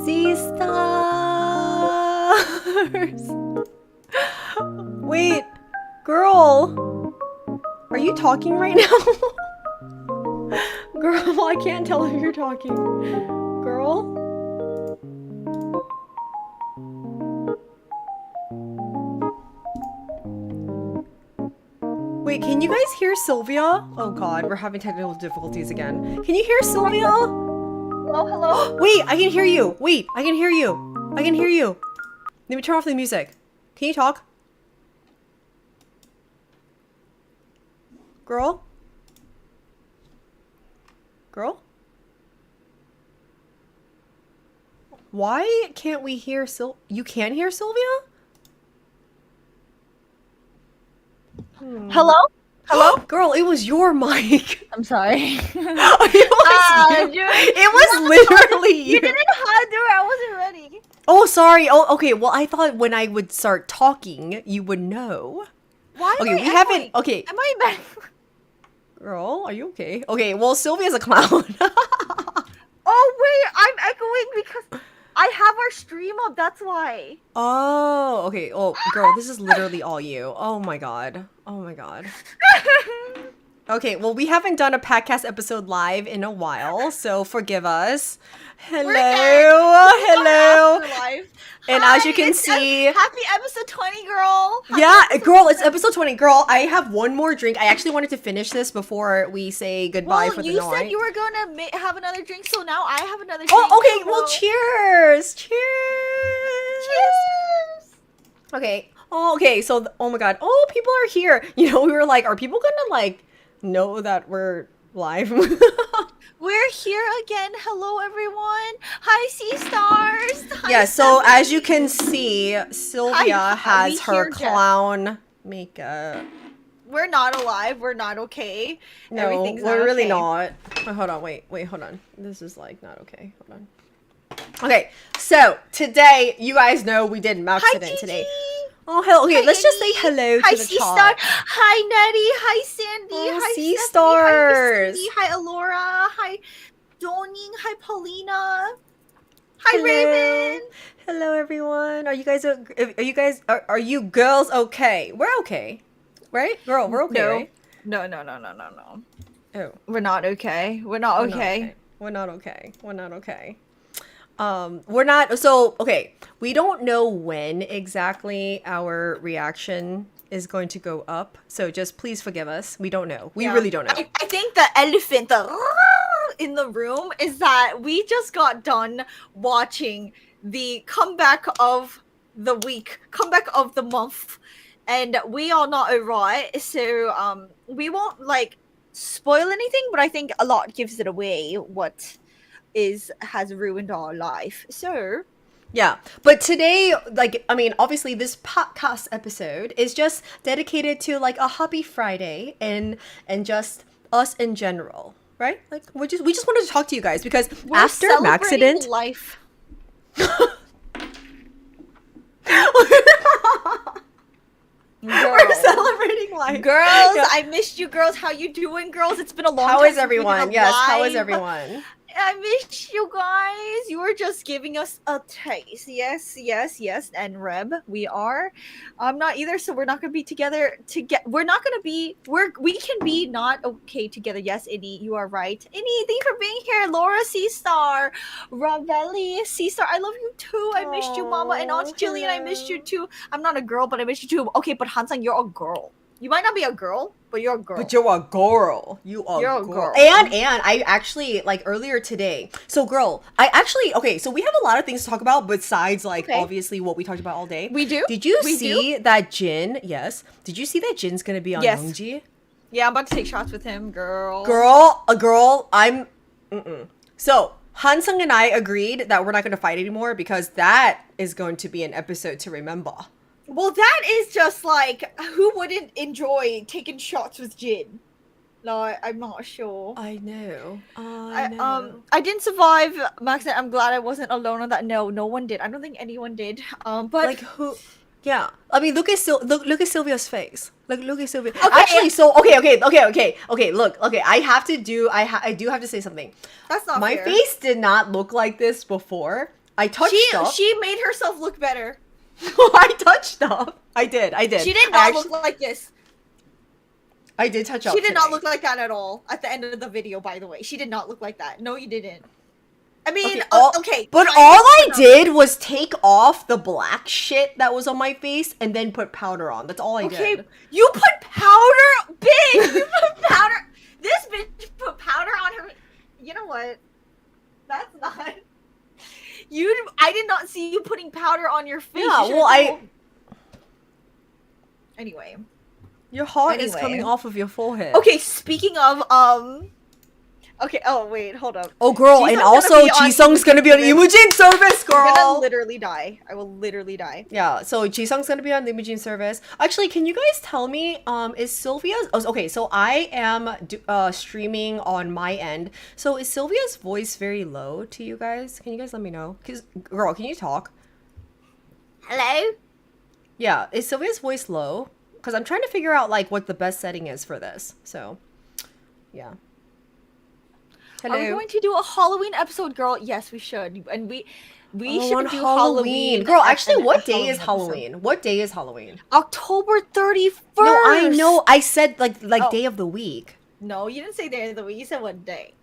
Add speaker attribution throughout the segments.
Speaker 1: Sea stars. Wait, girl, are you talking right now? Girl, I can't tell if you're talking. Girl? Wait, can you guys hear Silvia? Oh god, we're having technical difficulties again. Can you hear Silvia?
Speaker 2: Hello, hello?
Speaker 1: Wait, I can hear you. Wait, I can hear you. I can hear you. Let me turn off the music. Can you talk? Girl? Girl? Why can't we hear You can't hear Silvia?
Speaker 2: Hello? Hello?
Speaker 1: Girl, it was your mic.
Speaker 2: I'm sorry.
Speaker 1: It was you. It was literally you.
Speaker 2: You didn't know how to do it. I wasn't ready.
Speaker 1: Oh, sorry. Oh, okay. Well, I thought when I would start talking, you would know.
Speaker 2: Why
Speaker 1: Okay,
Speaker 2: am
Speaker 1: we
Speaker 2: I
Speaker 1: haven't.
Speaker 2: echoing?
Speaker 1: Okay.
Speaker 2: Am I back?
Speaker 1: Girl, are you okay? Okay, well, Sylvia's a clown.
Speaker 2: Oh, wait. I'm echoing because I have our stream up. That's why.
Speaker 1: Oh, okay. Oh, girl, this is literally all you. Oh my god. Oh my god. Okay, well, we haven't done a podcast episode live in a while, so forgive us. Hello. Hello. And
Speaker 2: Hi,
Speaker 1: as you can see,
Speaker 2: happy episode 20, girl.
Speaker 1: yeah, girl, it's episode 20. Girl, I have one more drink. I actually wanted to finish this before we say goodbye for the night.
Speaker 2: Well, you said you were going to have another drink, so now I have another drink.
Speaker 1: Oh, okay.
Speaker 2: So...
Speaker 1: Well, cheers. Cheers.
Speaker 2: Cheers.
Speaker 1: Okay. Oh, okay. So, oh my god. Oh, people are here. You know, we were like, are people gonna like know that we're live?
Speaker 2: We're here again. Hello, everyone. Hi, Sea Stars. Hi,
Speaker 1: Yeah, so
Speaker 2: Stephanie.
Speaker 1: as you can see, Sylvia
Speaker 2: Hi,
Speaker 1: has
Speaker 2: we
Speaker 1: her
Speaker 2: hear Jeff.
Speaker 1: clown makeup.
Speaker 2: we're not alive. We're not okay.
Speaker 1: No,
Speaker 2: Everything's
Speaker 1: we're
Speaker 2: not
Speaker 1: really
Speaker 2: okay.
Speaker 1: not. Oh, hold on, wait, hold on. This is like not okay. Hold on. Okay, so today, you guys know we did MAXIDENT today. Oh, hell, okay,
Speaker 2: Hi,
Speaker 1: let's just
Speaker 2: Annie.
Speaker 1: say hello
Speaker 2: Hi,
Speaker 1: to the
Speaker 2: C-Star.
Speaker 1: chat.
Speaker 2: Hi, Nettie. Hi, Sandy.
Speaker 1: Oh,
Speaker 2: Hi,
Speaker 1: C-Stars.
Speaker 2: Stephanie. Hi, Alora. Hi, Doning. Hi, Paulina. Hi,
Speaker 1: Hello.
Speaker 2: Raven.
Speaker 1: Hello, everyone. Are you guys, are you girls okay? We're okay, right? Girl, we're okay, right?
Speaker 2: No.
Speaker 1: Oh.
Speaker 2: We're not okay. We're not okay.
Speaker 1: We're not okay. We're not okay. We're not, so, okay, we don't know when exactly our reaction is going to go up, so just please forgive us. We don't know. We really don't know.
Speaker 2: I think the elephant in the room is that we just got done watching the comeback of the week, comeback of the month, and we all know it, right? So, we won't, like, spoil anything, but I think a lot gives it away what has ruined our life. So
Speaker 1: yeah, but today, like, I mean, obviously this podcast episode is just dedicated to like a happy Friday and just us in general, right? Like we just wanted to talk to you guys because
Speaker 2: we're
Speaker 1: after MAXIDENT
Speaker 2: life.
Speaker 1: We're celebrating life.
Speaker 2: Girls,
Speaker 1: Yeah.
Speaker 2: I missed you girls. How you doing, girls? It's been a long
Speaker 1: How
Speaker 2: time
Speaker 1: is
Speaker 2: since we did
Speaker 1: everyone?
Speaker 2: a
Speaker 1: Yes, how is
Speaker 2: live.
Speaker 1: everyone?
Speaker 2: I missed you guys. You were just giving us a taste. Yes. And Reb, we are. I'm not either, so we're not gonna be together. We're not gonna be. We can be not okay together. Yes, Innie, you are right. Innie, thank you for being here. Laura C-Star, Ravelli C-Star, I love you too. I missed you, Mama, and Aunt Jillian. I missed you too. I'm not a girl, but I missed you too. Okay, but Hansang, you're a girl. You might not be a girl, but you're a girl.
Speaker 1: But you're a girl. You're a girl. And I actually, like, earlier today. So, girl, okay, so we have a lot of things to talk about besides, like, obviously what we talked about all day.
Speaker 2: We do?
Speaker 1: Did you see that Jin, yes. Did you see that Jin's gonna be on Youngji?
Speaker 2: Yeah, I'm about to take shots with him, girl.
Speaker 1: So, Hansung and I agreed that we're not gonna fight anymore because that is going to be an episode to remember.
Speaker 2: Well, that is just like, who wouldn't enjoy taking shots with Jin? No, I'm not sure.
Speaker 1: I know.
Speaker 2: I didn't survive, Max. I'm glad I wasn't alone on that. No one did. I don't think anyone did. But
Speaker 1: like who? Yeah. I mean, look at Silvia's face. Look at Silvia.
Speaker 2: Okay,
Speaker 1: Actually, so okay. Look, okay. I do have to say something.
Speaker 2: That's not
Speaker 1: my
Speaker 2: fair.
Speaker 1: face did not look like this before. I touched up.
Speaker 2: She made herself look better.
Speaker 1: I touched up. I did.
Speaker 2: She did not look like this.
Speaker 1: I did touch up.
Speaker 2: She did not look like that at all. At the end of the video, by the way, she did not look like that. No, you didn't. I mean, okay.
Speaker 1: But all I did was take off the black shit that was on my face and then put powder on. That's all I did.
Speaker 2: Okay, you put powder, bitch. You put powder. This bitch put powder on her. You know what? That's not. I did not see you putting powder on your face.
Speaker 1: Yeah, well,
Speaker 2: Anyway.
Speaker 1: Your heart is coming off of your forehead.
Speaker 2: Okay, speaking of, okay, oh, wait, hold up.
Speaker 1: Oh, girl, and also, Jisung's gonna be on Imogen service, girl!
Speaker 2: I'm gonna literally die. I will literally die.
Speaker 1: Yeah, so Jisung's gonna be on the Imogen service. Actually, can you guys tell me, is Silvia's... Oh, okay, so I am streaming on my end. So is Silvia's voice very low to you guys? Can you guys let me know? Because, girl, can you talk?
Speaker 2: Hello?
Speaker 1: Yeah, is Silvia's voice low? Because I'm trying to figure out, like, what the best setting is for this. So, yeah. Hello.
Speaker 2: Are we going to do a Halloween episode, girl? Yes, we should. And we should do Halloween.
Speaker 1: Girl, actually, what day is Halloween? What day is Halloween?
Speaker 2: October 31st.
Speaker 1: No, I know. I said, like day of the week.
Speaker 2: No, you didn't say day of the week. You said what day.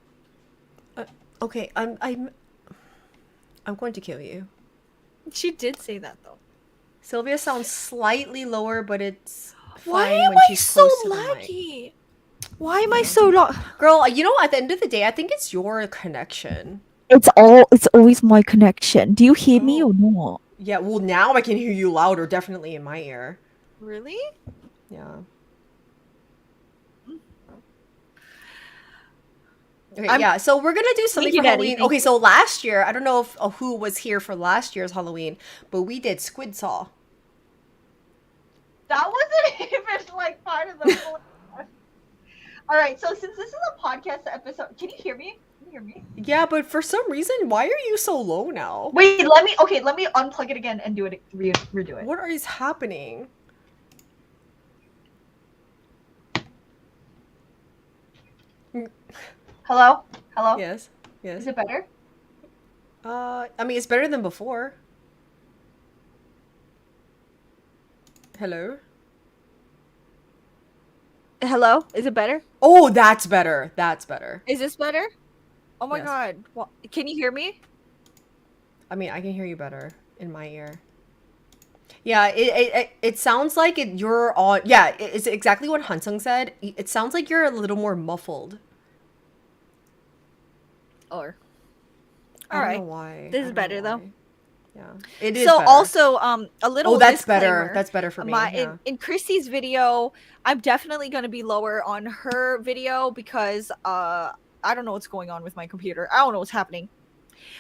Speaker 1: Okay, I'm going to kill you.
Speaker 2: She did say that, though.
Speaker 1: Silvia sounds slightly lower, but it's
Speaker 2: Why
Speaker 1: fine
Speaker 2: am
Speaker 1: when
Speaker 2: I
Speaker 1: she's
Speaker 2: so
Speaker 1: close to the mic.
Speaker 2: laggy? Why am I so low?
Speaker 1: Girl, you know, at the end of the day, I think it's your connection.
Speaker 2: It's always my connection. Do you hear me or not?
Speaker 1: Yeah, well, now I can hear you louder, definitely in my ear.
Speaker 2: Really?
Speaker 1: Yeah. Okay, yeah, so we're gonna do something for Halloween. Okay, so last year, I don't know if who was here for last year's Halloween, but we did Squid Saw.
Speaker 2: That wasn't even like part of the plan. All right, so since this is a podcast episode, can you hear me? Can you hear me?
Speaker 1: Yeah, but for some reason, why are you so low now?
Speaker 2: Wait, let me unplug it again and do it redo it.
Speaker 1: What is happening?
Speaker 2: Hello? Hello?
Speaker 1: Yes. Yes.
Speaker 2: Is it better?
Speaker 1: I mean, it's better than before. Hello?
Speaker 2: Hello? Is it better?
Speaker 1: Oh, that's better. That's better.
Speaker 2: Is this better? Oh my
Speaker 1: Yes.
Speaker 2: god. Well, can you hear me?
Speaker 1: I mean, I can hear you better in my ear. Yeah, it sounds like you're on. Yeah, it's exactly what Hansung said. It sounds like you're a little more muffled.
Speaker 2: Or.
Speaker 1: I
Speaker 2: All
Speaker 1: don't
Speaker 2: right.
Speaker 1: know why.
Speaker 2: This
Speaker 1: I
Speaker 2: is
Speaker 1: don't
Speaker 2: better,
Speaker 1: know
Speaker 2: though.
Speaker 1: why. Yeah, it is.
Speaker 2: So
Speaker 1: better.
Speaker 2: also, a little.
Speaker 1: Oh, that's
Speaker 2: disclaimer.
Speaker 1: better. That's better for me. Yeah.
Speaker 2: In Christy's video, I'm definitely gonna be lower on her video because I don't know what's going on with my computer. I don't know what's happening.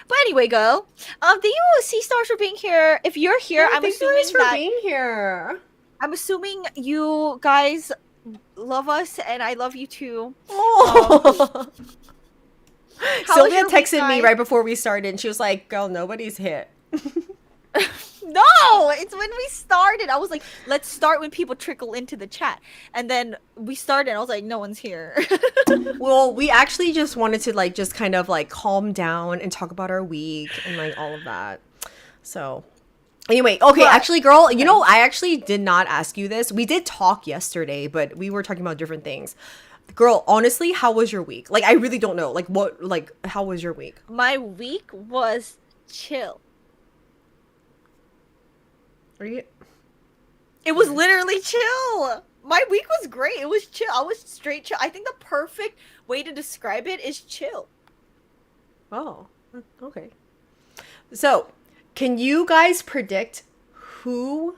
Speaker 2: But anyway, girl. Thank you, Sea Stars, for being here. If you're here,
Speaker 1: Yeah,
Speaker 2: I'm
Speaker 1: thank
Speaker 2: assuming
Speaker 1: you guys for
Speaker 2: that
Speaker 1: being here.
Speaker 2: I'm assuming you guys love us, and I love you too.
Speaker 1: Oh.
Speaker 2: How was
Speaker 1: Silvia
Speaker 2: your week,
Speaker 1: texted me
Speaker 2: guys?
Speaker 1: right before we started, and she was like, "Girl, nobody's hit."
Speaker 2: No, it's when we started. I was like, let's start when people trickle into the chat. And then we started, and I was like, no one's here.
Speaker 1: Well, we actually just wanted to like just kind of like calm down and talk about our week and like all of that. So anyway, okay,
Speaker 2: But-
Speaker 1: actually, girl, you know, I actually did not ask you this. We did talk yesterday, but we were talking about different things. Girl, honestly, how was your week? Like, I really don't know. Like, how was your week?
Speaker 2: My week was chill.
Speaker 1: Are you?
Speaker 2: It was literally chill. My week was great. It was chill. I was straight chill. I think the perfect way to describe it is chill.
Speaker 1: Oh, okay. So, can you guys predict who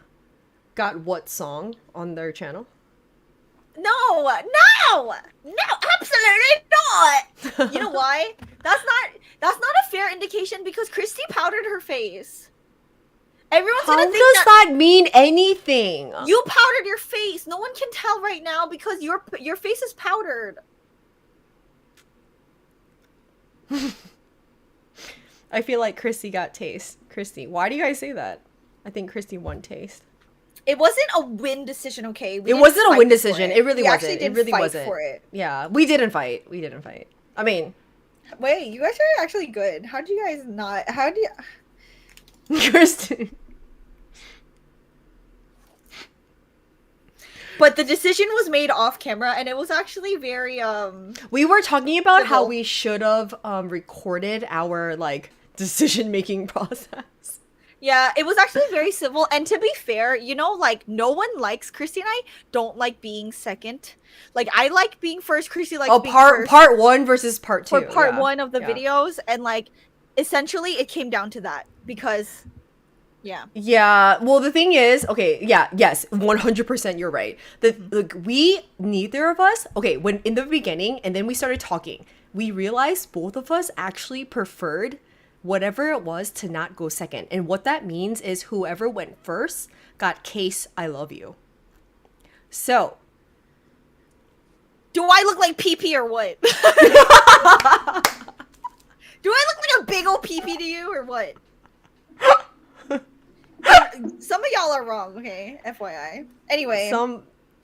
Speaker 1: got what song on their channel?
Speaker 2: No, absolutely not. You know why? That's not a fair indication because Christy powdered her face. Everyone's
Speaker 1: How
Speaker 2: gonna
Speaker 1: does
Speaker 2: think
Speaker 1: that mean anything?
Speaker 2: you powdered your face. No one can tell right now because your face is powdered.
Speaker 1: I feel like Christy got taste. Christy, why do you guys say that? I think Christy won taste.
Speaker 2: It wasn't a win decision, okay?
Speaker 1: It wasn't a win decision. It really wasn't. It really
Speaker 2: fight
Speaker 1: wasn't.
Speaker 2: for it.
Speaker 1: Yeah, we didn't fight. We didn't fight. I mean,
Speaker 2: Wait, you guys are actually good. How do you guys not? How do you?
Speaker 1: Christy.
Speaker 2: But the decision was made off camera, and it was actually very
Speaker 1: We were talking about how
Speaker 2: Civil.
Speaker 1: we should have recorded our like decision-making process.
Speaker 2: Yeah, it was actually very civil. And to be fair, you know, like no one likes Christy and I don't like being second. Like I like being first. Christy likes being first.
Speaker 1: part 1 versus part 2.
Speaker 2: For part
Speaker 1: yeah.
Speaker 2: 1 of the
Speaker 1: Yeah.
Speaker 2: videos, and like essentially it came down to that because yeah.
Speaker 1: Yeah, well, the thing is, okay, yeah, yes, 100% you're right. Like, we, neither of us, okay, when in the beginning, and then we started talking, we realized both of us actually preferred whatever it was to not go second. And what that means is whoever went first got case I love you. So.
Speaker 2: Do I look like PP or what? Do I look like a big old PP to you or what? Some of y'all are wrong, okay? FYI. Anyway.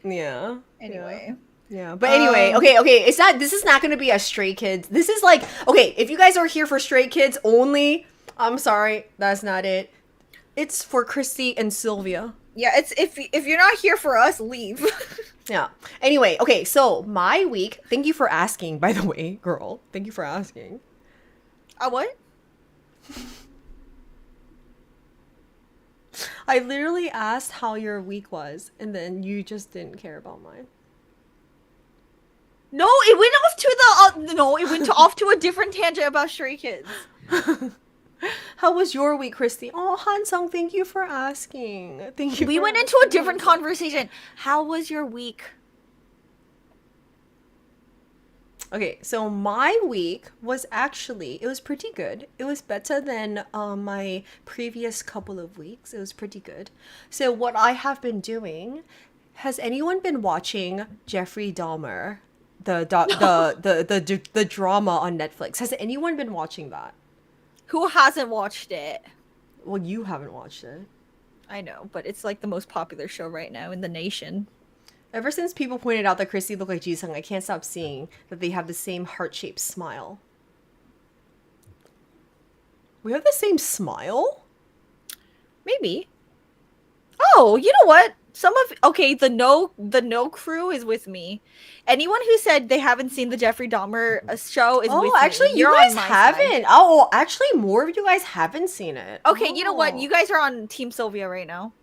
Speaker 1: Yeah.
Speaker 2: Anyway.
Speaker 1: Yeah, but anyway, okay, this is not gonna be a Stray Kids. This is like, okay, if you guys are here for Stray Kids only, I'm sorry, that's not it. It's for Christy and Silvia.
Speaker 2: Yeah, it's if you're not here for us, leave.
Speaker 1: Yeah. Anyway, okay, so my week, thank you for asking, by the way, girl. Thank you for asking.
Speaker 2: What?
Speaker 1: I literally asked how your week was, and then you just didn't care about mine.
Speaker 2: No, it went off to the it went off to a different tangent about Stray Kids.
Speaker 1: How was your week, Christy? Oh, Hansung, thank you for asking. Thank you.
Speaker 2: We
Speaker 1: for
Speaker 2: went into a
Speaker 1: asking.
Speaker 2: different conversation. How was your week?
Speaker 1: Okay, so my week was actually, it was pretty good. It was better than my previous couple of weeks. It was pretty good. So what I have been doing, has anyone been watching Jeffrey Dahmer? The drama on Netflix. Has anyone been watching that?
Speaker 2: Who hasn't watched it?
Speaker 1: Well, you haven't watched it.
Speaker 2: I know, but it's like the most popular show right now in the nation.
Speaker 1: Ever since people pointed out that Christy looked like Jisung, I can't stop seeing that they have the same heart-shaped smile. We have the same smile?
Speaker 2: Maybe. Oh, you know what? The no crew is with me. Anyone who said they haven't seen the Jeffrey Dahmer show is with me.
Speaker 1: Oh, actually, you
Speaker 2: You're
Speaker 1: guys
Speaker 2: on my
Speaker 1: haven't.
Speaker 2: side.
Speaker 1: Oh, actually, more of you guys haven't seen it.
Speaker 2: Okay, you know what?
Speaker 1: Oh.
Speaker 2: You guys are on Team Silvia right now.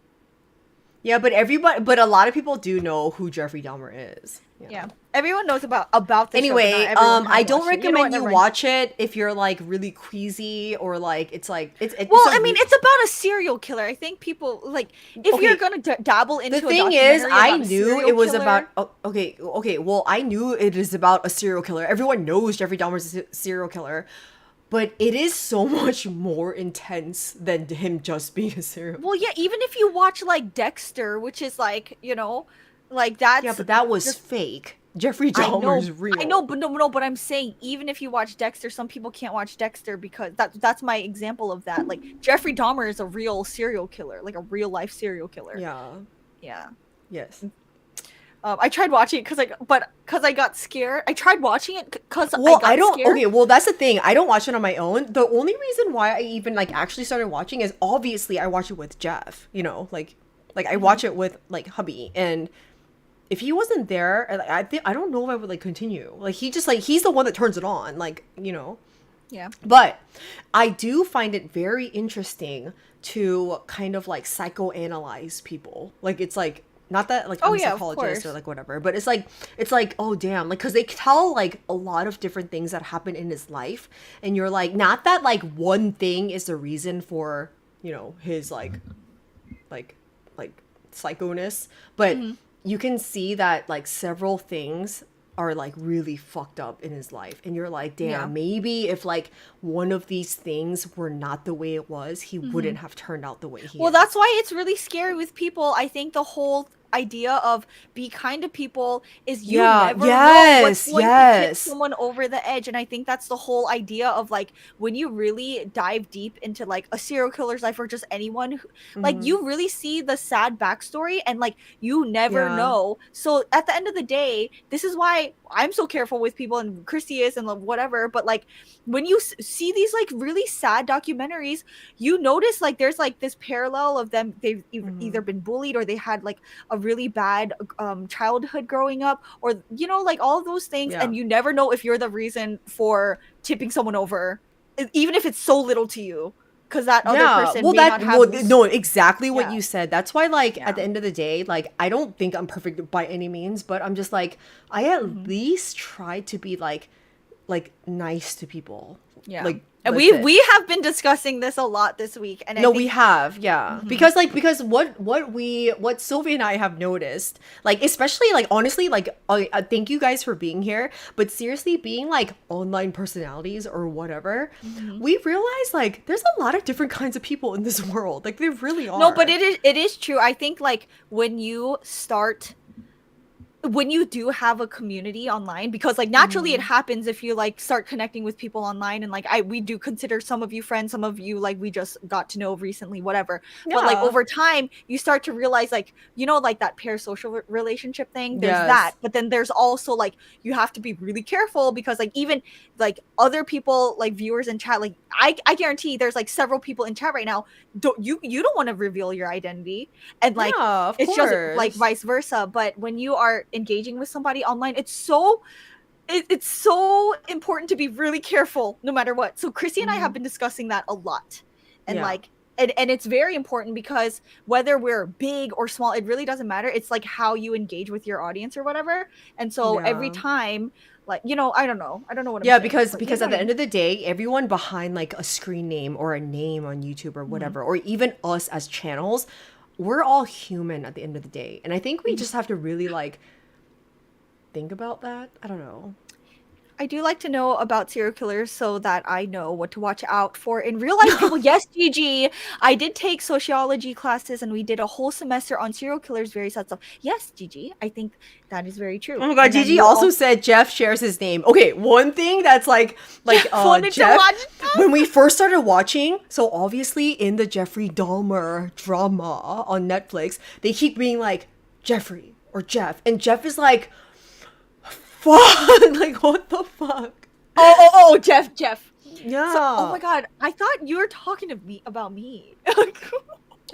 Speaker 1: Yeah, but a lot of people do know who Jeffrey Dahmer is.
Speaker 2: Yeah. Everyone knows about the show,
Speaker 1: Anyway,
Speaker 2: but not everyone
Speaker 1: I
Speaker 2: has
Speaker 1: don't
Speaker 2: watched it.
Speaker 1: recommend
Speaker 2: You know
Speaker 1: you
Speaker 2: what,
Speaker 1: watch it if you're like really queasy or like it's like it's.
Speaker 2: well, I mean, it's about a serial killer. I think people like if
Speaker 1: Okay.
Speaker 2: you're gonna dabble into
Speaker 1: The
Speaker 2: a
Speaker 1: thing is,
Speaker 2: documentary
Speaker 1: I
Speaker 2: about a
Speaker 1: knew
Speaker 2: serial
Speaker 1: it was
Speaker 2: killer-
Speaker 1: about. Oh, okay. Well, I knew it is about a serial killer. Everyone knows Jeffrey Dahmer's a serial killer, but it is so much more intense than him just being a serial.
Speaker 2: Well, yeah, even if you watch like Dexter, which is like like that's
Speaker 1: Yeah, but that was fake. Jeffrey Dahmer's real.
Speaker 2: I know, but no, but I'm saying even if you watch Dexter, some people can't watch Dexter because that's my example of that. Like Jeffrey Dahmer is a real serial killer, like a real life serial killer. Yeah.
Speaker 1: Yes.
Speaker 2: I tried watching it because I got scared. I tried watching it because
Speaker 1: Well,
Speaker 2: I got scared.
Speaker 1: Okay, well, that's the thing. I don't watch it on my own. The only reason why I even like actually started watching is obviously I watch it with Jeff. You know, like I watch it with like hubby, and if he wasn't there, I don't know if I would like continue. Like he's the one that turns it on. Like
Speaker 2: Yeah.
Speaker 1: But I do find it very interesting to kind of like psychoanalyze people. Like it's like not that like I'm a psychologist or like whatever, but it's like oh damn, like because they tell like a lot of different things that happen in his life, and you're like not that like one thing is the reason for his like psychoness, but you can see that like several things are like really fucked up in his life, and you're like damn, maybe if like one of these things were not the way it was, he wouldn't have turned out the way he is.
Speaker 2: That's why it's really scary with people. I think the whole idea of be kind to people is you never know what's going to tip someone over the edge. And I think that's the whole idea of like when you really dive deep into like a serial killer's life or just anyone who, like you really see the sad backstory, and like you never know. So at the end of the day, this is why I'm so careful with people, and Christy is, and whatever, but like when you see these like really sad documentaries, you notice like there's like this parallel of them. They've either been bullied or they had like a really bad childhood growing up, or like all of those things, and you never know if you're the reason for tipping someone over, even if it's so little to you, because that other person may not have
Speaker 1: no, exactly what you said. That's why like at the end of the day, like I don't think I'm perfect by any means, but I'm just like I at least try to be like nice to people. Like,
Speaker 2: and we have been discussing this a lot this week, and
Speaker 1: we have, because what Sylvia and I have noticed, like especially like honestly, like thank you guys for being here, but seriously, being like online personalities or whatever, we realize like there's a lot of different kinds of people in this world. Like there really are.
Speaker 2: No, but it is true. I think like when you do have a community online, because like naturally it happens if you like start connecting with people online, and like we do consider some of you friends, some of you like we just got to know recently, whatever, but like over time you start to realize like like that parasocial relationship thing, there's that, but then there's also like you have to be really careful, because like even like other people, like viewers in chat, like I guarantee there's like several people in chat right now, you don't want to reveal your identity, and like it's just like vice versa. But when you are engaging with somebody online, it's so important to be really careful no matter what. So Christy and I have been discussing that a lot, and like and it's very important, because whether we're big or small, it really doesn't matter. It's like how you engage with your audience or whatever. And so every time, like I don't know what I'm saying.
Speaker 1: because at the end of the day, everyone behind like a screen name or a name on YouTube or whatever, or even us as channels, we're all human at the end of the day, and I think we just have to really like think about that. I don't know.
Speaker 2: I do like to know about serial killers so that I know what to watch out for in real life people. Yes, Gigi, I did take sociology classes and we did a whole semester on serial killers, various stuff. Yes, Gigi, I think that is very true.
Speaker 1: Oh my god,
Speaker 2: And then
Speaker 1: Gigi
Speaker 2: you
Speaker 1: also said Jeff shares his name. Okay, one thing that's like
Speaker 2: wanted to
Speaker 1: Jeff,
Speaker 2: watch
Speaker 1: when we first started watching, so obviously in the Jeffrey Dahmer drama on Netflix, they keep being like Jeffrey or Jeff, and Jeff is like, fuck, like what the fuck?
Speaker 2: Oh, Jeff.
Speaker 1: Yeah.
Speaker 2: So, oh my god, I thought you were talking to me about me.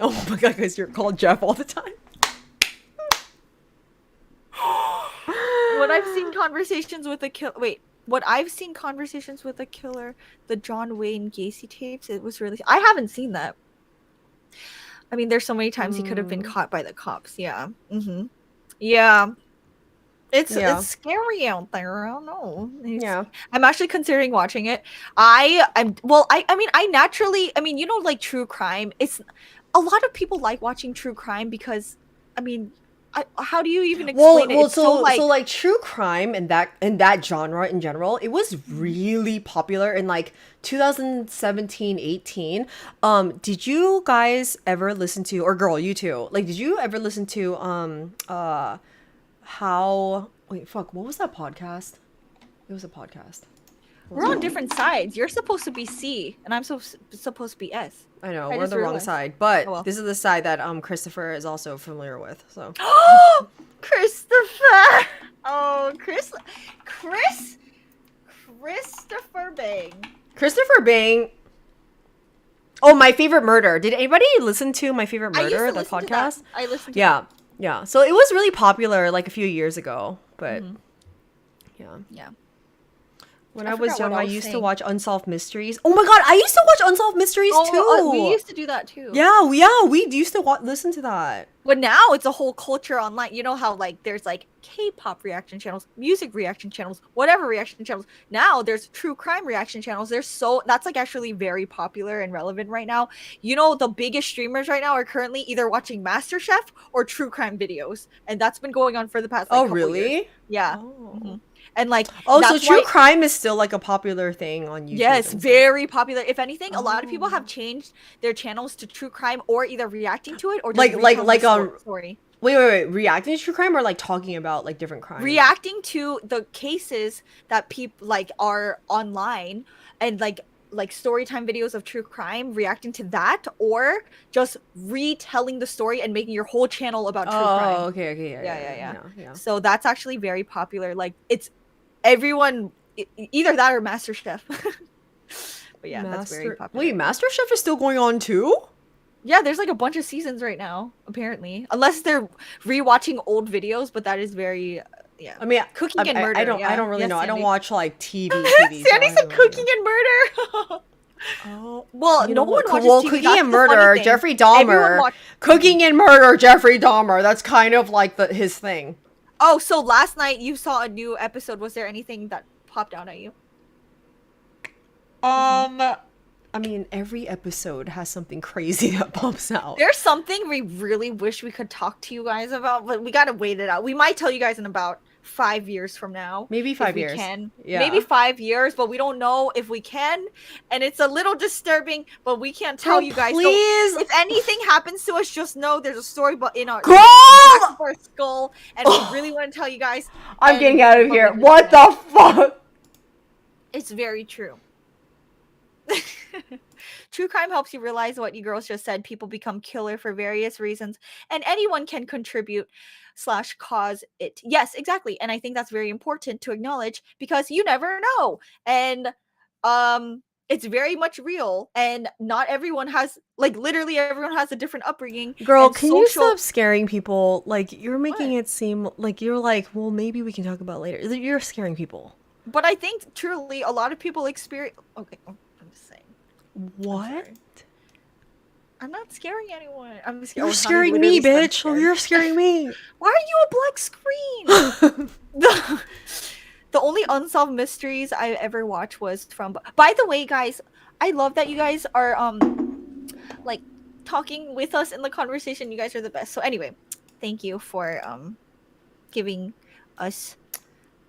Speaker 1: Oh my god, because you're called Jeff all the time.
Speaker 2: What I've seen conversations with a killer. Wait, what I've seen conversations with a killer, the John Wayne Gacy tapes. It was really. I haven't seen that. I mean, there's so many times he could have been caught by the cops. Yeah. Mm-hmm. Yeah. It's scary out there. I don't know. I'm actually considering watching it. I mean, you know, like true crime. It's a lot of people like watching true crime because, I mean, how do you even explain it? It's
Speaker 1: so like true crime and that genre in general, it was really popular in like 2017-18. Did you guys ever listen to, or girl, you too, like did you ever listen to what was that podcast? It was a podcast.
Speaker 2: We're on different sides. You're supposed to be C, and I'm supposed to be S.
Speaker 1: I know, we're on the wrong side, but this is the side that Christopher is also familiar with. So
Speaker 2: Christopher! Oh, Christopher Bang.
Speaker 1: Christopher Bang. Oh, My Favorite Murder. Did anybody listen to My Favorite Murder, the podcast?
Speaker 2: I listened to
Speaker 1: that. Yeah. So it was really popular like a few years ago, but yeah. When I was young, I used to watch Unsolved Mysteries. Oh my god, I used to watch Unsolved Mysteries too.
Speaker 2: We used to do that too.
Speaker 1: Yeah, we used to listen to that.
Speaker 2: But now it's a whole culture online. You know how like there's like K-pop reaction channels, music reaction channels, whatever reaction channels. Now there's true crime reaction channels. That's like actually very popular and relevant right now. You know, the biggest streamers right now are currently either watching MasterChef or true crime videos, and that's been going on for the past. Like, couple years. Yeah.
Speaker 1: Oh.
Speaker 2: Mm-hmm. And like,
Speaker 1: so true crime is still like a popuper thing on YouTube.
Speaker 2: Yes, very popular. If anything, a lot of people have changed their channels to true crime or either reacting to it or just story.
Speaker 1: Wait, reacting to true crime or like talking about like different crimes?
Speaker 2: Reacting to the cases that people like are online and like story time videos of true crime, reacting to that, or just retelling the story and making your whole channel about true crime.
Speaker 1: Oh, okay.
Speaker 2: Yeah. So that's actually very popular. Like it's everyone, either that or MasterChef. But yeah, that's very popular.
Speaker 1: Wait, MasterChef is still going on too?
Speaker 2: Yeah, there's like a bunch of seasons right now, apparently. Unless they're rewatching old videos, but that is very
Speaker 1: I mean,
Speaker 2: Cooking and Murder.
Speaker 1: I don't really know.
Speaker 2: Sandy.
Speaker 1: I don't watch like TV.
Speaker 2: Sandy said Cooking and Murder.
Speaker 1: Oh,
Speaker 2: well, no one watches TV.
Speaker 1: Cooking and Murder, Jeffrey Dahmer. Cooking and Murder, Jeffrey Dahmer. That's kind of like his thing.
Speaker 2: Oh, so last night you saw a new episode. Was there anything that popped out at you?
Speaker 1: I mean, every episode has something crazy that pops out.
Speaker 2: There's something we really wish we could talk to you guys about, but we gotta wait it out. We might tell you guys in about 5 years from now.
Speaker 1: Maybe 5 years.
Speaker 2: We can.
Speaker 1: Yeah.
Speaker 2: Maybe 5 years, but we don't know if we can. And it's a little disturbing, but we can't tell you guys.
Speaker 1: Please.
Speaker 2: So if anything happens to us, just know there's a story in our skull, and we really want to tell you guys.
Speaker 1: I'm getting out of here. What the fuck?
Speaker 2: It's very true. True crime helps you realize what you girls just said. People become killer for various reasons, and anyone can contribute / cause it. Yes, exactly. And I think that's very important to acknowledge because you never know. And it's very much real, and not everyone has, like, literally everyone has a different upbringing.
Speaker 1: Girl, can you stop scaring people? Like, you're making it seem like you're like, well, maybe we can talk about it later. You're scaring people.
Speaker 2: But I think truly a lot of people experience. Okay, I'm just saying.
Speaker 1: What?
Speaker 2: I'm not scaring anyone. I'm scared.
Speaker 1: You're scaring me, bitch. Oh, you're scaring me.
Speaker 2: Why are you a black screen? The only unsolved mysteries I ever watched was from. By the way, guys, I love that you guys are like talking with us in the conversation. You guys are the best. So anyway, thank you for giving us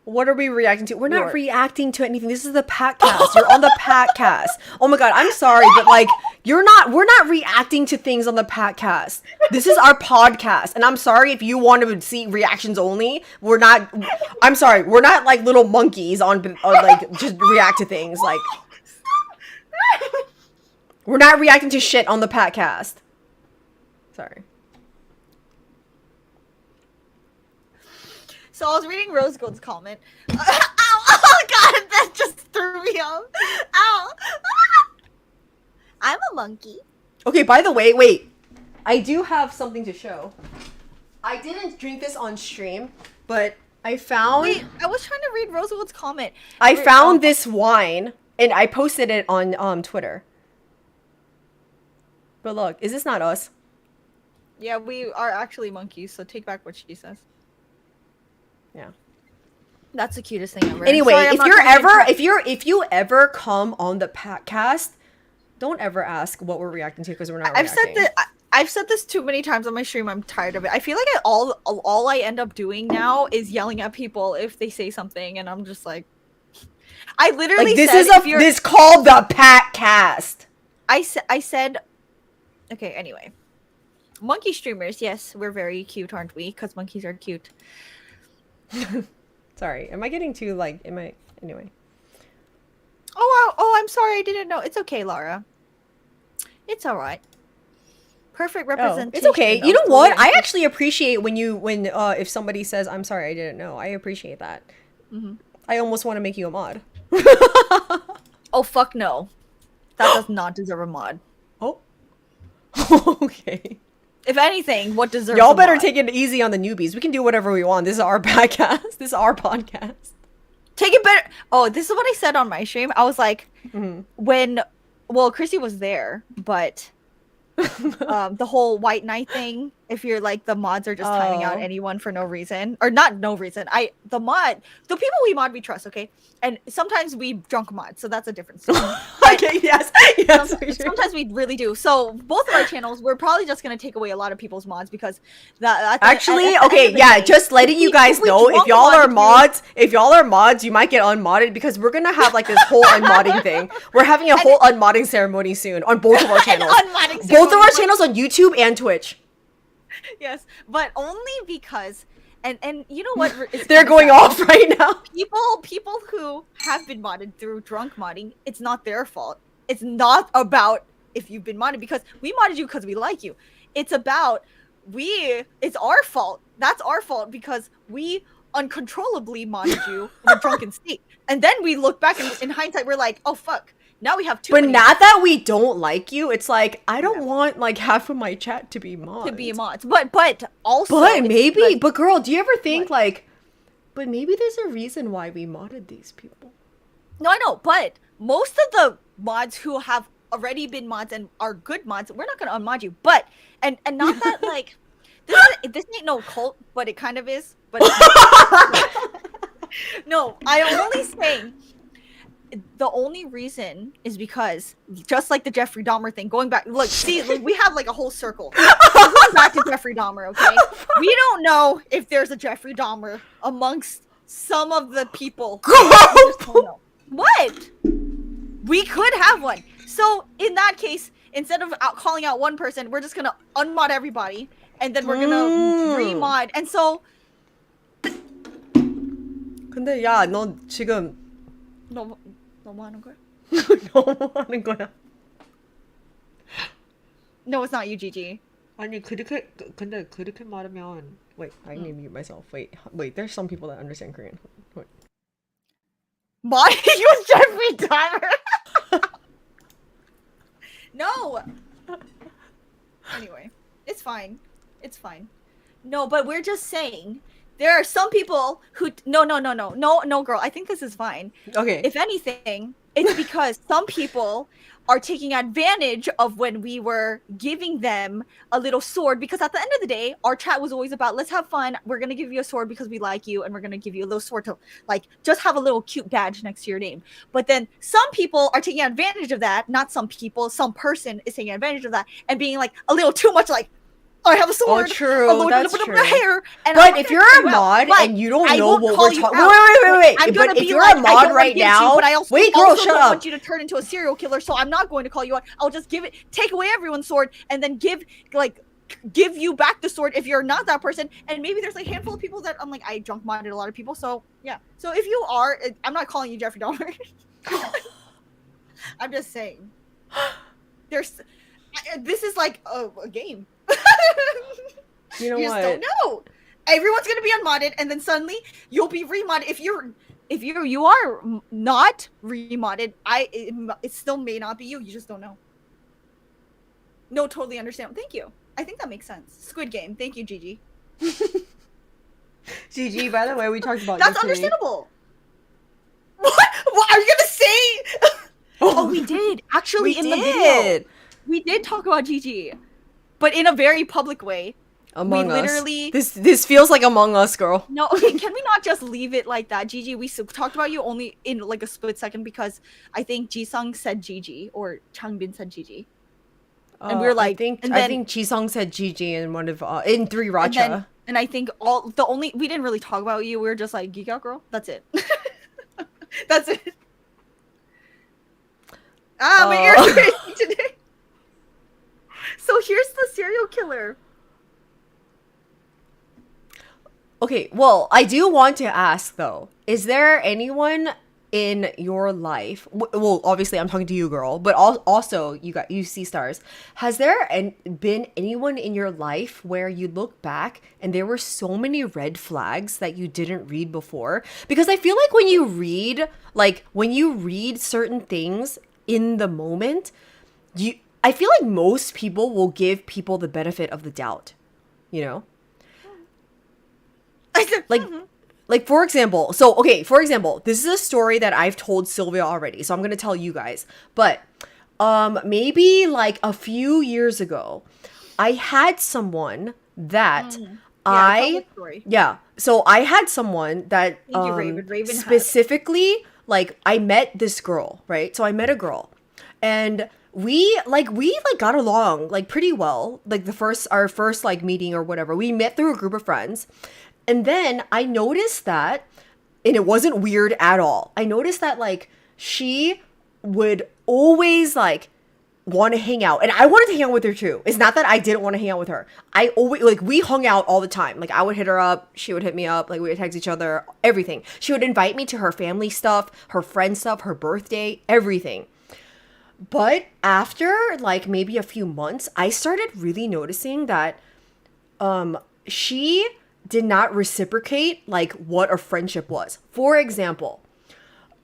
Speaker 1: What are we reacting to? We're not
Speaker 2: York.
Speaker 1: reacting to anything. This is the PAKCST. You're on the PAKCST. Oh my god, I'm sorry, but like we're not reacting to things on the PAKCST. This is our podcast. And I'm sorry if you want to see reactions only. I'm sorry. We're not like little monkeys on like just react to things like we're not reacting to shit on the PAKCST. Sorry.
Speaker 2: So I was reading Rose Gold's comment. Ow! Oh god, that just threw me off. Ow! I'm a monkey.
Speaker 1: Okay, by the way, wait. I do have something to show. I didn't drink this on stream, but I found...
Speaker 2: Wait, I was trying to read Rose Gold's comment.
Speaker 1: I found this wine, and I posted it on Twitter. But look, is this not us?
Speaker 2: Yeah, we are actually monkeys, so take back what she says.
Speaker 1: Yeah.
Speaker 2: That's the cutest thing ever.
Speaker 1: Anyway,
Speaker 2: Sorry,
Speaker 1: if you ever come on the PAKCST, don't ever ask what we're reacting to because we're not reacting.
Speaker 2: I've said this too many times on my stream. I'm tired of it. I feel like all I end up doing now is yelling at people if they say something, and I'm just like, I literally
Speaker 1: like,
Speaker 2: said
Speaker 1: this called the PAKCST.
Speaker 2: I said, okay. Anyway, monkey streamers. Yes, we're very cute, aren't we? Because monkeys are cute.
Speaker 1: Sorry, am I getting too like? Anyway?
Speaker 2: Oh, I'm sorry. I didn't know. It's okay, Laura. It's all right. Perfect representation.
Speaker 1: It's okay. You know what? I actually appreciate when if somebody says, "I'm sorry, I didn't know." I appreciate that.
Speaker 2: Mm-hmm.
Speaker 1: I almost want to make you a mod.
Speaker 2: Oh fuck no! That does not deserve a mod.
Speaker 1: Oh. Okay.
Speaker 2: If anything, what deserves
Speaker 1: y'all
Speaker 2: a
Speaker 1: better
Speaker 2: mod?
Speaker 1: take it easy on the newbies. We can do whatever we want. This is our podcast. This is our podcast.
Speaker 2: Take it better. Oh, this is what I said on my stream. I was like, Christy was there, but the whole white knight thing, if you're like the mods are just timing out anyone for no reason, or not no reason. The people we mod we trust, okay? And sometimes we drunk mod, so that's a different story.
Speaker 1: Okay, yes.
Speaker 2: Sometimes we really do. So both of our channels, we're probably just gonna take away a lot of people's mods because
Speaker 1: just letting you guys know, if y'all are mods, you might get unmodded because we're gonna have like this whole unmodding thing. We're having a whole unmodding ceremony soon on both of our channels. Both of our channels on YouTube and Twitch.
Speaker 2: Yes, but only because and you know what?
Speaker 1: They're going off right now.
Speaker 2: People who have been modded through drunk modding, it's not their fault. It's not about if you've been modded because we modded you because we like you. It's about it's our fault. That's our fault because we uncontrollably modded you in a drunken state. And then we look back and in hindsight, we're like, oh fuck. Now we have
Speaker 1: But not that we don't like you. It's like I don't want like half of my chat to be mods.
Speaker 2: But also
Speaker 1: but girl, do you ever think but maybe there's a reason why we modded these people?
Speaker 2: No, I know, but most of the mods who have already been mods and are good mods, we're not gonna unmod you. But and not that like this ain't no cult, but it kind of is. But no, I'm only saying the only reason is because just like the Jeffrey Dahmer thing, going back, look, we have like a whole circle. Going back to Jeffrey Dahmer, okay? We don't know if there's a Jeffrey Dahmer amongst some of the people. What? We could have one. So in that case, instead of calling out one person, we're just gonna unmod everybody, and then we're gonna remod. And so.
Speaker 1: 근데 야, 너 지금
Speaker 2: 너무 하는 거야?
Speaker 1: 너무 하는 거야.
Speaker 2: No, it's not you, Gigi.
Speaker 1: 아니 근데 그렇게 말하면 wait, I need to mute myself. Wait, there's some people that understand Korean. Wait.
Speaker 2: Modding you Jeffrey Dahmer? No. Anyway, it's fine. It's fine. No, but we're just saying there are some people who no, girl. I think this is fine.
Speaker 1: Okay.
Speaker 2: If anything, it's because some people are taking advantage of when we were giving them a little sword, because at the end of the day, our chat was always about, let's have fun. We're going to give you a sword because we like you, and we're going to give you a little sword to like just have a little cute badge next to your name. But then some people are taking advantage of that. Not some people, some person is taking advantage of that and being like a little too much like, I have a sword.
Speaker 1: Oh, true. That's true.
Speaker 2: Hair, and
Speaker 1: but if you're a mod and you don't know what we're talking, wait. But if you're a mod right now, wait, girl, shut up.
Speaker 2: I want you to turn into a serial killer, so I'm not going to call you out. I'll just take away everyone's sword, and then give you back the sword if you're not that person. And maybe there's like a handful of people that I'm like, I drunk modded a lot of people, so yeah. So if you are, I'm not calling you Jeffrey Dahmer. I'm just saying. This is like a game.
Speaker 1: You know
Speaker 2: you
Speaker 1: what?
Speaker 2: just don't know. Everyone's gonna be unmodded, and then suddenly you'll be remodded. If you are not remodded, it still may not be you. You just don't know. No, totally understand. Thank you. I think that makes sense. Squid Game. Thank you, Gigi.
Speaker 1: Gigi, by the way, we talked about
Speaker 2: that's understandable. What are you gonna say? Oh, we did actually in the video. We did talk about Gigi, but in a very public way.
Speaker 1: Among Us. This feels like Among Us, girl.
Speaker 2: No, okay, can we not just leave it like that? Gigi, we talked about you only in like a split second because I think Jisung said Gigi or Changbin said Gigi. And we were like,
Speaker 1: I think Jisung said Gigi in one of in 3 Racha.
Speaker 2: And I think we didn't really talk about you. We were just like, geek out girl. That's it. That's it. I'm irritating today. So here's the serial killer.
Speaker 1: Okay, well, I do want to ask though, is there anyone in your life, well, obviously I'm talking to you, girl, but also you see stars, has there been anyone in your life where you look back and there were so many red flags that you didn't read before? Because I feel like when you read certain things in the moment, I feel like most people will give people the benefit of the doubt, you know? Like for example, this is a story that I've told Silvia already, so I'm gonna tell you guys. But maybe like a few years ago, I had someone that so I had someone that
Speaker 2: Raven
Speaker 1: specifically like I met this girl, right? So I met a girl, and we got along like pretty well. Like our first like meeting or whatever, we met through a group of friends. And then I noticed that, and it wasn't weird at all. I noticed that like she would always like want to hang out, and I wanted to hang out with her too. It's not that I didn't want to hang out with her. I always we hung out all the time. Like I would hit her up, she would hit me up, like we would text each other, everything. She would invite me to her family stuff, her friend stuff, her birthday, everything. But after like maybe a few months, I started really noticing that she did not reciprocate like what a friendship was. For example,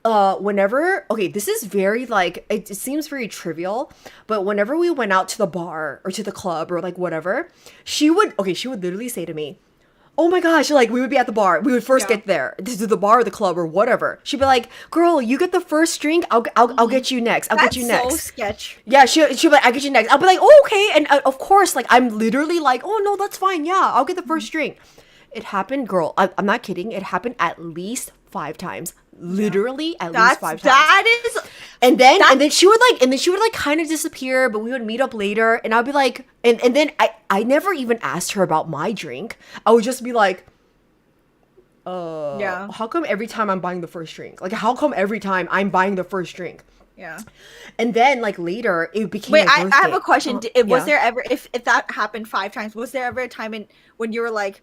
Speaker 1: this is very like, it seems very trivial, but whenever we went out to the bar or to the club or like whatever, she would literally say to me, oh my gosh, like we would be at the bar, we would first get there to the bar or the club or whatever. She'd be like, girl, you get the first drink, I'll get you next. Get you next.
Speaker 2: That's so sketch.
Speaker 1: Yeah, she'll be like, I'll get you next. I'll be like, oh, okay. And of course, like I'm literally like, oh no, that's fine. Yeah, I'll get the first drink. It happened, girl. I'm not kidding. It happened at least 5 times. Literally at least 5 times.
Speaker 2: That is.
Speaker 1: And then she would like kind of disappear, but we would meet up later, and I'd be like, and then I never even asked her about my drink. I would just be like, how come every time I'm buying the first drink? Like, how come every time I'm buying the first drink?
Speaker 2: Yeah.
Speaker 1: And then like later it became
Speaker 2: Wait, I have a question. Was there ever, if that happened 5 times, was there ever a time when you were like,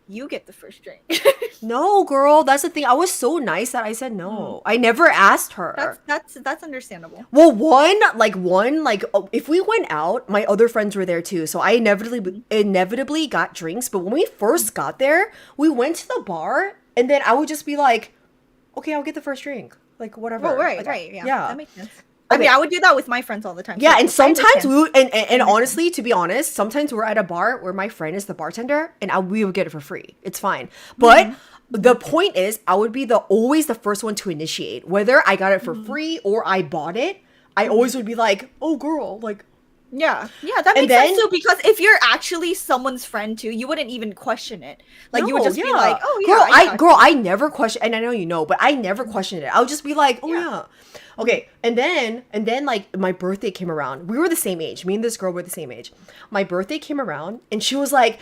Speaker 2: you get the first drink?
Speaker 1: No, girl, that's the thing. I was so nice that I said no. I never asked her.
Speaker 2: That's understandable.
Speaker 1: Well, if we went out, my other friends were there too, so I inevitably got drinks. But when we first got there, we went to the bar, and then I would just be like, okay, I'll get the first drink, like whatever.
Speaker 2: Oh, right,
Speaker 1: like,
Speaker 2: right, yeah, that makes sense.
Speaker 1: Okay.
Speaker 2: I mean, I would do that with my friends all the time.
Speaker 1: Yeah, and sometimes we would, and honestly, to be honest, sometimes we're at a bar where my friend is the bartender, and we would get it for free. It's fine. But the point is, I would be always the first one to initiate. Whether I got it for free or I bought it, I always would be like, oh, girl, like,
Speaker 2: Yeah, that
Speaker 1: And
Speaker 2: makes sense
Speaker 1: then
Speaker 2: too. Because if you're actually someone's friend too, you wouldn't even question it. Like you would
Speaker 1: no,
Speaker 2: just be like,
Speaker 1: yeah.
Speaker 2: "Oh yeah, I got
Speaker 1: Girl,
Speaker 2: you."
Speaker 1: I never question, and I know you know, but I never questioned it. I would just be like, oh
Speaker 2: Yeah.
Speaker 1: yeah. Okay, and then like my birthday came around. We were the same age. Me and this girl were the same age. My birthday came around and she was like,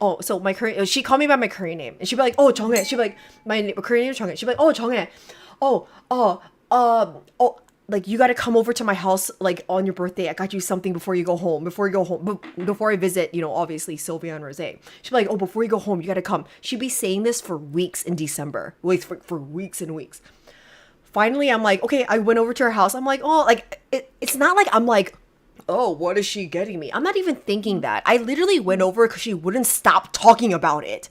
Speaker 1: oh, so my Korean, she called me by my Korean name. And she'd be like, oh, Jonghae. She'd be like, my Korean name is Jonghae. She'd be like, oh, Jonghae. Oh, oh, like you got to come over to my house like on your birthday. I got you something before you go home. Before I visit, obviously Silvia and Rose. She'd be like, oh, before you go home, you got to come. She'd be saying this for weeks in December, like for weeks and weeks. Finally, I'm like, okay, I went over to her house. I'm like, oh, like it's not like I'm like, oh, what is she getting me? I'm not even thinking that. I literally went over because she wouldn't stop talking about it.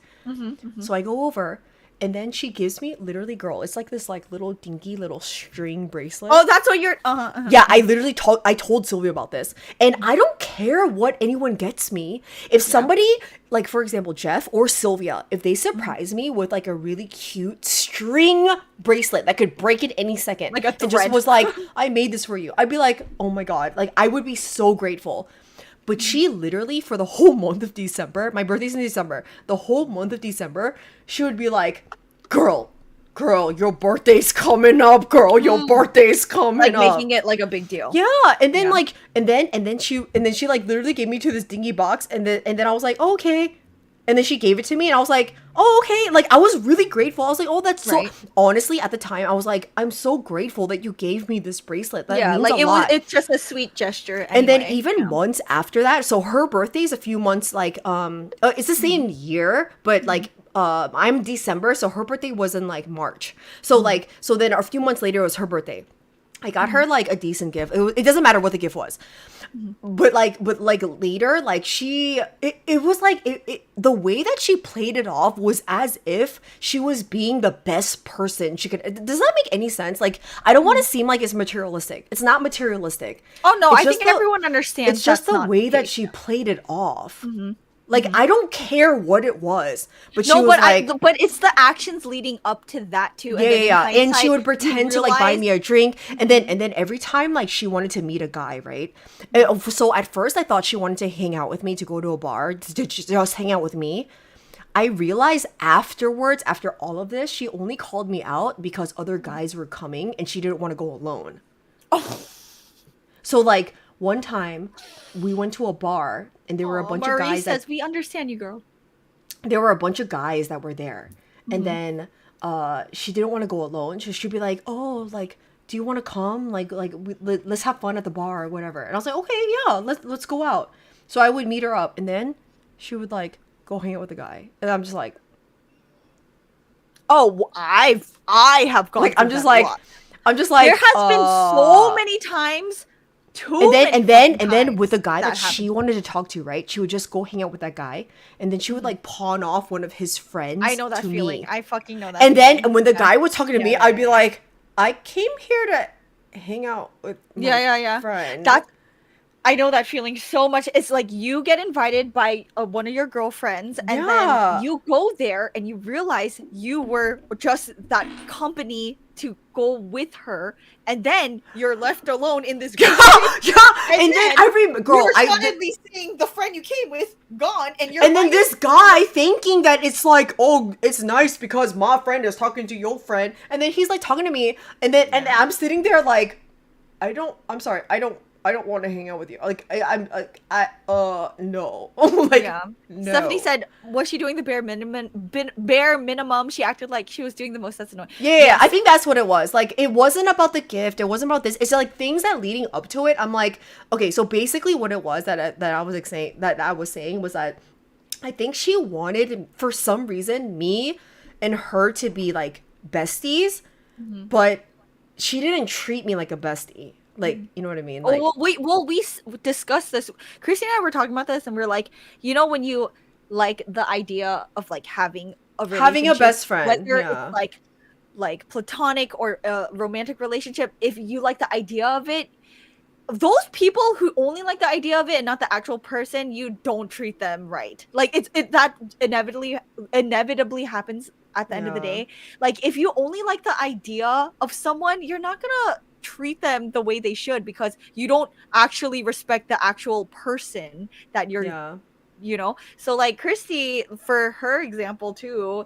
Speaker 1: So I go over. And then she gives me, literally, girl, it's like this like little dinky little string bracelet.
Speaker 2: Oh, that's what you're.
Speaker 1: Yeah, I told Sylvia about this. And I don't care what anyone gets me. If somebody, like for example, Jeff or Sylvia, if they surprise me with like a really cute string bracelet that could break at any second.
Speaker 2: Like a
Speaker 1: and just
Speaker 2: thread.
Speaker 1: was like, I made this for you. I'd be like, oh my God. Like I would be so grateful. But she literally, for the whole month of December, my birthday's in December, the whole month of December, she would be like, girl, your birthday's coming up, girl, your birthday's coming
Speaker 2: like
Speaker 1: up.
Speaker 2: making it like a big deal.
Speaker 1: Yeah, and then like, and then she like literally gave me to this dingy box, and then I was like, oh, okay. And then she gave it to me, and I was like, oh, okay. Like, I was really grateful. I was like, oh, that's so...
Speaker 2: Right.
Speaker 1: Honestly, at the time, I was like, I'm so grateful that you gave me this bracelet. That means
Speaker 2: like
Speaker 1: a lot.
Speaker 2: it's just a sweet gesture.
Speaker 1: And then
Speaker 2: anyway.
Speaker 1: even months after that, so her birthday's a few months, like, it's the same year, but, like, I'm December, so her birthday was in, like, March. So, like, so then a few months later, it was her birthday. I got her, like, a decent gift. It doesn't matter what the gift was. But later, like it was like the way that she played it off was as if she was being the best person she could. Does that make any sense? Like, I don't want to seem like it's materialistic. It's not materialistic.
Speaker 2: Oh no,
Speaker 1: It's
Speaker 2: I
Speaker 1: just
Speaker 2: think everyone understands.
Speaker 1: It's just
Speaker 2: that's
Speaker 1: the
Speaker 2: not
Speaker 1: way that
Speaker 2: case.
Speaker 1: she played it off. Like, I don't care what it was, but she
Speaker 2: No,
Speaker 1: was
Speaker 2: but
Speaker 1: like,
Speaker 2: but it's the actions leading up to that too.
Speaker 1: yeah.
Speaker 2: And
Speaker 1: And she would pretend to like buy me a drink, and then every time like she wanted to meet a guy, right? So at first I thought she wanted to hang out with me, to go to a bar, to just hang out with me. I realized afterwards, after all of this, she only called me out because other guys were coming and she didn't want to go alone. So like one time we went to a bar and there were a bunch of guys
Speaker 2: says,
Speaker 1: that
Speaker 2: we understand you, girl.
Speaker 1: there were a bunch of guys that were there. And then she didn't want to go alone. So she'd be like, oh, like, do you want to come? Let's have fun at the bar or whatever. And I was like, okay, yeah, let's go out. So I would meet her up, and then she would like go hang out with the guy. And I'm just like,
Speaker 2: Oh, I have gone.
Speaker 1: like
Speaker 2: through
Speaker 1: I'm just
Speaker 2: that
Speaker 1: like
Speaker 2: a lot.
Speaker 1: I'm just like
Speaker 2: There has been so many times.
Speaker 1: and then with the guy that she wanted to talk to, right? She would just go hang out with that guy, and then she would like pawn off one of his friends.
Speaker 2: I know that
Speaker 1: to
Speaker 2: feeling.
Speaker 1: me.
Speaker 2: I fucking know that.
Speaker 1: And
Speaker 2: feeling.
Speaker 1: then when the guy was talking to me,
Speaker 2: Yeah,
Speaker 1: I'd be like, I came here to hang out with my
Speaker 2: yeah.
Speaker 1: friend.
Speaker 2: That I know that feeling so much. It's like you get invited by one of your girlfriends, and
Speaker 1: Yeah.
Speaker 2: then you go there and you realize you were just that company to go with her, and then you're left alone in this group.
Speaker 1: yeah. And then I remember, girl,
Speaker 2: you're
Speaker 1: I
Speaker 2: suddenly seeing the friend you came with gone, and you're
Speaker 1: and then
Speaker 2: like,
Speaker 1: this guy thinking that it's like, oh, it's nice because my friend is talking to your friend, and then he's like talking to me, and then and I'm sitting there like, I'm sorry, I don't want to hang out with you. Like I'm like no. Like no.
Speaker 2: Stephanie said, was she doing the bare minimum? She acted like she was doing the most. That's annoying.
Speaker 1: Yeah, I think that's what it was. Like, it wasn't about the gift. It wasn't about this. It's like things that leading up to it. I'm like, okay, so basically what it was that I was like saying was that I think she wanted, for some reason, me and her to be like besties, but she didn't treat me like a bestie. Like, you know what I mean? Like,
Speaker 2: we discussed this. Christy and I were talking about this, and we are like, you know, when you like the idea of like having a
Speaker 1: best friend,
Speaker 2: whether
Speaker 1: yeah.
Speaker 2: it's like platonic or a romantic relationship, if you like the idea of it, those people who only like the idea of it and not the actual person, you don't treat them right. Like that inevitably happens at the end of the day. Like, if you only like the idea of someone, you're not gonna treat them the way they should because you don't actually respect the actual person that you're
Speaker 1: Yeah.
Speaker 2: you know. So like Christy, for her example too,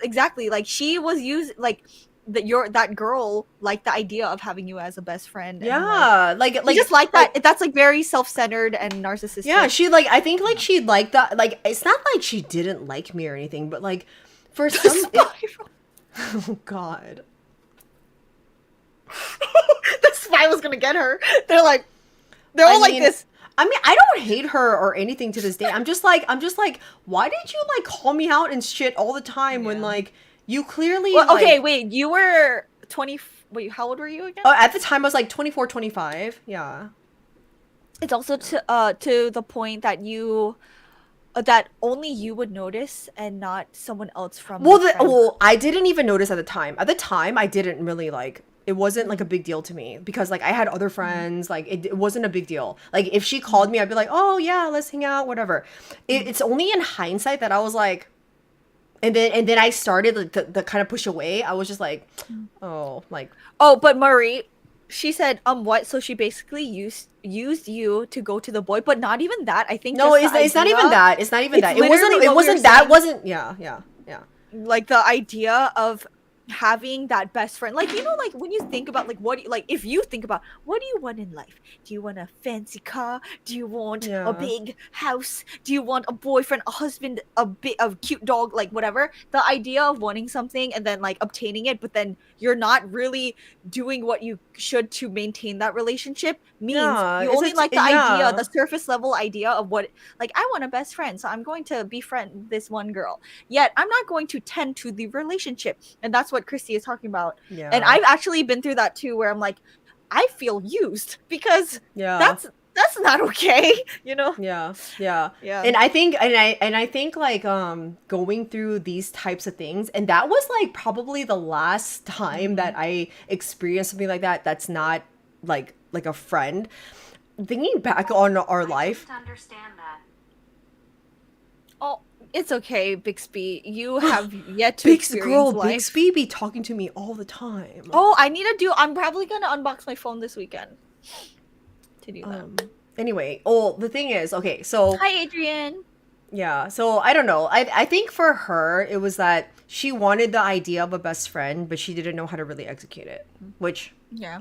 Speaker 2: exactly, like she was used like that girl liked the idea of having you as a best friend.
Speaker 1: Yeah,
Speaker 2: and like just like that. That's like very self-centered and narcissistic.
Speaker 1: Yeah, she like I think like she liked that. Like it's not like she didn't like me or anything, but like for some. Oh God.
Speaker 2: The spy was gonna get her. They're all like this.
Speaker 1: I mean, I don't hate her or anything to this day. I'm just like, why did you like call me out and shit all the time when like you clearly
Speaker 2: okay, wait, you were 20. Wait, how old were you again?
Speaker 1: Oh, at the time I was like 24, 25. Yeah.
Speaker 2: It's also to the point that you that only you would notice and not someone else from
Speaker 1: well, I didn't even notice at the time. At the time, I didn't really like it wasn't like a big deal to me because like I had other friends, like it wasn't a big deal. Like if she called me, I'd be like, oh yeah, let's hang out, whatever. It's only in hindsight that I was like, and then I started like the kind of push away. I was just like, oh, like,
Speaker 2: oh, but Marie, she said, what? So she basically used you to go to the boy, but not even that. I think
Speaker 1: no, it's not even that. It's not even that. It wasn't that. Wasn't yeah.
Speaker 2: Like the idea of having that best friend, like, you know, like when you think about like what, like if you think about what do you want in life, do you want a fancy car, do you want a big house, do you want a boyfriend, a husband, a cute dog, like whatever, the idea of wanting something and then like obtaining it but then you're not really doing what you should to maintain that relationship means you only like the idea, the surface level idea of what, like, I want a best friend, so I'm going to befriend this one girl, yet I'm not going to tend to the relationship. And that's what Christy is talking about. And I've actually been through that too, where I'm like, I feel used because that's not okay, you know.
Speaker 1: Yeah. And I think like going through these types of things, and that was like probably the last time that I experienced something like that. That's not like a friend. Thinking back on our life,
Speaker 3: I understand that.
Speaker 2: Oh, it's okay, Bixby. You have yet to experience life.
Speaker 1: Bixby be talking to me all the time.
Speaker 2: Oh, I'm probably gonna unbox my phone this weekend to do that.
Speaker 1: Anyway, the thing is, okay, so
Speaker 2: hi, Adrian.
Speaker 1: Yeah, so I don't know. I think for her, it was that she wanted the idea of a best friend, but she didn't know how to really execute it, which,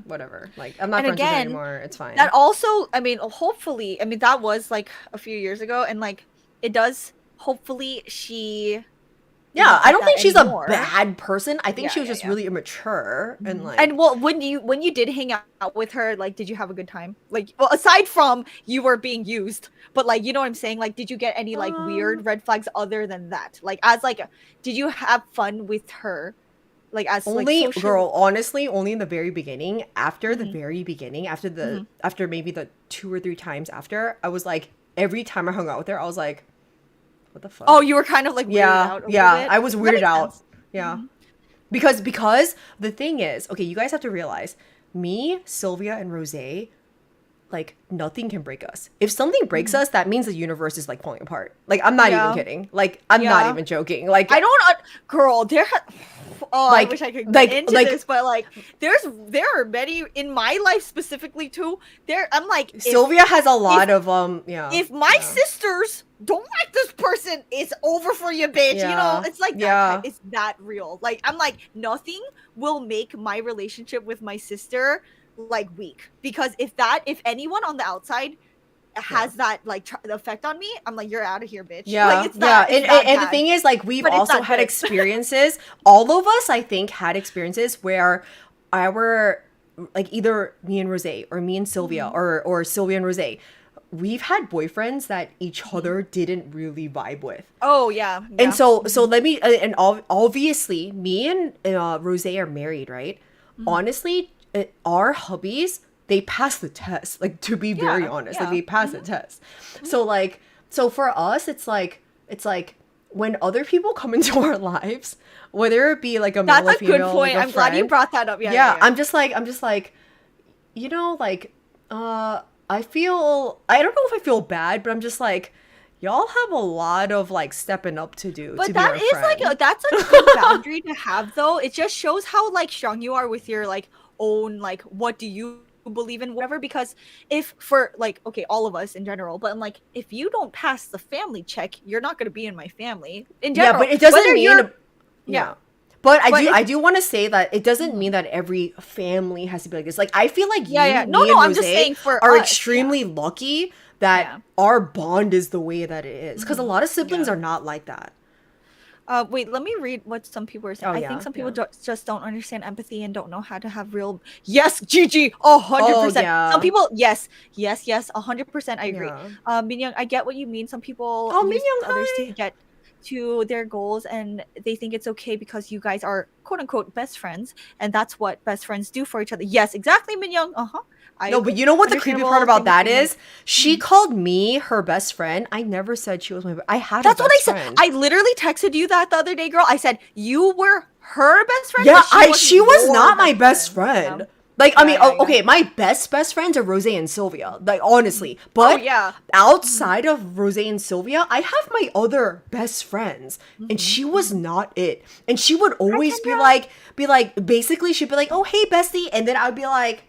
Speaker 1: whatever. Like, I'm not friends with her anymore. It's fine.
Speaker 2: That also, I mean, hopefully, I mean, that was like a few years ago, and like, it does, hopefully, she...
Speaker 1: Yeah, I don't think she's a bad person. I think she was just really immature and like.
Speaker 2: And well, when you did hang out with her, like, did you have a good time? Like, well, aside from you were being used, but like, you know what I'm saying? Like, did you get any like weird red flags other than that? Like, as like, did you have fun with her? Like, as
Speaker 1: only
Speaker 2: like,
Speaker 1: girl, honestly, only in the very beginning. After the very beginning, after the after maybe the 2 or 3 times after, I was like, every time I hung out with her, I was like, what the fuck?
Speaker 2: Oh, you were kind of like weirded out a little bit?
Speaker 1: I was weirded out. Yeah. Because the thing is, okay, you guys have to realize, me, Silvia, and Rose, like, nothing can break us. If something breaks us, that means the universe is like falling apart. Like, I'm not even kidding. Like, I'm not even joking. Like,
Speaker 2: I don't girl, like, I wish I could get into this, but like, there are many in my life specifically too. I'm like,
Speaker 1: Silvia has a lot of
Speaker 2: if my sisters don't like this person, it's over for you, bitch. You know, it's like that. It's that real. Like, I'm like, nothing will make my relationship with my sister like weak, because if anyone on the outside has that like effect on me, I'm like, you're out of here, bitch. Like, it's that,
Speaker 1: and the thing is, like, we've also had experiences. All of us, I think, had experiences where our, like, either me and Rose or me and Silvia or Silvia and Rose, we've had boyfriends that each other didn't really vibe with.
Speaker 2: Oh yeah.
Speaker 1: And so let me and obviously me and Rose are married, right? Honestly, our hubbies, they pass the test, like, to be very honest, like, they pass the test. So like, for us, it's like when other people come into our lives, whether it be like a male or female,
Speaker 2: good point.
Speaker 1: like,
Speaker 2: I'm glad you brought that up.
Speaker 1: I'm just like, you know, like, I don't know if I feel bad, but I'm just like, y'all have a lot of like stepping up to do.
Speaker 2: But
Speaker 1: to
Speaker 2: that
Speaker 1: be
Speaker 2: is
Speaker 1: friend.
Speaker 2: like that's a good boundary to have, though. It just shows how like strong you are with your like own, like, what do you believe in, whatever. Because if for like, okay, all of us in general, but I'm like, if you don't pass the family check, you're not going to be in my family in general.
Speaker 1: Yeah, but it doesn't mean
Speaker 2: yeah.
Speaker 1: yeah. But
Speaker 2: But
Speaker 1: I do want to say that it doesn't mean that every family has to be like this. Like, I feel like me and
Speaker 2: I'm just saying
Speaker 1: Rosé
Speaker 2: for
Speaker 1: are
Speaker 2: us,
Speaker 1: extremely lucky that our bond is the way that it is. Because a lot of siblings are not like that.
Speaker 2: Wait, let me read what some people are saying. I think some people just don't understand empathy and don't know how to have real. Yes, Gigi, 100%. Some people, yes, 100%. I agree. Minyoung, I get what you mean. Some people use others to get to their goals, and they think it's okay because you guys are quote unquote best friends, and that's what best friends do for each other. Yes, exactly, Minyoung.
Speaker 1: No, but you know what the creepy part about that is? She called me her best friend. I never said she was my. I had. That's what I said.
Speaker 2: I literally texted you that the other day, girl. I said you were her best friend.
Speaker 1: Yeah, she was not my best friend. Like, I mean, okay, my best friends are Rosé and Silvia. Like, honestly, but outside of Rosé and Silvia, I have my other best friends, and she was not it. And she would always be like, basically, she'd be like, "Oh, hey, bestie," and then I'd be like,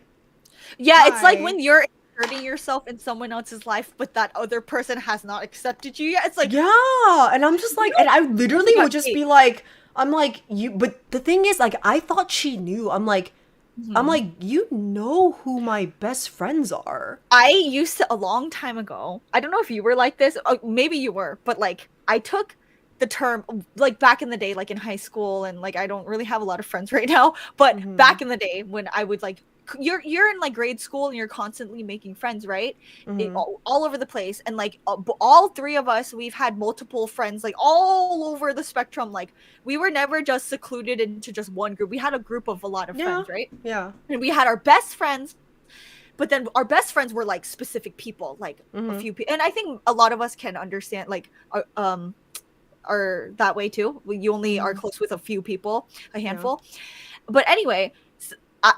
Speaker 2: "Yeah, it's like when you're inserting yourself in someone else's life, but that other person has not accepted you yet." It's like,
Speaker 1: yeah, and I'm just like, and I literally would just be like, I'm like, you. But the thing is, like, I thought she knew. I'm like, you know who my best friends are.
Speaker 2: I used to, a long time ago, I don't know if you were like this, maybe you were, but like, I took the term, like back in the day, like in high school, and like, I don't really have a lot of friends right now, but back in the day when I would like, you're in like grade school and you're constantly making friends, right? All over the place, and like all three of us, we've had multiple friends like all over the spectrum. Like, we were never just secluded into just one group. We had a group of a lot of friends, right?
Speaker 1: Yeah.
Speaker 2: And we had our best friends, but then our best friends were like specific people, like a few people. And I think a lot of us can understand, like are that way too. You only are close with a few people, a handful. But anyway,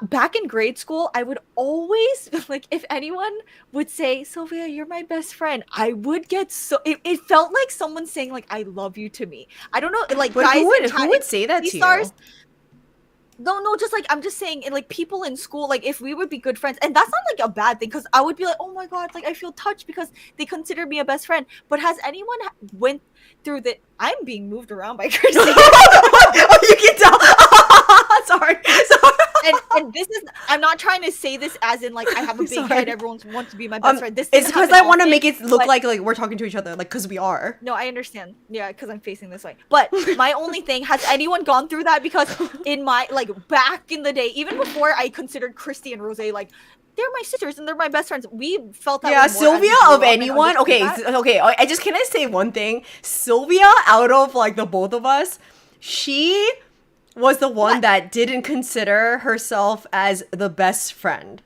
Speaker 2: back in grade school, I would always, like, if anyone would say, "Silvia, you're my best friend," I would get so, it felt like someone saying like, "I love you" to me. I don't know, like,
Speaker 1: but
Speaker 2: guys
Speaker 1: who would say that to you?
Speaker 2: No, just like, I'm just saying, like, people in school, like, if we would be good friends, and that's not like a bad thing, because I would be like, "Oh my god, like, I feel touched because they consider me a best friend." But has anyone went through the, I'm being moved around by Christy.
Speaker 1: Oh, you can tell. Sorry.
Speaker 2: And this is, I'm not trying to say this as in like I have a big head, everyone wants to be my best friend. This
Speaker 1: it's because I want to make it look like we're talking to each other, like, because we are.
Speaker 2: No, I understand. Yeah, because I'm facing this way. But my only thing, has anyone gone through that? Because in my, like, back in the day, even before I considered Christy and Rosé, like, they're my sisters and they're my best friends. We felt that.
Speaker 1: Yeah, Silvia of anyone. Okay. I just, can I say one thing? Silvia, out of like the both of us, she was the one that didn't consider herself as the best friend.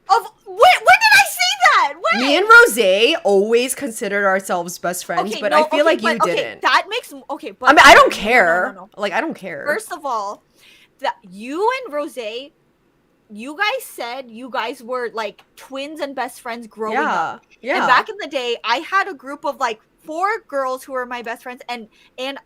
Speaker 2: When did I say that? When?
Speaker 1: Me and Rosé always considered ourselves best friends, but I feel like you didn't.
Speaker 2: That makes, but
Speaker 1: I mean, I don't care. No. Like, I don't care.
Speaker 2: First of all, that you and Rosé, you guys said you guys were like twins and best friends growing up. Yeah. And back in the day, I had a group of like 4 girls who were my best friends, and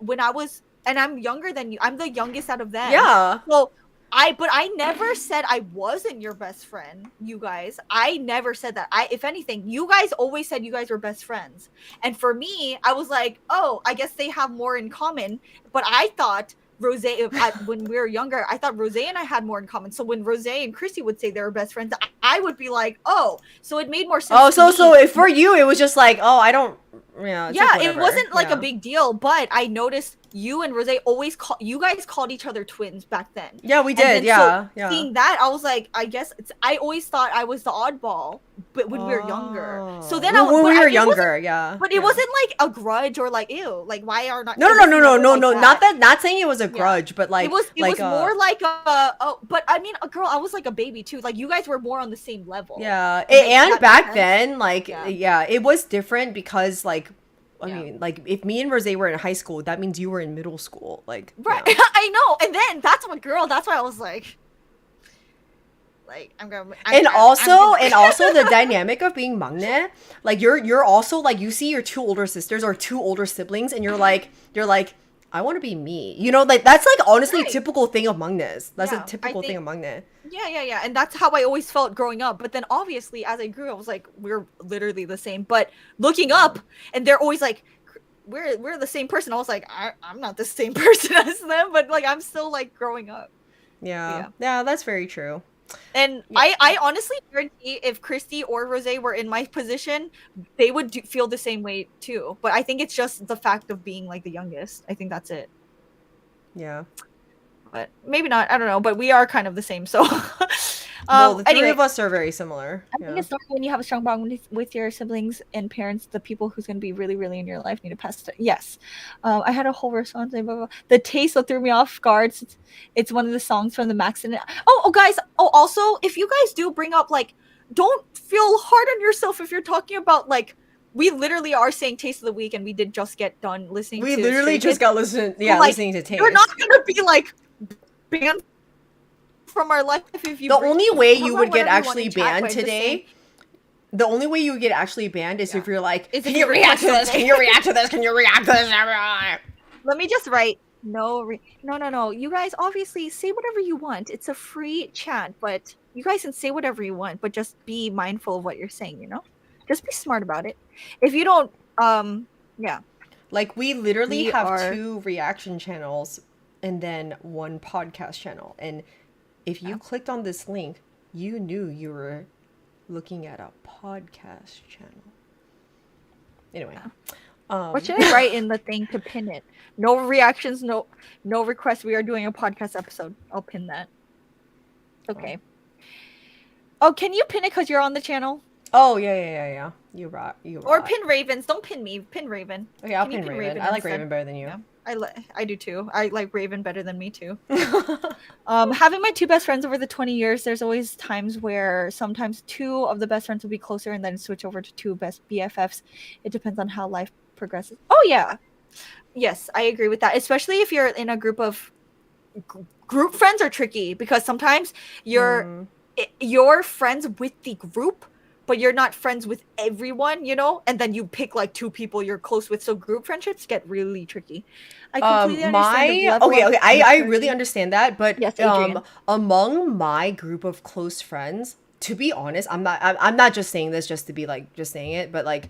Speaker 2: when I was, and I'm younger than you. I'm the youngest out of them.
Speaker 1: Yeah.
Speaker 2: So I never said I wasn't your best friend, you guys. I never said that. If anything, you guys always said you guys were best friends. And for me, I was like, oh, I guess they have more in common. But I thought Rosé, when we were younger, I thought Rosé and I had more in common. So when Rosé and Christy would say they were best friends, I would be like, oh, so it made more sense.
Speaker 1: Oh, so if for you, it was just like, oh, I don't. Yeah, like,
Speaker 2: it wasn't like a big deal, but I noticed you and Rosé always you guys called each other twins back then.
Speaker 1: Yeah, we did.
Speaker 2: Yeah. Seeing that, I was like, I guess I always thought I was the oddball, but when we were younger. So then when we were younger, But it wasn't like a grudge or like, ew, like, why are not?
Speaker 1: No. Not saying it was a grudge, but like,
Speaker 2: it was more like but I mean, girl, I was like a baby too. Like, you guys were more on the same level.
Speaker 1: Yeah, and back then, like, it was different because like, I mean, like, if me and Rosé were in high school, that means you were in middle school. Like,
Speaker 2: right. I know. And then that's why I was like,
Speaker 1: also the dynamic of being maknae, like, you're also like, you see your 2 older sisters or 2 older siblings, and you're like, I want to be me. You know, like that's like honestly a
Speaker 2: Right.
Speaker 1: typical thing among this. That's
Speaker 2: Yeah,
Speaker 1: a typical
Speaker 2: I
Speaker 1: thing
Speaker 2: think-
Speaker 1: among this.
Speaker 2: Yeah. And that's how I always felt growing up. But then obviously as I grew, I was like, we're literally the same. But looking up, and they're always like, we're the same person. I was like, I'm not the same person as them, but like I'm still like growing up.
Speaker 1: Yeah. Yeah, that's very true.
Speaker 2: And I honestly guarantee if Christy or Rose were in my position, they would feel the same way too. But I think it's just the fact of being like the youngest. I think that's it.
Speaker 1: Yeah.
Speaker 2: But maybe not. I don't know. But we are kind of the same. So,
Speaker 1: Well, the three
Speaker 2: anyway,
Speaker 1: of us are very similar.
Speaker 2: I think it's normal when you have a strong bond with your siblings and parents. The people who's going to be really, really in your life need to pass it. Yes, I had a whole response. Blah, blah, blah. The taste that threw me off guard. It's one of the songs from the MAXIDENT. Oh, guys. Oh, also, if you guys do bring up like, don't feel hard on yourself if you're talking about like. We literally are saying Taste of the Week, and we did just get done listening.
Speaker 1: We
Speaker 2: to
Speaker 1: literally
Speaker 2: Stray
Speaker 1: just
Speaker 2: Kids.
Speaker 1: got listening to Taste.
Speaker 2: You're not gonna be like banned from our life if you.
Speaker 1: The only way you would get
Speaker 2: whatever you want
Speaker 1: actually
Speaker 2: in chat, but
Speaker 1: banned
Speaker 2: I'm just saying-
Speaker 1: today. The only way you would get actually banned is if you're like,
Speaker 2: Is if
Speaker 1: can
Speaker 2: you
Speaker 1: you react to
Speaker 2: request
Speaker 1: this? Can you react to this? Can you react to this?
Speaker 2: Let me just write no. You guys obviously say whatever you want. It's a free chat, but you guys can say whatever you want, but just be mindful of what you're saying. You know, just be smart about it. If you don't, yeah.
Speaker 1: Like we literally
Speaker 2: We
Speaker 1: have
Speaker 2: are-
Speaker 1: 2 reaction channels and then 1 podcast channel. And if you clicked on this link, you knew you were looking at a podcast channel. Anyway.
Speaker 2: What should I write in the thing to pin it? No reactions, no requests. We are doing a podcast episode. I'll pin that. Okay. Oh, can you pin it because you're on the channel?
Speaker 1: Oh, yeah. You right.
Speaker 2: Or pin Ravens. Don't pin me. Pin Raven.
Speaker 1: Okay, I'll
Speaker 2: Can you
Speaker 1: pin Raven. I like
Speaker 2: instead?
Speaker 1: Raven better than you.
Speaker 2: Yeah. I do too. I like Raven better than me too. Having my 2 best friends over the 20 years, there's always times where sometimes 2 of the best friends will be closer and then switch over to 2 best BFFs. It depends on how life progresses. Oh yeah. Yes, I agree with that. Especially if you're in a group of group friends are tricky because sometimes you're friends with the group, but you're not friends with everyone, you know? And then you pick like 2 people you're close with. So group friendships get really tricky. I completely understand the level
Speaker 1: okay,
Speaker 2: of
Speaker 1: I really
Speaker 2: maturity.
Speaker 1: understand that, but
Speaker 2: Yes, Adrian.
Speaker 1: among my group of close friends, to be honest, I'm not just saying this just to be like just saying it, but like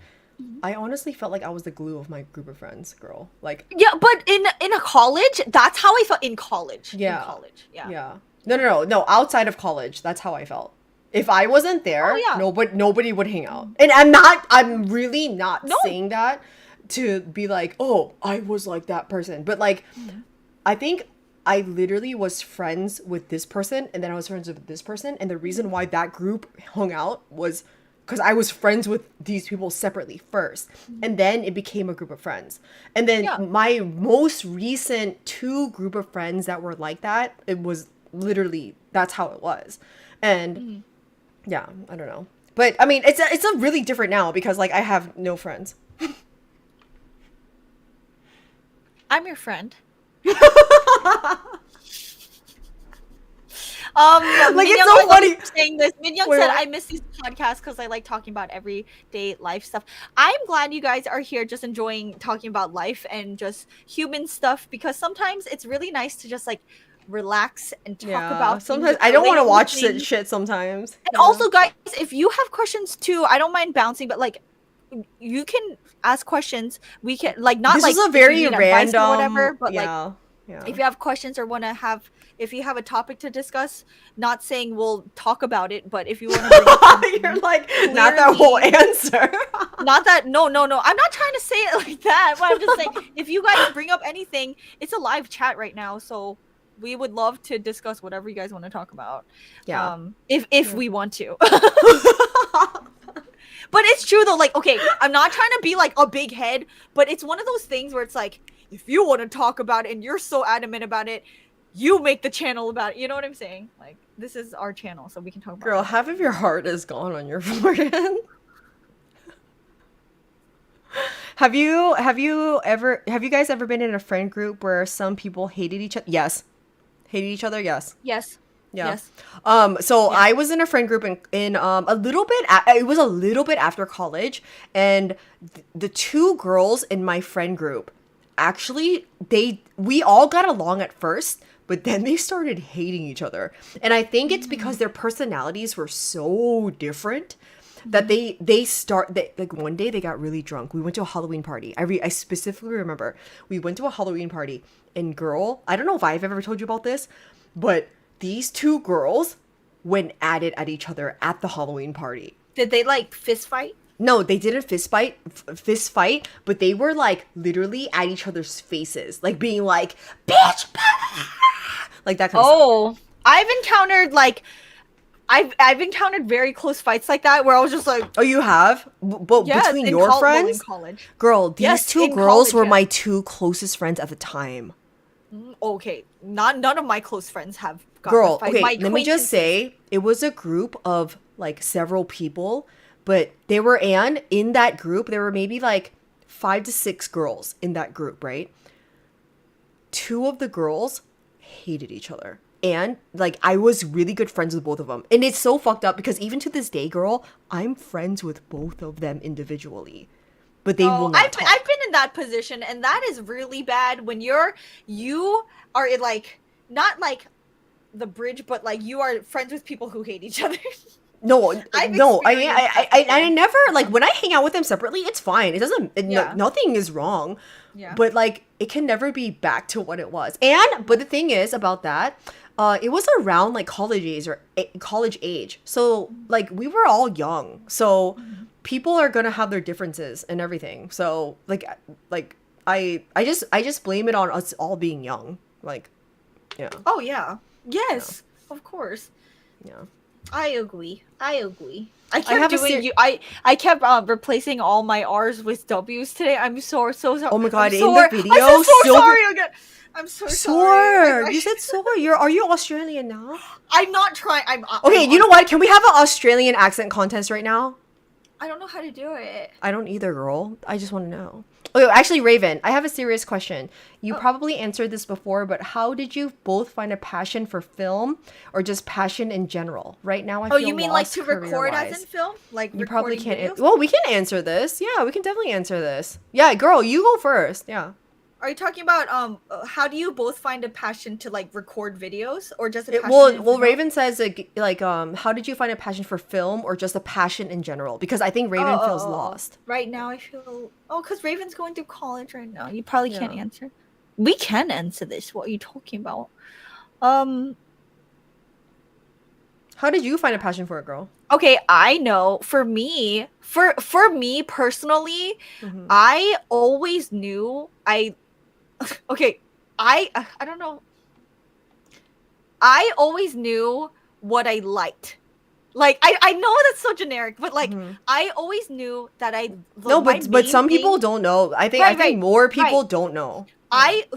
Speaker 1: I honestly felt like I was the glue of my group of friends, girl. Like
Speaker 2: Yeah, but in a college, that's how I felt in college.
Speaker 1: Yeah.
Speaker 2: In college. Yeah.
Speaker 1: yeah. No, outside of college, that's how I felt. If I wasn't there,
Speaker 2: Oh, yeah.
Speaker 1: nobody would hang out. And I'm really not
Speaker 2: No.
Speaker 1: saying that to be like, oh, I was like that person. But like, I think I literally was friends with this person and then I was friends with this person. And the reason why that group hung out was because I was friends with these people separately first. And then it became a group of friends. And then
Speaker 2: Yeah.
Speaker 1: my most recent 2 group of friends that were like that, it was literally, that's how it was. And yeah, I don't know. But I mean, it's a really different now because like I have no friends.
Speaker 2: I'm your friend.
Speaker 1: Like, it's
Speaker 2: Minyoung,
Speaker 1: so
Speaker 2: I love
Speaker 1: funny.
Speaker 2: you for saying this. Minyoung
Speaker 1: Wait,
Speaker 2: said,
Speaker 1: what?
Speaker 2: I miss these podcasts because I like talking about everyday life stuff. I'm glad you guys are here just enjoying talking about life and just human stuff because sometimes it's really nice to just like relax and talk about things
Speaker 1: sometimes
Speaker 2: and
Speaker 1: I don't want to
Speaker 2: relate
Speaker 1: watch
Speaker 2: things.
Speaker 1: shit sometimes.
Speaker 2: And also, guys, if you have questions too, I don't mind bouncing, but like, you can ask questions. We can like not
Speaker 1: This
Speaker 2: like
Speaker 1: is a
Speaker 2: if you
Speaker 1: very
Speaker 2: need advice
Speaker 1: random
Speaker 2: or whatever, but like
Speaker 1: yeah.
Speaker 2: if you have questions or want to have, if you have a topic to discuss, not saying we'll talk about it, but if you want to bring up something,
Speaker 1: You're like not that whole answer.
Speaker 2: not that no, I'm not trying to say it like that, but I'm just saying if you guys bring up anything, it's a live chat right now, so we would love to discuss whatever you guys want to talk about.
Speaker 1: Yeah.
Speaker 2: If we want to. But it's true though, like, okay, I'm not trying to be like a big head, but it's one of those things where it's like, if you want to talk about it and you're so adamant about it, you make the channel about it. You know what I'm saying? Like, this is our channel, so we can talk about
Speaker 1: Girl,
Speaker 2: it.
Speaker 1: half of your heart is gone on your forehead. Have you guys ever been in a friend group where some people hated each other? Yes. Hated each other? Yes.
Speaker 2: Yes.
Speaker 1: Yeah.
Speaker 2: Yes.
Speaker 1: So I was in a friend group in a little bit it was a little bit after college, and the 2 girls in my friend group actually we all got along at first, but then they started hating each other. And I think it's because their personalities were so different that like one day they got really drunk. We went to a Halloween party. I specifically remember we went to a Halloween party, and girl, I don't know if I've ever told you about this, but these two girls went at it at each other at the Halloween party.
Speaker 2: Did they like fist fight?
Speaker 1: No, they didn't fist fight, but they were like literally at each other's faces, like being like, bitch, like that kind of stuff.
Speaker 2: I've encountered I've encountered very close fights like that where I was just like,
Speaker 1: oh, you have? But
Speaker 2: yes,
Speaker 1: between your friends?
Speaker 2: in college.
Speaker 1: Girl, these
Speaker 2: Yes,
Speaker 1: two
Speaker 2: in
Speaker 1: girls
Speaker 2: college,
Speaker 1: were
Speaker 2: yeah.
Speaker 1: my two closest friends at the time.
Speaker 2: Okay, none of my close friends have gotten
Speaker 1: Girl,
Speaker 2: a fight.
Speaker 1: okay,
Speaker 2: My
Speaker 1: let me just say, it was a group of like several people, but in that group, there were maybe like 5 to 6 girls in that group, right? 2 of the girls hated each other. And like I was really good friends with both of them. And it's so fucked up because even to this day, girl, I'm friends with both of them individually. But they will not talk.
Speaker 2: I've been in that position, and that is really bad when you are in like not like the bridge, but like you are friends with people who hate each other.
Speaker 1: No, I never, like, when I hang out with them separately, it's fine. It doesn't, nothing is wrong.
Speaker 2: Yeah.
Speaker 1: But, like, it can never be back to what it was. But the thing is about that, it was around, like, college age. So, like, we were all young. So, people are gonna have their differences and everything. So, I just blame it on us all being young. Like, yeah.
Speaker 2: Oh, yeah. Yes, of course.
Speaker 1: Yeah.
Speaker 2: I agree. I kept replacing all my R's with W's today. I'm so sorry.
Speaker 1: Oh my god,
Speaker 2: I'm
Speaker 1: in the video,
Speaker 2: I'm so sorry again. I'm so sorry.
Speaker 1: You said sorry. Are you Australian now?
Speaker 2: I'm not trying.
Speaker 1: Okay, you know what? Can we have an Australian accent contest right now?
Speaker 2: I don't know how to do it.
Speaker 1: I don't either, girl. I just want to know. Okay, actually, Raven, I have a serious question. You probably answered this before, but how did you both find a passion for film or just passion in general? Right now, I feel
Speaker 2: you mean like to record as in film? Like
Speaker 1: you probably can't.
Speaker 2: videos?
Speaker 1: Well, we can answer this. Yeah, we can definitely answer this. Yeah, girl, you go first. Yeah.
Speaker 2: Are you talking about how do you both find a passion to like record videos or just a passion?
Speaker 1: Well, Raven says how did you find a passion for film or just a passion in general? Because I think Raven feels lost.
Speaker 2: Right now, I feel because Raven's going through college right now. You probably can't answer. We can answer this. What are you talking about?
Speaker 1: How did you find a passion for it, girl?
Speaker 2: Okay, I know. For me personally, I always knew I don't know. I always knew what I liked. Like I know that's so generic, but like I always knew that
Speaker 1: but some people don't know. I think more people don't know.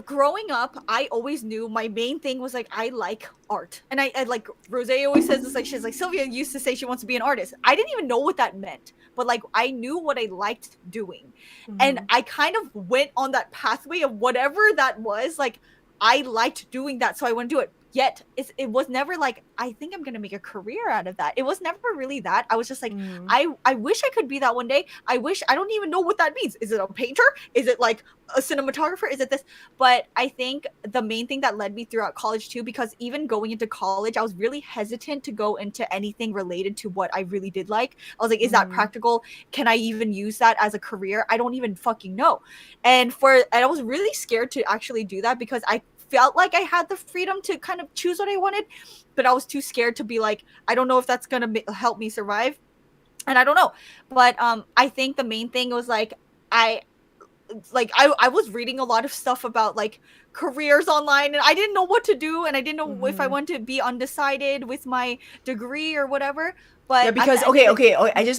Speaker 2: Growing up, I always knew my main thing was like I like art, and I like Rose always says this, like she's like Silvia used to say she wants to be an artist. I didn't even know what that meant, but like I knew what I liked doing, and I kind of went on that pathway of whatever that was. Like I liked doing that, so I wouldn't do it. Yet it was never like I think I'm gonna make a career out of that. It was never really that. I was just like I wish I could be that one day. I don't even know what that means. Is it a painter? Is it like a cinematographer? Is it this? But I think the main thing that led me throughout college too, because even going into college, I was really hesitant to go into anything related to what I really did like. I was like, is that practical? Can I even use that as a career? I don't even fucking know. And I was really scared to actually do that because I felt like I had the freedom to kind of choose what I wanted, but I was too scared to be like, I don't know if that's gonna help me survive, and I don't know. But I think the main thing was like I was reading a lot of stuff about like careers online, and I didn't know what to do, and I didn't know if I wanted to be undecided with my degree or whatever. But
Speaker 1: yeah, because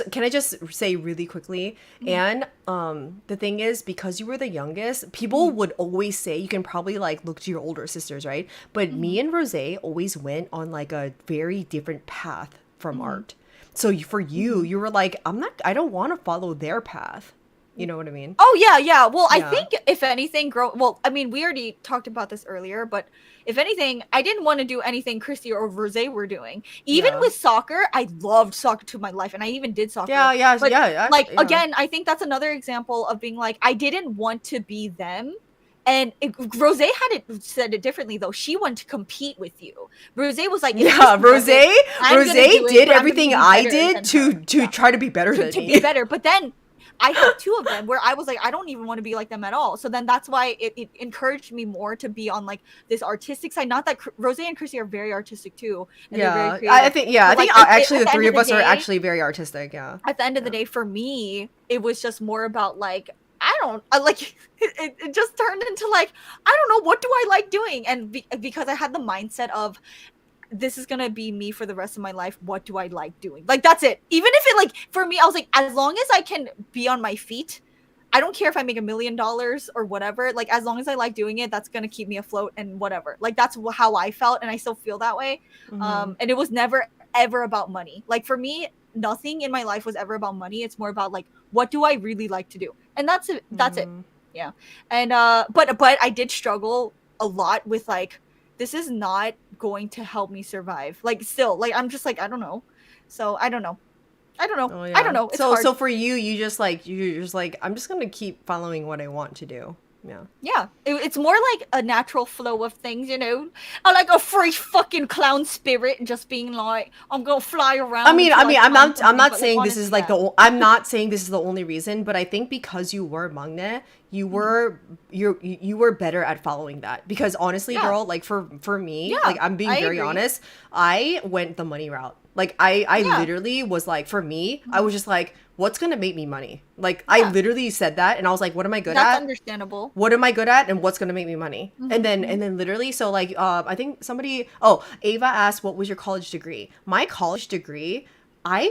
Speaker 1: can I just say really quickly, and the thing is, because you were the youngest, people would always say you can probably like look to your older sisters, right? But me and Rose always went on like a very different path from art. So for you, you were like, I don't want to follow their path. You know what I mean?
Speaker 2: Oh, yeah. Well, I think if anything, I mean, we already talked about this earlier, but if anything, I didn't want to do anything Christy or Rose were doing. Even with soccer, I loved soccer to my life, and I even did soccer.
Speaker 1: Yeah.
Speaker 2: Again, I think that's another example of being like, I didn't want to be them, And Rose said it differently though. She wanted to compete with you. Rose was like,
Speaker 1: Rose did everything I did to try to be better than me.
Speaker 2: To be better. But then I had two of them where I was like, I don't even want to be like them at all. So then that's why it encouraged me more to be on like this artistic side. Not that Rose and Christy are very artistic too. And they're very creative.
Speaker 1: I think actually the three of us are actually very artistic. Yeah.
Speaker 2: At the end of the day, for me, it was just more about like, it just turned into like, I don't know, what do I like doing? And because I had the mindset of, this is gonna be me for the rest of my life, what do I like doing? Like, that's it. Even if it, like, for me, I was like, as long as I can be on my feet, I don't care if I make $1 million or whatever. Like, as long as I like doing it, that's gonna keep me afloat and whatever. Like, that's how I felt, and I still feel that way. And it was never ever about money. Like, for me, nothing in my life was ever about money. It's more about like, what do I really like to do? And that's it. Yeah. And but I did struggle a lot with like, this is not going to help me survive. Like, still, like, I'm just like, I don't know. So I don't know.
Speaker 1: Oh, yeah.
Speaker 2: I don't know. It's hard.
Speaker 1: So for you, you're just like, I'm just gonna keep following what I want to do.
Speaker 2: Yeah. It's more like a natural flow of things, you know. I like a free fucking clown spirit, just being like, I'm gonna fly around.
Speaker 1: I'm not saying this is like I'm not saying this is the only reason, but I think because you were Mangne, you were better at following that. Because honestly, girl, like for me, like I'm being very honest, I went the money route. Like I literally was like, for me, I was just like, what's gonna make me money? Like, I literally said that, and I was like, what am I good at?
Speaker 2: That's understandable.
Speaker 1: What am I good at, and what's gonna make me money? And then literally, so like, I think Ava asked, what was your college degree? My college degree, I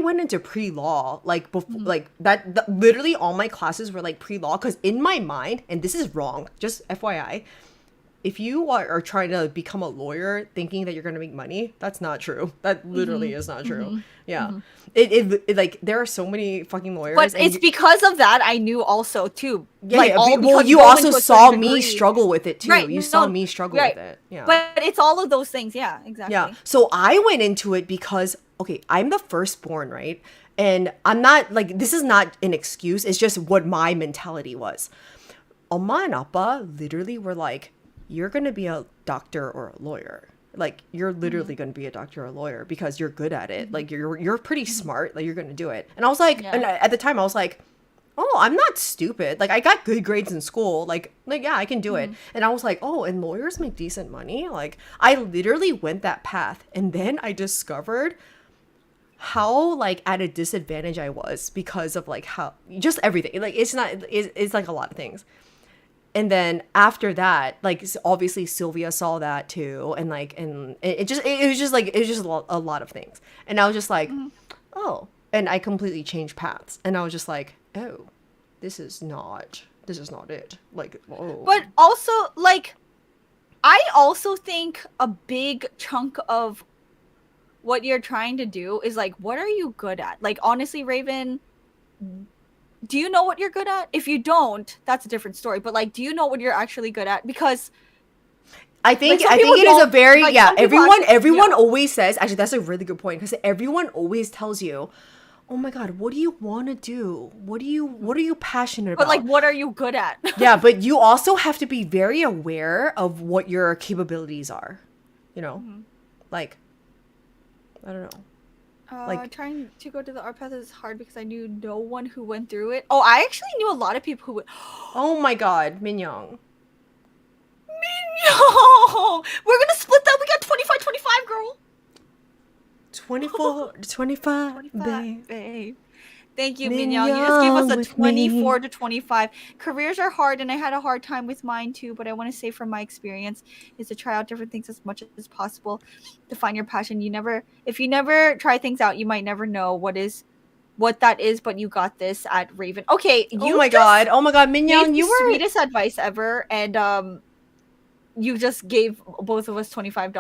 Speaker 1: went into pre-law, like, before, like, that literally all my classes were like pre-law, because in my mind, and this is wrong, just FYI, if you are trying to become a lawyer thinking that you're going to make money, that's not true. That literally is not true. Yeah. It like, there are so many fucking lawyers.
Speaker 2: But it's because of that I knew also too.
Speaker 1: Yeah, like, well, you also saw me struggle with it too. Right, you saw me struggle with it. Yeah.
Speaker 2: But it's all of those things. Yeah, exactly.
Speaker 1: Yeah. So I went into it because, okay, I'm the firstborn, right? And I'm not, like, this is not an excuse. It's just what my mentality was. Oma and Appa literally were like, you're going to be a doctor or a lawyer. Like, you're literally going to be a doctor or a lawyer because you're good at it. Like, you're pretty smart. Like, you're going to do it. And I was like, and at the time I was like, oh, I'm not stupid. Like, I got good grades in school. Like yeah, I can do it. And I was like, oh, and lawyers make decent money. Like, I literally went that path. And then I discovered how, like, at a disadvantage I was because of, like, how, just everything. Like, it's like a lot of things. And then after that, like, obviously Silvia saw that too, and like, and it was just a lot of things. And I was just like, oh, and I completely changed paths. And I was just like, oh, this is not it. Like, oh.
Speaker 2: But also, like, I also think a big chunk of what you're trying to do is like, what are you good at? Like, honestly, Raven, do you know what you're good at? If you don't, that's a different story. But like, do you know what you're actually good at? Because
Speaker 1: I think it is a very, like, everyone always says, actually, that's a really good point, because everyone always tells you, oh my God, what do you want to do? What are you passionate about?
Speaker 2: But like, what are you good at?
Speaker 1: Yeah, but you also have to be very aware of what your capabilities are, you know? Like, I don't know.
Speaker 2: Like, trying to go to the art path is hard because I knew no one who went through it. Oh, I actually knew a lot of people who went.
Speaker 1: Oh my God, Minyoung.
Speaker 2: We're gonna split that. We got 25, girl.
Speaker 1: 25,
Speaker 2: babe. Thank you, Minyoung. You just gave us a 24 to 25. Careers are hard, and I had a hard time with mine too, but I want to say from my experience is to try out different things as much as possible to find your passion. If you never try things out, you might never know what that is, but you got this at Raven. Okay.
Speaker 1: Oh my God, Minyoung, you were
Speaker 2: sweetest advice ever, and you just gave both of us $25.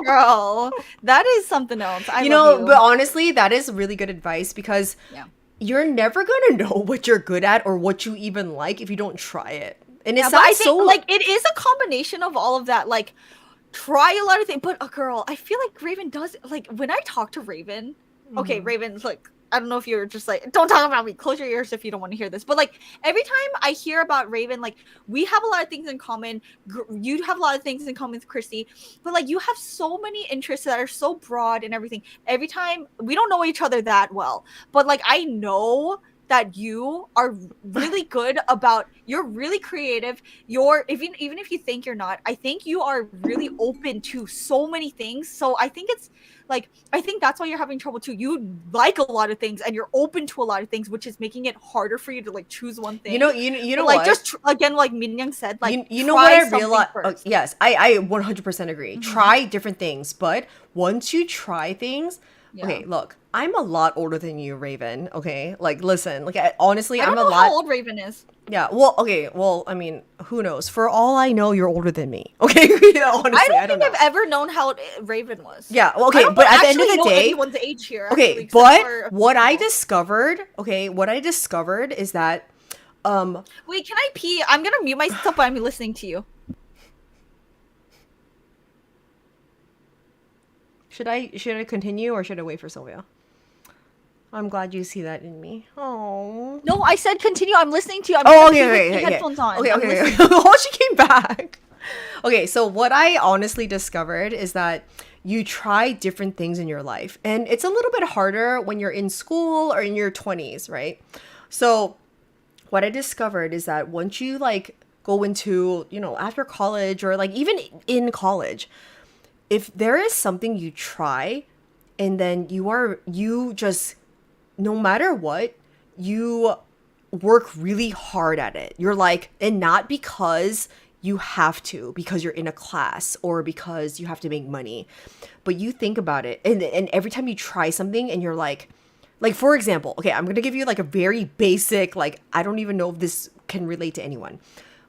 Speaker 2: Girl, that is something else. I love you.
Speaker 1: But honestly, that is really good advice, because you're never gonna know what you're good at or what you even like if you don't try it. And it's not so,
Speaker 2: like, it is a combination of all of that. Like, try a lot of things. But girl, I feel like Raven does, like, when I talk to Raven, okay, Raven, like, I don't know if you're just like, don't talk about me. Close your ears if you don't want to hear this. But like every time I hear about Raven, like we have a lot of things in common. You have a lot of things in common with Christy, but like you have so many interests that are so broad and everything. Every time we don't know each other that well, but like I know that you are really good about, you're really creative, you're even if you think you're not, I think you are really open to so many things. So I think it's like, I think that's why you're having trouble too. You like a lot of things and you're open to a lot of things, which is making it harder for you to like choose one thing.
Speaker 1: You know
Speaker 2: like
Speaker 1: what?
Speaker 2: just again, like Min Young said, like
Speaker 1: you know what I realized.
Speaker 2: Yes,
Speaker 1: I 100% agree. Try different things, but once you try things, okay, look, I'm a lot older than you, Raven. Okay, like listen, like honestly,
Speaker 2: I don't know how old Raven is.
Speaker 1: Yeah, well, okay, well, I mean, who knows? For all I know, you're older than me. Okay, honestly,
Speaker 2: I don't think I've ever known how Raven was.
Speaker 1: Yeah, well, okay, but at the end of the day,
Speaker 2: anyone's age here.
Speaker 1: Okay,
Speaker 2: actually,
Speaker 1: but what I discovered is that,
Speaker 2: wait, can I pee? I'm gonna mute myself, but I'm listening to you.
Speaker 1: Should I continue or should I wait for Silvia? I'm glad you see that in me. Oh.
Speaker 2: No, I said continue. I'm listening to you.
Speaker 1: Okay.
Speaker 2: Headphones on.
Speaker 1: Okay. Oh, she came back. Okay, so what I honestly discovered is that you try different things in your life, and it's a little bit harder when you're in school or in your 20s, right? So what I discovered is that once you like go into, after college or like even in college, if there is something you try and then you just, no matter what, you work really hard at it. You're like, and not because you have to, because you're in a class or because you have to make money, but you think about it. And every time you try something and you're like, for example, okay, I'm going to give you like a very basic, like, I don't even know if this can relate to anyone,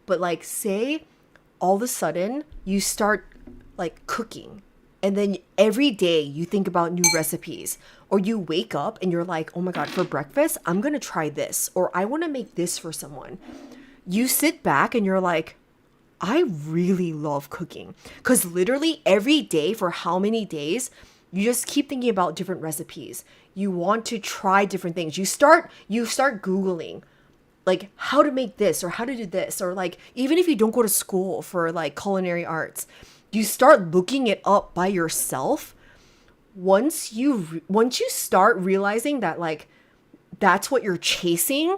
Speaker 1: but like say all of a sudden you start like cooking, and then every day you think about new recipes, or you wake up and you're like, oh my God, for breakfast, I'm going to try this, or I want to make this for someone. You sit back and you're like, I really love cooking. Because literally every day for how many days, you just keep thinking about different recipes. You want to try different things. You start Googling like how to make this or how to do this, or like even if you don't go to school for like culinary arts, you start looking it up by yourself. Once you start realizing that like that's what you're chasing,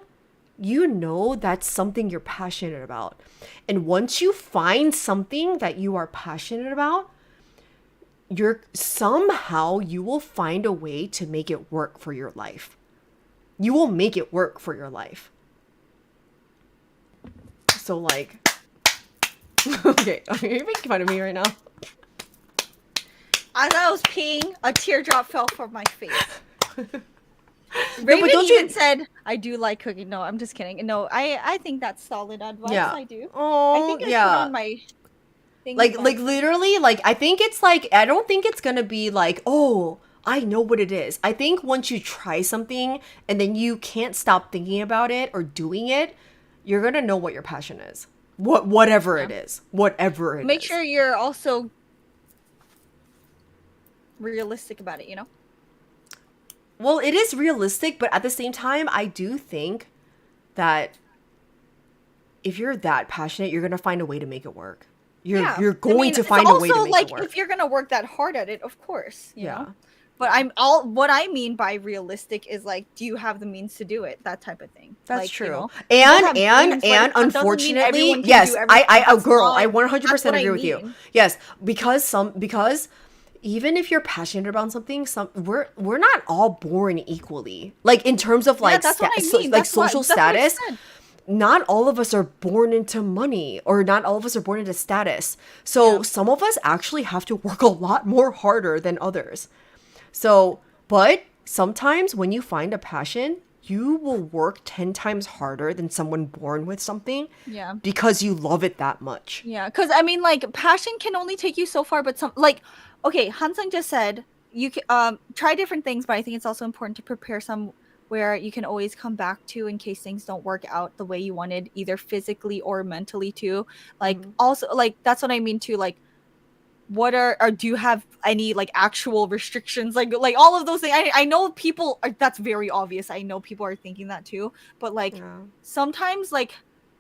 Speaker 1: that's something you're passionate about. And once you find something that you are passionate about, you will find a way to make it work for your life. You will make it work for your life. So like, okay, you're making fun of me right now.
Speaker 2: As I was peeing, a teardrop fell from my face.
Speaker 1: Raven
Speaker 2: even said, I do like cooking. No, I'm just kidding. No, I think that's solid advice.
Speaker 1: Yeah.
Speaker 2: I do.
Speaker 1: Oh,
Speaker 2: I think I
Speaker 1: yeah.
Speaker 2: put on my thing.
Speaker 1: Like literally, like, I think it's like, I don't think it's gonna be like, oh, I know what it is. I think once you try something and then you can't stop thinking about it or doing it, you're gonna know what your passion is. Whatever it is. Whatever it is.
Speaker 2: Make sure you're also realistic about it,
Speaker 1: Well, it is realistic, but at the same time, I do think that if you're that passionate, you're gonna find a way to make it work. You're going to find a way to make it work.
Speaker 2: If you're gonna work that hard at it, of course, you know. But what I mean by realistic is like, do you have the means to do it? That type of thing.
Speaker 1: That's
Speaker 2: like,
Speaker 1: true. And unfortunately, yes, I 100% agree with you. Yes, because even if you're passionate about something, we're not all born equally. Like in terms of like social status, not all of us are born into money, or not all of us are born into status. So some of us actually have to work a lot more harder than others. So, but sometimes when you find a passion, you will work 10 times harder than someone born with something. Yeah. Because you love it that much.
Speaker 2: Yeah. Because I mean, like, passion can only take you so far, but okay, Hansung just said you can try different things, but I think it's also important to prepare some where you can always come back to in case things don't work out the way you wanted, either physically or mentally too. Like, also, like, that's what I mean too. Like, what are do you have any like actual restrictions, like all of those things? I know people are, that's very obvious. I know people are thinking that too, but like
Speaker 1: Yeah.
Speaker 2: sometimes like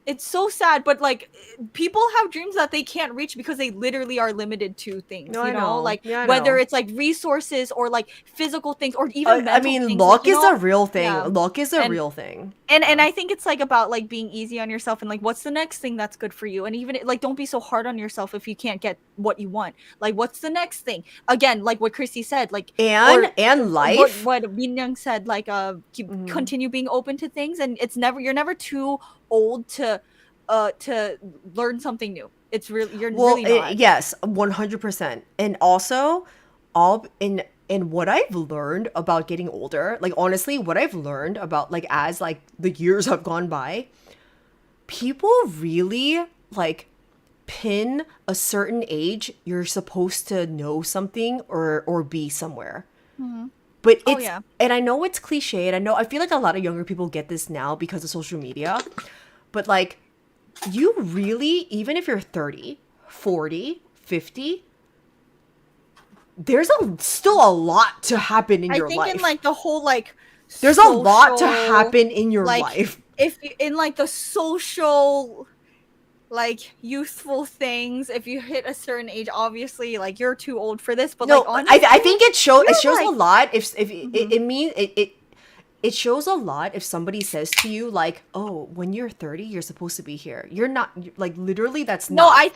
Speaker 2: it's so sad, but like people have dreams that they can't reach because they literally are limited to things,
Speaker 1: No,
Speaker 2: you
Speaker 1: I
Speaker 2: know,
Speaker 1: know.
Speaker 2: like
Speaker 1: Yeah, I
Speaker 2: whether
Speaker 1: know.
Speaker 2: it's like resources or like physical things or even
Speaker 1: I
Speaker 2: mental
Speaker 1: mean,
Speaker 2: things, like,
Speaker 1: luck
Speaker 2: you
Speaker 1: is
Speaker 2: know.
Speaker 1: a real thing.
Speaker 2: Yeah.
Speaker 1: Luck is a
Speaker 2: And
Speaker 1: real thing.
Speaker 2: and I think it's like about like being easy on yourself and like what's the next thing that's good for you, and even like don't be so hard on yourself if you can't get what you want. Like what's the next thing? Again, like what Christy said, like
Speaker 1: And life.
Speaker 2: what Min Young said, like keep
Speaker 1: Mhm.
Speaker 2: continue being open to things, and it's never, you're never too old to learn something new. It's really, you're
Speaker 1: Well,
Speaker 2: really not.
Speaker 1: yes, 100%. And also, all in what I've learned about getting older, like honestly, what I've learned about like as like the years have gone by, people really like pin a certain age you're supposed to know something or be somewhere.
Speaker 2: Mhm.
Speaker 1: But
Speaker 2: Oh
Speaker 1: it's,
Speaker 2: yeah.
Speaker 1: and I know it's cliche, and I know I feel like a lot of younger people get this now because of social media. But like you really, even if you're 30, 40, 50, there's still a lot to happen in
Speaker 2: I
Speaker 1: your
Speaker 2: think in
Speaker 1: life.
Speaker 2: like the whole like
Speaker 1: There's a lot to
Speaker 2: social,
Speaker 1: happen in your
Speaker 2: like
Speaker 1: life.
Speaker 2: if in like the social like youthful things, if you hit a certain age, obviously like you're too old for this, but like
Speaker 1: No,
Speaker 2: honestly
Speaker 1: I think it
Speaker 2: you're
Speaker 1: shows a
Speaker 2: like
Speaker 1: lot if
Speaker 2: Mhm.
Speaker 1: it means it shows a lot if somebody says to you like, "Oh, when you're 30, you're supposed to be here." You're not, like literally that's
Speaker 2: No,
Speaker 1: not.
Speaker 2: I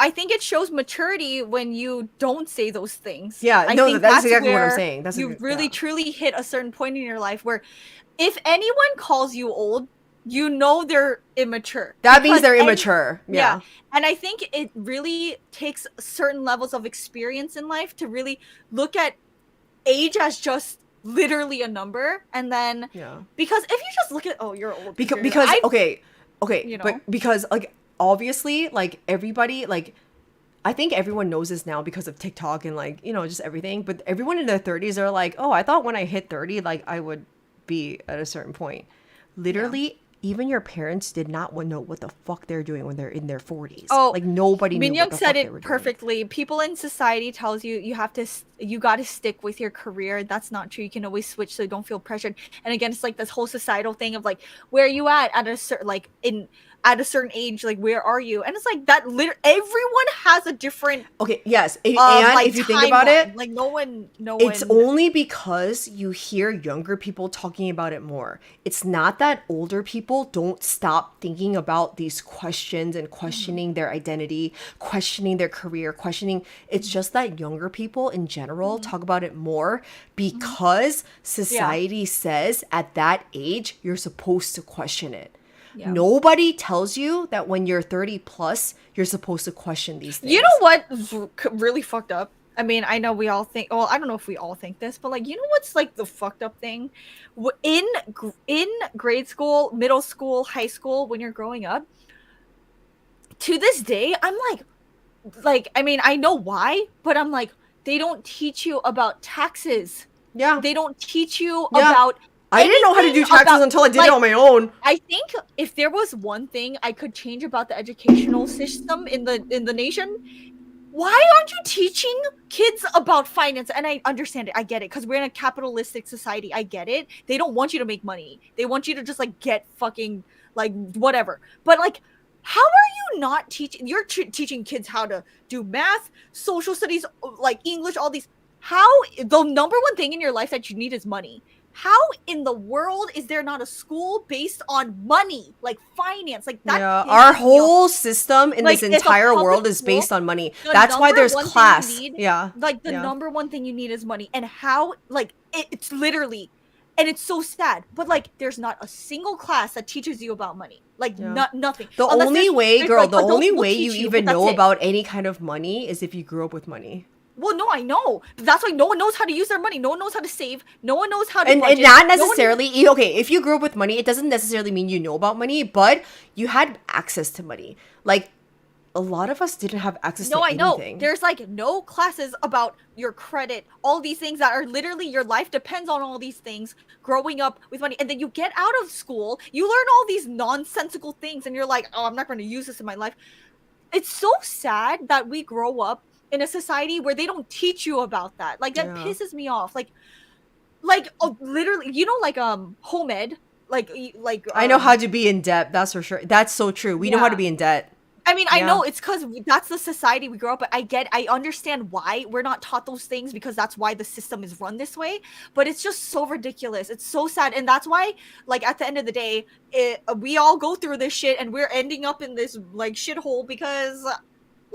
Speaker 2: think it shows maturity when you don't say those things.
Speaker 1: Yeah,
Speaker 2: I
Speaker 1: no,
Speaker 2: think
Speaker 1: that's
Speaker 2: that's
Speaker 1: exactly what I'm
Speaker 2: where
Speaker 1: saying.
Speaker 2: you
Speaker 1: Yeah.
Speaker 2: really truly hit a certain point in your life where if anyone calls you old, you know they're immature.
Speaker 1: That means
Speaker 2: Because
Speaker 1: they're
Speaker 2: any
Speaker 1: immature.
Speaker 2: yeah,
Speaker 1: Yeah.
Speaker 2: and I think it really takes certain levels of experience in life to really look at age as just literally a number, and then
Speaker 1: Yeah.
Speaker 2: because if you just look at, oh, you're old,
Speaker 1: Because
Speaker 2: I,
Speaker 1: okay,
Speaker 2: you
Speaker 1: but
Speaker 2: know.
Speaker 1: because like obviously like everybody like I think everyone knows this now because of TikTok and like, just everything, but everyone in their 30s are like, "Oh, I thought when I hit 30 like I would be at a certain point."
Speaker 2: Yeah.
Speaker 1: Literally, even your parents did not know what the fuck they're doing when they're in their 40s.
Speaker 2: Oh,
Speaker 1: Like nobody knew
Speaker 2: Min
Speaker 1: what
Speaker 2: Young
Speaker 1: the
Speaker 2: said
Speaker 1: fuck they were
Speaker 2: it
Speaker 1: doing.
Speaker 2: perfectly. People in society tells you you have to you got to stick with your career. That's not true. You can always switch, so you don't feel pressured. And again, it's like this whole societal thing of like, where are you at a certain, like in at a certain age, like where are you? And it's like that. Everyone has a different
Speaker 1: Okay, yes. And
Speaker 2: like
Speaker 1: if you think about it,
Speaker 2: timeline. Like no
Speaker 1: it's
Speaker 2: one.
Speaker 1: only because you hear younger people talking about it more. It's not that older people don't stop thinking about these questions and questioning their identity, questioning their career, questioning. It's just that younger people in general talk about it more because
Speaker 2: Yeah.
Speaker 1: society says at that age you're supposed to question it.
Speaker 2: Yeah.
Speaker 1: Nobody tells you that when you're 30 plus, you're supposed to question these things.
Speaker 2: You know what really fucked up? I mean, I know we all think. Well, I don't know if we all think this, but like, you know what's like the fucked up thing? In grade school, middle school, high school, when you're growing up, to this day, I'm like, I mean, I know why, but I'm like, they don't teach you about taxes.
Speaker 1: Yeah.
Speaker 2: They don't teach you
Speaker 1: Yeah.
Speaker 2: about.
Speaker 1: I didn't know how to do
Speaker 2: anything
Speaker 1: taxes
Speaker 2: about,
Speaker 1: until I did
Speaker 2: like,
Speaker 1: it on my own.
Speaker 2: I think if there was one thing I could change about the educational system in the nation, why aren't you teaching kids about finance? And I understand it. I get it. Because we're in a capitalistic society. I get it. They don't want you to make money. They want you to just like get fucking like whatever. But like, how are you not teaching? You're teaching kids how to do math, social studies, like English, all these. How the number one thing in your life that you need is money. How in the world is there not a school based on money, like finance, like that?
Speaker 1: Yeah, our whole system in
Speaker 2: Like,
Speaker 1: this
Speaker 2: it's a
Speaker 1: entire
Speaker 2: public
Speaker 1: world is
Speaker 2: school,
Speaker 1: based on money.
Speaker 2: the
Speaker 1: That's why
Speaker 2: number
Speaker 1: there's
Speaker 2: one thing you
Speaker 1: class.
Speaker 2: need,
Speaker 1: Yeah.
Speaker 2: like the
Speaker 1: Yeah.
Speaker 2: number one thing you need is money. And how, like, it's literally, and it's so sad, but like there's not a single class that teaches you about money. Like
Speaker 1: Yeah.
Speaker 2: nothing.
Speaker 1: The
Speaker 2: Unless
Speaker 1: only way,
Speaker 2: there's,
Speaker 1: girl,
Speaker 2: like,
Speaker 1: the
Speaker 2: adults
Speaker 1: only
Speaker 2: will
Speaker 1: way you
Speaker 2: teach you,
Speaker 1: even
Speaker 2: but
Speaker 1: know
Speaker 2: that's it.
Speaker 1: about any kind of money is if you grew up with money.
Speaker 2: Well, no, I know. That's why no one knows how to use their money. No one knows how to save. No one knows how to
Speaker 1: And
Speaker 2: budget.
Speaker 1: not
Speaker 2: No one-
Speaker 1: necessarily, okay, if you grew up with money, it doesn't necessarily mean you know about money, but you had access to money. Like, a lot of us didn't have access to
Speaker 2: No, I know.
Speaker 1: anything.
Speaker 2: There's like no classes about your credit, all these things that are literally your life depends on all these things growing up with money. And then you get out of school, you learn all these nonsensical things, and you're like, oh, I'm not going to use this in my life. It's so sad that we grow up in a society where they don't teach you about that. Like that
Speaker 1: Yeah.
Speaker 2: pisses me off. Like literally, like home ed, like
Speaker 1: I know how to be in debt. That's for sure. That's so true. We know how to be in debt.
Speaker 2: I mean, I
Speaker 1: Yeah.
Speaker 2: know it's because that's the society we grew up. But I understand why we're not taught those things, because that's why the system is run this way. But it's just so ridiculous. It's so sad, and that's why, like, at the end of the day, we all go through this shit, and we're ending up in this like shithole because.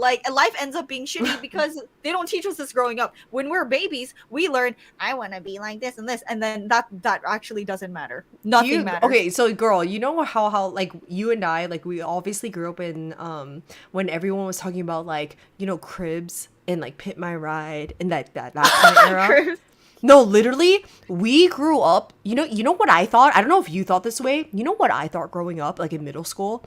Speaker 2: Like, life ends up being shitty because they don't teach us this growing up. When we're babies, we learn, I want to be like this and this, and then that actually doesn't matter. Nothing matters.
Speaker 1: Okay, so girl, you know how like you and I, like, we obviously grew up in when everyone was talking about, like, you know, cribs and like Pit My Ride and that kind of era.
Speaker 2: Cribs.
Speaker 1: No, literally, we grew up, you know what I thought? I don't know if you thought this way. You know what I thought growing up, like in middle school?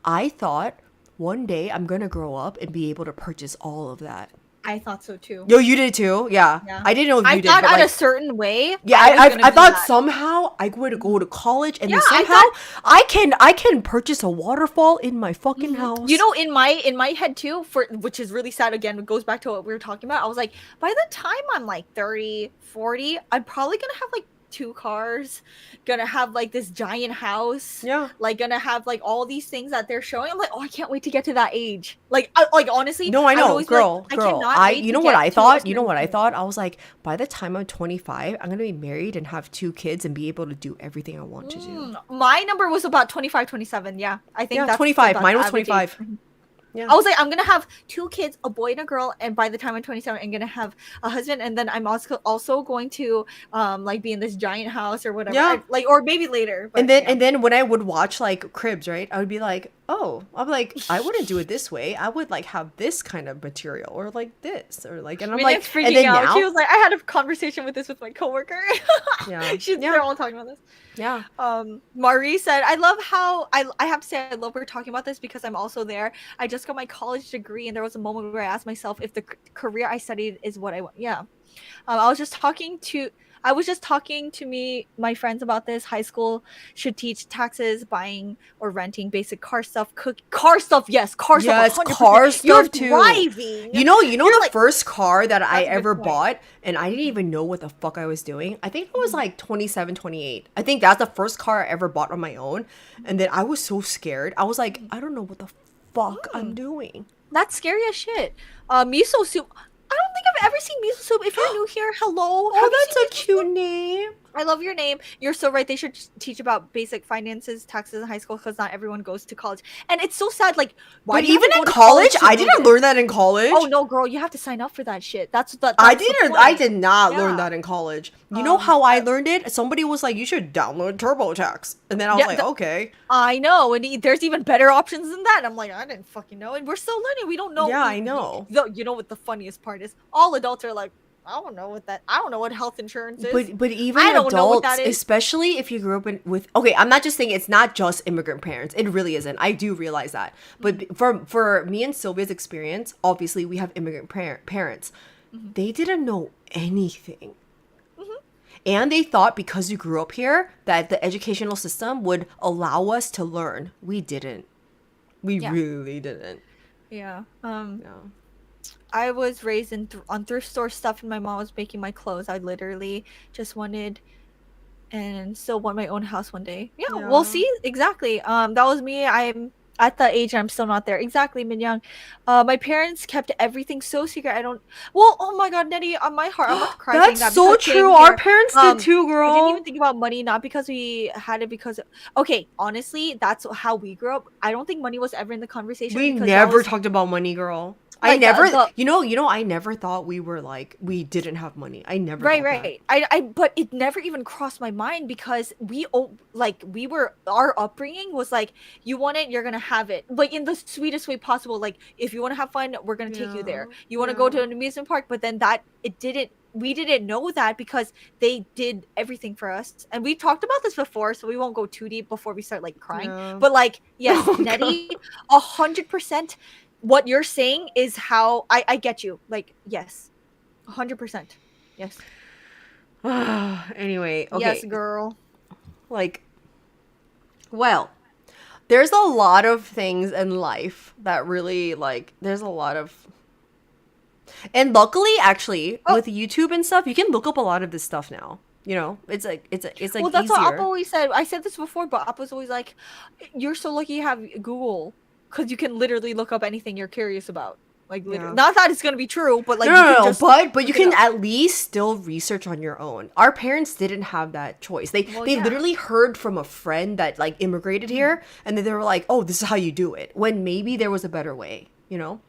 Speaker 1: I thought one day I'm gonna grow up and be able to purchase all of that.
Speaker 2: I thought so too.
Speaker 1: Yo, you did too? Yeah. I didn't know if you did.
Speaker 2: I thought
Speaker 1: but,
Speaker 2: at
Speaker 1: like,
Speaker 2: a certain way.
Speaker 1: yeah, I thought somehow I would go to college and then somehow I can purchase a waterfall in my fucking house.
Speaker 2: You know, in my head too, which is really sad. Again, it goes back to what we were talking about. I was like, by the time I'm like 30, 40, I'm probably gonna have like 2 cars, gonna have like this giant house, like gonna have like all these things that they're showing. I'm like, oh, I can't wait to get to that age. Like honestly,
Speaker 1: no, I know, girl. You know what I thought? I was like, by the time I'm 25, I'm gonna be married and have 2 kids and be able to do everything I want to do.
Speaker 2: My number was about 25, 27. Yeah, I think that's
Speaker 1: 25. Mine was 25.
Speaker 2: Yeah. I was like, I'm gonna have 2 kids, a boy and a girl, and by the time I'm 27, I'm gonna have a husband, and then I'm also going to like be in this giant house or whatever.
Speaker 1: Yeah.
Speaker 2: Or maybe later. But,
Speaker 1: and then when I would watch like cribs, right, I would be like, oh, I'm like, I wouldn't do it this way. I would like have this kind of material or like this or like, and I'm like,
Speaker 2: freaking
Speaker 1: and then
Speaker 2: out.
Speaker 1: now
Speaker 2: She was like, I had a conversation with my coworker.
Speaker 1: Yeah.
Speaker 2: They're all talking about this.
Speaker 1: Yeah.
Speaker 2: Marie said, I love how I have to say I love we're talking about this because I'm also there. I just got my college degree and there was a moment where I asked myself if the career I studied is what I want. Yeah. I was just talking to my friends about this. High school should teach taxes, buying or renting, basic car stuff, car stuff. Yes, car stuff.
Speaker 1: Yes, car stuff
Speaker 2: You're
Speaker 1: too.
Speaker 2: Driving.
Speaker 1: You know the
Speaker 2: like,
Speaker 1: first car that I ever bought, and I didn't even know what the fuck I was doing. I think it was like 27, 28. I think that's the first car I ever bought on my own, and then I was so scared. I was like, I don't know what the fuck I'm doing.
Speaker 2: That's scary as shit. Miso soup. I don't think I've ever seen miso soup. If you're new here, hello.
Speaker 1: Oh, that's a cute name.
Speaker 2: I love your name. You're so right. They should teach about basic finances, taxes in high school because not everyone goes to college. And it's so sad. Like, why?
Speaker 1: But even in college, I didn't learn that in college.
Speaker 2: Oh no, girl, you have to sign up for that shit. That's
Speaker 1: I did not learn that in college. You know how I learned it? Somebody was like, you should download TurboTax. And then I was like, okay.
Speaker 2: I know. And there's even better options than that. And I'm like, I didn't fucking know. And we're still learning. We don't know.
Speaker 1: Yeah, I know.
Speaker 2: You know what the funniest part is? All adults are like, I don't know what health insurance is.
Speaker 1: But even adults, especially if you grew up with okay, I'm not just saying it's not just immigrant parents. It really isn't. I do realize that. But for me and Silvia's experience, obviously we have immigrant parents. Mm-hmm. They didn't know anything. Mm-hmm. And they thought because you grew up here that the educational system would allow us to learn. We didn't. We really didn't.
Speaker 2: Yeah. I was raised on thrift store stuff, and my mom was making my clothes. I literally just wanted and still want my own house one day. Yeah. We'll see. Exactly. That was me. I'm at the age I'm still not there. Exactly, Minyoung. My parents kept everything so secret. Oh my god, Nettie, on my heart, I'm about to cry.
Speaker 1: That's so true. Our parents did too, girl.
Speaker 2: I didn't even think about money, not because we had it, because okay, honestly, that's how we grew up. I don't think money was ever in the conversation.
Speaker 1: We never talked about money, girl. Like, I never thought we were like, we didn't have money. I never.
Speaker 2: Right. But it never even crossed my mind because our upbringing was like, you want it, you're gonna have it, like in the sweetest way possible. Like, if you want to have fun, we're gonna take you there. You want to go to an amusement park, but then we didn't know that because they did everything for us. And we talked about this before, so we won't go too deep before we start like crying. Yeah. But like, yes, Nettie, 100%. What you're saying is how I get you. Like, yes, 100%. Yes.
Speaker 1: Anyway, okay.
Speaker 2: Yes, girl.
Speaker 1: Like, well, there's a lot of things in life that really, like, there's a lot of... And luckily, actually,
Speaker 2: Oh.
Speaker 1: with YouTube and stuff, you can look up a lot of this stuff now. You know, it's like
Speaker 2: Well, that's what
Speaker 1: easier.
Speaker 2: Appa always said. I said this before, but Appa's always like, "You're so lucky you have Google, because you can literally look up anything you're curious about. Like, literally,
Speaker 1: Yeah.
Speaker 2: not that it's gonna be true, but like,
Speaker 1: No,
Speaker 2: you
Speaker 1: no,
Speaker 2: can
Speaker 1: no,
Speaker 2: just
Speaker 1: but you
Speaker 2: look it
Speaker 1: can
Speaker 2: up.
Speaker 1: at least still research on your own. Our parents didn't have that choice. They
Speaker 2: Well,
Speaker 1: they
Speaker 2: yeah.
Speaker 1: literally heard from a friend that like immigrated here, and then they were like, "Oh, this is how you do it." When maybe there was a better way, you know.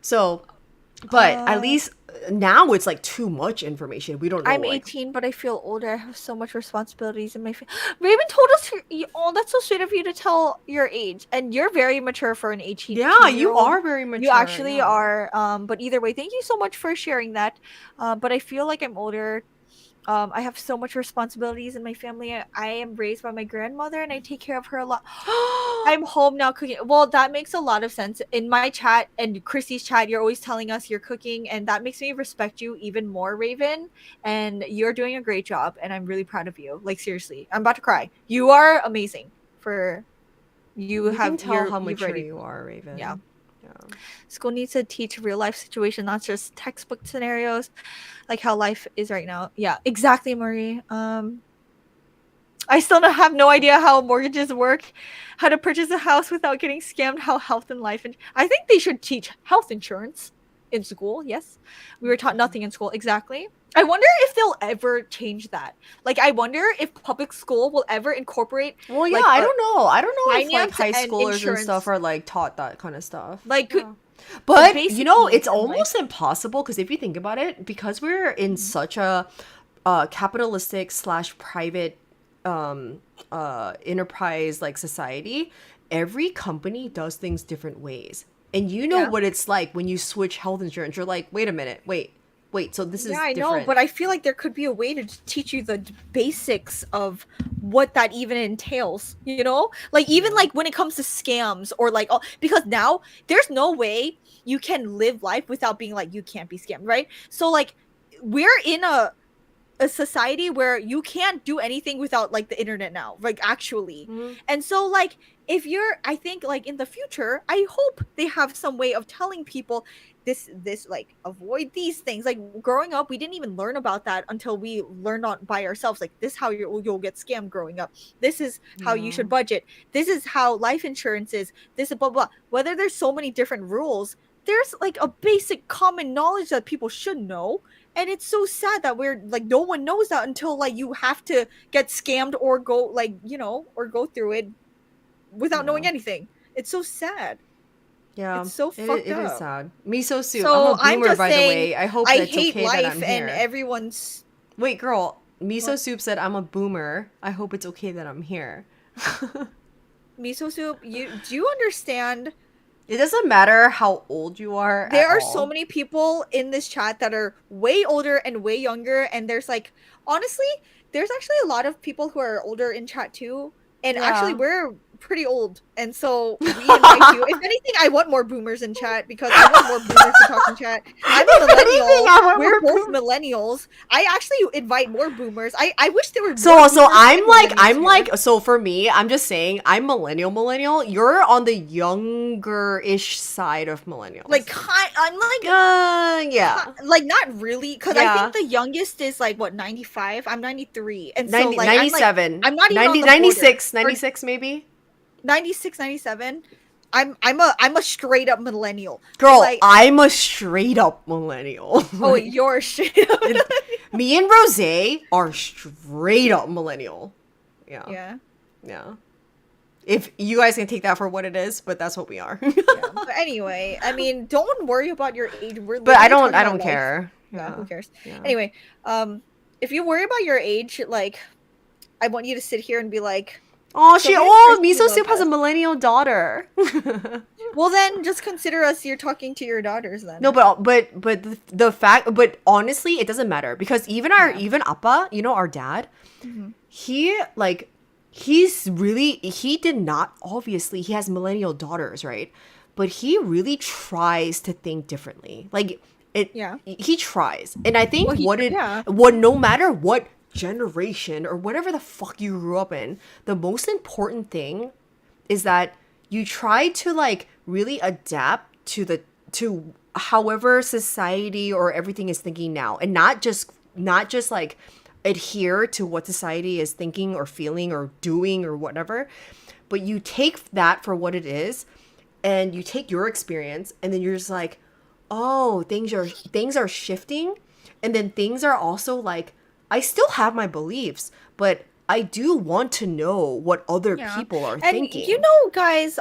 Speaker 1: So, but at least now it's like too much information. We don't know.
Speaker 2: I'm
Speaker 1: like,
Speaker 2: 18, but I feel older. I have so much responsibilities in my Raven told us, oh, that's so sweet of you to tell your age, and you're very mature for an 18.
Speaker 1: yeah, you are very mature.
Speaker 2: You actually
Speaker 1: yeah.
Speaker 2: are. But either way, thank you so much for sharing that. But I feel like I'm older. I have so much responsibilities in my family. I am raised by my grandmother, and I take care of her a lot. I'm home now cooking. Well, that makes a lot of sense. In my chat and Christy's chat, you're always telling us you're cooking, and that makes me respect you even more, Raven. And you're doing a great job, and I'm really proud of you. Like, seriously, I'm about to cry. You are amazing. You
Speaker 1: can tell how
Speaker 2: you've
Speaker 1: mature you are, Raven.
Speaker 2: Yeah.
Speaker 1: Yeah.
Speaker 2: School needs to teach real life situation, not just textbook scenarios, like how life is right now. Yeah, exactly, Marie. I still have no idea how mortgages work, how to purchase a house without getting scammed, how health and life. I think they should teach health insurance in school. Yes, we were taught nothing in school. Exactly. I wonder if they'll ever change that. Like, I wonder if public school will ever incorporate.
Speaker 1: Well, yeah,
Speaker 2: like,
Speaker 1: I don't know. I don't know if like
Speaker 2: finance
Speaker 1: high
Speaker 2: and
Speaker 1: schoolers and
Speaker 2: insurance.
Speaker 1: stuff are like taught that kind of stuff.
Speaker 2: Like,
Speaker 1: Yeah. But
Speaker 2: basic
Speaker 1: you know,
Speaker 2: needs
Speaker 1: it's
Speaker 2: in life.
Speaker 1: almost impossible because if you think about it, because we're in such a capitalistic / private enterprise like society, every company does things different ways. And you know
Speaker 2: Yeah.
Speaker 1: what it's like when you switch health insurance. You're like, wait a minute, wait, so this is
Speaker 2: Yeah, I
Speaker 1: different.
Speaker 2: know, but I feel like there could be a way to teach you the basics of what that even entails, you know? Like, even like when it comes to scams or like, oh, because now there's no way you can live life without being like, you can't be scammed, right? So like, we're in a society where you can't do anything without like the internet now, like, actually. And so like, if you're, I think like in the future, I hope they have some way of telling people this like, avoid these things. Like, growing up, we didn't even learn about that until we learned on by ourselves. Like, this how you'll get scammed growing up. This is how you should budget. This is how life insurance is. This is blah blah. Whether there's so many different rules, there's like a basic common knowledge that people should know. And it's so sad that we're like, no one knows that until like you have to get scammed or go like, you know, or go through it without knowing anything. It's so sad.
Speaker 1: Yeah,
Speaker 2: It's so fucked
Speaker 1: it is
Speaker 2: up.
Speaker 1: sad. Miso soup.
Speaker 2: So
Speaker 1: I'm a boomer,
Speaker 2: just
Speaker 1: by the
Speaker 2: saying,
Speaker 1: way. I hope
Speaker 2: I
Speaker 1: that's
Speaker 2: hate
Speaker 1: okay that
Speaker 2: life
Speaker 1: I'm
Speaker 2: and
Speaker 1: here.
Speaker 2: everyone's.
Speaker 1: Wait, girl. Miso
Speaker 2: What?
Speaker 1: soup said I'm a boomer. I hope it's okay that I'm here.
Speaker 2: Miso soup. Do you understand?
Speaker 1: It doesn't matter how old you are.
Speaker 2: There
Speaker 1: at
Speaker 2: are
Speaker 1: all.
Speaker 2: so many people in this chat that are way older and way younger, and there's like, honestly, there's actually a lot of people who are older in chat too. And actually, we're pretty old, and so we invite you. If anything, I want more boomers in chat because I want more boomers to talk in chat. I'm a millennial. We're both millennials. I actually invite more boomers. I wish there were.
Speaker 1: So
Speaker 2: more
Speaker 1: I'm
Speaker 2: boomers and
Speaker 1: like
Speaker 2: millennials here.
Speaker 1: so for me, I'm just saying I'm millennial. You're on the younger-ish side of millennials.
Speaker 2: Like, I'm like,
Speaker 1: yeah.
Speaker 2: like, not really, because I
Speaker 1: Yeah.
Speaker 2: think the youngest is like what, 95. I'm 93, and
Speaker 1: 90,
Speaker 2: so like
Speaker 1: 97.
Speaker 2: I'm not even
Speaker 1: 90,
Speaker 2: on the
Speaker 1: 96,
Speaker 2: border.
Speaker 1: 96 maybe.
Speaker 2: 96, 97. I'm a straight up millennial.
Speaker 1: Girl,
Speaker 2: Like,
Speaker 1: I'm a straight up millennial.
Speaker 2: oh, you're straight up.
Speaker 1: Me and Rosé are straight up millennial. Yeah.
Speaker 2: Yeah.
Speaker 1: If you guys can take that for what it is, but that's what we are.
Speaker 2: Yeah. But anyway, I mean, don't worry about your age. We're
Speaker 1: But I
Speaker 2: literally
Speaker 1: don't
Speaker 2: talking about
Speaker 1: care.
Speaker 2: life. Yeah, who cares?
Speaker 1: Yeah.
Speaker 2: Anyway, if you worry about your age, like, I want you to sit here and be like,
Speaker 1: Oh,
Speaker 2: So here's Christy
Speaker 1: Miso
Speaker 2: love
Speaker 1: Soup has a
Speaker 2: us.
Speaker 1: millennial daughter.
Speaker 2: well, then just consider us. You're talking to your daughters then.
Speaker 1: No, but the fact, but honestly, it doesn't matter because even Appa, you know, our dad, he did not, obviously he has millennial daughters, right? But he really tries to think differently. Like he tries, and I think no matter what generation or whatever the fuck you grew up in, the most important thing is that you try to like really adapt to to however society or everything is thinking now, and not just like adhere to what society is thinking or feeling or doing or whatever, but you take that for what it is, and you take your experience, and then you're just like, oh, things are shifting, and then things are also like, I still have my beliefs, but I do want to know what other people are thinking.
Speaker 2: You know, guys,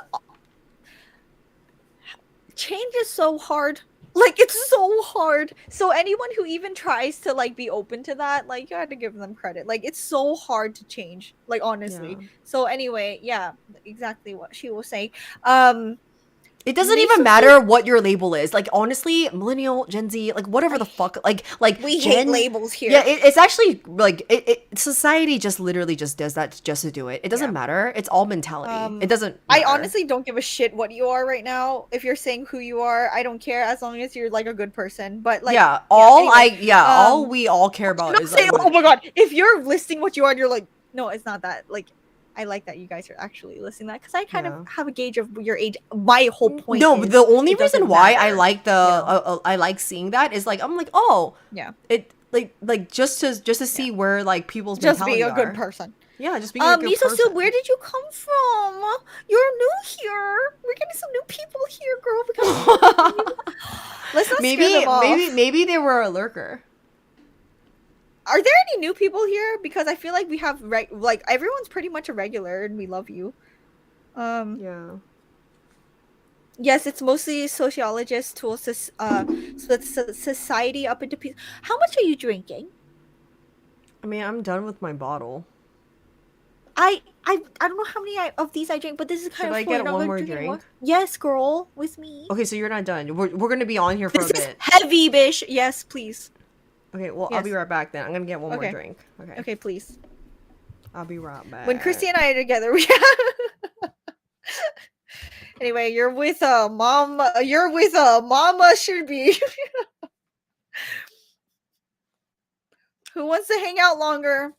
Speaker 2: change is so hard. Like, it's so hard. So anyone who even tries to like be open to that, like, you have to give them credit. Like, it's so hard to change, like, honestly.
Speaker 1: Yeah.
Speaker 2: So anyway, yeah, exactly what she was saying.
Speaker 1: It doesn't even matter what your label is. Like, honestly, millennial, Gen Z, like, whatever the fuck. Like
Speaker 2: we hate labels here.
Speaker 1: Yeah, it's actually, like, society just literally just does that just to do it. It doesn't matter. It's all mentality. It doesn't matter.
Speaker 2: I honestly don't give a shit what you are right now. If you're saying who you are, I don't care, as long as you're, like, a good person. But, like...
Speaker 1: all we all care about is, like...
Speaker 2: Oh my god, if you're listing what you are and you're like, no, it's not that. Like... I like that you guys are actually listening to that, because I kind of have a gauge of your age. My whole point.
Speaker 1: No,
Speaker 2: is
Speaker 1: the only reason why
Speaker 2: matter.
Speaker 1: I like I like seeing that is, like, I'm like, oh,
Speaker 2: yeah,
Speaker 1: it like just to see where, like, people's
Speaker 2: just
Speaker 1: mentality
Speaker 2: be a good
Speaker 1: are.
Speaker 2: person.
Speaker 1: Yeah, just being a good person.
Speaker 2: So where did you come from? You're new here. We're getting some new people here, girl. Because let's not scare them off.
Speaker 1: maybe they were a lurker.
Speaker 2: Are there any new people here? Because I feel like we have like everyone's pretty much a regular, and we love you.
Speaker 1: Yeah.
Speaker 2: Yes, it's mostly sociologists, tools, society up into pieces. How much are you drinking?
Speaker 1: I mean, I'm done with my bottle.
Speaker 2: I don't know how many of these I drink, but this is kind
Speaker 1: Should
Speaker 2: of.
Speaker 1: I get one more drink?
Speaker 2: More. Yes, girl, with me.
Speaker 1: Okay, so you're not done. We're gonna be on here for a bit.
Speaker 2: Heavy, bish. Yes, please.
Speaker 1: Okay, well, I'll be right back then. I'm gonna get one more drink. Okay.
Speaker 2: Okay, please.
Speaker 1: I'll be right back.
Speaker 2: When Christy and I are together, we anyway, you're with a mama. You're with a mama should be. Who wants to hang out longer?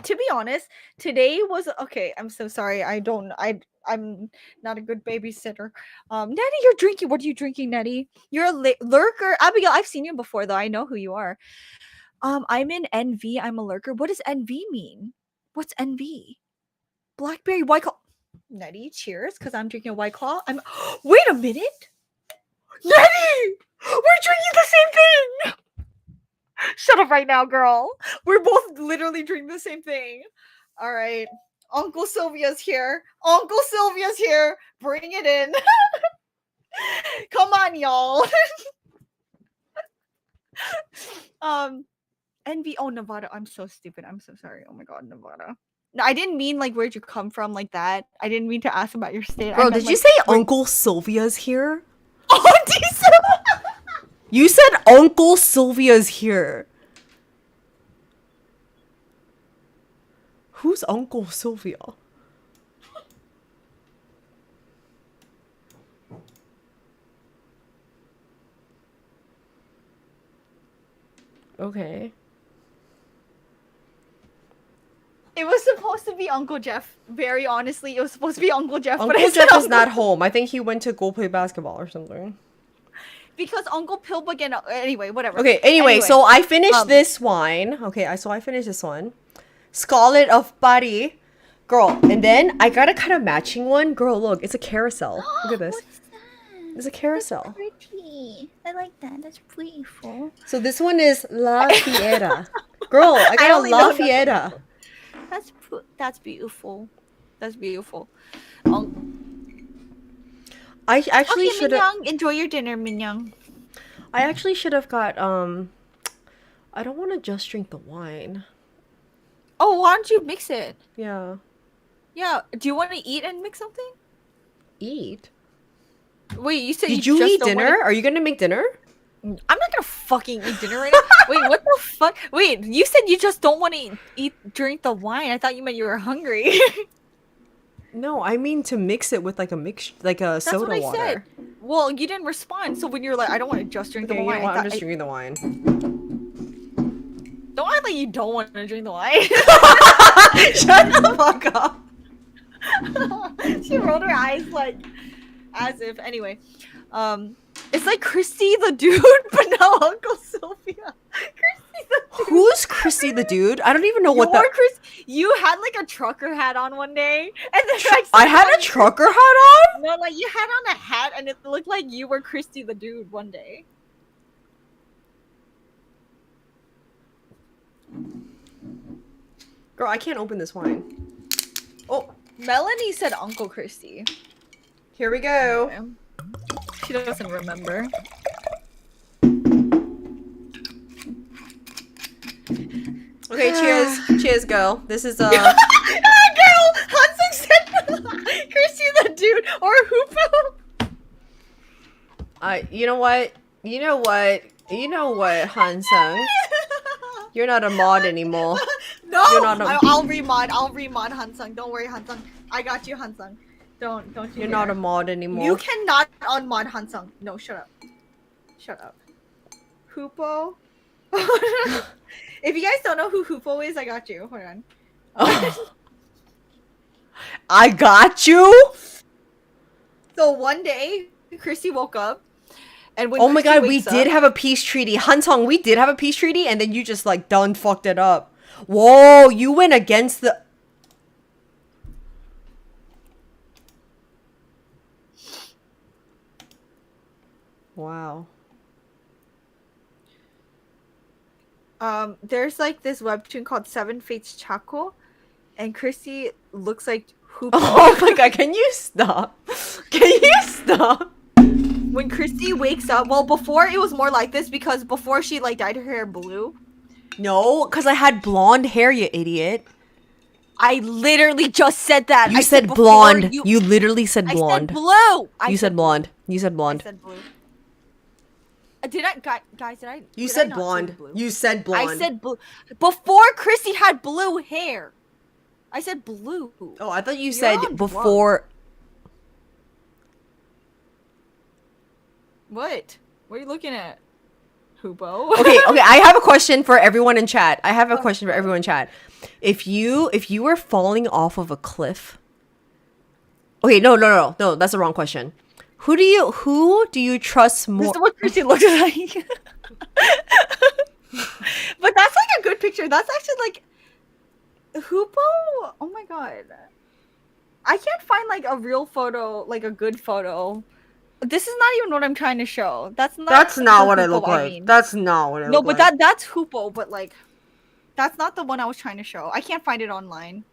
Speaker 2: To be honest, today was okay. I'm so sorry. I'm not a good babysitter. Nettie, you're drinking. What are you drinking, Nettie? You're a lurker. Abigail, I've seen you before, though. I know who you are. I'm in NV. I'm a lurker. What does NV mean? What's NV? Blackberry White Claw. Nettie, cheers, because I'm drinking a White Claw. Wait a minute, Nettie, we're drinking the same thing. Shut up right now, girl. We're both literally drinking the same thing. All right. Uncle Silvia's here. Uncle Silvia's here. Bring it in. Come on, y'all. NV. Oh, Nevada. I'm so stupid. I'm so sorry. Oh my god, Nevada. No, I didn't mean like where'd you come from like that. I didn't mean to ask about your state.
Speaker 1: Bro, did you say Uncle Silvia's here?
Speaker 2: Oh,
Speaker 1: you said Uncle Silvia's here. Who's Uncle Silvia? Okay.
Speaker 2: It was supposed to be Uncle Jeff. Very honestly, it was supposed to be Uncle Jeff.
Speaker 1: Uncle Jeff is not home. I think he went to go play basketball or something.
Speaker 2: Because Uncle Pillbug and anyway, whatever.
Speaker 1: Okay, anyway, so I finished this wine. Okay, so I finished this one. Scarlet of Paris. Girl, and then I got a kind of matching one. Girl, look, it's a carousel. Look at this.
Speaker 2: What's that?
Speaker 1: It's a carousel.
Speaker 2: That's pretty. I like that. That's beautiful.
Speaker 1: So this one is La Fiera. Girl, I got a La Fiera.
Speaker 2: That's beautiful. That's beautiful.
Speaker 1: I actually should have
Speaker 2: enjoy your dinner, Minyang.
Speaker 1: I actually should have got I don't want to just drink the wine.
Speaker 2: Oh, why don't you mix it?
Speaker 1: Yeah.
Speaker 2: Yeah. Do you want to eat and mix something?
Speaker 1: Eat?
Speaker 2: Wait, you said
Speaker 1: Did you eat dinner? Are you gonna make dinner?
Speaker 2: I'm not gonna fucking eat dinner right now. Wait, what the fuck? Wait, you said you just don't want to drink the wine. I thought you meant you were hungry.
Speaker 1: No, I mean to mix it with like a soda water. Said.
Speaker 2: Well, you didn't respond. So when you're like, I don't want to just drink the wine.
Speaker 1: You know what? I'm just drinking the wine.
Speaker 2: Don't act like you don't want to drink the wine.
Speaker 1: Shut the fuck up.
Speaker 2: She rolled her eyes like as if. Anyway, It's like Christy the dude, but now Uncle Sylvia. Christy the dude.
Speaker 1: Who's Christy the dude? I don't even know what that.
Speaker 2: You had like a trucker hat on one day, and then like,
Speaker 1: I had a trucker hat on?
Speaker 2: No, like you had on a hat, and it looked like you were Christy the dude one day.
Speaker 1: Girl, I can't open this wine. Oh,
Speaker 2: Melanie said Uncle Christy.
Speaker 1: here we go.
Speaker 2: Okay. She doesn't remember.
Speaker 1: Okay, cheers. Cheers, girl. This is
Speaker 2: Girl! Hansung said Christy the dude or Hoopo.
Speaker 1: You know what, Hansung. You're not a mod anymore.
Speaker 2: No!
Speaker 1: You're not a-
Speaker 2: I'll remod Hansung. Don't worry, Hansung. I got you, Hansung. Don't you
Speaker 1: You're
Speaker 2: dare.
Speaker 1: not a mod anymore.
Speaker 2: You cannot unmod Hansung. No, shut up. Shut up. Hoopo. If you guys don't know who Hoopo is, I got you. Hold on.
Speaker 1: Oh. I got you?
Speaker 2: So one day, Christy woke up. And when
Speaker 1: Oh my
Speaker 2: Christy
Speaker 1: god, we
Speaker 2: wakes
Speaker 1: did
Speaker 2: up-
Speaker 1: have a peace treaty. Hansung, we did have a peace treaty, and then you just like done fucked it up. Whoa, you went against the... Wow.
Speaker 2: There's like this webtoon called Seven Fates Chaco, and Christy looks like Hoopo.
Speaker 1: Oh my god, can you stop? Can you stop?
Speaker 2: When Christy wakes up, well, before it was more like this because before she like dyed her hair blue.
Speaker 1: No, because I had blonde hair, you idiot.
Speaker 2: I literally just said that.
Speaker 1: You
Speaker 2: I
Speaker 1: said
Speaker 2: before
Speaker 1: blonde. You literally said
Speaker 2: I
Speaker 1: blonde.
Speaker 2: said blue.
Speaker 1: You said blonde. You said blonde.
Speaker 2: I said blue. Did I, guys? Did I?
Speaker 1: You
Speaker 2: did
Speaker 1: said
Speaker 2: I not say
Speaker 1: blonde.
Speaker 2: blue?
Speaker 1: You said blonde.
Speaker 2: I said blue before Christy had blue hair. I said blue.
Speaker 1: Oh, I thought you
Speaker 2: You're
Speaker 1: said
Speaker 2: on
Speaker 1: before.
Speaker 2: What? What are you looking at? Hoopo.
Speaker 1: Okay, I have a question for everyone in chat. If you were falling off of a cliff. Okay, no, that's the wrong question. Who do you trust more?
Speaker 2: This is what Christy looks like. But that's like a good picture. That's actually like Hoopo. Oh my god. I can't find like a real photo, like a good photo. This is not even what I'm trying to show. That's not
Speaker 1: what I
Speaker 2: Hoopo
Speaker 1: look like.
Speaker 2: mean.
Speaker 1: That's not what I
Speaker 2: No,
Speaker 1: look
Speaker 2: but
Speaker 1: like.
Speaker 2: that's Hoopo, but like that's not the one I was trying to show. I can't find it online.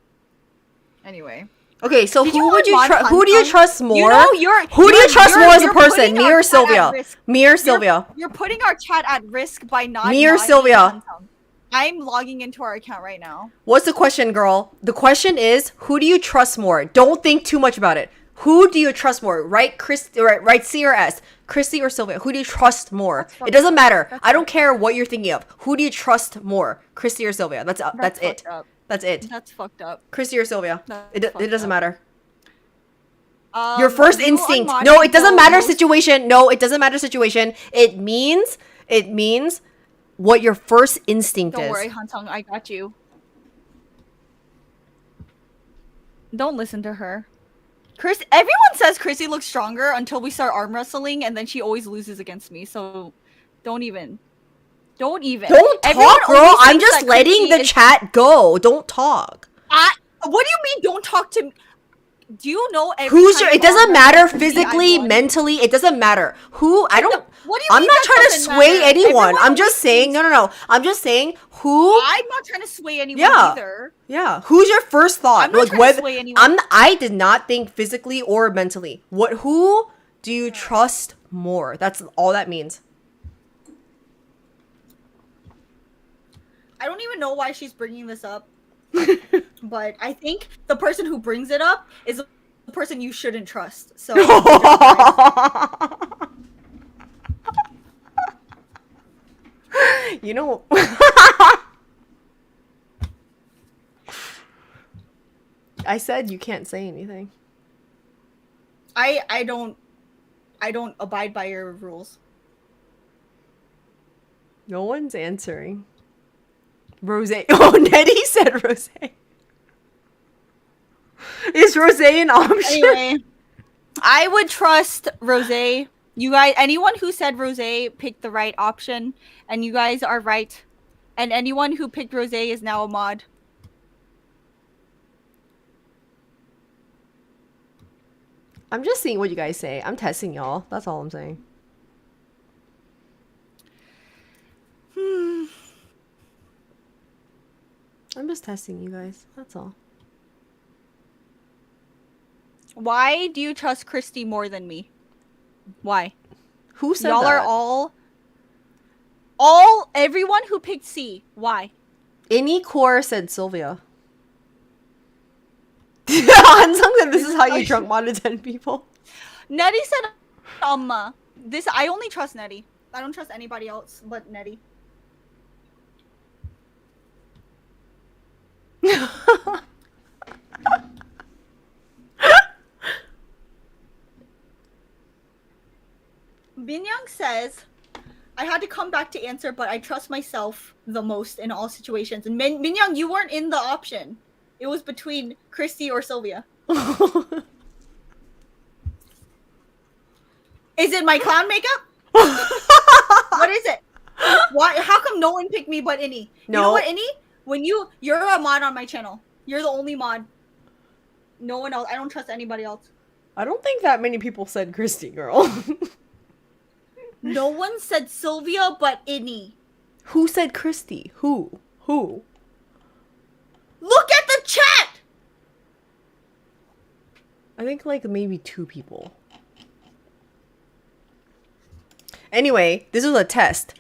Speaker 2: Anyway.
Speaker 1: Okay, so
Speaker 2: Did
Speaker 1: who
Speaker 2: you
Speaker 1: would you
Speaker 2: unmod
Speaker 1: trust? Who do you
Speaker 2: Hansung?
Speaker 1: trust more?
Speaker 2: You know,
Speaker 1: Who do you trust more as a
Speaker 2: you're
Speaker 1: person?
Speaker 2: putting
Speaker 1: Me
Speaker 2: our
Speaker 1: or
Speaker 2: chat
Speaker 1: Silvia?
Speaker 2: at risk.
Speaker 1: Me or Silvia?
Speaker 2: You're putting our chat at risk by not.
Speaker 1: Me or
Speaker 2: modding
Speaker 1: Silvia?
Speaker 2: Hansung. I'm logging into our account right now.
Speaker 1: What's the question, girl? The question is, who do you trust more? Don't think too much about it. Who do you trust more? Right, right, C or S? Christy or Silvia? Who do you trust more? It doesn't matter. I don't care what you're thinking of. Who do you trust more? Christy or Silvia? That's it.
Speaker 2: fucked up.
Speaker 1: That's it.
Speaker 2: That's fucked up.
Speaker 1: Christy or Sylvia?
Speaker 2: That's
Speaker 1: It doesn't
Speaker 2: fucked
Speaker 1: matter. Your first
Speaker 2: you
Speaker 1: instinct.
Speaker 2: unmodding
Speaker 1: No, it doesn't matter
Speaker 2: those-
Speaker 1: situation. No, it doesn't matter situation. It means what your first instinct
Speaker 2: Don't
Speaker 1: is.
Speaker 2: worry, Hansung, I got you. Don't listen to her. Everyone says Chrissy looks stronger until we start arm wrestling, and then she always loses against me. So, don't even.
Speaker 1: Don't
Speaker 2: Everyone
Speaker 1: talk, girl.
Speaker 2: always
Speaker 1: I'm
Speaker 2: thinks
Speaker 1: just
Speaker 2: that
Speaker 1: letting
Speaker 2: Chrissy
Speaker 1: the
Speaker 2: is-
Speaker 1: chat go. Don't talk.
Speaker 2: What do you mean? Don't talk to me. Do you know every
Speaker 1: Who's
Speaker 2: time
Speaker 1: your? It
Speaker 2: you arm
Speaker 1: doesn't
Speaker 2: wrestle
Speaker 1: matter
Speaker 2: Chrissy, I
Speaker 1: physically,
Speaker 2: won?
Speaker 1: mentally. It doesn't matter. Who? I don't.
Speaker 2: What do you
Speaker 1: I'm
Speaker 2: mean
Speaker 1: not
Speaker 2: that
Speaker 1: trying to
Speaker 2: doesn't
Speaker 1: sway
Speaker 2: matter?
Speaker 1: anyone.
Speaker 2: Everyone
Speaker 1: I'm just
Speaker 2: always
Speaker 1: saying.
Speaker 2: thinks-
Speaker 1: No. I'm just saying who.
Speaker 2: I'm not trying to sway anyone
Speaker 1: Yeah.
Speaker 2: either.
Speaker 1: Yeah. Who's your first thought?
Speaker 2: I'm not trying to sway anyone.
Speaker 1: I did not think physically or mentally. Who do you trust more? That's all that means.
Speaker 2: I don't even know why she's bringing this up. But I think the person who brings it up is the person you shouldn't trust. So
Speaker 1: You know. I said you can't say anything.
Speaker 2: I don't abide by your rules.
Speaker 1: No one's answering. Rose. Oh, Nettie said Rose. Is Rose an option?
Speaker 2: Anyway, I would trust Rosé You guys, anyone who said Rose picked the right option, and you guys are right. And anyone who picked Rose is now a mod.
Speaker 1: I'm just seeing what you guys say. I'm testing y'all. That's all I'm saying. I'm just testing you guys. That's all.
Speaker 2: Why do you trust Christy more than me? Why?
Speaker 1: Who said
Speaker 2: Y'all
Speaker 1: that?
Speaker 2: are everyone who picked C. Why?
Speaker 1: Any core said Silvia. Hansung said this is how you drunk mod 10 people.
Speaker 2: Nettie said this I only trust Nettie. I don't trust anybody else but Nettie. Binyang says, I had to come back to answer, but I trust myself the most in all situations. And Binyang, you weren't in the option. It was between Christy or Silvia. Is it my clown makeup? What is it? Why? How come no one picked me but Innie?
Speaker 1: No.
Speaker 2: You know what, Innie? When you're a mod on my channel. You're the only mod. No one else. I don't trust anybody else.
Speaker 1: I don't think that many people said Christy, girl.
Speaker 2: No one said Silvia but Innie.
Speaker 1: Who said Christy? Who?
Speaker 2: Look at the chat!
Speaker 1: I think like maybe 2 people. Anyway, this was a test.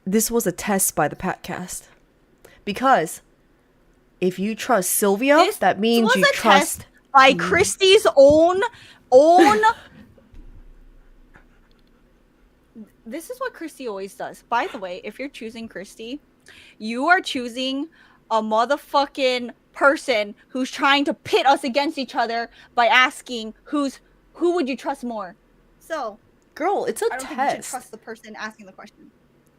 Speaker 1: This was a test by the PAKCST. Because if you trust Silvia, that means you trust
Speaker 2: test by Christy's own This is what Christy always does. By the way, if you're choosing Christy, you are choosing a motherfucking person who's trying to pit us against each other by asking who would you trust more. So,
Speaker 1: girl, it's a
Speaker 2: I don't think you should
Speaker 1: test.
Speaker 2: trust the person asking the question.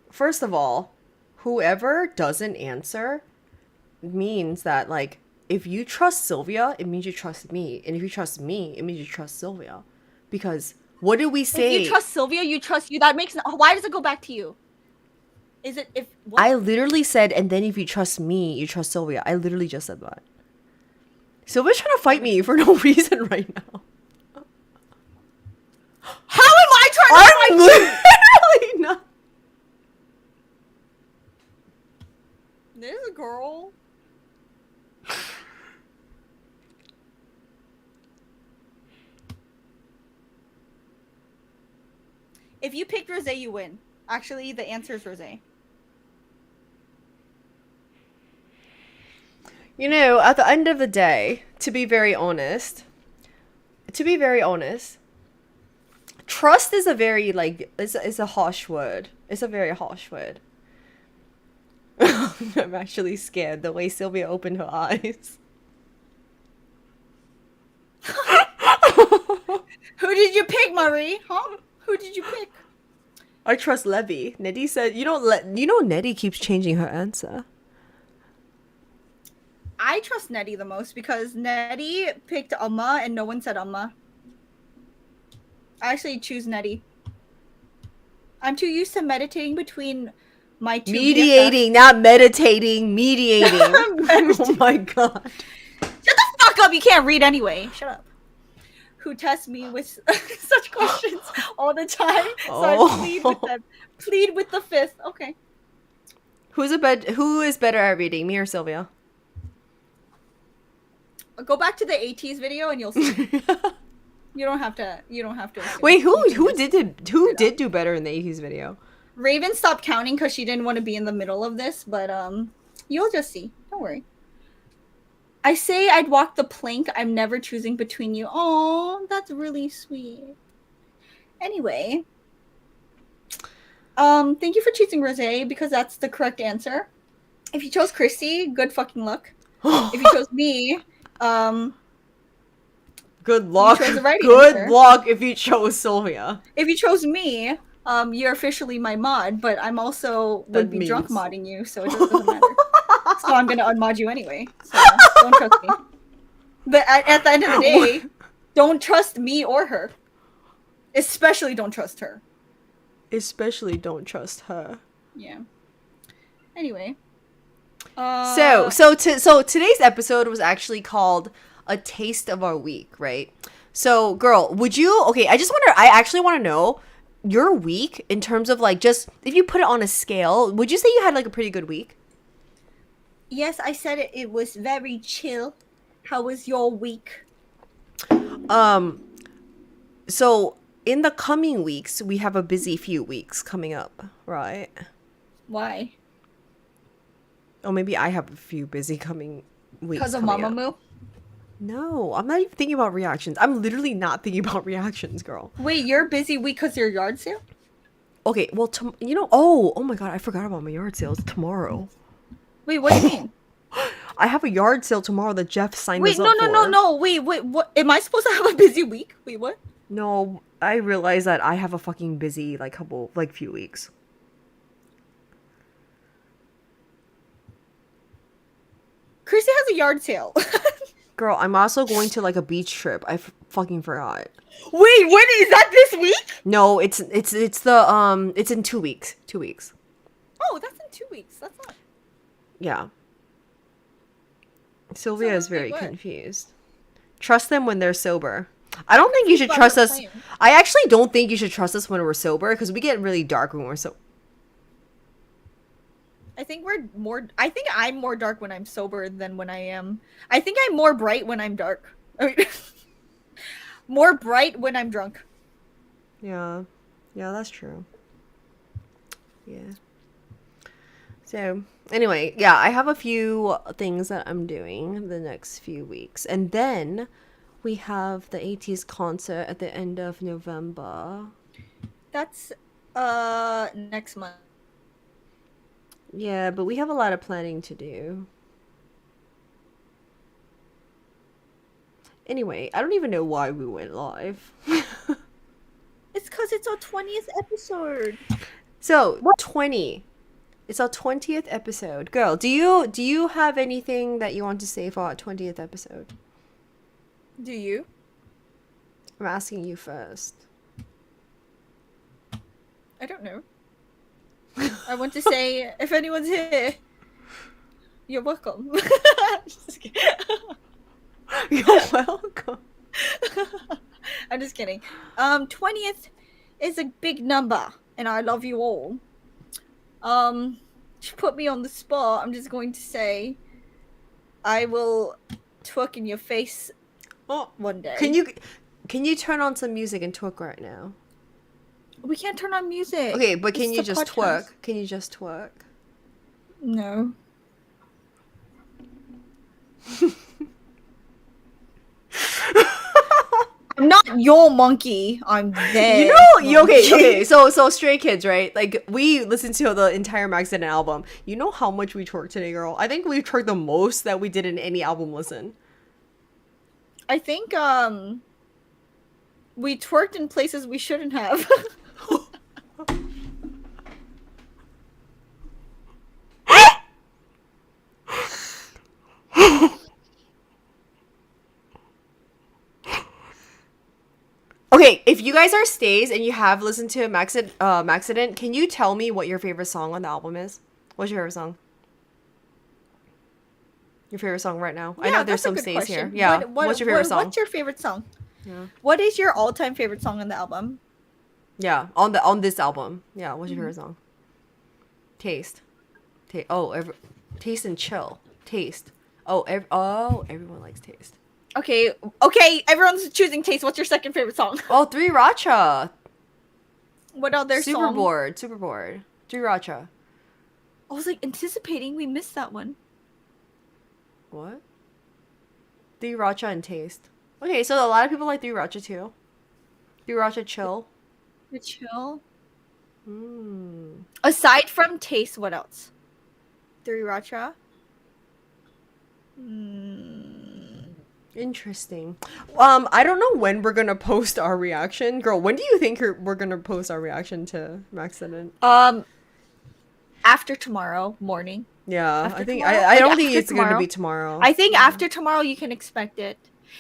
Speaker 1: First of all, whoever doesn't answer means that, like, if you trust Silvia, it means you trust me. And if you trust me, it means you trust Silvia. Because what did we say?
Speaker 2: If you trust Silvia, you trust you. That makes why does it go back to you? Is it if what?
Speaker 1: I literally said, and then if you trust me, you trust Silvia. I literally just said that. Silvia's trying to fight me for no reason right now.
Speaker 2: How am I trying to fight you?
Speaker 1: Literally not.
Speaker 2: There's a girl. If you picked Rose, you win. Actually, the answer is Rose.
Speaker 1: You know, at the end of the day, to be very honest, trust is a very, like, it's a harsh word. It's a very harsh word. I'm actually scared the way Silvia opened her eyes.
Speaker 2: Who did you pick, Marie? Huh? Who did you pick?
Speaker 1: I trust Levy. Nettie said, you know Nettie keeps changing her answer.
Speaker 2: I trust Nettie the most because Nettie picked Amma and no one said Amma. I actually choose Nettie. I'm too used to meditating between my two
Speaker 1: Mediating, not meditating, mediating. Oh my god.
Speaker 2: Shut the fuck up, you can't read anyway. Shut up. Who test me with such questions all the time, so I plead with them. Plead with the fifth. Okay.
Speaker 1: Who is better at reading, me or Silvia?
Speaker 2: Go back to the ATs video and you'll see. You don't have to.
Speaker 1: Wait, who did do better in the 80s video?
Speaker 2: Raven stopped counting because she didn't want to be in the middle of this, but you'll just see. Don't worry. I say I'd walk the plank. I'm never choosing between you. Oh, that's really sweet. Anyway, thank you for choosing Rose because that's the correct answer. If you chose Christy, good fucking luck. If you chose me,
Speaker 1: good luck.
Speaker 2: You chose the right
Speaker 1: good
Speaker 2: answer.
Speaker 1: Luck if you chose Silvia.
Speaker 2: If you chose me, you're officially my mod, but I'm also would be drunk modding you, so it doesn't matter. So I'm gonna unmod you anyway. So don't trust me. But at the end of the day, don't trust me or her. Especially don't trust her.
Speaker 1: Especially don't trust her.
Speaker 2: Yeah. Anyway.
Speaker 1: So today's episode was actually called A Taste of Our Week, right? So, girl, would you... Okay, I actually want to know your week in terms of, like, just... If you put it on a scale, would you say you had, like, a pretty good week?
Speaker 2: Yes, I said it. It was very chill. How was your week?
Speaker 1: So, in the coming weeks, we have a busy few weeks coming up, right?
Speaker 2: Why?
Speaker 1: Oh, maybe I have a few busy coming weeks.
Speaker 2: Because of
Speaker 1: coming up.
Speaker 2: Mamamoo?
Speaker 1: No, I'm not even thinking about reactions. I'm literally not thinking about reactions, girl.
Speaker 2: Wait, you're busy week because your yard sale?
Speaker 1: Okay, well, oh my god, I forgot about my yard sale. It's tomorrow.
Speaker 2: Wait, what do you mean?
Speaker 1: I have a yard sale tomorrow that Jeff signed
Speaker 2: Wait,
Speaker 1: us up for.
Speaker 2: no. Wait, what? Am I supposed to have a busy week? Wait, what?
Speaker 1: No, I realize that I have a fucking busy, few weeks.
Speaker 2: Christy has a yard sale.
Speaker 1: Girl, I'm also going to, like, a beach trip. I fucking forgot.
Speaker 2: Wait, when is that this week?
Speaker 1: No, it's in 2 weeks. 2 weeks.
Speaker 2: Oh, that's in 2 weeks. That's not...
Speaker 1: Yeah. Sylvia is very
Speaker 2: what?
Speaker 1: confused. Trust them when they're sober. I don't think you should
Speaker 2: About
Speaker 1: trust
Speaker 2: her
Speaker 1: us.
Speaker 2: plan.
Speaker 1: I actually don't think you should trust us when we're sober because we get really dark when we're sober.
Speaker 2: I think I'm more dark when I'm sober than when I am. I think I'm more bright when I'm dark. More bright when I'm drunk.
Speaker 1: Yeah. Yeah, that's true. Yeah. So, anyway, yeah, I have a few things that I'm doing the next few weeks. And then we have the 80s concert at the end of November.
Speaker 2: That's next month.
Speaker 1: Yeah, but we have a lot of planning to do. Anyway, I don't even know why we went live.
Speaker 2: It's because it's our 20th episode.
Speaker 1: So, 20. It's our 20th episode. Girl, do you have anything that you want to say for our 20th episode?
Speaker 2: Do you?
Speaker 1: I'm asking you first.
Speaker 2: I don't know. I want to say, if anyone's here, you're welcome. Just kidding.
Speaker 1: You're welcome.
Speaker 2: I'm just kidding. 20th is a big number, and I love you all. To put me on the spot, I'm just going to say, I will twerk in your face one day.
Speaker 1: Can you turn on some music and twerk right now?
Speaker 2: We can't turn on music.
Speaker 1: Okay, but can you
Speaker 2: It's a
Speaker 1: just
Speaker 2: podcast.
Speaker 1: twerk? Can you just twerk?
Speaker 2: No. I'm not your monkey. I'm there.
Speaker 1: Okay. So Stray Kids, right? Like, we listened to the entire MAXIDENT album. You know how much we twerked today, girl? I think we twerked the most that we did in any album listen.
Speaker 2: I think we twerked in places we shouldn't have.
Speaker 1: Okay, if you guys are stays and you have listened to MAXIDENT, can you tell me what your favorite song on the album is? What's your favorite song? Your favorite song right now? I know there's some stays here. Yeah. What's your favorite song?
Speaker 2: What's your favorite song?
Speaker 1: Yeah.
Speaker 2: What is your all-time favorite song on the album?
Speaker 1: Yeah, on this album. Yeah, what's your favorite song? Taste. Taste and chill. Taste. Everyone likes Taste.
Speaker 2: Okay, everyone's choosing Taste. What's your second favorite song?
Speaker 1: Oh, 3 Racha.
Speaker 2: What other song?
Speaker 1: Super bored. 3 Racha.
Speaker 2: I was like anticipating we missed that one.
Speaker 1: What? 3 Racha and Taste. Okay, so a lot of people like 3 Racha too. 3 Racha chill.
Speaker 2: The chill.
Speaker 1: Hmm.
Speaker 2: Aside from Taste, what else? 3 Racha.
Speaker 1: Interesting. I don't know when we're gonna post our reaction. Girl, when do you think we're gonna post our reaction to MAXIDENT?
Speaker 2: After tomorrow morning.
Speaker 1: Yeah,
Speaker 2: After
Speaker 1: I think
Speaker 2: tomorrow?
Speaker 1: I don't
Speaker 2: Like,
Speaker 1: think
Speaker 2: after
Speaker 1: it's gonna
Speaker 2: tomorrow?
Speaker 1: be tomorrow.
Speaker 2: I think after tomorrow you can expect it.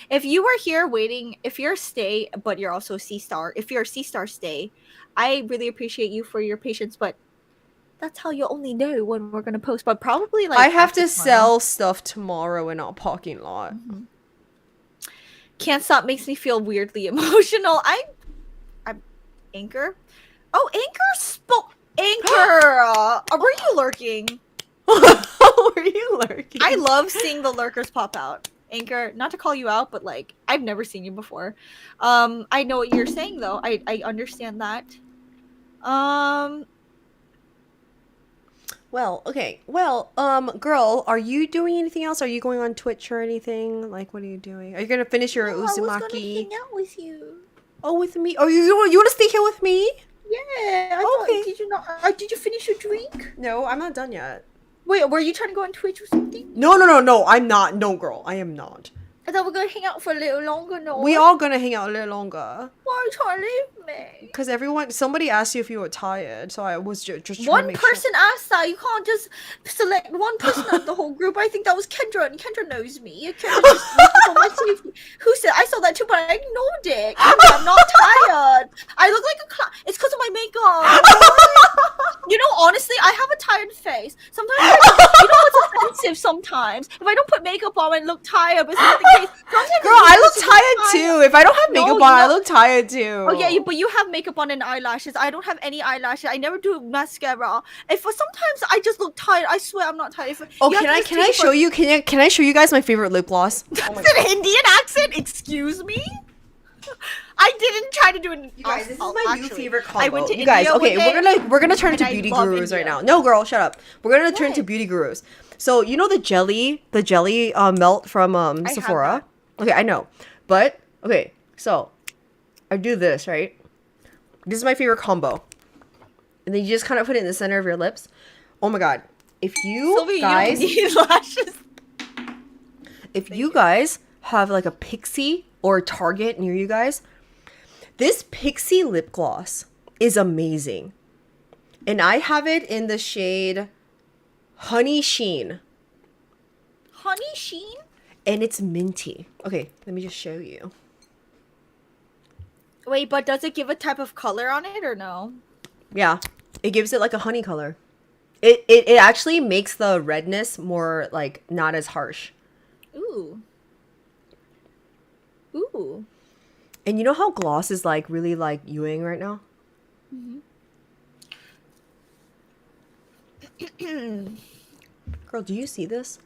Speaker 2: If you were here waiting, if you're a stay, but you're also a C-star, if you're a C-star stay, I really appreciate you for your patience, but that's how you only know when we're gonna post. But probably like
Speaker 1: I have
Speaker 2: after
Speaker 1: to
Speaker 2: tomorrow.
Speaker 1: sell stuff tomorrow in our parking lot.
Speaker 2: Mm-hmm. Can't Stop makes me feel weirdly emotional. I'm Anchor. Oh, Anchor spoke. Anchor. Were you lurking?
Speaker 1: Were you lurking?
Speaker 2: I love seeing the lurkers pop out. Anchor, not to call you out, but like I've never seen you before. I know what you're saying though. I understand that.
Speaker 1: Well, okay. Well, girl, are you doing anything else? Are you going on Twitch or anything? Like, what are you doing? Are you gonna finish your
Speaker 2: I was gonna
Speaker 1: uzumaki?
Speaker 2: hang out with you.
Speaker 1: Oh, with me? Oh, you want to stay here with me?
Speaker 2: Yeah. I
Speaker 1: Okay.
Speaker 2: thought, did you not? Did you finish your drink?
Speaker 1: No, I'm not done yet.
Speaker 2: Wait, were you trying to go on Twitch or something?
Speaker 1: No, I'm not. No, girl, I am not.
Speaker 2: I thought we were gonna hang out for a little longer. No.
Speaker 1: We are gonna hang out a little longer.
Speaker 2: Why are you trying to leave me?
Speaker 1: Because somebody asked you if you were tired, so I was just trying to
Speaker 2: One
Speaker 1: make
Speaker 2: person asked that. You can't just select one person out of the whole group. I think that was Kendra, and Kendra knows me. Kendra just looking for my safety. Who said I saw that too, but I ignored it. Kendra, I'm not tired. I look like a clown. It's because of my makeup. You know, honestly, I have a tired face. Sometimes, you know what's offensive sometimes? If I don't put makeup on, I look tired, but it's not the case. Sometimes
Speaker 1: Girl, I look tired too. If I don't have makeup on, I look tired too.
Speaker 2: Oh yeah, but you have makeup on and eyelashes. I don't have any eyelashes. I never do mascara. Sometimes I just look tired. I swear I'm not tired.
Speaker 1: Oh, can I show you? Can I show you guys my favorite lip gloss?
Speaker 2: That's an Indian accent. Excuse me. I didn't try to do an.
Speaker 1: You guys, this is my new favorite combo.
Speaker 2: I went to
Speaker 1: you guys,
Speaker 2: India
Speaker 1: okay, we're gonna turn
Speaker 2: and
Speaker 1: into
Speaker 2: I
Speaker 1: beauty
Speaker 2: love
Speaker 1: gurus right
Speaker 2: India.
Speaker 1: now. No, girl, shut up. We're gonna turn
Speaker 2: What?
Speaker 1: into beauty gurus. So you know the jelly melt from
Speaker 2: I
Speaker 1: Sephora.
Speaker 2: have
Speaker 1: Okay, I know, but okay, so I do this right. This is my favorite combo, and then you just kind of put it in the center of your lips. Oh my god! If you
Speaker 2: Sylvia,
Speaker 1: guys,
Speaker 2: you don't need lashes.
Speaker 1: if you guys have like a Pixie or a Target near you guys, this Pixie lip gloss is amazing. And I have it in the shade Honey Sheen.
Speaker 2: Honey Sheen?
Speaker 1: And it's minty. Okay, let me just show you.
Speaker 2: Wait, but does it give a type of color on it or no?
Speaker 1: Yeah, it gives it like a honey color. It actually makes the redness more like not as harsh.
Speaker 2: Ooh. Ooh.
Speaker 1: And you know how gloss is like really like Ewing right now? Girl, do you see this?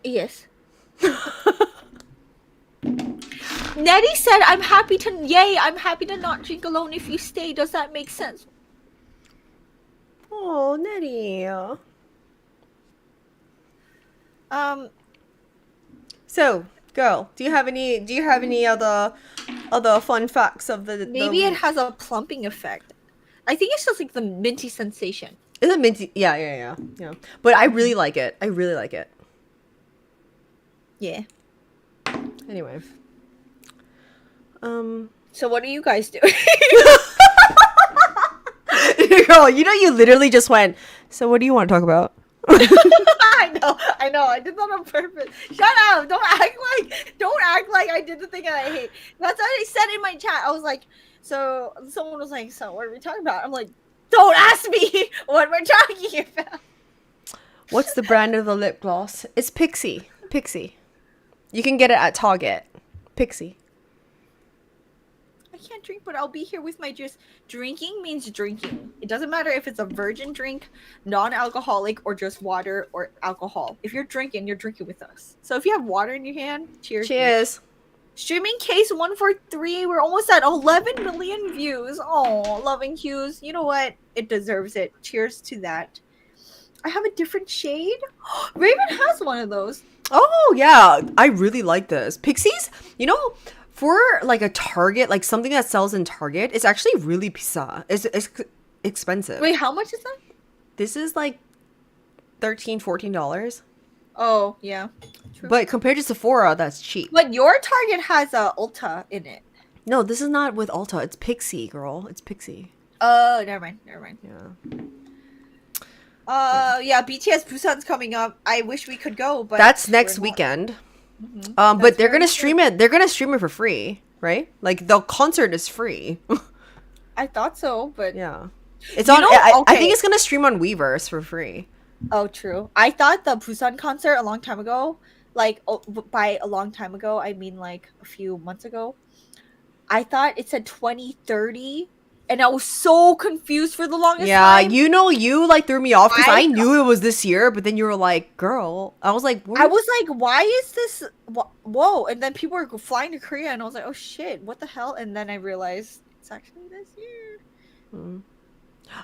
Speaker 2: Yes. Nettie said, I'm happy to not drink alone if you stay. Does that make sense?
Speaker 1: Oh, Nettie. So, girl, do you have any other fun facts of the
Speaker 2: Maybe it has a plumping effect. I think it's just like the minty sensation.
Speaker 1: Is it minty? Yeah. But I really like it.
Speaker 2: Yeah.
Speaker 1: Anyway.
Speaker 2: So what are you guys doing?
Speaker 1: Girl, you literally just went, so what do you want to talk about?
Speaker 2: I know. I did that on purpose. Shut up. Don't act like I did the thing that I hate. That's what I said in my chat. I was like, so someone was like, so what are we talking about? I'm like, don't ask me what we're talking about.
Speaker 1: What's the brand of the lip gloss? It's Pixie. You can get it at Target. Pixie.
Speaker 2: I can't drink, but I'll be here with my juice. Drinking means drinking. It doesn't matter if it's a virgin drink, non-alcoholic, or just water or alcohol. If you're drinking with us. So if you have water in your hand, cheers.
Speaker 1: Cheers.
Speaker 2: Streaming case 143. We're almost at 11 million views. Oh, loving Hughes. You know what? It deserves it. Cheers to that. I have a different shade. Raven has one of those.
Speaker 1: Oh, yeah. I really like this. Pixies, for like a Target, like something that sells in Target, it's actually really pisa. It's expensive.
Speaker 2: Wait, how much is that?
Speaker 1: This is like $13-14.
Speaker 2: Oh, yeah. True.
Speaker 1: But compared to Sephora, that's cheap.
Speaker 2: But your Target has a Ulta in it.
Speaker 1: No, this is not with Ulta. It's Pixie, girl. It's Pixie.
Speaker 2: Oh, never mind.
Speaker 1: Yeah.
Speaker 2: Yeah, BTS Busan's coming up. I wish we could go, but
Speaker 1: That's next
Speaker 2: we're not.
Speaker 1: weekend.
Speaker 2: Mhm.
Speaker 1: But
Speaker 2: That's
Speaker 1: they're
Speaker 2: very
Speaker 1: gonna
Speaker 2: true.
Speaker 1: stream it. They're gonna stream it for free, right? Like the concert is free.
Speaker 2: I thought so, but
Speaker 1: Yeah, it's
Speaker 2: You
Speaker 1: on.
Speaker 2: know,
Speaker 1: I
Speaker 2: okay.
Speaker 1: think it's gonna stream on Weverse for free.
Speaker 2: Oh, true. I thought the Busan concert a long time ago, like by a long time ago, I mean like a few months ago. I thought it said 2030, and I was so confused for the longest
Speaker 1: Yeah,
Speaker 2: time.
Speaker 1: you like threw me off because I
Speaker 2: I-
Speaker 1: knew it was this year, but then you were like, "Girl," I was like,
Speaker 2: I was like, why is this? Whoa! And then people were flying to Korea, and I was like, oh shit, what the hell? And then I realized it's actually this year.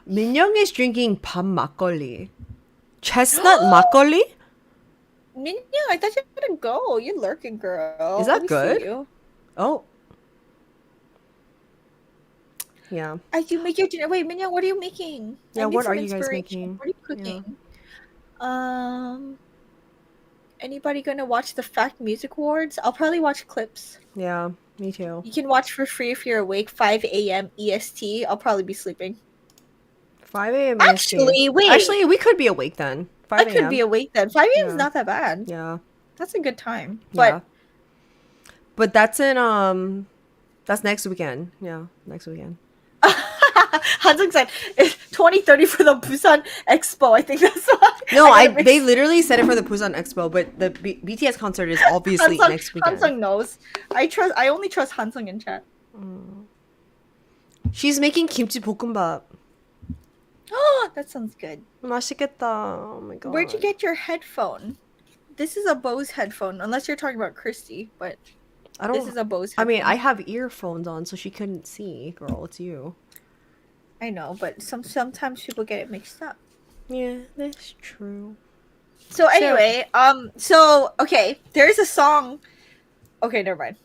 Speaker 1: Minyoung is drinking 밤 막걸리. Chestnut 막걸리?
Speaker 2: Minya, I thought you were gonna go. You're lurking, girl.
Speaker 1: Is that
Speaker 2: Let me see
Speaker 1: good?
Speaker 2: you.
Speaker 1: Oh. Yeah.
Speaker 2: As you make your dinner. Wait, Minya, what are you making? I
Speaker 1: Yeah,
Speaker 2: need
Speaker 1: what
Speaker 2: some
Speaker 1: are you guys
Speaker 2: inspiration.
Speaker 1: making?
Speaker 2: What are you cooking? Anybody gonna watch the Fact Music Awards? I'll probably watch clips.
Speaker 1: Yeah, me too.
Speaker 2: You can watch for free if you're awake. 5 a.m. EST. I'll probably be sleeping.
Speaker 1: 5 a.m.
Speaker 2: Actually, wait.
Speaker 1: Actually, we could be awake then. 5
Speaker 2: I
Speaker 1: a.m.
Speaker 2: could be awake then. 5 a.m. is
Speaker 1: Yeah.
Speaker 2: not that bad.
Speaker 1: Yeah.
Speaker 2: That's a good time.
Speaker 1: Yeah.
Speaker 2: But
Speaker 1: But that's in that's next weekend. Yeah, next weekend.
Speaker 2: Hansung said it's 2030 for the Busan Expo. I think that's what.
Speaker 1: No,
Speaker 2: gotta
Speaker 1: they literally said it for the Busan Expo, but the BTS concert is obviously
Speaker 2: Hansung,
Speaker 1: next weekend.
Speaker 2: Hansung knows. I only trust Hansung in chat.
Speaker 1: She's making kimchi 볶음밥.
Speaker 2: Oh, that sounds good.
Speaker 1: 맛있겠다. Oh my god.
Speaker 2: Where'd you get your headphone? This is a Bose headphone, unless you're talking about Christy, but
Speaker 1: I don't.
Speaker 2: this is a Bose
Speaker 1: I
Speaker 2: headphone.
Speaker 1: mean, I have earphones on, so she couldn't see. Girl, it's you.
Speaker 2: I know, but sometimes people get it mixed up.
Speaker 1: Yeah, that's true.
Speaker 2: So anyway, okay, there's a song. Okay, never mind.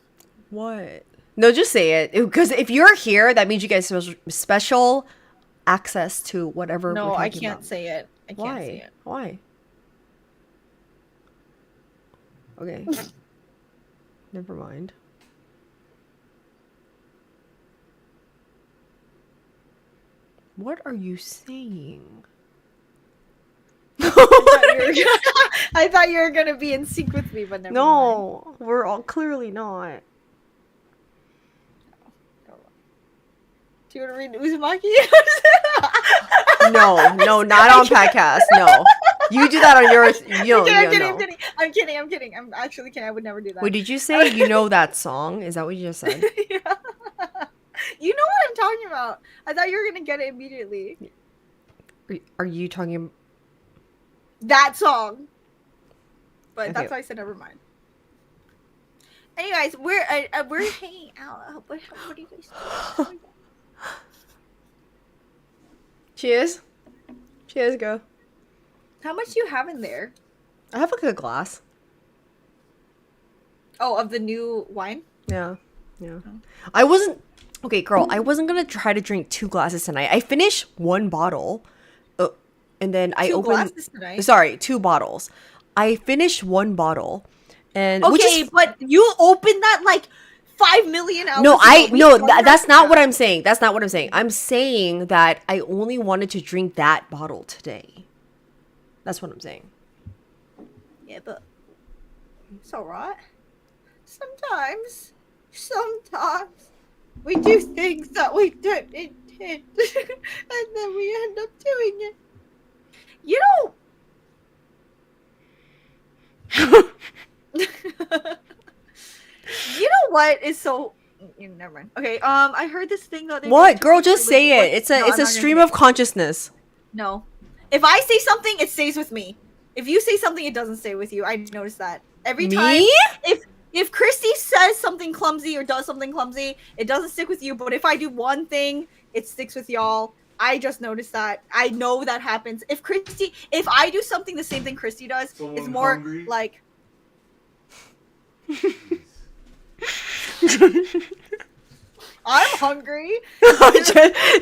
Speaker 1: What? No, just say it. Because if you're here, that means you get special access to whatever.
Speaker 2: No,
Speaker 1: we're
Speaker 2: I
Speaker 1: talking
Speaker 2: can't
Speaker 1: about.
Speaker 2: say it. I can't say
Speaker 1: Why?
Speaker 2: it.
Speaker 1: Why? Okay. Never mind. What are you saying?
Speaker 2: I thought you were gonna be in sync with me, but never mind.
Speaker 1: No, we're all clearly not.
Speaker 2: Do you want to read Uzumaki?
Speaker 1: No, not on podcast. No, you do that on yours.
Speaker 2: I'm kidding. I'm actually kidding. I would never do that.
Speaker 1: Wait, did you say you know that song? Is that what you just said?
Speaker 2: Yeah. You know what I'm talking about. I thought you were gonna get it immediately.
Speaker 1: Are you talking?
Speaker 2: That song. But
Speaker 1: Okay.
Speaker 2: that's why I said never mind. Anyways, we're hanging out. What do you guys do?
Speaker 1: Cheers. Cheers, girl.
Speaker 2: How much do you have in there?
Speaker 1: I have like a glass.
Speaker 2: Oh, of the new wine?
Speaker 1: Yeah. I wasn't okay, girl. I wasn't gonna try to drink 2 glasses tonight. I finished 1 bottle, and then I opened.
Speaker 2: Glasses tonight?
Speaker 1: Sorry, 2 bottles. I finished 1 bottle, and which
Speaker 2: Okay,
Speaker 1: is,
Speaker 2: but you opened that like 5 million hours
Speaker 1: no,
Speaker 2: ago.
Speaker 1: that's not what I'm saying. That's not what I'm saying. I'm saying that I only wanted to drink that bottle today. That's what I'm saying.
Speaker 2: Yeah, but it's alright. Sometimes we do things that we don't intend, and then we end up doing it. You know. You know what is so? Never mind. Okay. I heard this thing that.
Speaker 1: What, girl? Just say it. It's
Speaker 2: No,
Speaker 1: a
Speaker 2: I'm not gonna
Speaker 1: stream
Speaker 2: say
Speaker 1: of
Speaker 2: it.
Speaker 1: consciousness.
Speaker 2: No. If I say something, it stays with me. If you say something, it doesn't stay with you. I noticed that every time.
Speaker 1: Me?
Speaker 2: If Christy says something clumsy or does something clumsy, it doesn't stick with you. But if I do one thing, it sticks with y'all. I just noticed that. I know that happens. If I do something the same thing Christy does,
Speaker 3: Someone
Speaker 2: it's more
Speaker 3: hungry?
Speaker 2: like. I'm hungry.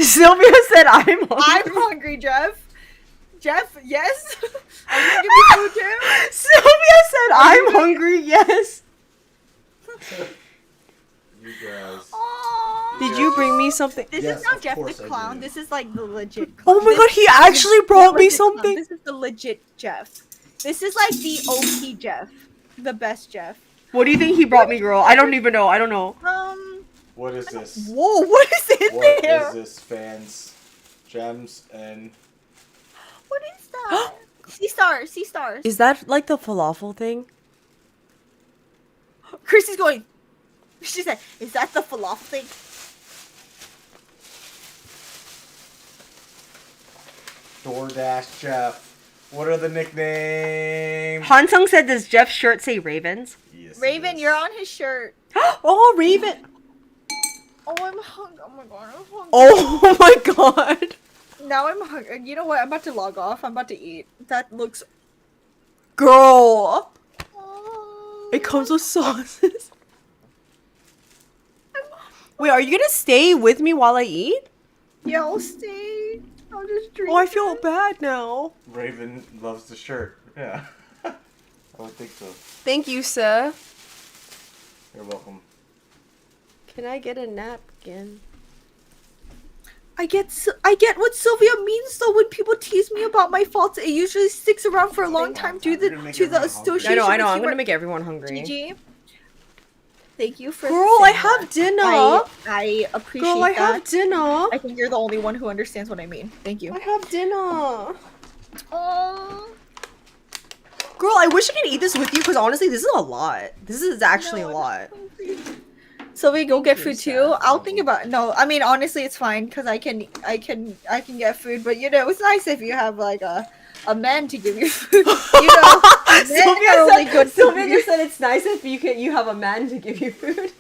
Speaker 1: Sylvia said I'm hungry.
Speaker 2: I'm hungry, Jeff. Jeff, yes. I'm gonna give you food too.
Speaker 1: Sylvia said I'm hungry, yes.
Speaker 3: You guys.
Speaker 2: Aww.
Speaker 1: Did you bring me something?
Speaker 2: This
Speaker 3: Yes,
Speaker 2: is not
Speaker 3: of
Speaker 2: Jeff the
Speaker 3: course I
Speaker 2: clown.
Speaker 3: did.
Speaker 2: This is like the legit.
Speaker 1: Oh my god, he actually brought me something.
Speaker 2: This is the legit Jeff. This is like the OP Jeff, the best Jeff.
Speaker 1: What do you think he brought me, girl? I don't even know. I don't know.
Speaker 3: What is this?
Speaker 2: Whoa, what is in
Speaker 3: What
Speaker 2: there?
Speaker 3: is this, fans? Gems and
Speaker 2: What is that? Sea stars, sea stars.
Speaker 1: Is that like the falafel thing?
Speaker 2: Christy's going. She said, "Is that the falafel thing?"
Speaker 3: DoorDash Jeff. What are the nicknames?
Speaker 1: Hansung said, does Jeff's shirt say Ravens?
Speaker 3: Yes, it
Speaker 2: Raven,
Speaker 3: is.
Speaker 2: you're on his shirt.
Speaker 1: Oh, Raven.
Speaker 2: Oh, I'm hungry. Oh my god, I'm hungry.
Speaker 1: Oh my god.
Speaker 2: Now I'm hungry. You know what? I'm about to log off. I'm about to eat. That looks.
Speaker 1: Girl.
Speaker 2: Oh,
Speaker 1: It comes with sauces. Wait, are you gonna stay with me while I eat?
Speaker 2: Yeah, I'll stay. I'll just drink.
Speaker 1: Oh, I feel
Speaker 2: it.
Speaker 1: bad now.
Speaker 3: Raven loves the shirt. Yeah. I would think so.
Speaker 1: Thank you, sir.
Speaker 3: You're welcome.
Speaker 1: Can I get a napkin?
Speaker 2: I get what Silvia means though when people tease me about my faults. It usually sticks around for a long time due
Speaker 3: You're gonna make
Speaker 2: to the
Speaker 3: everyone hungry.
Speaker 2: association.
Speaker 1: I know.
Speaker 2: with
Speaker 1: I'm gonna
Speaker 2: humor.
Speaker 1: make everyone hungry.
Speaker 2: Gigi, thank you for.
Speaker 1: Girl, I
Speaker 2: saying
Speaker 1: have
Speaker 2: that.
Speaker 1: dinner.
Speaker 2: I appreciate
Speaker 1: Girl, I
Speaker 2: that.
Speaker 1: have dinner.
Speaker 2: I think you're the only one who understands what I mean. Thank you.
Speaker 1: I have dinner.
Speaker 2: Oh.
Speaker 1: Girl, I wish I could eat this with you because honestly, this is a lot. This is actually a lot.
Speaker 2: Sylvia, go get
Speaker 1: you,
Speaker 2: food
Speaker 1: Seth.
Speaker 2: too. I'll think about. No, I mean honestly, it's fine because I can get food. But you know, it's nice if you have like a man to give you food. You know, men are only good.
Speaker 1: Sylvia just said it's nice if you have a man to give you food.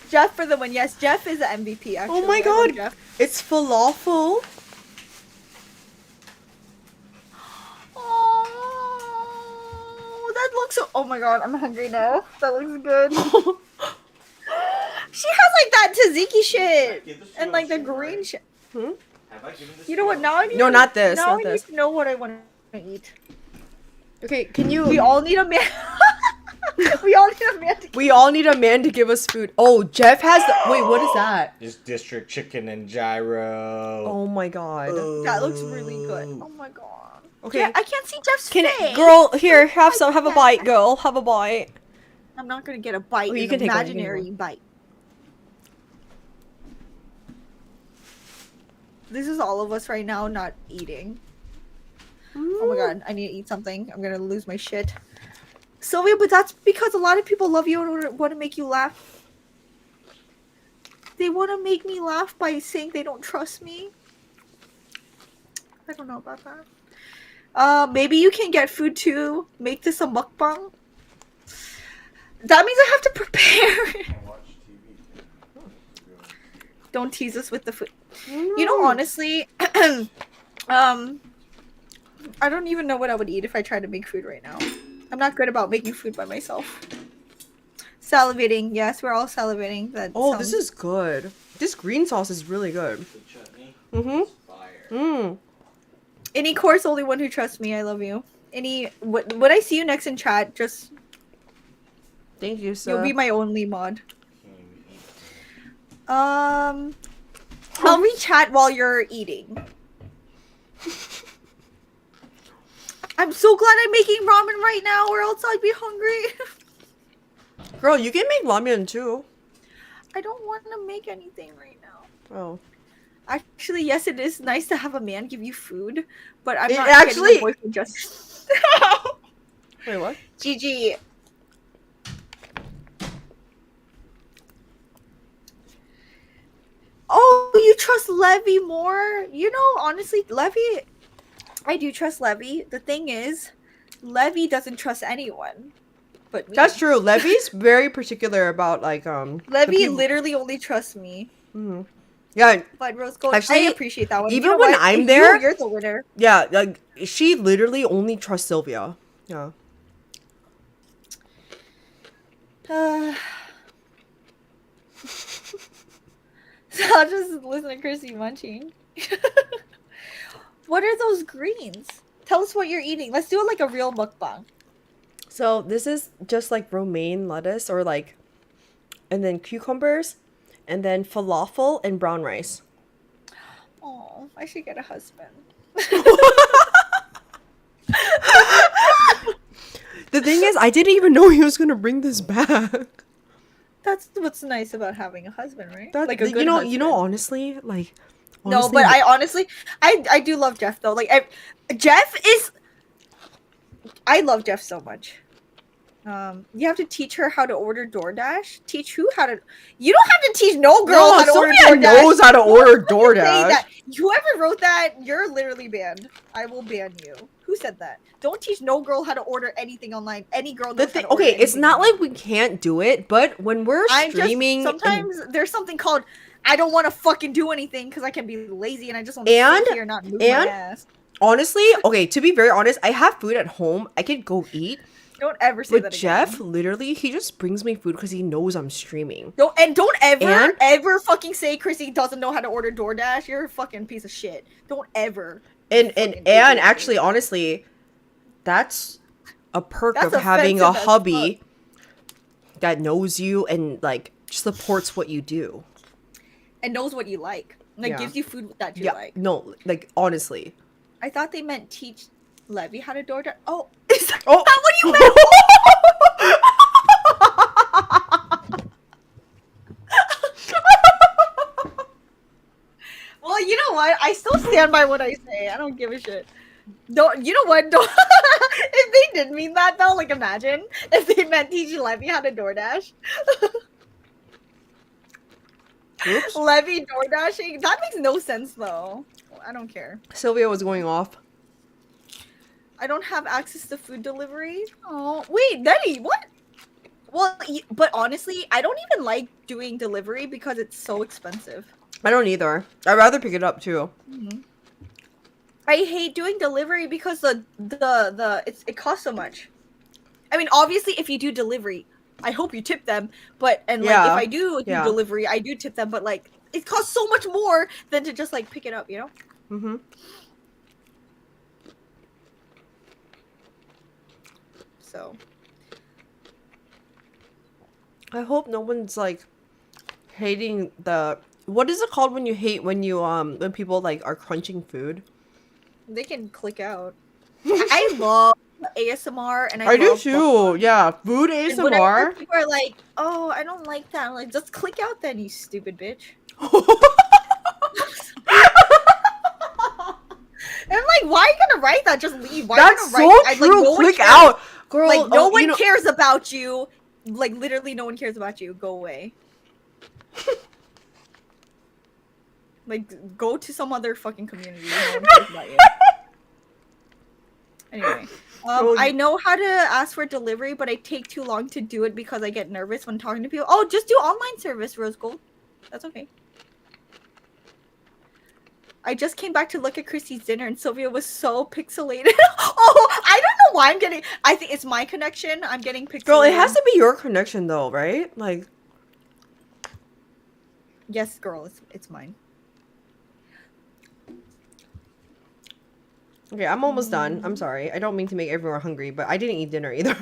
Speaker 2: Jeff for the win. Yes, Jeff is the MVP. Actually,
Speaker 1: Oh my
Speaker 2: I love
Speaker 1: god,
Speaker 2: Jeff.
Speaker 1: it's falafel.
Speaker 2: Oh, that looks so. Oh my god, I'm hungry now. That looks good. She has like that tzatziki shit and like the green shit.
Speaker 1: Hmm?
Speaker 3: Have I given this
Speaker 2: You know what? Now I need.
Speaker 1: No,
Speaker 2: to,
Speaker 1: not this,
Speaker 2: Now
Speaker 1: not
Speaker 2: I need
Speaker 1: this.
Speaker 2: to know what I want to eat.
Speaker 1: Okay, can you?
Speaker 2: We all need a man. We all need a man to.
Speaker 1: We all need a man to give us food. Oh, Jeff has the. Wait, what is that?
Speaker 3: This district chicken and gyro.
Speaker 1: Oh my god.
Speaker 2: That looks really good. Oh my god.
Speaker 1: Okay.
Speaker 2: Yeah, I can't see Jeff's
Speaker 1: Can
Speaker 2: face.
Speaker 1: it, girl, here, have some. Have a bite, girl. Have a bite.
Speaker 2: I'm not gonna get a bite.
Speaker 1: Oh, you
Speaker 2: An
Speaker 1: can take one, you can take
Speaker 2: imaginary
Speaker 1: one.
Speaker 2: bite. This is all of us right now not eating. Oh my god, I need to eat something. I'm gonna lose my shit. Sylvia, but that's because a lot of people love you and want to make you laugh. They want to make me laugh by saying they don't trust me. I don't know about that. Maybe you can get food too. Make this a mukbang. That means I have to prepare.
Speaker 3: I watch TV.
Speaker 2: Don't tease us with the food. You know, honestly, I don't even know what I would eat if I tried to make food right now. I'm not good about making food by myself. Salivating. Yes, we're all salivating. That
Speaker 1: Oh,
Speaker 2: sounds-
Speaker 1: this is good. This green sauce is really good.
Speaker 3: The chutney.
Speaker 1: Mm-hmm.
Speaker 3: Fire.
Speaker 1: Mm.
Speaker 2: Any course, only one who trusts me. I love you. Any when I see you next in chat, just
Speaker 1: Thank you, sir.
Speaker 2: you'll be my only mod.
Speaker 3: Can't even eat.
Speaker 2: I'll re-chat while you're eating. I'm so glad I'm making ramen right now, or else I'd be hungry.
Speaker 1: Girl, you can make ramen too.
Speaker 2: I don't want to make anything right now.
Speaker 1: Oh.
Speaker 2: Actually, yes, it is nice to have a man give you food, but I'm
Speaker 1: It
Speaker 2: not
Speaker 1: actually-
Speaker 2: getting a boyfriend just.
Speaker 1: Wait, what?
Speaker 2: GG. Oh, you trust Levy more? You know, honestly, Levy, I do trust Levy. The thing is, Levy doesn't trust anyone but me.
Speaker 1: That's true. Levy's very particular about like the
Speaker 2: Levy
Speaker 1: people-
Speaker 2: literally only trusts me.
Speaker 1: Mhm. Yeah,
Speaker 2: But Rose Gold,
Speaker 1: Actually,
Speaker 2: I appreciate that one.
Speaker 1: even
Speaker 2: You know
Speaker 1: when
Speaker 2: what?
Speaker 1: I'm
Speaker 2: If
Speaker 1: there-
Speaker 2: you're the winner.
Speaker 1: yeah. Like she literally only trusts Silvia. Yeah.
Speaker 2: So I'll just listen to Christy munching. What are those greens? Tell us what you're eating. Let's do it like a real mukbang.
Speaker 1: So this is just like romaine lettuce or like and then cucumbers, and then falafel and brown rice.
Speaker 2: Oh, I should get a husband.
Speaker 1: The thing is, I didn't even know he was gonna bring this back.
Speaker 2: That's what's nice about having a husband, right?
Speaker 1: That,
Speaker 2: like a good
Speaker 1: you know,
Speaker 2: husband.
Speaker 1: honestly, like.
Speaker 2: No, but I honestly, I do love Jeff though. Like, Jeff is. I love Jeff so much. You have to teach her how to order DoorDash. Teach who how to. You don't have to teach no girl how to order
Speaker 1: Silvia
Speaker 2: DoorDash.
Speaker 1: knows how to order
Speaker 2: Say
Speaker 1: DoorDash.
Speaker 2: that. Whoever wrote that, you're literally banned. I will ban you. Who said that? Don't teach no girl how to order anything online. Any girl knows how to order
Speaker 1: Okay, it's
Speaker 2: anything
Speaker 1: not
Speaker 2: online.
Speaker 1: like we can't do it, but when we're streaming,
Speaker 2: Sometimes there's something called I don't want to fucking do anything because I can be lazy and I just want to sit here and not move my ass.
Speaker 1: Honestly, okay, to be very honest, I have food at home. I could go eat.
Speaker 2: Don't ever say that
Speaker 1: But
Speaker 2: again.
Speaker 1: Jeff, literally, he just brings me food because he knows I'm streaming.
Speaker 2: Don't ever fucking say Chrissy doesn't know how to order DoorDash. You're a fucking piece of shit. Don't ever.
Speaker 1: And actually, honestly, that's a perk
Speaker 2: That's
Speaker 1: of having a
Speaker 2: offensive as
Speaker 1: hubby that knows you and like supports what you do.
Speaker 2: And knows what you like. Like,
Speaker 1: Yeah.
Speaker 2: gives you food that you
Speaker 1: Yeah,
Speaker 2: like.
Speaker 1: no, like honestly.
Speaker 2: I thought they meant teach Levy how to DoorDash. Oh, is that
Speaker 1: Oh,
Speaker 2: what you meant? Well, you know what? I still stand by what I say. I don't give a shit. Don't. You know what? Don't. If they did mean that, though, like imagine if they meant teach Levy how to DoorDash.
Speaker 1: Oops.
Speaker 2: Levy DoorDashing. That makes no sense, though. I don't care.
Speaker 1: Sylvia was going off.
Speaker 2: I don't have access to food delivery. Oh, wait, Nettie, what? Well, but honestly, I don't even like doing delivery because it's so expensive.
Speaker 1: I don't either. I'd rather pick it up too.
Speaker 2: Mm-hmm. I hate doing delivery because it costs so much. I mean, obviously, if you do delivery, I hope you tip them. But like if I do delivery, I do tip them. But like it costs so much more than to just like pick it up, you know?
Speaker 1: Mm-hmm.
Speaker 2: So
Speaker 1: I hope no one's like hating the. What is it called when you hate when people like are crunching food?
Speaker 2: they can click out. I love ASMR and
Speaker 1: I do
Speaker 2: love
Speaker 1: too. Yeah, food
Speaker 2: And whenever
Speaker 1: ASMR.
Speaker 2: people are like, "Oh, I don't like that," I'm like, just click out then, you stupid bitch. And I'm like, why are you gonna write that? Just leave. Why
Speaker 1: That's
Speaker 2: are you gonna write?
Speaker 1: so true.
Speaker 2: Like, no one
Speaker 1: Click
Speaker 2: cares.
Speaker 1: out, girl.
Speaker 2: Like, no one
Speaker 1: you know-
Speaker 2: cares about you. Like, literally, no one cares about you. Go away. Like, go to some other fucking community. No one cares about you. Anyway, I know how to ask for delivery, but I take too long to do it because I get nervous when talking to people. Oh, just do online service, Rose Gold. That's okay. I just came back to look at Christy's dinner and Silvia was so pixelated. Oh, I don't know why I'm getting. I think it's my connection. I'm getting pixelated.
Speaker 1: Girl, it has to be your connection though, right? Like,
Speaker 2: yes, girl, it's mine.
Speaker 1: okay, I'm almost done. I'm sorry. I don't mean to make everyone hungry, but I didn't eat dinner either.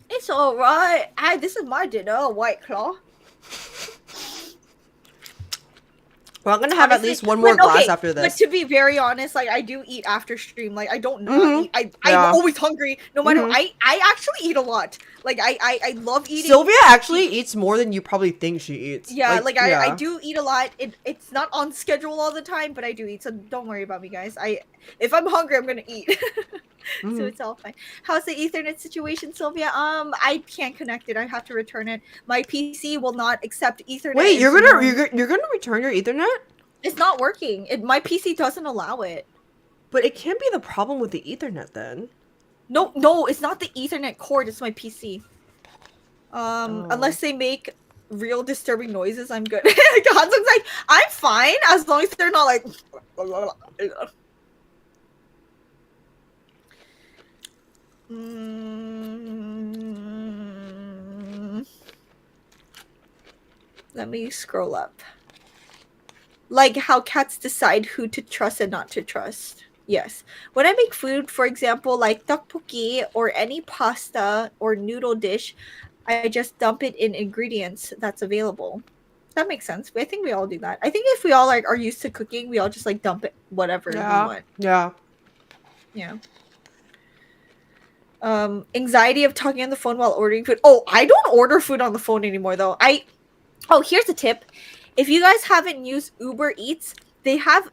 Speaker 2: It's alright. This is my dinner, White Claw.
Speaker 1: Well, I'm gonna have
Speaker 2: Honestly,
Speaker 1: at least one more glass after
Speaker 2: But
Speaker 1: this.
Speaker 2: to be very honest, like I do eat after stream. Like I don't not
Speaker 1: Mhm.
Speaker 2: eat.
Speaker 1: Yeah.
Speaker 2: I'm always hungry. No matter.
Speaker 1: Mhm.
Speaker 2: I actually eat a lot. Like I love eating.
Speaker 1: Sylvia actually eats more than you probably think she eats.
Speaker 2: Yeah, I do eat a lot. It's not on schedule all the time, but I do eat. So don't worry about me, guys. If I'm hungry, I'm gonna eat. So
Speaker 1: Mhm.
Speaker 2: it's all fine. How's the Ethernet situation, Sylvia? I can't connect it. I have to return it. My PC will not accept Ethernet.
Speaker 1: Wait, you're
Speaker 2: It's
Speaker 1: gonna return your Ethernet?
Speaker 2: It's not working. My PC doesn't allow it.
Speaker 1: But it can't be the problem with the Ethernet then.
Speaker 2: No, it's not the Ethernet cord. It's my PC. Unless they make real disturbing noises, I'm good. Hansung's like, I'm fine as long as they're not like. Let me scroll up. Like how cats decide who to trust and not to trust. Yes. When I make food, for example, like tteokbokki or any pasta or noodle dish, I just dump it in ingredients that's available. That makes sense. I think we all do that. I think if we all like are used to cooking, we all just like dump it whatever we want.
Speaker 1: Yeah.
Speaker 2: Yeah. Anxiety of talking on the phone while ordering food. Oh, I don't order food on the phone anymore though. Here's a tip. If you guys haven't used Uber Eats, they have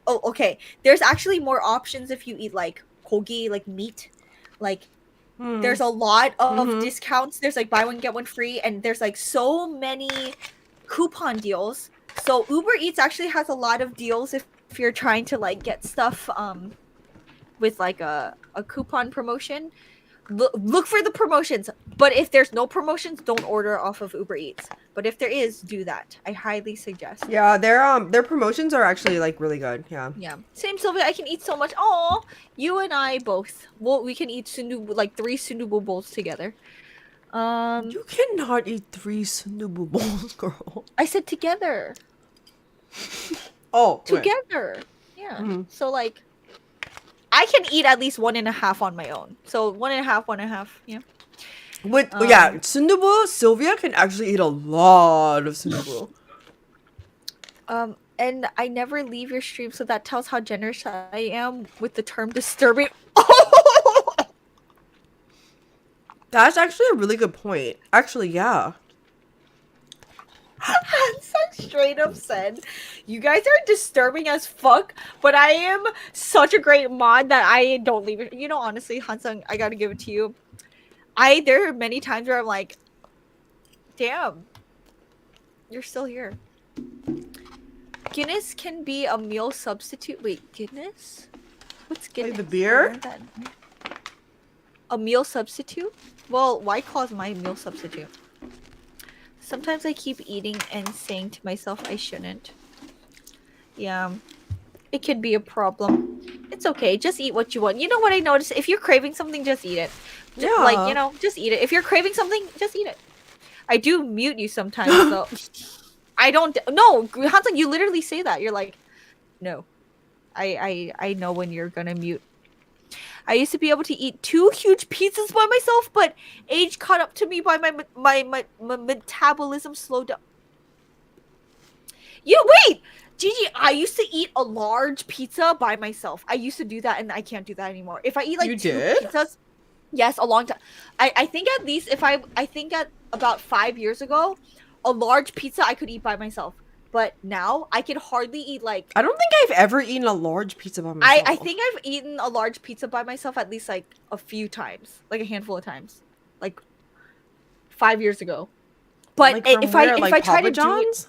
Speaker 2: there's actually more options if you eat like kogi, like meat. Like there's a lot of discounts. There's like buy one get one free, and there's like so many coupon deals. So Uber Eats actually has a lot of deals if you're trying to like get stuff with like a coupon promotion. Look for the promotions, but if there's no promotions, don't order off of Uber Eats. But if there is, do that. I highly suggest.
Speaker 1: Yeah, their promotions are actually like really good. Yeah.
Speaker 2: Yeah. Same, Silvia. I can eat so much. Oh, you and I both. Well, we can eat like 3 sundubu bowls together.
Speaker 1: You cannot eat 3 sundubu bowls, girl.
Speaker 2: I said together.
Speaker 1: Oh,
Speaker 2: together. Yeah. So like, I can eat at least 1.5 on my own. So 1.5. Yeah.
Speaker 1: Sundubu, Silvia can actually eat a lot of sundubu.
Speaker 2: And I never leave your stream, so that tells how generous I am with the term disturbing.
Speaker 1: That's actually a really good point. Actually, yeah.
Speaker 2: Hansung straight up said, "You guys are disturbing as fuck, but I am such a great mod that I don't leave it." You know, honestly, Hansung, I gotta give it to you. There are many times where I'm like, "Damn, you're still here." Guinness can be a meal substitute. Wait, Guinness? What's Guinness?
Speaker 1: Like the beer?
Speaker 2: A meal substitute? Well, White Claw's my meal substitute. Sometimes I keep eating and saying to myself I shouldn't. Yeah. It could be a problem. It's okay. Just eat what you want. You know what I noticed? If you're craving something, just eat it.
Speaker 1: Yeah.
Speaker 2: Like, you know, just eat it. If you're craving something, just eat it. I do mute you sometimes, though. I don't... No, Hansung, you literally say that. You're like, no. I know when you're gonna mute. I used to be able to eat 2 huge pizzas by myself, but age caught up to me by my metabolism slowed down. Wait! Gigi, I used to eat a large pizza by myself. I used to do that, and I can't do that anymore. If I eat like 2 pizzas... Yes, a long time. I think at least I think at about 5 years ago, a large pizza I could eat by myself. But now I can hardly eat like...
Speaker 1: I don't think I've ever eaten a large pizza by myself.
Speaker 2: I think I've eaten a large pizza by myself at least like a few times. Like a handful of times. Like 5 years ago. But
Speaker 1: like
Speaker 2: if I try
Speaker 1: Papa
Speaker 2: to
Speaker 1: John's?
Speaker 2: do it...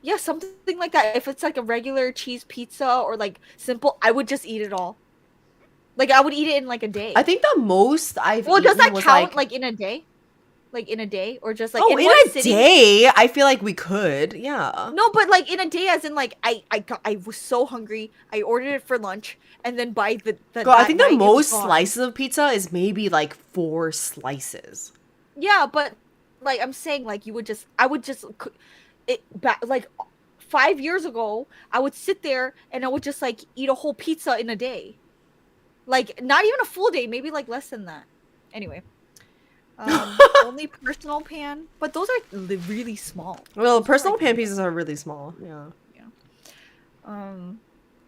Speaker 2: Yeah, something like that. If it's like a regular cheese pizza or like simple, I would just eat it all. Like I would eat it in like a day.
Speaker 1: I think the most I've eaten
Speaker 2: does that
Speaker 1: was
Speaker 2: count like in a day? Like in a day, or just like
Speaker 1: in
Speaker 2: one
Speaker 1: a
Speaker 2: sitting?
Speaker 1: day? I feel like we could, yeah.
Speaker 2: No, but like in a day, as in like I was so hungry, I ordered it for lunch, and then by the
Speaker 1: Girl, I think the most slices of pizza is maybe like 4 slices.
Speaker 2: Yeah, but like I'm saying, like I would just like 5 years ago, I would sit there and I would just like eat a whole pizza in a day, like not even a full day, maybe like less than that. Anyway. Only personal pan, but those are really small.
Speaker 1: Well, personal pan pieces are really small. Yeah.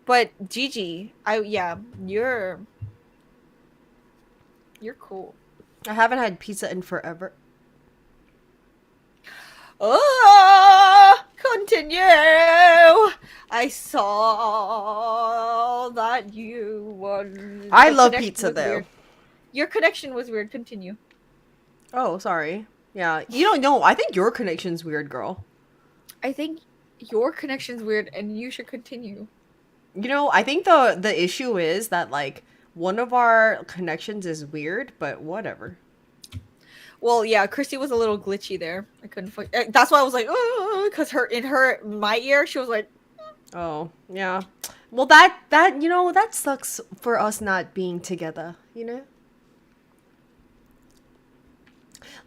Speaker 2: But Gigi, you're cool.
Speaker 1: I haven't had pizza in forever.
Speaker 2: Continue. I saw that you were...
Speaker 1: I love pizza though.
Speaker 2: Weird. Your connection was weird. Continue.
Speaker 1: Oh, sorry. Yeah, you don't know. I think your connection's weird, girl.
Speaker 2: I think your connection's weird, and you should continue.
Speaker 1: You know, I think the issue is that like one of our connections is weird, but whatever.
Speaker 2: Well, yeah, Christy was a little glitchy there. I couldn't. That's why I was like, oh, because my ear, she was like,
Speaker 1: oh yeah. Well, that you know that sucks for us not being together. You know.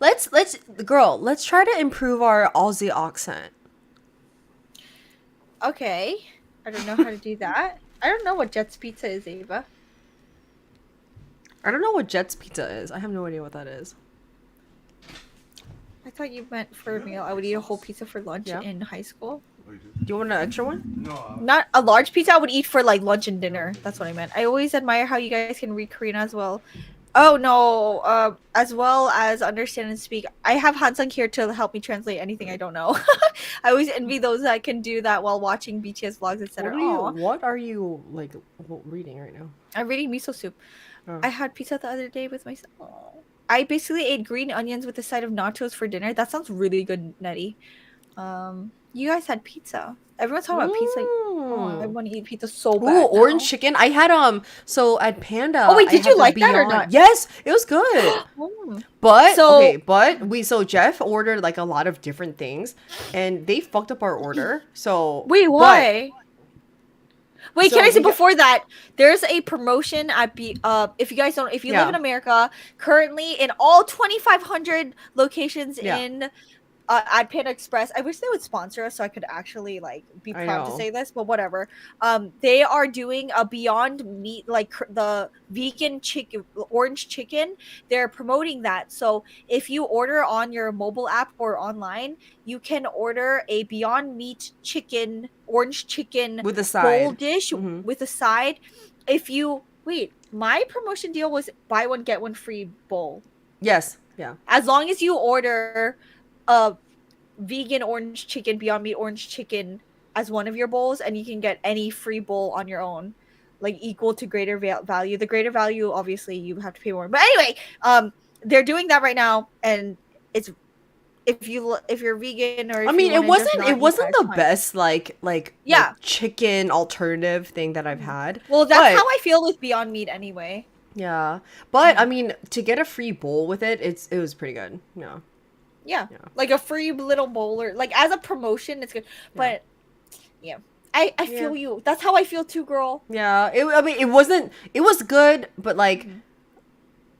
Speaker 1: Let's try to improve our Aussie accent.
Speaker 2: Okay. I don't know how to do that. I don't know what Jet's Pizza is, Ava.
Speaker 1: I don't know what Jet's Pizza is. I have no idea what that is.
Speaker 2: thought you meant for a meal. I would eat a whole pizza for lunch
Speaker 1: Yeah.
Speaker 2: in high school.
Speaker 3: Oh, you do?
Speaker 1: Do you want an extra one?
Speaker 3: No.
Speaker 2: Not a large pizza. I would eat for like lunch and dinner. That's what I meant. I always admire how you guys can read Korean as well. Oh no, as well as understand and speak. I have Hansung here to help me translate anything I don't know. I always envy those that can do that while watching BTS vlogs, etc.
Speaker 1: What are you like reading right now?
Speaker 2: I'm reading miso soup.
Speaker 1: Oh.
Speaker 2: I had pizza the other day with my. I basically ate green onions with a side of nachos for dinner. That sounds really good, Nettie. You guys had pizza. Everyone's talking about pizza. Oh, I want to eat pizza so bad.
Speaker 1: Ooh,
Speaker 2: now.
Speaker 1: orange chicken. I had so at Panda.
Speaker 2: Oh, wait,
Speaker 1: I
Speaker 2: did
Speaker 1: had
Speaker 2: you
Speaker 1: the
Speaker 2: like that or
Speaker 1: Beyond-
Speaker 2: not?
Speaker 1: Yes, it was good.
Speaker 2: Mm.
Speaker 1: But
Speaker 2: So-
Speaker 1: so Jeff ordered like a lot of different things, and they fucked up our order. So
Speaker 2: Wait,
Speaker 1: but-
Speaker 2: why? Wait,
Speaker 1: So
Speaker 2: can I say
Speaker 1: we got-
Speaker 2: before that? There's a promotion at if you guys don't, if you live
Speaker 1: Yeah.
Speaker 2: in America, currently in all 2,500 locations
Speaker 1: Yeah.
Speaker 2: in at Panda Express. I wish they would sponsor us so I could actually like be
Speaker 1: I
Speaker 2: proud to
Speaker 1: know.
Speaker 2: say this, but whatever. They are doing a Beyond Meat, like the vegan chicken, orange chicken. They're promoting that. So if you order on your mobile app or online, you can order a Beyond Meat chicken, orange chicken
Speaker 1: with the
Speaker 2: bowl
Speaker 1: side.
Speaker 2: dish
Speaker 1: Mhm.
Speaker 2: with a side. If you wait, my promotion deal was buy one get one free bowl.
Speaker 1: Yes. Yeah.
Speaker 2: As long as you order a vegan orange chicken, Beyond Meat orange chicken as one of your bowls, and you can get any free bowl on your own, like equal to greater value. The greater value, obviously, you have to pay more. But anyway, they're doing that right now, and it's if you're vegan or if
Speaker 1: I mean,
Speaker 2: you
Speaker 1: it
Speaker 2: wanna just
Speaker 1: wasn't
Speaker 2: not
Speaker 1: it
Speaker 2: eat
Speaker 1: wasn't
Speaker 2: that,
Speaker 1: the
Speaker 2: it's fine.
Speaker 1: best like
Speaker 2: Yeah.
Speaker 1: chicken alternative thing that I've had.
Speaker 2: Well, that's
Speaker 1: but-
Speaker 2: how I feel with Beyond Meat anyway.
Speaker 1: Yeah, but I mean, to get a free bowl with it, it was pretty good. Yeah.
Speaker 2: Yeah.
Speaker 1: Yeah.
Speaker 2: Like a free little bowl, or like as a promotion, it's good. But yeah, I feel you. That's how I feel too, girl.
Speaker 1: Yeah, I mean, it wasn't. It was good, but like
Speaker 2: Mhm.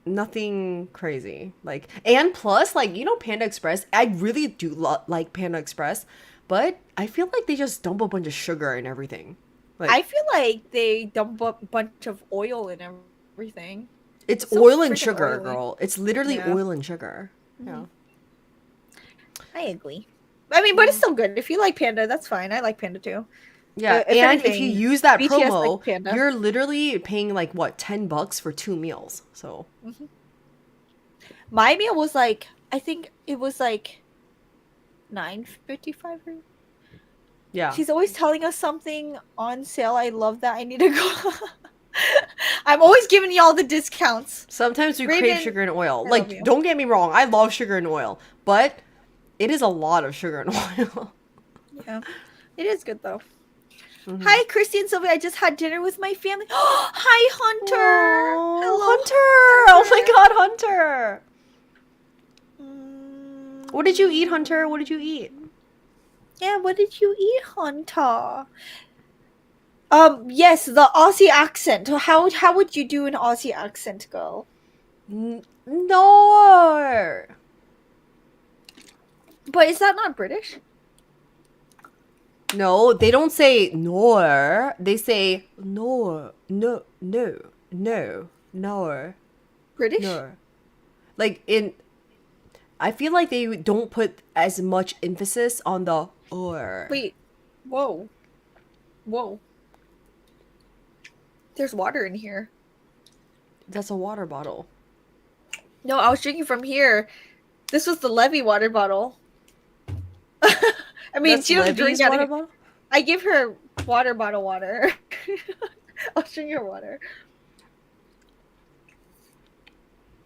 Speaker 1: nothing crazy. Like, and plus, like Panda Express. I really do like Panda Express, but I feel like they just dump a bunch of sugar and everything. Like,
Speaker 2: I feel like they dump a bunch of oil in everything.
Speaker 1: it's
Speaker 2: so
Speaker 1: oil and
Speaker 2: freaking
Speaker 1: sugar,
Speaker 2: oily.
Speaker 1: girl. It's literally
Speaker 2: Yeah.
Speaker 1: oil and sugar. Yeah.
Speaker 2: I agree. I mean, but it's still good. If you like Panda, that's fine. I like Panda too.
Speaker 1: Yeah,
Speaker 2: If
Speaker 1: and if you
Speaker 2: anything,
Speaker 1: use that
Speaker 2: BTS
Speaker 1: promo,
Speaker 2: like Panda.
Speaker 1: you're literally paying like what, $10 for 2 meals. So
Speaker 2: My meal was like, I think it was like $9.55.
Speaker 1: yeah.
Speaker 2: She's always telling us something on sale. I love that. I need to go. I'm always giving y'all the discounts.
Speaker 1: Sometimes we
Speaker 2: Raven,
Speaker 1: crave sugar and oil.
Speaker 2: I
Speaker 1: Like,
Speaker 2: love you.
Speaker 1: don't get me wrong, I love sugar and oil, but it is a lot of sugar and oil.
Speaker 2: Yeah, it is good though.
Speaker 1: Mhm.
Speaker 2: Hi, Christy and Silvia. I just had dinner with my family. Hi, Hunter.
Speaker 1: Aw,
Speaker 2: Hello,
Speaker 1: Hunter! Oh my god, Hunter!
Speaker 2: Mm,
Speaker 1: What did you eat, Hunter? What did you eat?
Speaker 2: Yeah, what did you eat, Hunter? Yes, the Aussie accent. How would you do an Aussie accent, girl?
Speaker 1: No!
Speaker 2: But is that not British?
Speaker 1: No, they don't say nor. They say nor. No, no, no, nor.
Speaker 2: British?
Speaker 1: No. Like I feel like they don't put as much emphasis on the or.
Speaker 2: Wait. Whoa. Whoa. There's water in here.
Speaker 1: That's a water bottle.
Speaker 2: No, I was drinking from here. This was the Levy water bottle. I mean,
Speaker 1: That's
Speaker 2: she doesn't drink
Speaker 1: Levy's
Speaker 2: out
Speaker 1: water
Speaker 2: of
Speaker 1: bottle?
Speaker 2: I give her water bottle water. I'll drink your water.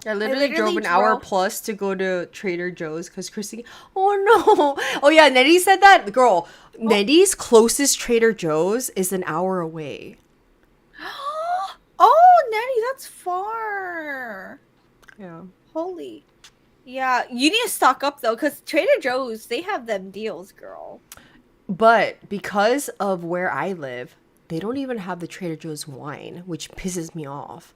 Speaker 1: I literally drove
Speaker 2: literally
Speaker 1: an hour
Speaker 2: drove-
Speaker 1: plus to go to Trader Joe's because Christy. Oh no! Oh yeah, Nettie said that. Girl, Nettie's closest Trader Joe's is an hour away.
Speaker 2: Oh, Nettie, that's far.
Speaker 1: Yeah.
Speaker 2: Holy. Yeah, you need to stock up though, because Trader Joe's, they have them deals, girl.
Speaker 1: But because of where I live, they don't even have the Trader Joe's wine, which pisses me off.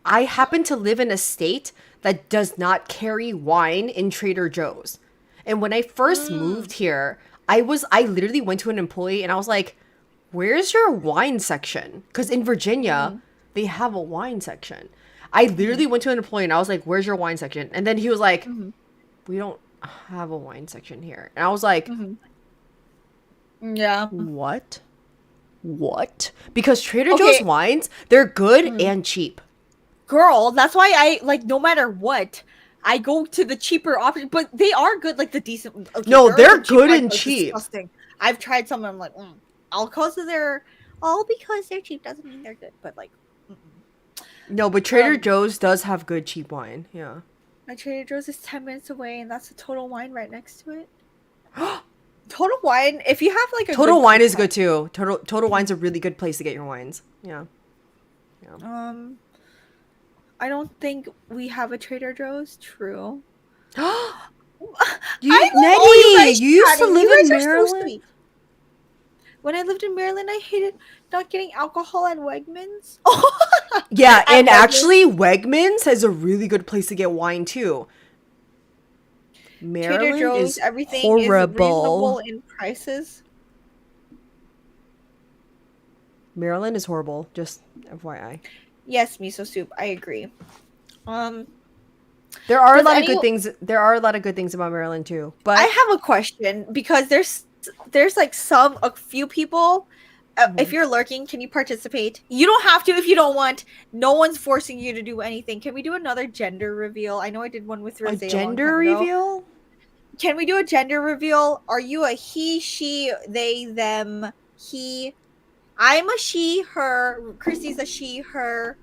Speaker 1: I happen to live in a state that does not carry wine in Trader Joe's. And when I first moved here, I literally went to an employee and I was like, "Where's your wine section?" Because in Virginia, they have a wine section. I literally went to an employee and I was like, "Where's your wine section?" And then he was like, have a wine section here. And I was like,
Speaker 2: Yeah.
Speaker 1: what? What? Because Trader
Speaker 2: Okay.
Speaker 1: Joe's wines, they're good and cheap.
Speaker 2: Girl, that's why I like no matter what, I go to the cheaper option. But they are good, like the decent. Okay,
Speaker 1: No,
Speaker 2: there are
Speaker 1: they're
Speaker 2: some cheap
Speaker 1: good
Speaker 2: wines
Speaker 1: and
Speaker 2: that are
Speaker 1: cheap.
Speaker 2: Disgusting. I've tried some, and I'm like, all because they're cheap doesn't mean they're good. But like,
Speaker 1: No, but Trader Joe's does have good cheap wine. Yeah.
Speaker 2: my Trader Joe's is 10 minutes away, and that's a Total Wine right next to it. Total Wine, if you have like a
Speaker 1: Total
Speaker 2: good
Speaker 1: Wine is
Speaker 2: coupon-
Speaker 1: good too. Total Wine's a really good place to get your wines. Yeah.
Speaker 2: I don't think we have a Trader Joe's. True.
Speaker 1: You,
Speaker 2: I love all
Speaker 1: Nettie,
Speaker 2: guys
Speaker 1: you used to
Speaker 2: chatting.
Speaker 1: live
Speaker 2: You
Speaker 1: in
Speaker 2: guys are so
Speaker 1: Maryland?
Speaker 2: sweet. When I lived in Maryland, I hated not getting alcohol at Wegmans.
Speaker 1: Yeah,
Speaker 2: At
Speaker 1: and
Speaker 2: Wegmans.
Speaker 1: actually, Wegmans is a really good place to get wine too.
Speaker 2: Trader
Speaker 1: Maryland
Speaker 2: Joe's,
Speaker 1: is
Speaker 2: everything is
Speaker 1: horrible.
Speaker 2: reasonable in prices.
Speaker 1: Maryland is horrible. Just FYI.
Speaker 2: Yes, miso soup. I agree.
Speaker 1: There are a
Speaker 2: Does
Speaker 1: lot of
Speaker 2: any-
Speaker 1: good things. There are a lot of good things about Maryland too. But
Speaker 2: I have a question because there's like a few people. If you're lurking, can you participate? You don't have to if you don't want. No one's forcing you to do anything. Can we do another gender reveal? I know I did one with Rosé
Speaker 1: a
Speaker 2: a long
Speaker 1: gender
Speaker 2: time ago.
Speaker 1: reveal?
Speaker 2: Can we do a gender reveal? Are you a he, she, they, them, he? I'm a she, her. Christy's a she, her.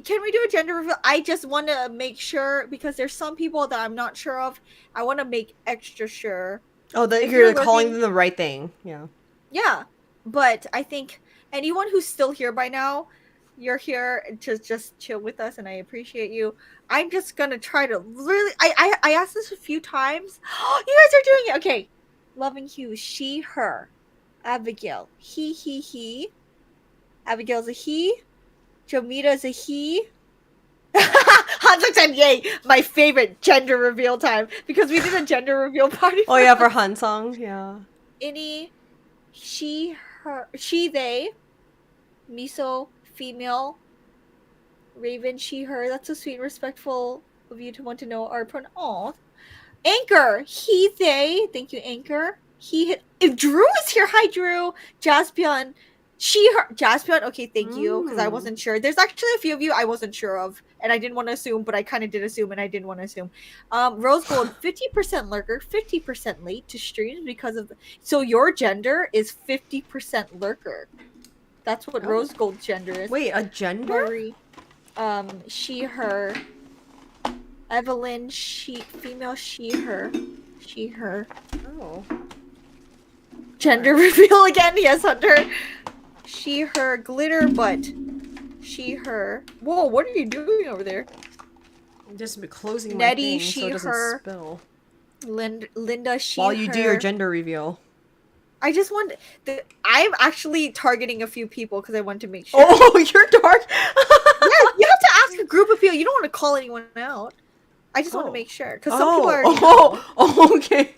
Speaker 2: Can we do a gender reveal? I just want to make sure because there's some people that I'm not sure of. I want to make extra sure.
Speaker 1: Oh, that
Speaker 2: If
Speaker 1: you're
Speaker 2: you're
Speaker 1: calling
Speaker 2: looking-
Speaker 1: them the right thing. Yeah.
Speaker 2: Yeah, but I think anyone who's still here by now, you're here to just chill with us, and I appreciate you. I'm just gonna try to really. I asked this a few times. You guys are doing it. Okay, Loving Hugh, she, her. Abigail, he. Abigail's a he. Jomita's a he. Hanzo said, "Yay!" My favorite gender reveal time because we did a gender reveal party.
Speaker 1: Oh yeah, for Han Song. Yeah.
Speaker 2: Any, she, her, she, they, miso, female, raven, she, her. That's so sweet and respectful of you to want to know our pronoun. Aw. Anchor, he, they. Thank you, Anchor. He, if Drew is here, hi, Drew. Jaspion, she, her. Jaspion, okay, thank you, because I wasn't sure. There's actually a few of you I wasn't sure of, and I didn't want to assume, but I kind of did assume, and I didn't want to assume. Rose Gold, 50% lurker, 50% late to streams because of so your gender is 50% lurker. That's what Rose Gold's gender is.
Speaker 1: Wait, a gender?
Speaker 2: Marie, she, her. Evelyn, she, female, she, her. She, her.
Speaker 1: Oh.
Speaker 2: Gender reveal again, yes, Hunter. She, her, glitter butt. She, her. Whoa, what are you doing over there?
Speaker 1: I'm just closing
Speaker 2: Nettie,
Speaker 1: my thing
Speaker 2: she,
Speaker 1: so it doesn't
Speaker 2: her.
Speaker 1: spill.
Speaker 2: Linda, she,
Speaker 1: While you do your
Speaker 2: her.
Speaker 1: gender reveal.
Speaker 2: I just want. I'm actually targeting a few people because I want to make sure.
Speaker 1: Oh, you're dark.
Speaker 2: Yeah, you have to ask a group of people. You don't want to call anyone out. I just want to make sure because some people are.
Speaker 1: Oh, okay.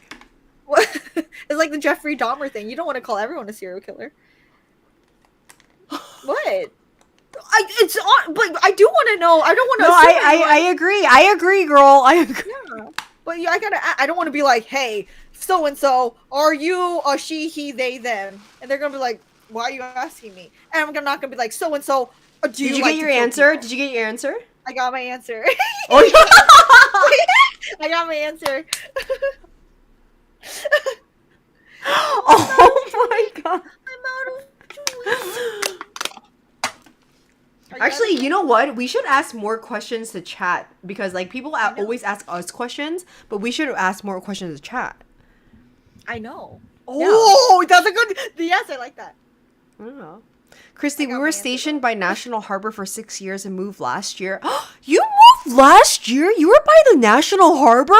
Speaker 2: It's like the Jeffrey Dahmer thing. You don't want to call everyone a serial killer. What? It's on, but I do want to know. I don't want to.
Speaker 1: No, I agree. I agree, girl. I agree.
Speaker 2: Yeah, but yeah, I don't want to be like, hey, so and so, are you a she, he, they, them? And they're gonna be like, why are you asking me? And I'm not gonna be like, so and so.
Speaker 1: Did you get your answer? Did you get your answer?
Speaker 2: I got my answer.
Speaker 1: Oh, yeah.
Speaker 2: I got my answer.
Speaker 1: Oh my god.
Speaker 2: I'm out of choice.
Speaker 1: Actually, you know what? We should ask more questions to chat because like people always ask us questions, but we should ask more questions to chat.
Speaker 2: I know. Oh, that's a good. Yes, I like that.
Speaker 1: I don't know. Christy, we
Speaker 2: got my
Speaker 1: were
Speaker 2: answer,
Speaker 1: stationed by National Harbor for 6 years and moved last year. You moved last year? You were by the National Harbor?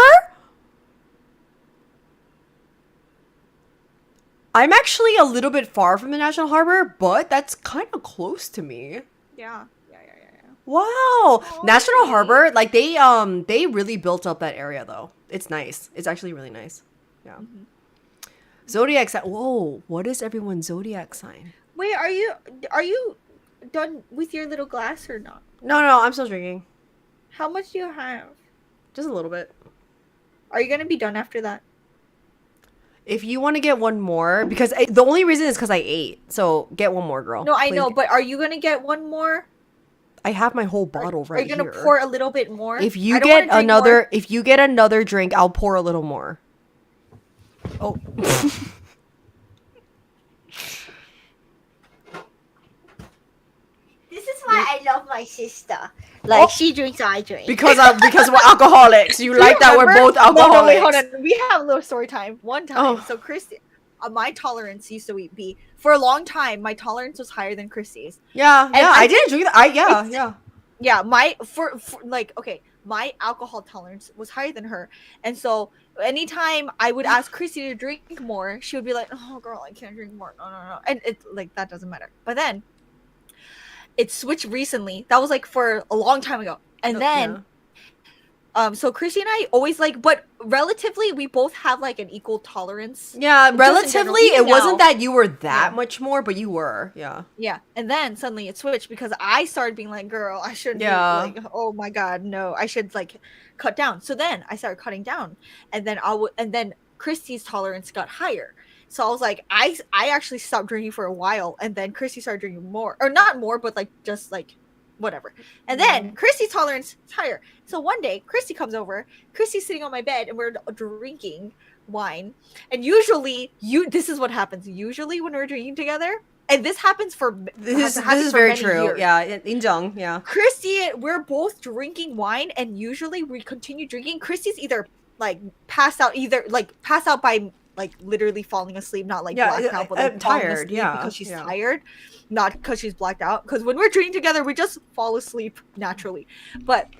Speaker 1: I'm actually a little bit far from the National Harbor, but that's kind of close to me.
Speaker 2: Yeah.
Speaker 1: Wow. National Harbor, like they really built up that area though. It's nice. It's actually really nice. Yeah. Zodiac sign. Whoa, what is everyone's zodiac sign?
Speaker 2: Wait, are you done with your little glass or not?
Speaker 1: No, I'm still drinking.
Speaker 2: How much do you have?
Speaker 1: Just a little bit.
Speaker 2: Are you gonna be done after that?
Speaker 1: If you want to get one more, because the only reason is because I ate. So get one more, girl.
Speaker 2: No, I
Speaker 1: Please.
Speaker 2: know, but are you gonna get one more?
Speaker 1: I have my whole bottle right here.
Speaker 2: Are you gonna pour a little bit more?
Speaker 1: If you get another drink, I'll pour a little more. Oh.
Speaker 2: This is why I love my sister. Like she drinks, I drink.
Speaker 1: Because we're alcoholics. You like that we're both alcoholics.
Speaker 2: No, wait, hold on. We have a little story time. One time, so Christy, my tolerance used to be for a long time. My tolerance was higher than Christy's.
Speaker 1: Yeah, I didn't drink that.
Speaker 2: Yeah, my my alcohol tolerance was higher than her, and so anytime I would ask Christy to drink more, she would be like, "Oh, girl, I can't drink more. No," and it like that doesn't matter. But then it switched recently. That was like for a long time ago, and then. So Christy and I always but relatively we both have like an equal tolerance.
Speaker 1: Yeah, relatively it wasn't that you were that much more, but you were. Yeah.
Speaker 2: Yeah, and then suddenly it switched because I started being like, girl, I shouldn't be oh my god, no, I should cut down. So then I started cutting down, and then Christy's tolerance got higher. So I was like, I actually stopped drinking for a while, and then Christy started drinking more, or not more, but just whatever. And then Christy's tolerance is higher. So one day, Christy comes over. Christy's sitting on my bed, and we're drinking wine. And usually, this is what happens. Usually, when we're drinking together, and this happens for
Speaker 1: this is very true. Years. Yeah, injung. Yeah.
Speaker 2: Christy, we're both drinking wine, and usually we continue drinking. Christy's either passed out by literally falling asleep, not blacked out, but
Speaker 1: tired. Yeah,
Speaker 2: because she's tired. Not because she's blacked out. Because when we're drinking together, we just fall asleep naturally. But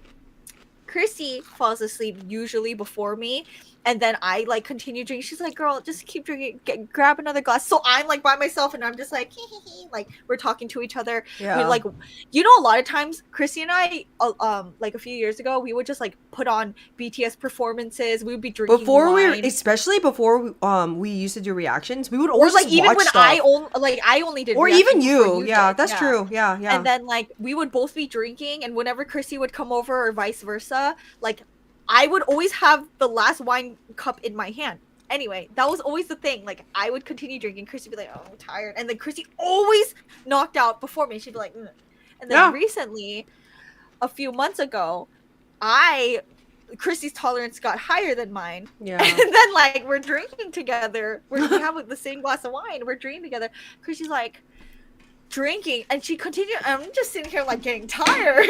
Speaker 2: Christy falls asleep usually before me, and then I continue drinking. She's like, "Girl, just keep drinking. Grab another glass." So I'm by myself, and I'm just we're talking to each other.
Speaker 1: Yeah.
Speaker 2: A lot of times, Christy and I, a few years ago, we would just put on BTS performances. We would be drinking wine.
Speaker 1: Especially before we used to do reactions, we would always
Speaker 2: even when
Speaker 1: stuff.
Speaker 2: I only did,
Speaker 1: or even you. Yeah, that's true. Yeah.
Speaker 2: And then we would both be drinking, and whenever Christy would come over or vice versa, I would always have the last wine cup in my hand. Anyway, that was always the thing. I would continue drinking. Christy would be like, "Oh, I'm tired." And then Christy always knocked out before me. She'd be like, "Ugh." And then recently, a few months ago, Christy's tolerance got higher than mine.
Speaker 1: Yeah.
Speaker 2: And then we're drinking together. We have the same glass of wine. We're drinking together. Christy's drinking, and she continued. I'm just sitting here getting tired.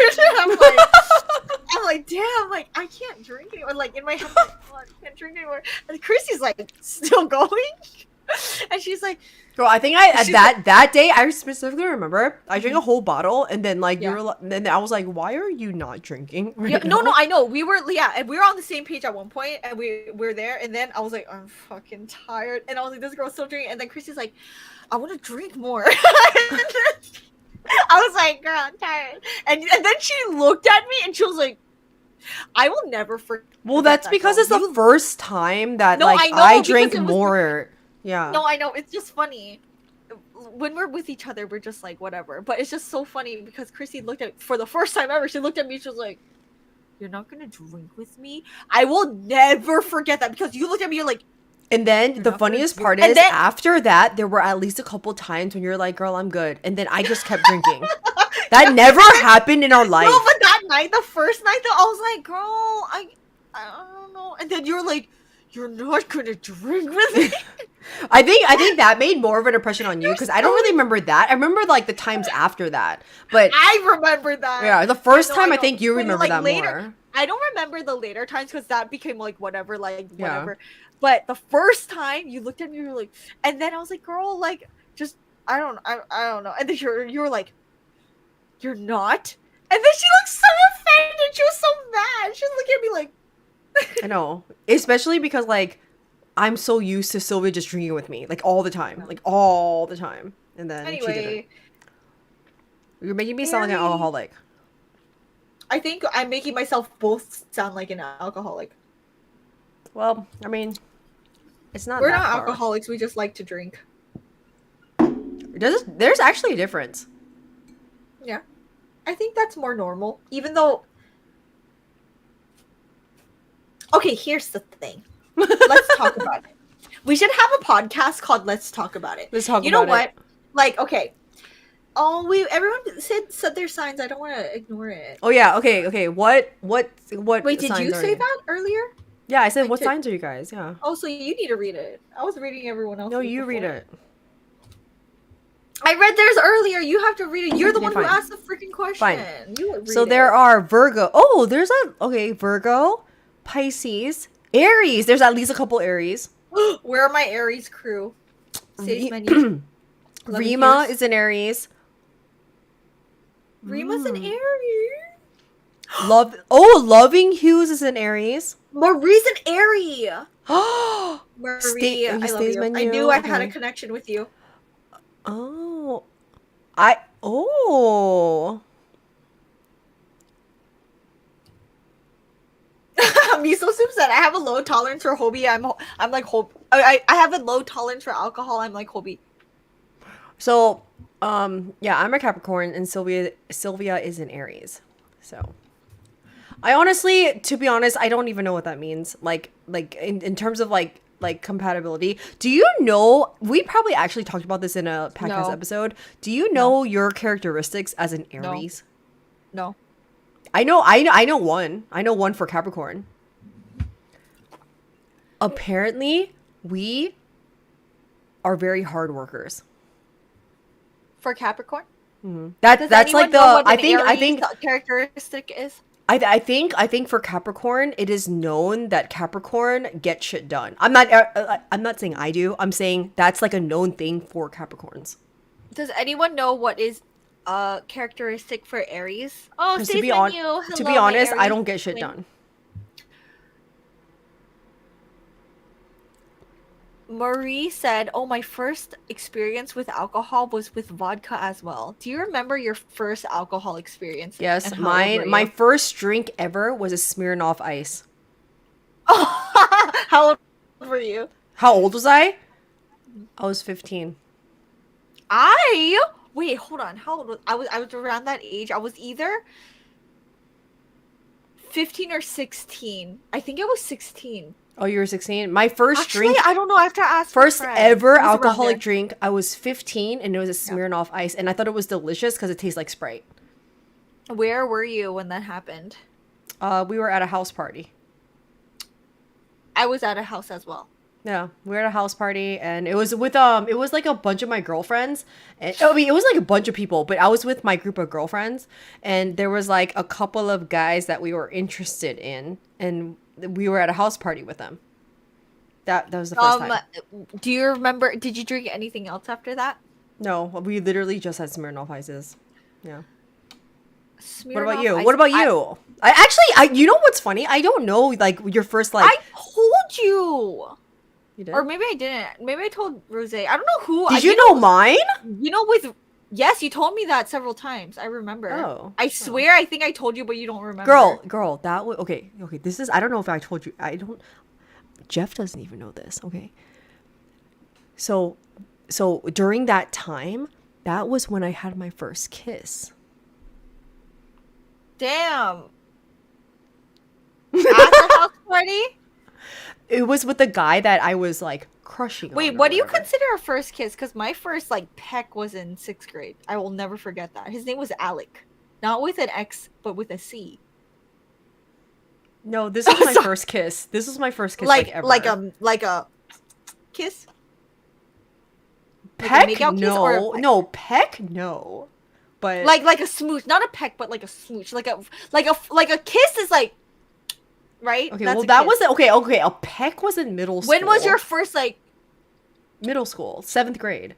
Speaker 2: I'm like, damn, I can't drink anymore. In my head, I can't drink anymore. And Christy's still going, and she's like,
Speaker 1: girl, I think that day I specifically remember I drank a whole bottle, and then you were, then I was like, why are you not drinking? Right
Speaker 2: no, I know we were, and we were on the same page at one point, and we were there, and then I was like, I'm fucking tired, and I was like, this girl's still drinking, and then Christy's like, I want to drink more. I was like, girl, I'm tired. And then she looked at me and she was like, I will never forget.
Speaker 1: Well, that's because it's the first time that I drank more. Yeah.
Speaker 2: No, I know. It's just funny. When we're with each other, we're just whatever. But it's just so funny because Christy looked at, for the first time ever, she looked at me and she was like, you're not going to drink with me? I will never forget that because you looked at me, you're like,
Speaker 1: and then the funniest part is, after that, there were at least a couple times when you're like, girl, I'm good. And then I just kept drinking. That never happened in our life.
Speaker 2: No, but that night, the first night, though, I was like, girl, I don't know. And then you're like, you're not going to drink with me?
Speaker 1: I think that made more of an impression on you because I don't really remember that. I remember the times after that. But
Speaker 2: I remember that.
Speaker 1: Yeah, the first time I think you remember that later, more.
Speaker 2: I don't remember the later times because that became whatever. Yeah. But the first time you looked at me, you were like, and then I was like, girl, just, I don't know. And then you were like, you're not? And then she looked so offended. She was so mad. She was looking at me like,
Speaker 1: I know. Especially because, I'm so used to Silvia just drinking with me, all the time. All the time. And then she didn't. You're making me sound like an alcoholic.
Speaker 2: I think I'm making myself both sound like an alcoholic.
Speaker 1: Well, I mean, it's not.
Speaker 2: We're not alcoholics. We just like to drink.
Speaker 1: There's actually a difference.
Speaker 2: Yeah, I think that's more normal. Even though, Okay, here's the thing. Let's talk about it. We should have a podcast called Let's Talk About It.
Speaker 1: Let's talk
Speaker 2: You know
Speaker 1: about
Speaker 2: what?
Speaker 1: it.
Speaker 2: Like, okay. Everyone said their signs. I don't want to ignore it.
Speaker 1: Oh yeah, okay. What
Speaker 2: Wait, did
Speaker 1: signs
Speaker 2: you
Speaker 1: are
Speaker 2: say that earlier?
Speaker 1: Yeah, I said
Speaker 2: Like
Speaker 1: what
Speaker 2: to-
Speaker 1: signs are you guys? Yeah.
Speaker 2: Oh, so you need to read it. I was reading everyone else.
Speaker 1: No, you read it.
Speaker 2: I read theirs earlier. You have to read it. You're the
Speaker 1: Okay,
Speaker 2: one
Speaker 1: fine.
Speaker 2: who asked the freaking question.
Speaker 1: Fine.
Speaker 2: You read
Speaker 1: So
Speaker 2: it.
Speaker 1: there are Virgo. Oh, there's Virgo, Pisces, Aries. There's at least a couple Aries.
Speaker 2: Where are my Aries crew? Stage menu.
Speaker 1: Rima is an Aries.
Speaker 2: Rima's an Aries.
Speaker 1: Loving Hughes is an Aries.
Speaker 2: Marie's an Aries.
Speaker 1: Oh,
Speaker 2: Marie, I love
Speaker 1: stays
Speaker 2: you. I
Speaker 1: menu,
Speaker 2: knew I had a
Speaker 1: okay.
Speaker 2: connection with you. Miso Soup said, I have a low tolerance for Hobie. I'm like Hobie. I have a low tolerance for alcohol. I'm like Hobie.
Speaker 1: So, yeah, I'm a Capricorn and Silvia is an Aries. So, I honestly, to be honest, I don't even know what that means. Like in terms of like compatibility. Do you know, we probably actually talked about this in a podcast
Speaker 2: No.
Speaker 1: episode. Do you know your characteristics as an Aries?
Speaker 2: No.
Speaker 1: I know one. I know one for Capricorn. Apparently, we are very hard workers.
Speaker 2: For Capricorn?
Speaker 1: That's like the I think
Speaker 2: characteristic is.
Speaker 1: I think for Capricorn, it is known that Capricorn gets shit done. I'm not saying I do. I'm saying that's like a known thing for Capricorns.
Speaker 2: Does anyone know what is characteristic for Aries? Oh,
Speaker 1: 'Cause
Speaker 2: to be
Speaker 1: honest, I don't get shit done.
Speaker 2: Marie said, "Oh, my first experience with alcohol was with vodka as well." Do you remember your first alcohol experience?
Speaker 1: Yes,
Speaker 2: And how old were
Speaker 1: my
Speaker 2: you?
Speaker 1: first drink ever was a Smirnoff Ice.
Speaker 2: How old were you?
Speaker 1: How old was I? I was 15.
Speaker 2: Wait, hold on. How old was I? Was around that age. I was either 15 or 16. I think I was 16.
Speaker 1: Oh, you were 16? My first
Speaker 2: Actually,
Speaker 1: drink,
Speaker 2: I don't know. I have to ask. my
Speaker 1: first
Speaker 2: friend.
Speaker 1: ever
Speaker 2: It was around
Speaker 1: alcoholic
Speaker 2: there.
Speaker 1: drink, I was 15 and it was a Smirnoff Ice and I thought it was delicious because it tastes like Sprite.
Speaker 2: Where were you when that happened?
Speaker 1: We were at a house party.
Speaker 2: I was at a house as well.
Speaker 1: Yeah, we were at a house party and it was with it was like a bunch of my girlfriends. And I mean, it was like a bunch of people, but I was with my group of girlfriends and there was like a couple of guys that we were interested in and we were at a house party with them. That was the first time.
Speaker 2: Do you remember? Did you drink anything else after that?
Speaker 1: No, we literally just had Smirnoff Ices. Yeah. What about
Speaker 2: Smirnoff
Speaker 1: you?
Speaker 2: Ice-
Speaker 1: What about you? I you know what's funny? I don't know like your first like
Speaker 2: I told you.
Speaker 1: you did?
Speaker 2: Or maybe I didn't. Maybe I told Rose. I don't know who.
Speaker 1: Did you know mine?
Speaker 2: You know, yes, you told me that several times. I remember.
Speaker 1: Oh.
Speaker 2: I swear, I think I told you, but you don't remember.
Speaker 1: Girl, that was okay. This is I don't know if I told you. Jeff doesn't even know this. Okay. So during that time, that was when I had my first kiss.
Speaker 2: Damn. At the house party?
Speaker 1: It was with the guy that I was like crushing on.
Speaker 2: Wait,
Speaker 1: or
Speaker 2: what do you
Speaker 1: whatever.
Speaker 2: consider a first kiss? Because my first like peck was in 6th grade. I will never forget that. His name was Alec, not with an X, but with a C.
Speaker 1: No, this was my first kiss. This was my first kiss ever.
Speaker 2: like a kiss. Like a
Speaker 1: Peck?
Speaker 2: makeout kiss
Speaker 1: No,
Speaker 2: or a peck?
Speaker 1: no, peck? No. But
Speaker 2: like a smooch, not a peck, but like a smooch, like a kiss is like, right?
Speaker 1: okay,
Speaker 2: That's
Speaker 1: well
Speaker 2: a
Speaker 1: that
Speaker 2: kiss.
Speaker 1: was okay. A peck was in middle school.
Speaker 2: When was your first like?
Speaker 1: middle school? 7th grade.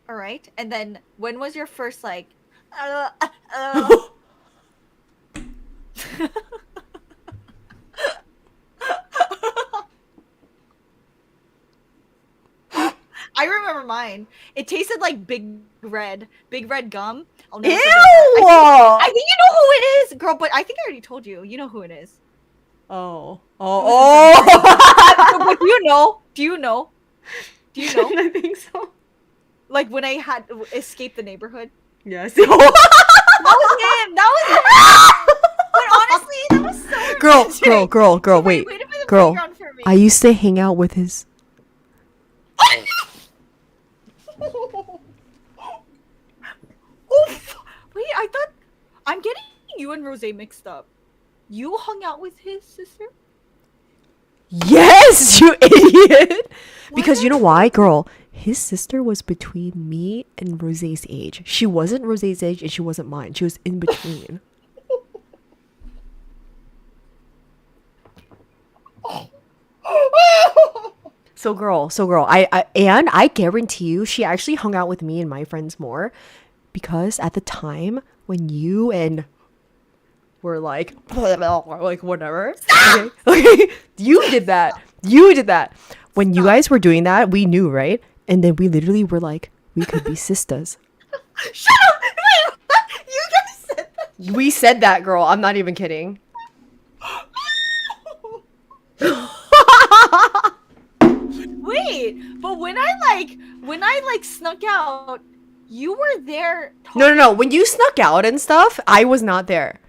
Speaker 2: All right, and then when was your first like? I remember mine. It tasted like big red gum. I'll never
Speaker 1: Ew!
Speaker 2: forget that. I think you know who it is, girl. But I think I already told you. You know who it is.
Speaker 1: Oh.
Speaker 2: But do you know? Do you know?
Speaker 1: I think so.
Speaker 2: Like when I had escaped the neighborhood.
Speaker 1: Yes.
Speaker 2: That was him. That was him. But honestly, that was so
Speaker 1: Girl, wait.
Speaker 2: Wait a minute,
Speaker 1: Girl,
Speaker 2: playground for me.
Speaker 1: I used to hang out with his...
Speaker 2: Oof. Wait, I thought I'm getting you and Rose mixed up. You hung out with his sister?
Speaker 1: Yes, you idiot! Because
Speaker 2: What?
Speaker 1: you know why, girl? His sister was between me and Rose's age. She wasn't Rose's age and she wasn't mine. She was in between. So girl, I guarantee you she actually hung out with me and my friends more because at the time when you and were like whatever. Okay. You did that. When you guys were doing that, we knew, right? And then we literally were like, we could be sisters.
Speaker 2: Shut up! Wait, what? You guys said that.
Speaker 1: We said that, girl. I'm not even kidding.
Speaker 2: Wait, but when I snuck out, you were there.
Speaker 1: No. When you snuck out and stuff, I was not there.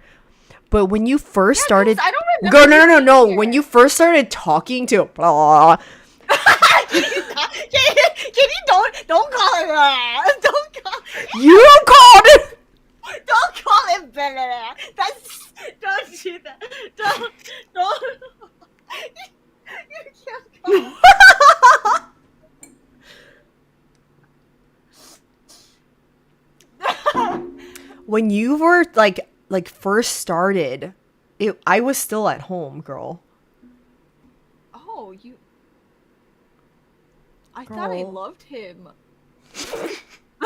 Speaker 1: But when you first started,
Speaker 2: I don't remember.
Speaker 1: no. When you first started talking to blah,
Speaker 2: Can you don't call it that. Don't call.
Speaker 1: you called it.
Speaker 2: Don't call it Bella. Don't do that. Don't. You can't call it.
Speaker 1: When you were like first started, I was still at home, girl.
Speaker 2: Oh, you. I thought I
Speaker 1: Girl.
Speaker 2: loved him.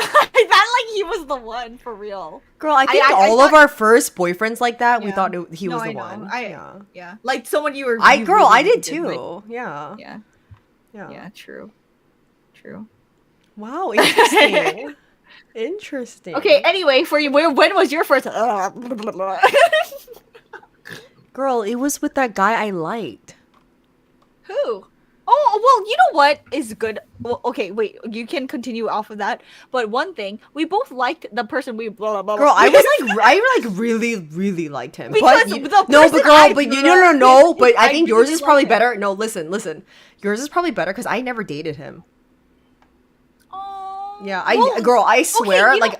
Speaker 2: I thought like he was the one for real.
Speaker 1: Girl, I think
Speaker 2: I
Speaker 1: all
Speaker 2: thought-
Speaker 1: of our first boyfriends like that, we
Speaker 2: Yeah.
Speaker 1: thought he
Speaker 2: No,
Speaker 1: was
Speaker 2: I
Speaker 1: the
Speaker 2: know.
Speaker 1: one.
Speaker 2: Yeah.
Speaker 1: Yeah.
Speaker 2: Like someone you were.
Speaker 1: I
Speaker 2: you really
Speaker 1: did
Speaker 2: with.
Speaker 1: too. Yeah.
Speaker 2: Yeah. True.
Speaker 1: Wow, interesting. Interesting.
Speaker 2: Okay. Anyway, for you, when was your first?
Speaker 1: Girl, it was with that guy I liked.
Speaker 2: Who? Oh, well, you know what is good? Well, okay, wait, you can continue off of that. But one thing, we both liked the person we blah, blah,
Speaker 1: Girl,
Speaker 2: blah.
Speaker 1: I really, really liked him.
Speaker 2: Because
Speaker 1: but
Speaker 2: the
Speaker 1: no,
Speaker 2: person
Speaker 1: but girl,
Speaker 2: I
Speaker 1: but you
Speaker 2: loved,
Speaker 1: no, but I think yours
Speaker 2: really
Speaker 1: is probably
Speaker 2: liked him.
Speaker 1: better. No, listen. Yours is probably better because I never dated him.
Speaker 2: Oh,
Speaker 1: Yeah,
Speaker 2: well,
Speaker 1: I swear,
Speaker 2: you know-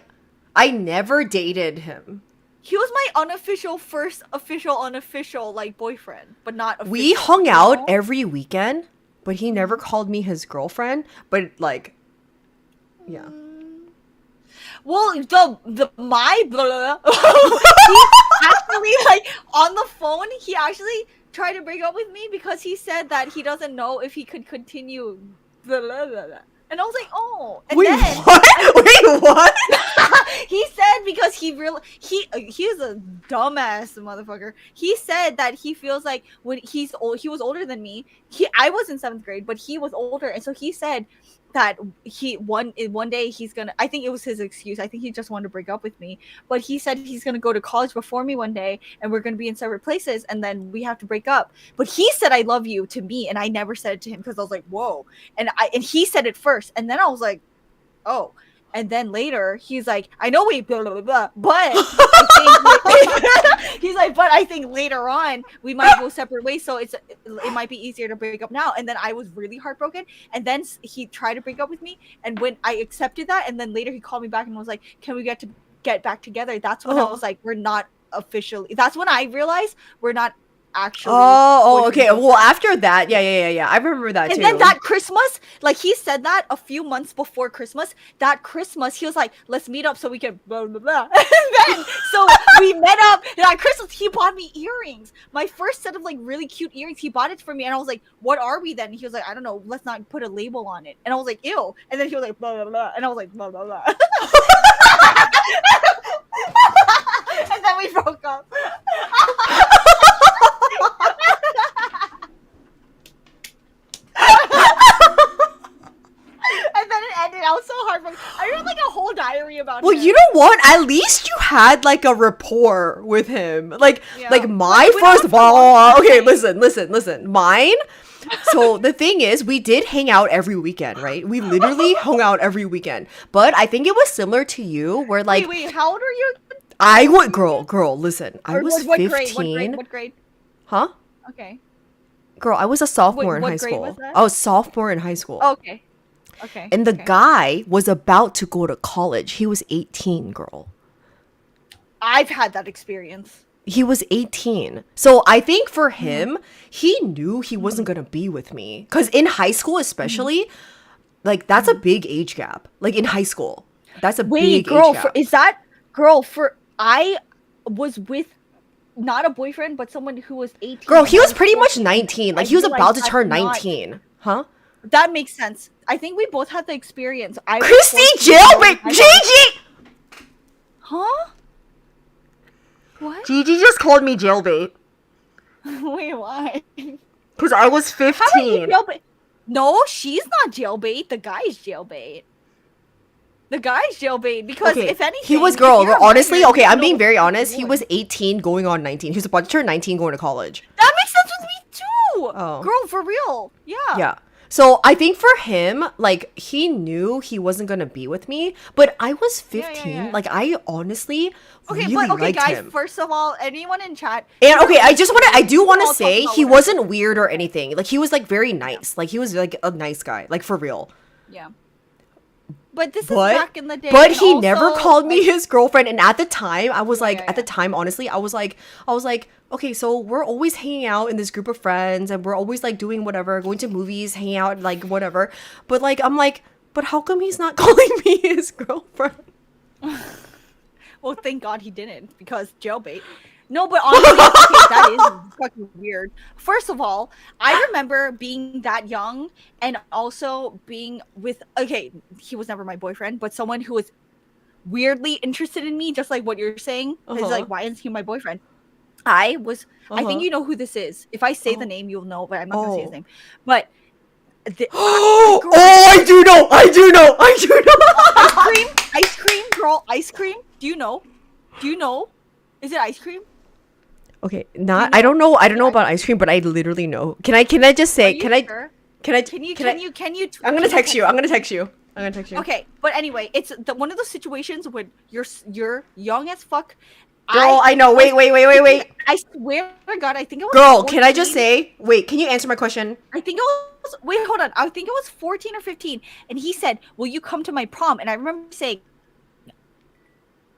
Speaker 1: I never dated him.
Speaker 2: he was my first official unofficial like boyfriend, but not official.
Speaker 1: We hung
Speaker 2: you
Speaker 1: out
Speaker 2: know?
Speaker 1: every weekend, but he never called me his girlfriend. But like, yeah.
Speaker 2: Well, my blah, blah, blah, he actually like on the phone. He actually tried to break up with me because he said that he doesn't know if he could continue. Blah, blah, blah, blah. And I was like, oh. And
Speaker 1: Wait,
Speaker 2: then,
Speaker 1: what? Wait, what?
Speaker 2: he said because he's a dumbass motherfucker. He said that he feels like when he's old, he was older than me. I was in 7th grade, but he was older, and so he said that one day he's gonna. I think it was his excuse. I think he just wanted to break up with me. But he said he's gonna go to college before me one day, and we're gonna be in separate places, and then we have to break up. But he said I love you to me, and I never said it to him because I was like, whoa. And he said it first, and then I was like, oh. And then later, he's like, I know we blah, blah, blah, blah, but I think he's like, but I think later on we might go separate ways, so it might be easier to break up now. And then I was really heartbroken. And then he tried to break up with me, and when I accepted that, and then later he called me back and was like, "Can we get back together?" That's when I was like, "We're not officially." That's when I realized we're not actually.
Speaker 1: Okay. Well, after that, yeah. I remember that too.
Speaker 2: And then that Christmas, like he said that a few months before Christmas. That Christmas, he was like, "Let's meet up so we can blah blah blah." And then so we met up. And at Christmas, he bought me earrings. My first set of like really cute earrings. He bought it for me, and I was like, "What are we then?" And he was like, "I don't know. Let's not put a label on it." And I was like, "Ew." And then he was like, "Blah blah blah," and I was like, "Blah blah blah." And then we broke up. And then it ended. I was so heartbroken. I wrote like a whole diary about
Speaker 1: Well,
Speaker 2: him.
Speaker 1: you know what? At least you had like a rapport with him. Like
Speaker 2: Yeah.
Speaker 1: my
Speaker 2: we
Speaker 1: first
Speaker 2: never felt
Speaker 1: okay, listen. Mine. So the thing is, we did hang out every weekend, right? We literally hung out every weekend. But I think it was similar to you, where like
Speaker 2: wait, how old are you?
Speaker 1: I would girl, listen. I
Speaker 2: Or
Speaker 1: was
Speaker 2: what
Speaker 1: 15.
Speaker 2: What grade?
Speaker 1: Huh?
Speaker 2: Okay.
Speaker 1: Girl, I was a sophomore
Speaker 2: Wait,
Speaker 1: in
Speaker 2: what
Speaker 1: high
Speaker 2: grade
Speaker 1: school.
Speaker 2: was that?
Speaker 1: I was sophomore in high school.
Speaker 2: Okay. Okay.
Speaker 1: And the
Speaker 2: okay.
Speaker 1: guy was about to go to college. He was 18, girl.
Speaker 2: I've had that experience.
Speaker 1: He was 18. So I think for him, he knew he wasn't going to be with me. Because in high school, especially, like, that's a big age gap. Like, in high school, that's a big
Speaker 2: girl,
Speaker 1: age gap.
Speaker 2: I was with not a boyfriend, but someone who was 18.
Speaker 1: Girl, he was pretty much 19. Like, he was about to turn
Speaker 2: not-
Speaker 1: 19. Huh?
Speaker 2: That makes sense. I think we both had the experience.
Speaker 1: Christy jailbait! Gigi!
Speaker 2: Huh? What?
Speaker 1: Gigi just called me jailbait.
Speaker 2: Wait, why?
Speaker 1: Because I was
Speaker 2: How are you
Speaker 1: 15.
Speaker 2: jailbait? No, she's not jailbait. The guy's jailbait. The guy's jailbait because
Speaker 1: Okay,
Speaker 2: if anything,
Speaker 1: he was
Speaker 2: if
Speaker 1: girl.
Speaker 2: you're a
Speaker 1: Honestly,
Speaker 2: minor,
Speaker 1: okay,
Speaker 2: you
Speaker 1: I'm
Speaker 2: know
Speaker 1: being
Speaker 2: what
Speaker 1: very
Speaker 2: you're
Speaker 1: honest. He
Speaker 2: doing.
Speaker 1: was 18 going on 19. He was about to turn 19 going to college.
Speaker 2: That makes sense with me too.
Speaker 1: Oh.
Speaker 2: Girl, for real. Yeah.
Speaker 1: Yeah. So I think for him, like, he knew he wasn't gonna be with me, but I was 15.
Speaker 2: yeah.
Speaker 1: Like, I honestly
Speaker 2: Okay,
Speaker 1: really
Speaker 2: but okay,
Speaker 1: liked
Speaker 2: guys.
Speaker 1: him.
Speaker 2: First of all, anyone in chat.
Speaker 1: And okay, I do want
Speaker 2: We're
Speaker 1: to
Speaker 2: all
Speaker 1: say
Speaker 2: talking about
Speaker 1: he
Speaker 2: whatever.
Speaker 1: wasn't weird or anything. Like, he was like very nice. Like, he was like a nice guy. Like, for real.
Speaker 2: Yeah. But this is
Speaker 1: But
Speaker 2: back in the day.
Speaker 1: but
Speaker 2: and
Speaker 1: he never
Speaker 2: also,
Speaker 1: called me
Speaker 2: like,
Speaker 1: his girlfriend. And at the time, I was like,
Speaker 2: yeah,
Speaker 1: at the
Speaker 2: yeah.
Speaker 1: time, honestly, I was like, okay, so we're always hanging out in this group of friends, and we're always like doing whatever, going to movies, hanging out, like whatever. But like, I'm like, but how come he's not calling me his girlfriend?
Speaker 2: Well, thank God he didn't because jailbait. No, but honestly, okay, that is fucking weird. First of all, I remember being that young and also being with, okay, he was never my boyfriend, but someone who was weirdly interested in me, just like what you're saying. Is
Speaker 1: Uh-huh.
Speaker 2: like, why isn't he my boyfriend? I
Speaker 1: Uh-huh.
Speaker 2: think you know who this is. If I say the name, you'll know, but I'm not gonna say his
Speaker 1: Oh.
Speaker 2: name. But
Speaker 1: Oh, I do know.
Speaker 2: ice cream, girl, ice cream. Do you know? Is it ice cream?
Speaker 1: Okay, I don't know about ice cream, but I literally know. Can I just say,
Speaker 2: Are you sure?
Speaker 1: can I
Speaker 2: Can you?
Speaker 1: I'm gonna text you. I'm gonna text you.
Speaker 2: Okay, but anyway, it's one of those situations when you're young as fuck.
Speaker 1: Girl, I know. Wait.
Speaker 2: I swear to God, I think it was.
Speaker 1: Girl, can I just
Speaker 2: 14.
Speaker 1: say, wait, can you answer my question?
Speaker 2: I think it was. Wait, hold on. I think it was 14 or 15, and he said, "Will you come to my prom?" And I remember saying,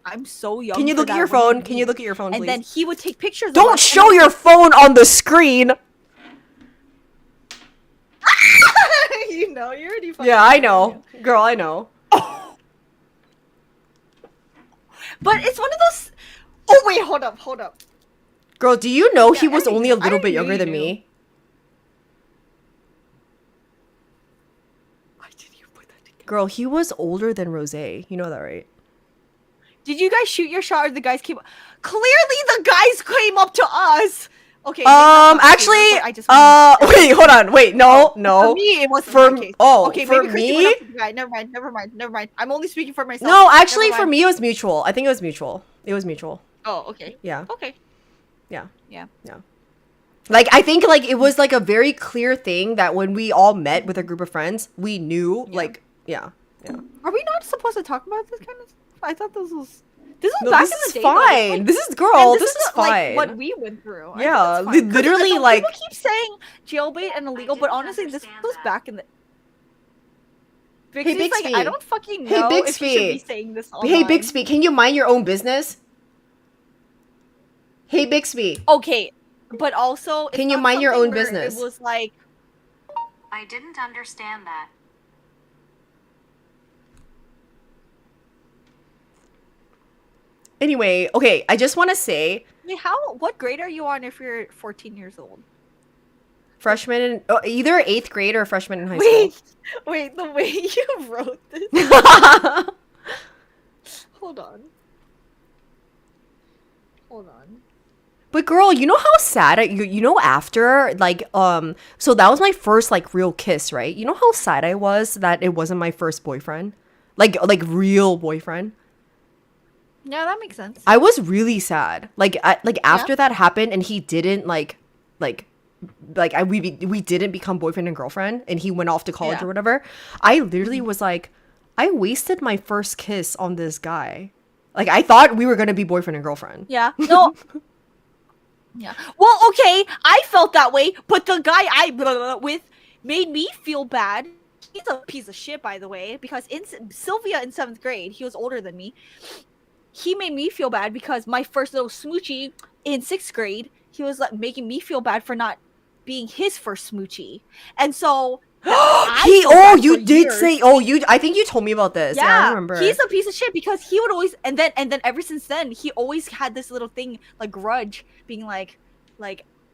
Speaker 2: "I'm so young."
Speaker 1: Can you
Speaker 2: for
Speaker 1: look at
Speaker 2: that.
Speaker 1: your
Speaker 2: What do
Speaker 1: phone?
Speaker 2: you
Speaker 1: Can you
Speaker 2: mean?"
Speaker 1: look at your phone,
Speaker 2: And
Speaker 1: please?
Speaker 2: then he would take pictures. of
Speaker 1: Don't
Speaker 2: us, and
Speaker 1: show your phone on the screen.
Speaker 2: You know, you already.
Speaker 1: Yeah, I know. Girl, I know.
Speaker 2: But it's one of those. Oh wait, hold up.
Speaker 1: Girl, do you know he
Speaker 2: Yeah,
Speaker 1: was
Speaker 2: I
Speaker 1: only a
Speaker 2: already
Speaker 1: little
Speaker 2: knew
Speaker 1: bit
Speaker 2: you
Speaker 1: younger than
Speaker 2: knew.
Speaker 1: me?
Speaker 2: Why did you put that together?
Speaker 1: Girl, he was older than Rose. You know that, right?
Speaker 2: Did you guys shoot your shot or the guys came? Clearly, the guys came up to us. Okay. maybe that's not the case,
Speaker 1: Actually,
Speaker 2: but I just
Speaker 1: wait, hold on. Wait, no.
Speaker 2: For me, it wasn't
Speaker 1: For-
Speaker 2: the case.
Speaker 1: oh,
Speaker 2: okay,
Speaker 1: for
Speaker 2: maybe Christy
Speaker 1: me-
Speaker 2: went up to the guy. Never mind. I'm only speaking for myself.
Speaker 1: No, actually,
Speaker 2: Never
Speaker 1: for
Speaker 2: mind.
Speaker 1: me, it was mutual. I think it was mutual. It was mutual.
Speaker 2: Oh, okay.
Speaker 1: Yeah.
Speaker 2: Okay.
Speaker 1: Yeah.
Speaker 2: Yeah.
Speaker 1: Like, I think, like, it was, like, a very clear thing that when we all met with a group of friends, we knew,
Speaker 2: Yeah.
Speaker 1: like, yeah.
Speaker 2: Are we not supposed to talk about this kind of stuff? I thought this was
Speaker 1: No,
Speaker 2: back
Speaker 1: this
Speaker 2: in the
Speaker 1: is
Speaker 2: day. though. It's
Speaker 1: fine.
Speaker 2: like-
Speaker 1: This is,
Speaker 2: and
Speaker 1: girl, this is
Speaker 2: like,
Speaker 1: fine.
Speaker 2: what we went through. I
Speaker 1: Yeah,
Speaker 2: think it's fine. 'Cause
Speaker 1: literally,
Speaker 2: people
Speaker 1: like-
Speaker 2: keep saying jailbait and illegal, but honestly, this was back in the. Bixby's like,
Speaker 1: Bixby.
Speaker 2: I don't fucking
Speaker 1: Hey,
Speaker 2: know if you
Speaker 1: Bixby.
Speaker 2: should be saying this online.
Speaker 1: Hey, Bixby, can you mind your own business? Hey, Bixby.
Speaker 2: Okay, but also, it's
Speaker 1: Can you
Speaker 2: not
Speaker 1: mind your
Speaker 2: something
Speaker 1: own
Speaker 2: where
Speaker 1: business?
Speaker 2: It was like,
Speaker 4: I didn't understand that.
Speaker 1: Anyway, okay, I just want to say,
Speaker 2: wait, what grade are you on if you're 14 years old?
Speaker 1: freshman in, either 8th grade or freshman in high
Speaker 2: Wait, the way you wrote this.
Speaker 1: school.
Speaker 2: Hold on.
Speaker 1: But girl, you know how sad you know after, like, so that was my first, like, real kiss, right? You know how sad I was that it wasn't my first boyfriend? Like real boyfriend?
Speaker 2: Yeah, that makes sense.
Speaker 1: I was really sad. Like, after that happened and he didn't, we didn't become boyfriend and girlfriend and he went off to college
Speaker 2: Yeah.
Speaker 1: or whatever. I literally was like, I wasted my first kiss on this guy. Like, I thought we were going to be boyfriend and girlfriend.
Speaker 2: Yeah. No. Yeah. Well, okay, I felt that way, but the guy with made me feel bad. He's a piece of shit, by the way, because Silvia in 7th grade, he was older than me. He made me feel bad because my first little smoochie in 6th grade, he was like making me feel bad for not being his first smoochie. And so
Speaker 1: you did say I think you told me about this. Yeah, I remember.
Speaker 2: He's a piece of shit because he would always and then ever since then he always had this little thing like grudge being like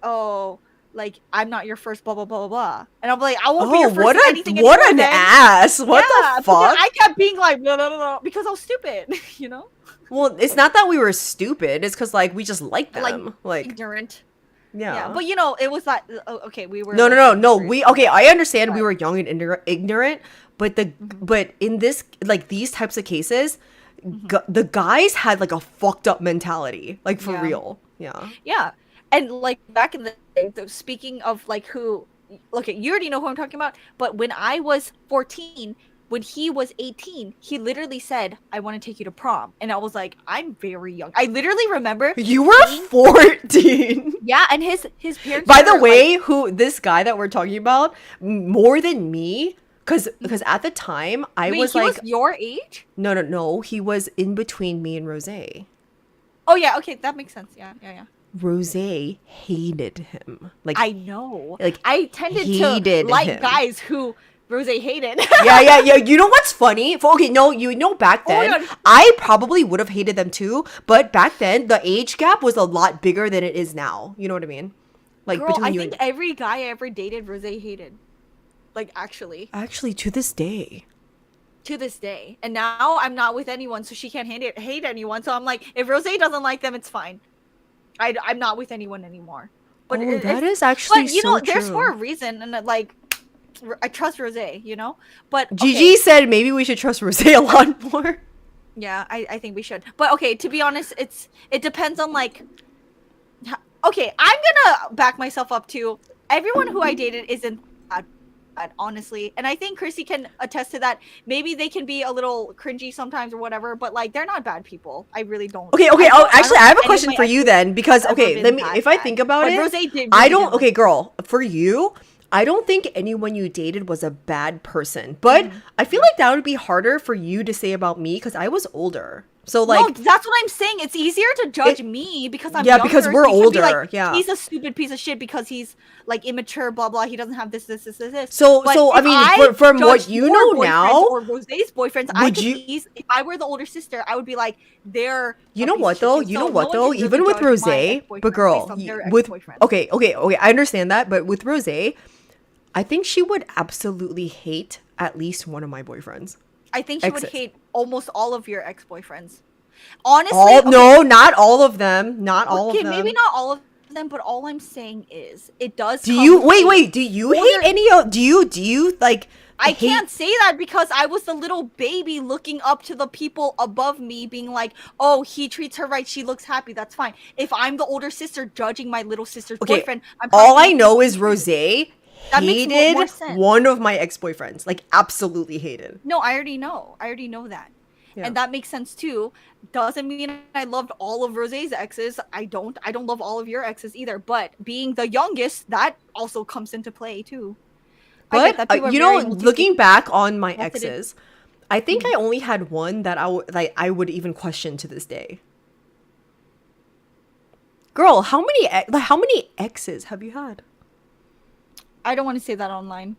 Speaker 2: oh like I'm not your first blah blah blah blah blah, and I'm like I won't be your first anything.
Speaker 1: What an ass! What the fuck?
Speaker 2: I kept being like blah, blah, blah, blah, because I was stupid, you know.
Speaker 1: Well, it's not that we were stupid. It's because like we just liked them, like
Speaker 2: ignorant.
Speaker 1: Yeah,
Speaker 2: but you know, it was that. Okay, we were.
Speaker 1: No. I understand we were young and ignorant, but but in this like these types of cases, the guys had like a fucked up mentality, like for real. Yeah. Yeah,
Speaker 2: and like back in the day, speaking of like who, okay, you already know who I'm talking about. But when I was 14. When he was 18, he literally said, I want to take you to prom. And I was like, I'm very young. I literally remember.
Speaker 1: You were 14.
Speaker 2: Yeah, and his parents.
Speaker 1: By the way, this guy that we're talking about, more than me, because at the time, I was like.
Speaker 2: Was your age?
Speaker 1: No. He was in between me and Rose.
Speaker 2: Oh, yeah. Okay, that makes sense. Yeah.
Speaker 1: Rose hated him. Like
Speaker 2: I know.
Speaker 1: Like
Speaker 2: I tended to like guys who Rose hated.
Speaker 1: yeah. You know what's funny? Back then, I probably would have hated them too. But back then, the age gap was a lot bigger than it is now. You know what I mean? Like,
Speaker 2: girl, I think every guy I ever dated, Rose hated. Like, actually,
Speaker 1: to this day.
Speaker 2: And now I'm not with anyone, so she can't hate anyone. So I'm like, if Rose doesn't like them, it's fine. I'm not with anyone anymore. But
Speaker 1: that is actually
Speaker 2: but, you
Speaker 1: so
Speaker 2: know,
Speaker 1: true.
Speaker 2: there's for a reason, and like. I trust Rose, you know? But
Speaker 1: Gigi said maybe we should trust Rose a lot more.
Speaker 2: Yeah, I think we should. But okay, to be honest, it depends on like okay, I'm gonna back myself up too. Everyone who I dated isn't bad, honestly. And I think Christy can attest to that. Maybe they can be a little cringy sometimes or whatever, but like they're not bad people. I really don't.
Speaker 1: Okay. I have a question for you then, because if I think about it,
Speaker 2: Rose did
Speaker 1: I don't. Okay, girl, for you. I don't think anyone you dated was a bad person, but I feel like that would be harder for you to say about me because I was older. So like,
Speaker 2: no, that's what I'm saying. It's easier to judge me because I'm younger.
Speaker 1: Because we're older. Like,
Speaker 2: he's a stupid piece of shit because he's like immature, blah blah. He doesn't have this.
Speaker 1: So I mean, from what you know now,
Speaker 2: or Rose's boyfriends, if I were the older sister, I would be like, they're.
Speaker 1: You know what though? Even with Rose, but girl, okay, I understand that, but with Rose, I think she would absolutely hate at least one of my boyfriends.
Speaker 2: I think she would hate almost all of your ex-boyfriends. Honestly,
Speaker 1: no, not all of them. Not all of them.
Speaker 2: Okay, maybe not all of them, but all I'm saying is it does.
Speaker 1: Do you wait? Do you hate any of? Do you like?
Speaker 2: I can't say that because I was the little baby looking up to the people above me, being like, "Oh, he treats her right. She looks happy. That's fine." If I'm the older sister judging my little sister's boyfriend,
Speaker 1: all I know is Rose hated one of my ex-boyfriends, like absolutely hated.
Speaker 2: No, I already know that. Yeah. And that makes sense too. Doesn't mean I loved all of Rose's exes. I don't love all of your exes either, but being the youngest, that also comes into play too.
Speaker 1: But looking back on my exes, I think I only had one that I would even question to this day. Girl, how many exes have you had?
Speaker 2: I don't want to say that online.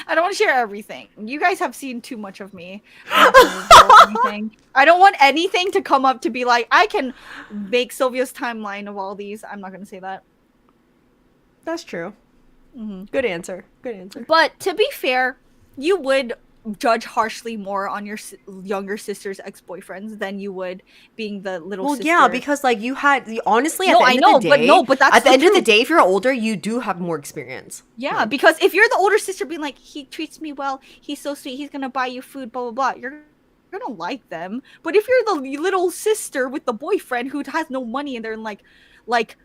Speaker 2: I don't want to share everything. You guys have seen too much of me. I don't want anything to come up to be like, I can make Silvia's timeline of all these. I'm not going to say that.
Speaker 1: That's true. Mm-hmm. Good answer.
Speaker 2: But to be fair, you would judge harshly more on your younger sister's ex-boyfriends than you would being the little sister.
Speaker 1: Yeah, because like you had honestly at the end of the day,
Speaker 2: but that's
Speaker 1: at the end of the day, if you're older, you do have more experience.
Speaker 2: Yeah, because if you're the older sister being like, he treats me well, he's so sweet, he's gonna buy you food, blah blah blah, you're gonna like them. But if you're the little sister with the boyfriend who has no money and they're in like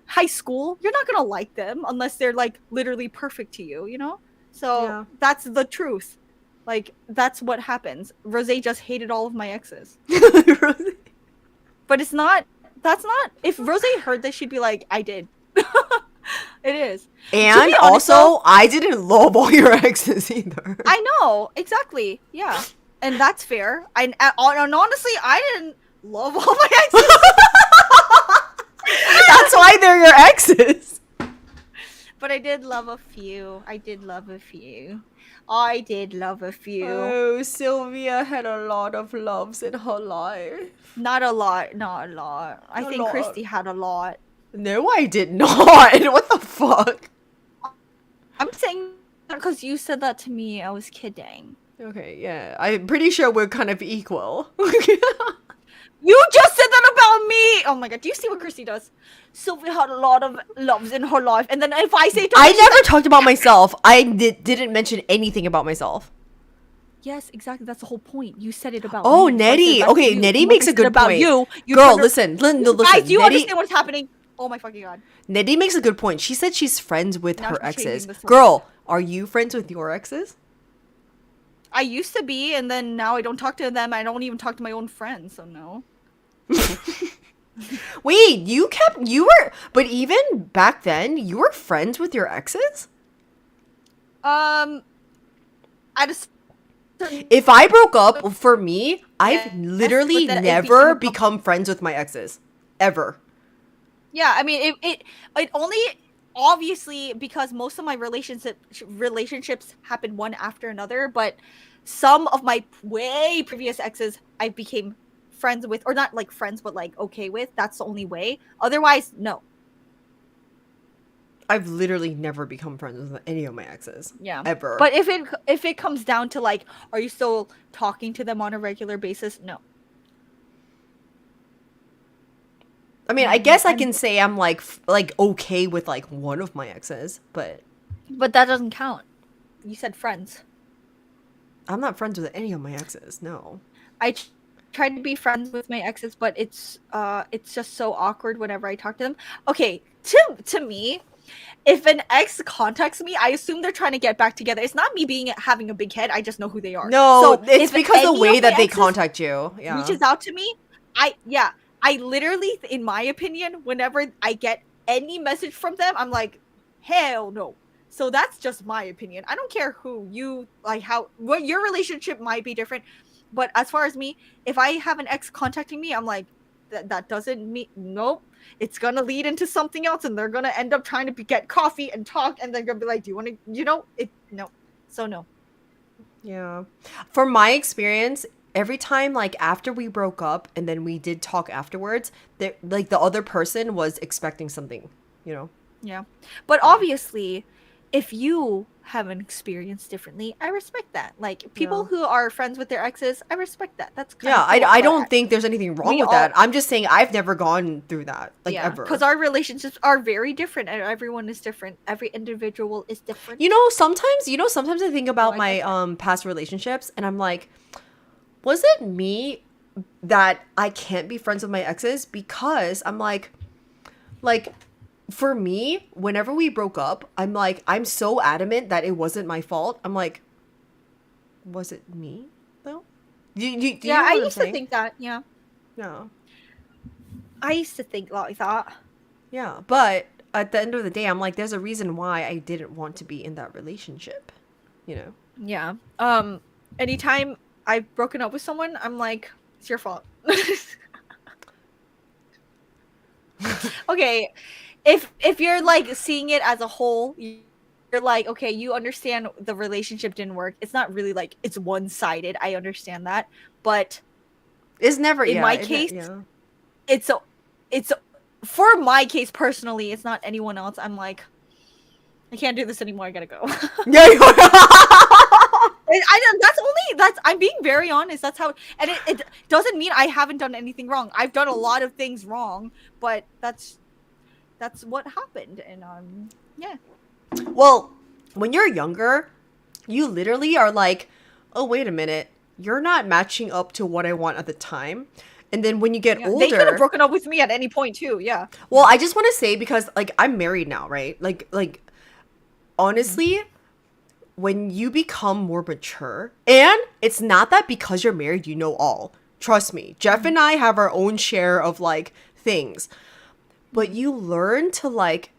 Speaker 2: high school, you're not gonna like them unless they're like literally perfect to you, you know? So that's the truth. Like, that's what happens. Rose just hated all of my exes. But it's not That's not. If Rosie heard this, she'd be like, "I did." It is.
Speaker 1: And
Speaker 2: honest,
Speaker 1: also,
Speaker 2: though,
Speaker 1: I didn't love all your exes either.
Speaker 2: I know exactly. Yeah, and that's fair. And honestly, I didn't love all my exes.
Speaker 1: That's why they're your exes.
Speaker 2: But I did love a few. I did love a few.
Speaker 1: Oh, Silvia had a lot of loves in her life.
Speaker 2: Not a lot. I
Speaker 1: A
Speaker 2: think
Speaker 1: lot.
Speaker 2: Christy had a lot.
Speaker 1: No, I did not. What the fuck?
Speaker 2: I'm saying because you said that to me. I was kidding.
Speaker 1: Okay, yeah. I'm pretty sure we're kind of equal.
Speaker 2: You just said that about me! Oh my god, do you see what Christy does? Sylvia had a lot of loves in her life, and then if I say to her,
Speaker 1: I never talked about myself. I didn't mention anything about myself.
Speaker 2: yes, exactly, that's the whole point. You said it about
Speaker 1: Oh,
Speaker 2: me. So I said
Speaker 1: Nettie.
Speaker 2: that to
Speaker 1: Okay,
Speaker 2: you.
Speaker 1: Nettie
Speaker 2: And
Speaker 1: makes
Speaker 2: when I
Speaker 1: a good
Speaker 2: said about
Speaker 1: point.
Speaker 2: you
Speaker 1: Girl,
Speaker 2: turned-
Speaker 1: listen. Listen.
Speaker 2: Guys, do you
Speaker 1: Nettie,
Speaker 2: understand what's happening? Oh my fucking god.
Speaker 1: Nettie makes a good point. She said she's friends with
Speaker 2: Now
Speaker 1: her
Speaker 2: she's changing
Speaker 1: exes.
Speaker 2: the subject.
Speaker 1: Girl, are you friends with your exes?
Speaker 2: I used to be, and then now I don't talk to them. I don't even talk to my own friends, so no.
Speaker 1: Wait, but even back then, you were friends with your exes?
Speaker 2: I just.
Speaker 1: If I broke up, for me, I've
Speaker 2: Yes,
Speaker 1: literally
Speaker 2: but then it
Speaker 1: never
Speaker 2: became a
Speaker 1: become friends with my exes. Ever.
Speaker 2: Yeah, I mean, it only obviously because most of my relationships happened one after another, but some of my way previous exes I became friends with, or not like friends, but like okay with. That's the only way. Otherwise, no.
Speaker 1: I've literally never become friends with any of my exes.
Speaker 2: Yeah.
Speaker 1: Ever.
Speaker 2: But if it comes down to like, are you still talking to them on a regular basis? No.
Speaker 1: I mean, I guess I can say I'm like okay with like one of my exes, but
Speaker 2: But that doesn't count. You said friends.
Speaker 1: I'm not friends with any of my exes. No.
Speaker 2: I try to be friends with my exes, but it's just so awkward whenever I talk to them. Okay, to me, if an ex contacts me, I assume they're trying to get back together. It's not me having a big head. I just know who they are.
Speaker 1: No,
Speaker 2: So
Speaker 1: it's
Speaker 2: if
Speaker 1: because the
Speaker 2: any
Speaker 1: way
Speaker 2: of
Speaker 1: that
Speaker 2: my
Speaker 1: they
Speaker 2: exes
Speaker 1: contact you. Yeah.
Speaker 2: reaches out to me, I literally, in my opinion, whenever I get any message from them, I'm like, hell no. So that's just my opinion. I don't care who you like, what your relationship might be different, but as far as me, if I have an ex contacting me, I'm like, that doesn't mean nope. It's gonna lead into something else, and they're gonna end up trying to get coffee and talk, and they're gonna be like, "Do you want to?" No. So no.
Speaker 1: Yeah. From my experience, every time like after we broke up and then we did talk afterwards, like the other person was expecting something, you know.
Speaker 2: Yeah, but obviously, if you have an experience differently, I respect that. Like people who are friends with their exes, I respect that. That's kind
Speaker 1: Yeah,
Speaker 2: of cool,
Speaker 1: I
Speaker 2: but
Speaker 1: don't think there's anything wrong
Speaker 2: we
Speaker 1: with
Speaker 2: all-
Speaker 1: that. I'm just saying I've never gone through that, like ever.
Speaker 2: because our relationships are very different, and everyone is different. Every individual is different.
Speaker 1: Sometimes I think about
Speaker 2: I get
Speaker 1: my past relationships and I'm like, was it me that I can't be friends with my exes? Because I'm like for me, whenever we broke up, I'm so adamant that it wasn't my fault. I'm like, was it me though? Do you know
Speaker 2: I
Speaker 1: what I'm
Speaker 2: used to
Speaker 1: saying?
Speaker 2: think that. Yeah,
Speaker 1: No.
Speaker 2: I used to think like that.
Speaker 1: Yeah, but at the end of the day, I'm like, there's a reason why I didn't want to be in that relationship, you know?
Speaker 2: Yeah. Anytime I've broken up with someone, I'm like, it's your fault. Okay, if you're like seeing it as a whole, you're like, okay, you understand the relationship didn't work. It's not really like it's one-sided. I understand that, but
Speaker 1: It's never
Speaker 2: In my case, it's for my case personally. It's not anyone else. I'm like, I can't do this anymore. I gotta go.
Speaker 1: Yeah.
Speaker 2: I'm being very honest. That's how, and it doesn't mean I haven't done anything wrong. I've done a lot of things wrong, but that's what happened, and yeah.
Speaker 1: Well, when you're younger, you literally are like, oh, wait a minute, you're not matching up to what I want at the time. And then when you get older,
Speaker 2: They could have broken up with me at any point too. Yeah.
Speaker 1: well, I just want to say, because like I'm married now, right? Like honestly, when you become more mature, and it's not that because you're married you know all. Trust me, Jeff and I have our own share of like things. But you learn to like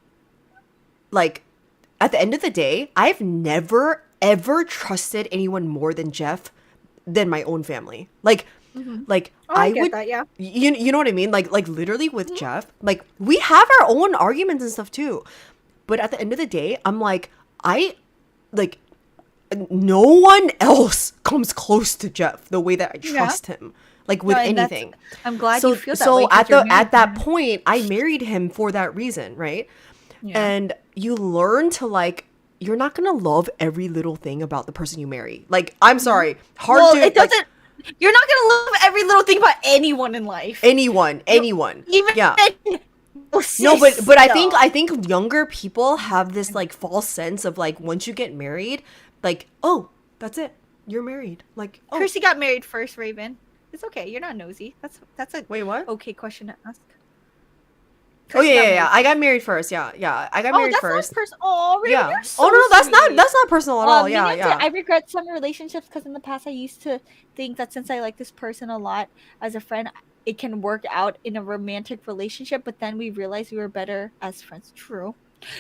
Speaker 1: at the end of the day, I've never ever trusted anyone more than Jeff than my own family. Like I
Speaker 2: get
Speaker 1: would
Speaker 2: that, yeah.
Speaker 1: you know what I mean? Like literally with Jeff, like we have our own arguments and stuff too. But at the end of the day, I'm like no one else comes close to Jeff the way that I trust him. Like with
Speaker 2: and
Speaker 1: anything.
Speaker 2: I'm glad
Speaker 1: So
Speaker 2: you feel that way.
Speaker 1: so
Speaker 2: 'cause
Speaker 1: at
Speaker 2: you're
Speaker 1: at that
Speaker 2: married to him.
Speaker 1: point, I married him for that reason, right?
Speaker 2: Yeah.
Speaker 1: And you learn to like you're not gonna love every little thing about the person you marry. Like, I'm sorry, hard
Speaker 2: well,
Speaker 1: to
Speaker 2: it doesn't.
Speaker 1: like,
Speaker 2: You're not gonna love every little thing about anyone in life.
Speaker 1: anyone.
Speaker 2: Even
Speaker 1: Yeah. No, but I think younger people have this like false sense of like once you get married, like, oh, that's it. You're married. Like, oh,
Speaker 2: Christy got married first, Raven. It's okay. You're not nosy. That's a
Speaker 1: wait, what?
Speaker 2: okay question to ask.
Speaker 1: Oh
Speaker 2: Christy got married.
Speaker 1: yeah. I got married first. Yeah. I got married
Speaker 2: that's
Speaker 1: first.
Speaker 2: not personal. Oh, Raven,
Speaker 1: Yeah.
Speaker 2: you're so
Speaker 1: Oh no,
Speaker 2: sweet.
Speaker 1: that's not personal at all.
Speaker 2: Me
Speaker 1: Yeah,
Speaker 2: neither.
Speaker 1: yeah.
Speaker 2: I regret some relationships because in the past I used to think that since I like this person a lot as a friend, it can work out in a romantic relationship. But then we realized we were better as friends. True.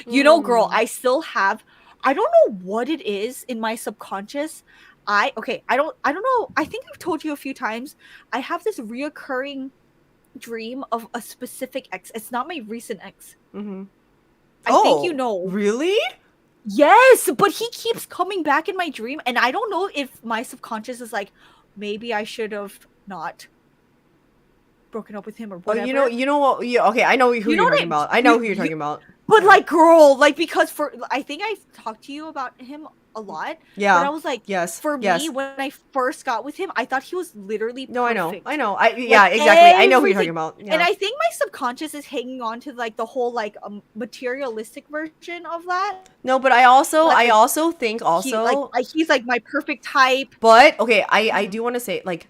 Speaker 2: You know, girl, I still have. I don't know what it is in my subconscious. I don't know. I think I've told you a few times. I have this reoccurring dream of a specific ex. It's not my recent ex.
Speaker 1: Mm-hmm.
Speaker 2: I think you know.
Speaker 1: Really?
Speaker 2: Yes, but he keeps coming back in my dream, and I don't know if my subconscious is like, maybe I should have not broken up with him or
Speaker 1: Oh,
Speaker 2: whatever.
Speaker 1: you know what? Yeah, okay, I know who
Speaker 2: You know
Speaker 1: you're
Speaker 2: what
Speaker 1: talking about. I know who you're
Speaker 2: you-
Speaker 1: talking about.
Speaker 2: But like, girl, like because I think I've talked to you about him a lot.
Speaker 1: Yeah.
Speaker 2: But I was like,
Speaker 1: Yes.
Speaker 2: For
Speaker 1: yes.
Speaker 2: me, when I first got with him, I thought he was literally perfect.
Speaker 1: No, I know. Yeah, exactly. I know who you're talking
Speaker 2: everything.
Speaker 1: about. Yeah.
Speaker 2: And I think my subconscious is hanging on to like the whole like materialistic version of that.
Speaker 1: No, but I also
Speaker 2: Like,
Speaker 1: think
Speaker 2: He's like my perfect type.
Speaker 1: but okay, I do want to say like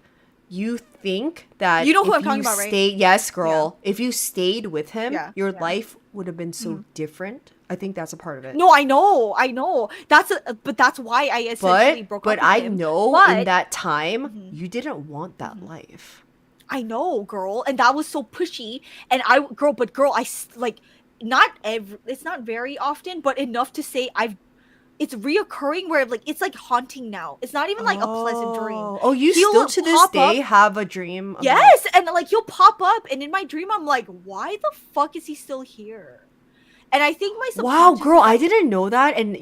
Speaker 1: you think that
Speaker 2: You know who
Speaker 1: if
Speaker 2: I'm talking about, right?
Speaker 1: stayed, yes, girl. If you stayed with him,
Speaker 2: Yeah,
Speaker 1: your
Speaker 2: yeah.
Speaker 1: life would have been so different. I think that's a part of it.
Speaker 2: No, I know. But that's why I essentially broke up with
Speaker 1: I
Speaker 2: him.
Speaker 1: know
Speaker 2: But-
Speaker 1: in that time
Speaker 2: Mhm.
Speaker 1: you didn't want that life.
Speaker 2: I know, girl, and that was so pushy. And it's not very often, but enough to say it's reoccurring where like it's like haunting now. It's not even like a pleasant dream.
Speaker 1: Oh, you
Speaker 2: He'll
Speaker 1: still to this
Speaker 2: pop
Speaker 1: day
Speaker 2: up-
Speaker 1: have a dream? About-
Speaker 2: Yes, and like he'll pop up, and in my dream, I'm like, why the fuck is he still here? And I think my
Speaker 1: Wow,
Speaker 2: subconscious
Speaker 1: girl,
Speaker 2: is
Speaker 1: I
Speaker 2: like,
Speaker 1: didn't know that, and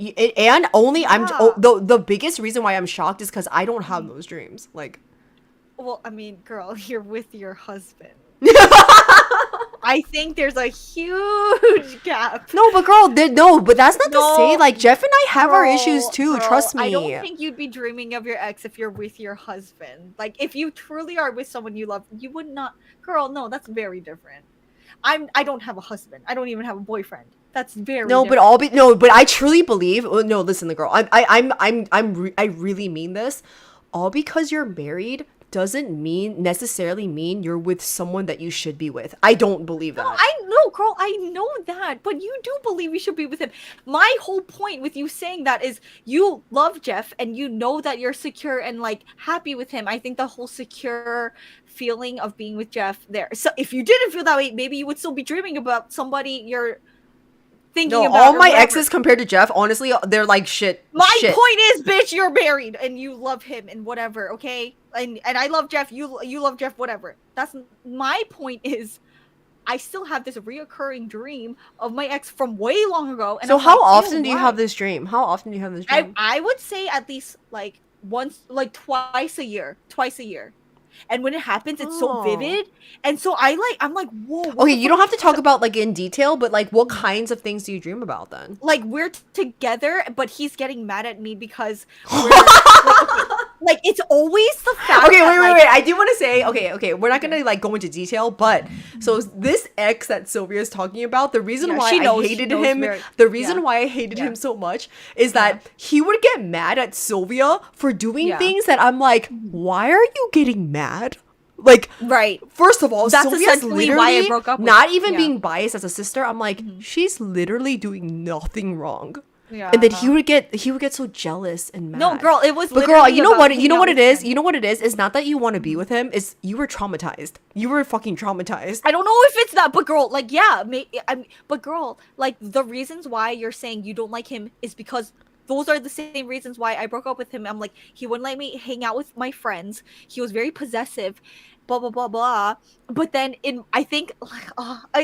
Speaker 1: only
Speaker 2: Yeah.
Speaker 1: the biggest reason why I'm shocked is because I don't have those dreams. Like,
Speaker 2: Well, I mean, girl, you're with your husband. I think there's a huge gap.
Speaker 1: no, but girl, but that's not to say
Speaker 2: No,
Speaker 1: like Jeff and I have our
Speaker 2: Girl,
Speaker 1: issues too.
Speaker 2: girl,
Speaker 1: Trust me.
Speaker 2: I don't think you'd be dreaming of your ex if you're with your husband. Like, if you truly are with someone you love, you would not. Girl, no, that's very different. I don't have a husband. I don't even have a boyfriend. That's very
Speaker 1: No,
Speaker 2: different.
Speaker 1: but I truly believe. No, listen, the girl. I really mean this. All because you're married doesn't necessarily mean you're with someone that you should be with. I don't believe that.
Speaker 2: No, I know, girl. I know that, but you do believe you should be with him. My whole point with you saying that is you love Jeff and you know that you're secure and like happy with him. I think the whole secure feeling of being with Jeff there. So if you didn't feel that way, maybe you would still be dreaming about somebody you're thinking
Speaker 1: No,
Speaker 2: about.
Speaker 1: all
Speaker 2: or
Speaker 1: my
Speaker 2: whatever.
Speaker 1: exes compared to Jeff, honestly, they're like shit.
Speaker 2: My
Speaker 1: shit.
Speaker 2: point is, bitch, you're married and you love him and whatever, okay? And I love Jeff. You love Jeff. Whatever. That's my point. Is I still have this reoccurring dream of my ex from way long ago. And
Speaker 1: So
Speaker 2: I'm
Speaker 1: how
Speaker 2: like,
Speaker 1: often
Speaker 2: ew,
Speaker 1: do you
Speaker 2: why?
Speaker 1: have this dream? How often do you have this dream?
Speaker 2: I would say at least like once, like twice a year. And when it happens, it's so
Speaker 1: Oh.
Speaker 2: vivid. And so I'm like, whoa. what
Speaker 1: Okay,
Speaker 2: the
Speaker 1: you don't
Speaker 2: fuck?
Speaker 1: have to talk about like in detail, but like what kinds of things do you dream about then?
Speaker 2: Like we're together, but he's getting mad at me because like it's always the fact.
Speaker 1: Okay,
Speaker 2: that,
Speaker 1: wait.
Speaker 2: like,
Speaker 1: I do want to say, okay, we're not gonna like go into detail, but so this ex that Silvia is talking about, the reason
Speaker 2: Yeah,
Speaker 1: why
Speaker 2: she knows-
Speaker 1: I
Speaker 2: she
Speaker 1: hated
Speaker 2: knows
Speaker 1: him,
Speaker 2: very-
Speaker 1: the reason
Speaker 2: yeah.
Speaker 1: why I hated
Speaker 2: Yeah.
Speaker 1: him so much is that he would get mad at Silvia for doing
Speaker 2: Yeah.
Speaker 1: things that I'm like, why are you getting mad? Like,
Speaker 2: Right.
Speaker 1: first of all,
Speaker 2: That's
Speaker 1: Sylvia's
Speaker 2: essentially why I
Speaker 1: literally
Speaker 2: broke up with
Speaker 1: not
Speaker 2: him.
Speaker 1: even
Speaker 2: Yeah.
Speaker 1: being biased as a sister. I'm like, she's literally doing nothing wrong.
Speaker 2: Yeah.
Speaker 1: And then he would get so jealous and mad.
Speaker 2: No, girl, it was.
Speaker 1: But girl,
Speaker 2: literally
Speaker 1: you know
Speaker 2: about
Speaker 1: what? You
Speaker 2: hanging
Speaker 1: know
Speaker 2: out
Speaker 1: what it
Speaker 2: with
Speaker 1: is?
Speaker 2: him.
Speaker 1: You know what it is? It's not that you want to be with him. It's you were traumatized. You were fucking traumatized.
Speaker 2: I don't know if it's that, but girl, like, yeah, but girl, like, the reasons why you're saying you don't like him is because those are the same reasons why I broke up with him. I'm like, he wouldn't let me hang out with my friends. He was very possessive, blah blah blah blah. But then I think, like,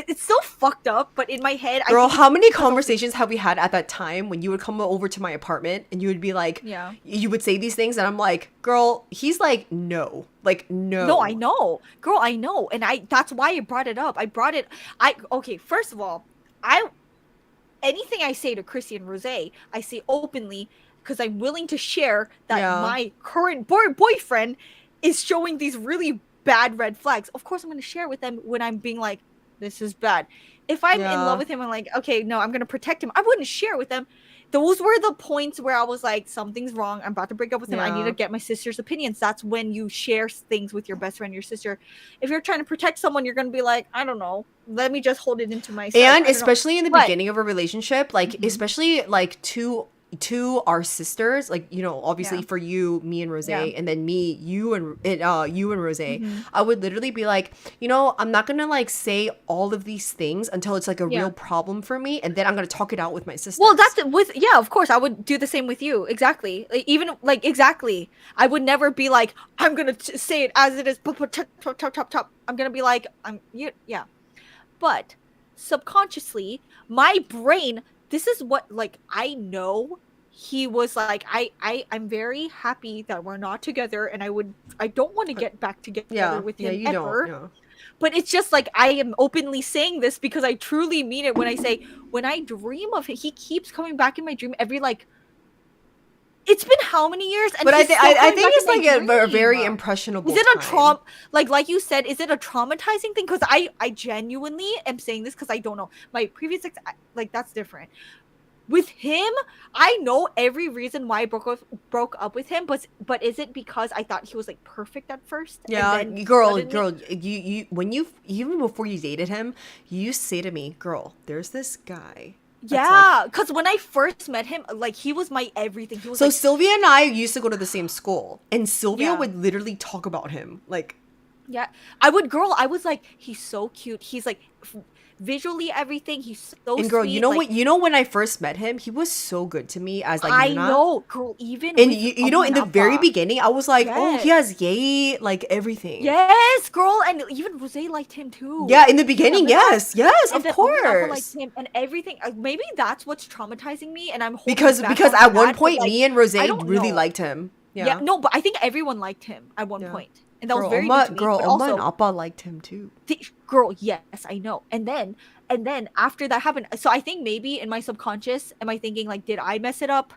Speaker 2: it's so fucked up. But in my head,
Speaker 1: Girl,
Speaker 2: I think
Speaker 1: how many
Speaker 2: because
Speaker 1: conversations have we had at that time when you would come over to my apartment and you would be like,
Speaker 2: Yeah.
Speaker 1: you would say these things and I'm like, girl, he's like, no. Like, no.
Speaker 2: No, I know, girl, I know, and that's why I brought it up. Okay, first of all, anything I say to Christy and Rose, I say openly because I'm willing to share that
Speaker 1: Yeah.
Speaker 2: my current boyfriend is showing these really bad red flags. Of course, I'm going to share with them when I'm being like, this is bad. If I'm in
Speaker 1: Yeah.
Speaker 2: love with him, I'm like, okay, no, I'm going to protect him. I wouldn't share with them. Those were the points where I was like, something's wrong. I'm about to break up with him. I need
Speaker 1: Yeah.
Speaker 2: to get my sister's opinions. That's when you share things with your best friend, your sister. If you're trying to protect someone, you're going to be like, I don't know. Let me just hold it into myself. I
Speaker 1: And
Speaker 2: don't know.
Speaker 1: especially in the
Speaker 2: But-
Speaker 1: beginning of a relationship, like
Speaker 2: Mhm.
Speaker 1: especially like to our sisters, like, you know, obviously
Speaker 2: Yeah.
Speaker 1: for you, me and Rose,
Speaker 2: Yeah.
Speaker 1: and then me, you and Rose,
Speaker 2: Mhm.
Speaker 1: I would literally be like, you know, I'm not gonna like say all of these things until it's like a
Speaker 2: Yeah.
Speaker 1: real problem for me, and then I'm gonna talk it out with my sisters.
Speaker 2: Well, that's yeah, of course, I would do the same with you. Exactly. Like, even like exactly. I would never be like, I'm gonna say it as it is. Top. I'm gonna be like, yeah. But subconsciously, my brain. This is what, like, I know. He was like, I'm very happy that we're not together, and I don't want to get back together with him
Speaker 1: you
Speaker 2: ever.
Speaker 1: don't. Yeah.
Speaker 2: But it's just like, I am openly saying this because I truly mean it when I say, when I dream of him, he keeps coming back in my dream every, like, it's been how many years? And
Speaker 1: But I
Speaker 2: he's
Speaker 1: think
Speaker 2: still
Speaker 1: I
Speaker 2: coming
Speaker 1: think
Speaker 2: back
Speaker 1: it's
Speaker 2: in my
Speaker 1: like a very
Speaker 2: dream.
Speaker 1: impressionable.
Speaker 2: Is it a
Speaker 1: time.
Speaker 2: trauma? Like you said, is it a traumatizing thing? Because I genuinely am saying this because I don't know. My previous ex, like, that's different. With him, I know every reason why I broke up with him, but is it because I thought he was like perfect at first?
Speaker 1: Yeah,
Speaker 2: and then
Speaker 1: girl,
Speaker 2: suddenly-
Speaker 1: you when you even before you dated him, you used to say to me, girl, there's this guy. that's
Speaker 2: Yeah, because when I first met him, like, he was my everything. He was
Speaker 1: So
Speaker 2: like,
Speaker 1: Silvia and I used to go to the same school, and Silvia
Speaker 2: Yeah.
Speaker 1: would literally talk about him, like,
Speaker 2: yeah, I was like, he's so cute. He's like, visually everything. He's so
Speaker 1: and girl,
Speaker 2: sweet.
Speaker 1: you know
Speaker 2: like,
Speaker 1: what? You know when I first met him, he was so good to me as like
Speaker 2: I
Speaker 1: Yuna.
Speaker 2: know, girl. Even
Speaker 1: And
Speaker 2: with
Speaker 1: you know, in the very
Speaker 2: Appa.
Speaker 1: beginning, I was like, oh, he
Speaker 2: Yes.
Speaker 1: has yay, like everything.
Speaker 2: Yes, girl, and even Rose liked him too.
Speaker 1: Yeah, in the beginning,
Speaker 2: Remember that?
Speaker 1: yes,
Speaker 2: And
Speaker 1: of
Speaker 2: then Appa liked
Speaker 1: course.
Speaker 2: him and everything. Maybe that's what's traumatizing me, and I'm holding
Speaker 1: Because
Speaker 2: back
Speaker 1: because
Speaker 2: on
Speaker 1: at one
Speaker 2: that, but,
Speaker 1: point,
Speaker 2: like,
Speaker 1: me and Rose
Speaker 2: I don't
Speaker 1: really
Speaker 2: know.
Speaker 1: liked him.
Speaker 2: Yeah, no, but I think everyone liked him at one
Speaker 1: Yeah.
Speaker 2: point, and that was
Speaker 1: Girl,
Speaker 2: very
Speaker 1: Oma,
Speaker 2: new to me.
Speaker 1: girl,
Speaker 2: but
Speaker 1: Oma
Speaker 2: also,
Speaker 1: and Appa liked him too.
Speaker 2: girl, yes, I know. And then after that happened, so I think maybe in my subconscious, am I thinking, like, did I mess it up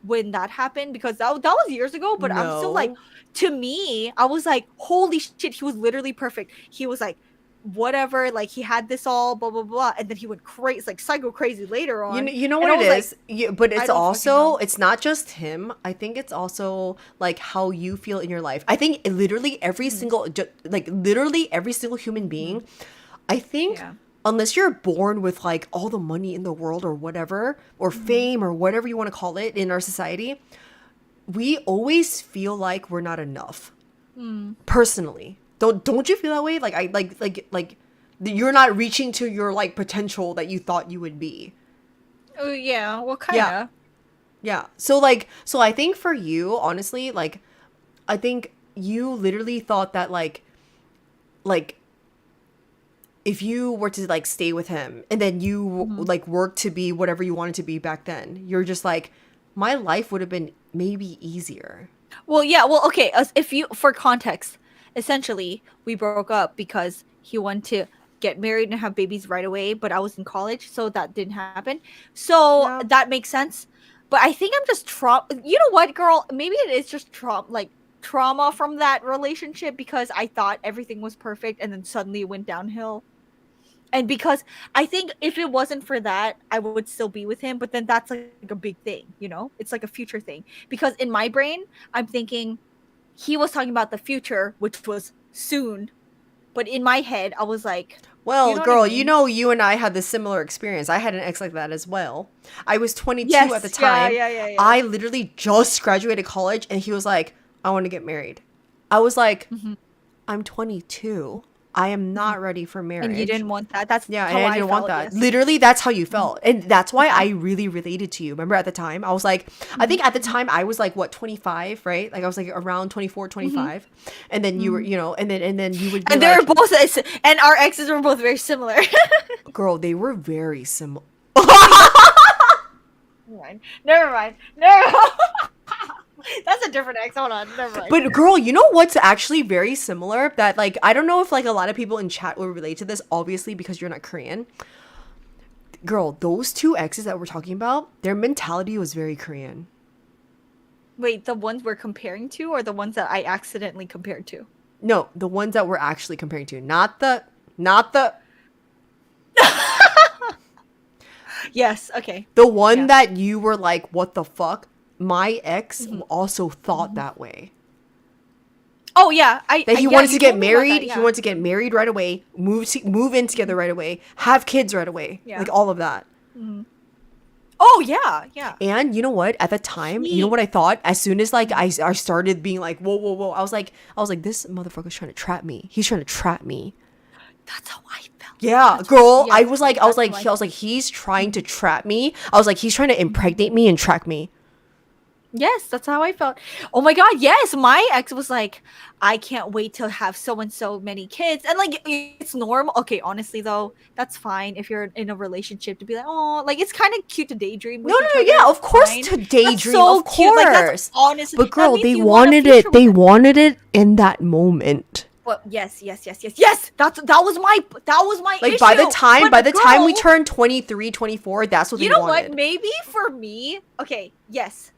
Speaker 2: when that happened? Because that was years ago, but I'm still like,
Speaker 1: No.
Speaker 2: to me, I was like, holy shit, he was literally perfect. He was like, whatever, like, he had this all blah blah blah, and then he went crazy, like, psycho crazy later on.
Speaker 1: You know
Speaker 2: And
Speaker 1: what
Speaker 2: I
Speaker 1: it
Speaker 2: was
Speaker 1: is? But
Speaker 2: I
Speaker 1: it's
Speaker 2: don't fucking
Speaker 1: also,
Speaker 2: know.
Speaker 1: it's not just him. I think it's also like how you feel in your life. I think literally every
Speaker 2: Mm-hmm.
Speaker 1: single, like literally every single human being, I think
Speaker 2: Yeah.
Speaker 1: unless you're born with like all the money in the world or whatever, or
Speaker 2: Mm-hmm.
Speaker 1: fame or whatever you want to call it in our society, we always feel like we're not enough.
Speaker 2: Mm.
Speaker 1: Personally. Don't you feel that way? Like like you're not reaching to your like potential that you thought you would be.
Speaker 2: Oh yeah, well, kind of.
Speaker 1: Yeah. Yeah. So I think for you, honestly, like I think you literally thought that like if you were to like stay with him and then you like work to be whatever you wanted to be back then, you're just like, my life would have been maybe easier.
Speaker 2: Well, yeah. Well, okay. If you, for context, essentially, we broke up because he wanted to get married and have babies right away, but I was in college, so that didn't happen. So
Speaker 1: Yeah.
Speaker 2: that makes sense. But I think I'm just You know what, girl? Maybe it is just trauma from that relationship, because I thought everything was perfect and then suddenly it went downhill. And because I think if it wasn't for that, I would still be with him. But then that's like a big thing, you know? It's like a future thing. Because in my brain, I'm thinking he was talking about the future, which was soon. But in my head, I was like,
Speaker 1: Well,
Speaker 2: You know what I
Speaker 1: girl,
Speaker 2: mean?
Speaker 1: you know you and I had this similar experience. I had an ex like that as well. I was 22
Speaker 2: Yes,
Speaker 1: at the time.
Speaker 2: yeah.
Speaker 1: I literally just graduated college and he was like, I want to get married. I was like,
Speaker 2: Mhm.
Speaker 1: I'm 22. I am not ready for marriage.
Speaker 2: And you didn't want that. That's
Speaker 1: Yeah,
Speaker 2: how
Speaker 1: and I didn't want
Speaker 2: felt,
Speaker 1: that.
Speaker 2: yes.
Speaker 1: Literally, that's how you felt. And that's why I really related to you. Remember at the time? I was like, I think at the time I was like, what, 25, right? Like I was like around 24, 25. And then you were, you know, and then you would be
Speaker 2: And they were both, and our exes were both very similar.
Speaker 1: girl, they were very similar.
Speaker 2: Never mind. That's a different ex. Hold on. Never mind.
Speaker 1: But girl, you know what's actually very similar? That like I don't know if like a lot of people in chat will relate to this, obviously because you're not Korean. Girl, those two exes that we're talking about, their mentality was very Korean.
Speaker 2: Wait, the ones we're comparing to, or the ones that I accidentally compared to?
Speaker 1: No, the ones that we're actually comparing to, not the.
Speaker 2: Yes. Okay.
Speaker 1: The one
Speaker 2: Yeah.
Speaker 1: that you were like, what the fuck? My ex also thought that way.
Speaker 2: Oh yeah.
Speaker 1: That he
Speaker 2: yeah,
Speaker 1: wanted
Speaker 2: you
Speaker 1: to get
Speaker 2: told me about
Speaker 1: married.
Speaker 2: that, yeah.
Speaker 1: He wanted to get married right away. Move in together right away. Have kids right away.
Speaker 2: Yeah.
Speaker 1: Like all of that.
Speaker 2: Oh yeah.
Speaker 1: And you know what? At the time, you know what I thought? As soon as like I started being like, whoa, I was like, this motherfucker's trying to trap me. He's trying to trap me.
Speaker 2: That's how I felt.
Speaker 1: Yeah, girl.
Speaker 2: yeah,
Speaker 1: I was like,
Speaker 2: that's how I
Speaker 1: he's trying to trap me. I was like, he's trying to impregnate me and track me.
Speaker 2: Yes, that's how I felt. Oh my god, yes. My ex was like, I can't wait to have so and so many kids. And like it's normal. Okay, honestly though, that's fine if you're in a relationship to be like, oh, like it's kind of cute to daydream with
Speaker 1: No,
Speaker 2: each other.
Speaker 1: yeah, of course
Speaker 2: Fine.
Speaker 1: to
Speaker 2: That's
Speaker 1: daydream,
Speaker 2: so
Speaker 1: of
Speaker 2: cute. Like,
Speaker 1: course.
Speaker 2: that's honestly,
Speaker 1: But
Speaker 2: that
Speaker 1: girl,
Speaker 2: means
Speaker 1: they
Speaker 2: you want a
Speaker 1: wanted
Speaker 2: future
Speaker 1: it.
Speaker 2: with
Speaker 1: They
Speaker 2: them.
Speaker 1: wanted it in that moment.
Speaker 2: But yes. That was my
Speaker 1: Like
Speaker 2: issue.
Speaker 1: by the time we
Speaker 2: girl,
Speaker 1: turned 23, 24, that's what
Speaker 2: you
Speaker 1: they
Speaker 2: know
Speaker 1: wanted.
Speaker 2: what? Maybe for me, okay, yes.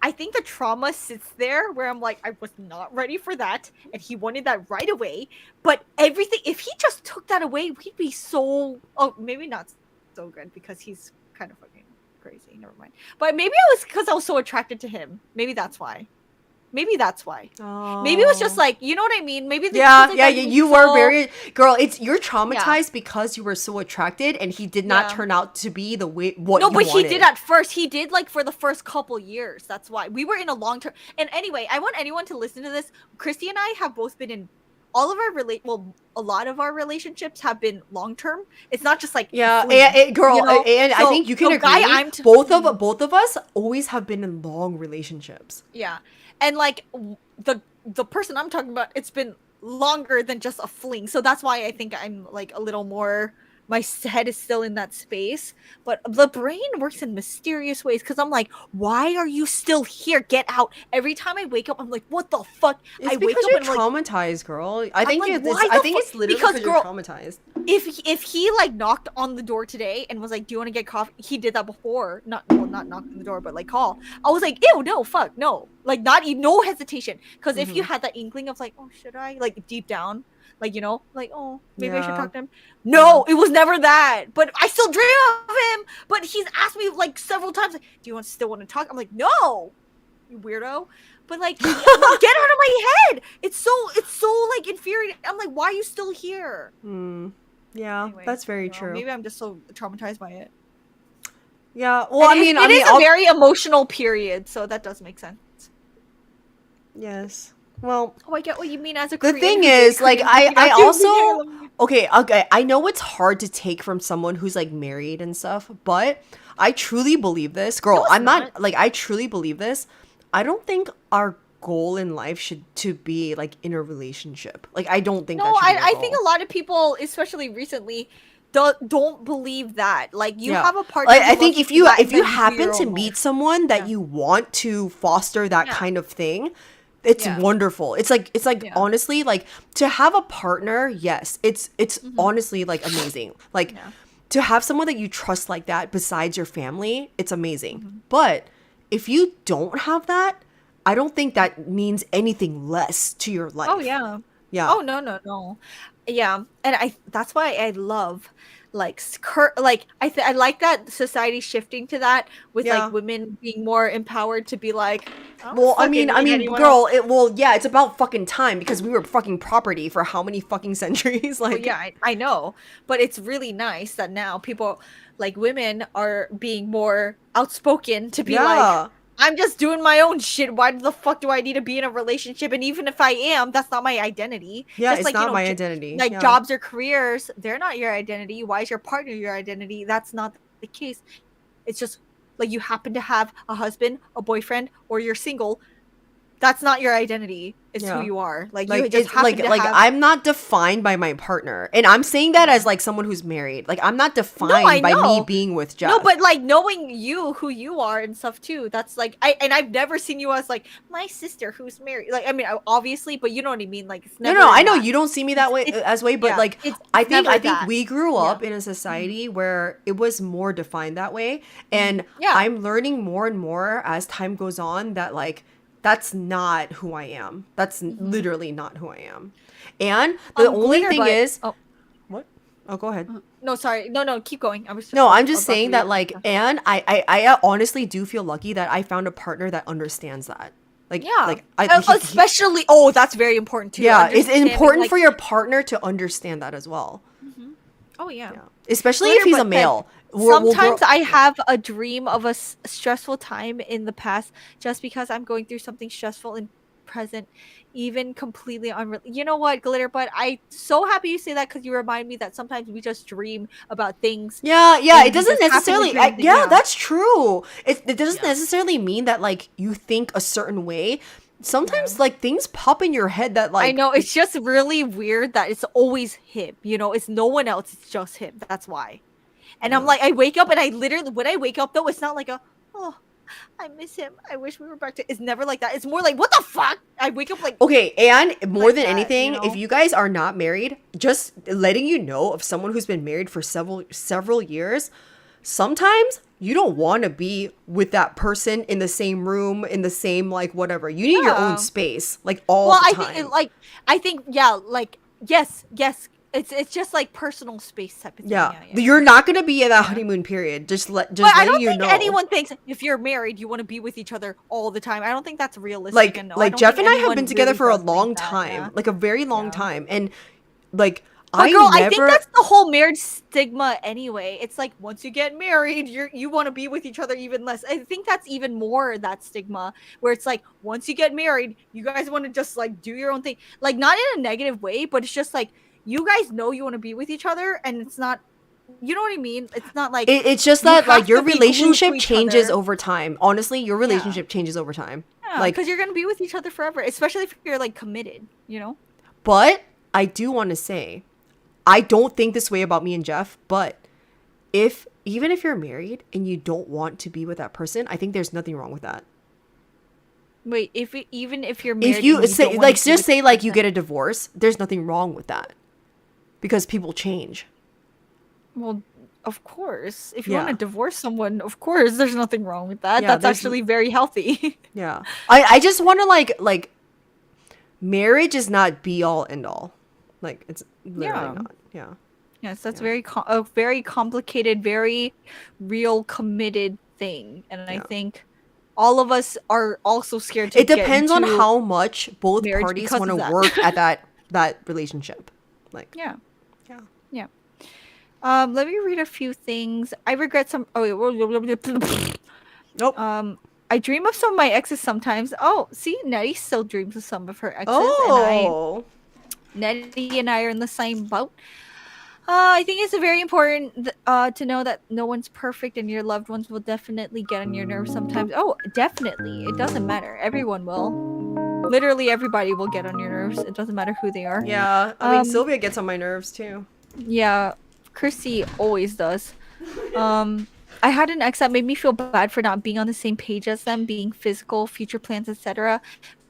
Speaker 2: I think the trauma sits there where I'm like, I was not ready for that, and he wanted that right away. But everything, if he just took that away, we'd be so. Oh, maybe not so good because he's kind of fucking crazy. Never mind. But maybe it was because I was so attracted to him. Maybe that's why. Maybe it was just like, you know what I mean? Maybe
Speaker 1: You were very girl. You're traumatized
Speaker 2: Yeah.
Speaker 1: because you were so attracted, and he did not
Speaker 2: Yeah.
Speaker 1: turn out to be the way what.
Speaker 2: No,
Speaker 1: you
Speaker 2: but
Speaker 1: wanted.
Speaker 2: he did at first. He did like for the first couple years. That's why we were in a long term. And anyway, I want anyone to listen to this. Christy and I have both been in all of our a lot of our relationships have been long term. It's not just like
Speaker 1: Yeah,
Speaker 2: fling,
Speaker 1: girl,
Speaker 2: you know?
Speaker 1: and I
Speaker 2: So,
Speaker 1: think you can
Speaker 2: the
Speaker 1: agree.
Speaker 2: guy I'm t-
Speaker 1: both of us always have been in long relationships.
Speaker 2: Yeah, and like the person I'm talking about, it's been longer than just a fling. So that's why I think I'm like a little more. My head is still in that space, but the brain works in mysterious ways because I'm like, why are you still here? Get out. Every time I wake up, I'm like, what the fuck?
Speaker 1: It's
Speaker 2: I wake
Speaker 1: because
Speaker 2: up
Speaker 1: you're
Speaker 2: and I'm like,
Speaker 1: traumatized, girl. I think
Speaker 2: like,
Speaker 1: it's
Speaker 2: why
Speaker 1: I
Speaker 2: the
Speaker 1: think
Speaker 2: fuck?
Speaker 1: it's literally
Speaker 2: Because,
Speaker 1: because you're
Speaker 2: girl,
Speaker 1: traumatized.
Speaker 2: if he like knocked on the door today and was like, do you want to get coffee? He did that before. Not knock on the door, but like call. I was like, ew, no, fuck, no. Like no hesitation. Because if you had that inkling of like, oh, should I? Like deep down. Like, you know, like, oh, maybe I should
Speaker 1: Yeah.
Speaker 2: talk to him. No, it was never that. But I still dream of him. But he's asked me like several times, like, do you still want to talk? I'm like, no, you weirdo. But like, get out of my head. It's so like infuriating. I'm like, why are you still here?
Speaker 1: Yeah,
Speaker 2: Anyway,
Speaker 1: that's very
Speaker 2: you know,
Speaker 1: true.
Speaker 2: Maybe I'm just so traumatized by it.
Speaker 1: Yeah, well,
Speaker 2: And it is a very emotional period, so that does make sense.
Speaker 1: yes. Well,
Speaker 2: Oh, I get what you mean as a
Speaker 1: the
Speaker 2: Korean
Speaker 1: thing
Speaker 2: who's very
Speaker 1: is, like,
Speaker 2: Korean.
Speaker 1: I
Speaker 2: Yeah,
Speaker 1: also okay. I know it's hard to take from someone who's like married and stuff, but I truly believe this, girl.
Speaker 2: No, it's
Speaker 1: I'm not
Speaker 2: not.
Speaker 1: like I truly believe this. I don't think our goal in life should to be like in a relationship. Like, I don't think
Speaker 2: No,
Speaker 1: that should be our
Speaker 2: I
Speaker 1: goal.
Speaker 2: think a lot of people, especially recently, don't believe that. Like, you
Speaker 1: Yeah.
Speaker 2: have a partner.
Speaker 1: Like,
Speaker 2: who
Speaker 1: I think
Speaker 2: loves
Speaker 1: if you
Speaker 2: that,
Speaker 1: if you
Speaker 2: then do
Speaker 1: happen
Speaker 2: your
Speaker 1: to
Speaker 2: own
Speaker 1: meet
Speaker 2: life.
Speaker 1: someone that
Speaker 2: Yeah.
Speaker 1: you want to foster that
Speaker 2: Yeah.
Speaker 1: kind of thing, it's
Speaker 2: Yeah.
Speaker 1: wonderful. It's like
Speaker 2: Yeah.
Speaker 1: honestly, like, to have a partner, yes, it's honestly like amazing. Like,
Speaker 2: Yeah.
Speaker 1: to have someone that you trust like that besides your family, it's amazing.
Speaker 2: Mm-hmm.
Speaker 1: But if you don't have that, I don't think that means anything less to your life.
Speaker 2: Oh yeah.
Speaker 1: Yeah.
Speaker 2: Oh no. Yeah, and that's why I love like I like that society shifting to that with like women being more empowered to be like,
Speaker 1: well, I mean, girl, it's about fucking time because we were fucking property for how many fucking centuries? Like,
Speaker 2: well, yeah, I know, but it's really nice that now people, like women, are being more outspoken to be like, I'm just doing my own shit. Why the fuck do I need to be in a relationship? And even if I am, that's not my identity.
Speaker 1: Yeah,
Speaker 2: just
Speaker 1: it's
Speaker 2: like,
Speaker 1: not my identity.
Speaker 2: Like jobs or careers, they're not your identity. Why is your partner your identity? That's not the case. It's just like you happen to have a husband, a boyfriend, or you're single. That's not your identity. It's who you are. Like you just happen to have...
Speaker 1: I'm not defined by my partner, and I'm saying that as like someone who's married. Like I'm not defined by me being with Jeff.
Speaker 2: No, but like knowing you, who you are, and stuff too. That's like I've never seen you as like my sister who's married. Like I mean, obviously, but you know what I mean. Like it's never
Speaker 1: no, I know you don't see me that way but like I think we grew up in a society where it was more defined that way, and I'm learning more and more as time goes on that like. That's not who I am. That's literally not who I am. And the only thing is... What? Oh, go ahead.
Speaker 2: No, sorry. No, keep going.
Speaker 1: I'm just saying that, like, and I honestly do feel lucky that I found a partner that understands that. Like, like
Speaker 2: especially... that's very important, too.
Speaker 1: Yeah, it's important like, for your partner to understand that as well.
Speaker 2: Mm-hmm. Oh, yeah.
Speaker 1: Especially if he's a male.
Speaker 2: Sometimes I have a dream of a stressful time in the past just because I'm going through something stressful in present, even completely you know what, Glitter, but I'm so happy you say that because you remind me that sometimes we just dream about things.
Speaker 1: Yeah, it doesn't necessarily that's true. It doesn't necessarily mean that like you think a certain way. Sometimes like things pop in your head that like
Speaker 2: I know, it's just really weird that it's always him, you know, it's no one else, it's just him. That's why. And I'm like, I wake up and I literally, when I wake up though, it's not like I miss him. I wish we were back to, it's never like that. It's more like, what the fuck? I wake up like.
Speaker 1: Okay, and more than anything, if you guys are not married, just letting you know of someone who's been married for several years, sometimes you don't want to be with that person in the same room, in the same, like, whatever. You need your own space, like, all the time.
Speaker 2: I think, yes. It's just like personal space type of thing.
Speaker 1: Yeah. You're not gonna be in that honeymoon period. Just letting you know.
Speaker 2: I don't think anyone thinks if you're married you want to be with each other all the time. I don't think that's realistic.
Speaker 1: Like Jeff and I have been together for a long time, like a very long time, and like I think
Speaker 2: that's the whole marriage stigma anyway. It's like once you get married, you want to be with each other even less. I think that's even more that stigma where it's like once you get married, you guys want to just like do your own thing, like not in a negative way, but it's just like. You guys know you want to be with each other, and it's not, you know what I mean? It's not like
Speaker 1: it's just that like your relationship changes over time. Honestly, your relationship changes over time.
Speaker 2: Yeah, like because you're gonna be with each other forever, especially if you're like committed, you know.
Speaker 1: But I do want to say, I don't think this way about me and Jeff. But even if you're married and you don't want to be with that person, I think there's nothing wrong with that.
Speaker 2: Wait, even if you're married,
Speaker 1: if you say like just say like you get a divorce, there's nothing wrong with that. Because people change.
Speaker 2: Well, of course. If you want to divorce someone, of course, there's nothing wrong with that. That's actually very healthy.
Speaker 1: Yeah. I just want to like marriage is not be all end all. Like it's literally not. Yeah.
Speaker 2: Yes, that's a very complicated, very real committed thing. And I think all of us are also scared to
Speaker 1: It depends on how much both parties want to work at that relationship. Like
Speaker 2: Yeah. Let me read a few things. I regret some.
Speaker 1: Nope.
Speaker 2: I dream of some of my exes sometimes. Oh, see, Nettie still dreams of some of her exes.
Speaker 1: Oh.
Speaker 2: And Nettie and I are in the same boat. I think it's very important to know that no one's perfect, and your loved ones will definitely get on your nerves sometimes. Oh, definitely. It doesn't matter. Everyone will. Literally everybody will get on your nerves. It doesn't matter who they are.
Speaker 1: Yeah, I mean, Silvia gets on my nerves too.
Speaker 2: Yeah, Christy always does. I had an ex that made me feel bad for not being on the same page as them, being physical, future plans, etc.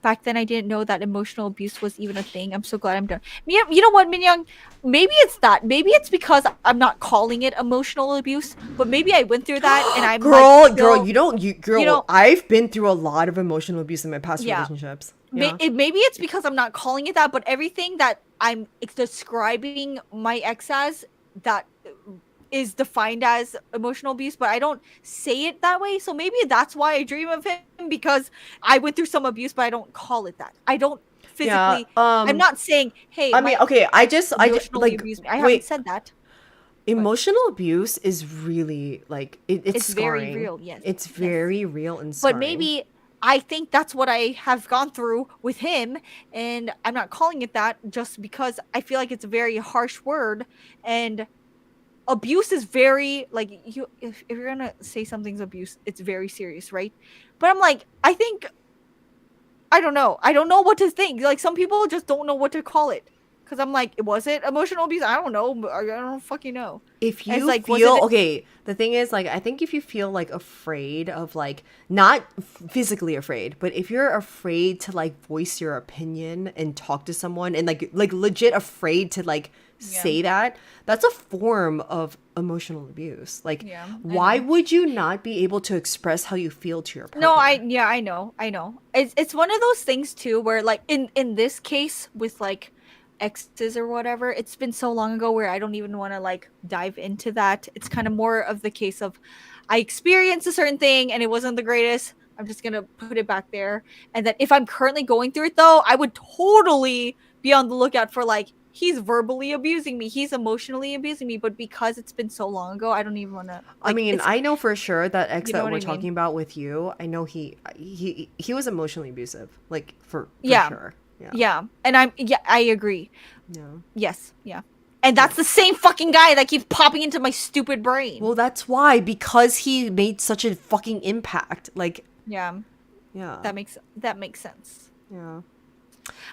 Speaker 2: Back then, I didn't know that emotional abuse was even a thing. I'm so glad I'm done. You know what, Minyoung? Maybe it's that. Maybe it's because I'm not calling it emotional abuse, but maybe I went through that and I'm
Speaker 1: girl, I've been through a lot of emotional abuse in my past relationships. Yeah.
Speaker 2: Maybe it's because I'm not calling it that, but everything that I'm describing my ex as, that is defined as emotional abuse, but I don't say it that way. So maybe that's why I dream of him, because I went through some abuse, but I don't call it that. I don't physically. I'm not saying, hey,
Speaker 1: I mean, okay, I just
Speaker 2: emotionally
Speaker 1: like
Speaker 2: abused me. I
Speaker 1: wait,
Speaker 2: haven't said that.
Speaker 1: emotional abuse is really like it's
Speaker 2: very
Speaker 1: scarring.
Speaker 2: real. Yes,
Speaker 1: It's
Speaker 2: yes.
Speaker 1: very real and scarring.
Speaker 2: But maybe I think that's what I have gone through with him, and I'm not calling it that just because I feel like it's a very harsh word, and abuse is very like if you're gonna say something's abuse, it's very serious, right? But I'm like, I think I don't know what to think. Like, some people just don't know what to call it, because I'm like, was it emotional abuse? I don't know. I don't fucking know.
Speaker 1: If
Speaker 2: And it's
Speaker 1: you
Speaker 2: like, was
Speaker 1: feel
Speaker 2: it-
Speaker 1: okay, the thing is, like, I think if you feel like afraid of, like, not physically afraid, but if you're afraid to like voice your opinion and talk to someone, and like legit afraid to like say that, that's a form of emotional abuse. Like,
Speaker 2: Yeah, I
Speaker 1: why
Speaker 2: know.
Speaker 1: would you not be able to express how you feel to your partner?
Speaker 2: No, I know. It's one of those things too, where like in this case with like exes or whatever, it's been so long ago where I don't even want to like dive into that. It's kind of more of the case of I experienced a certain thing and it wasn't the greatest. I'm just gonna put it back there. And that if I'm currently going through it though, I would totally be on the lookout for like, he's verbally abusing me, he's emotionally abusing me, but because it's been so long ago, I don't even want to.
Speaker 1: I mean, I know for sure that ex
Speaker 2: You know
Speaker 1: that
Speaker 2: what
Speaker 1: we're
Speaker 2: I mean?
Speaker 1: talking about with you, I know he was emotionally abusive, like for
Speaker 2: Yeah.
Speaker 1: sure. Yeah.
Speaker 2: Yeah, and I agree.
Speaker 1: Yeah.
Speaker 2: Yes, yeah. And that's the same fucking guy that keeps popping into my stupid brain.
Speaker 1: Well, that's why, because he made such a fucking impact. Like,
Speaker 2: Yeah,
Speaker 1: yeah.
Speaker 2: that makes sense.
Speaker 1: Yeah.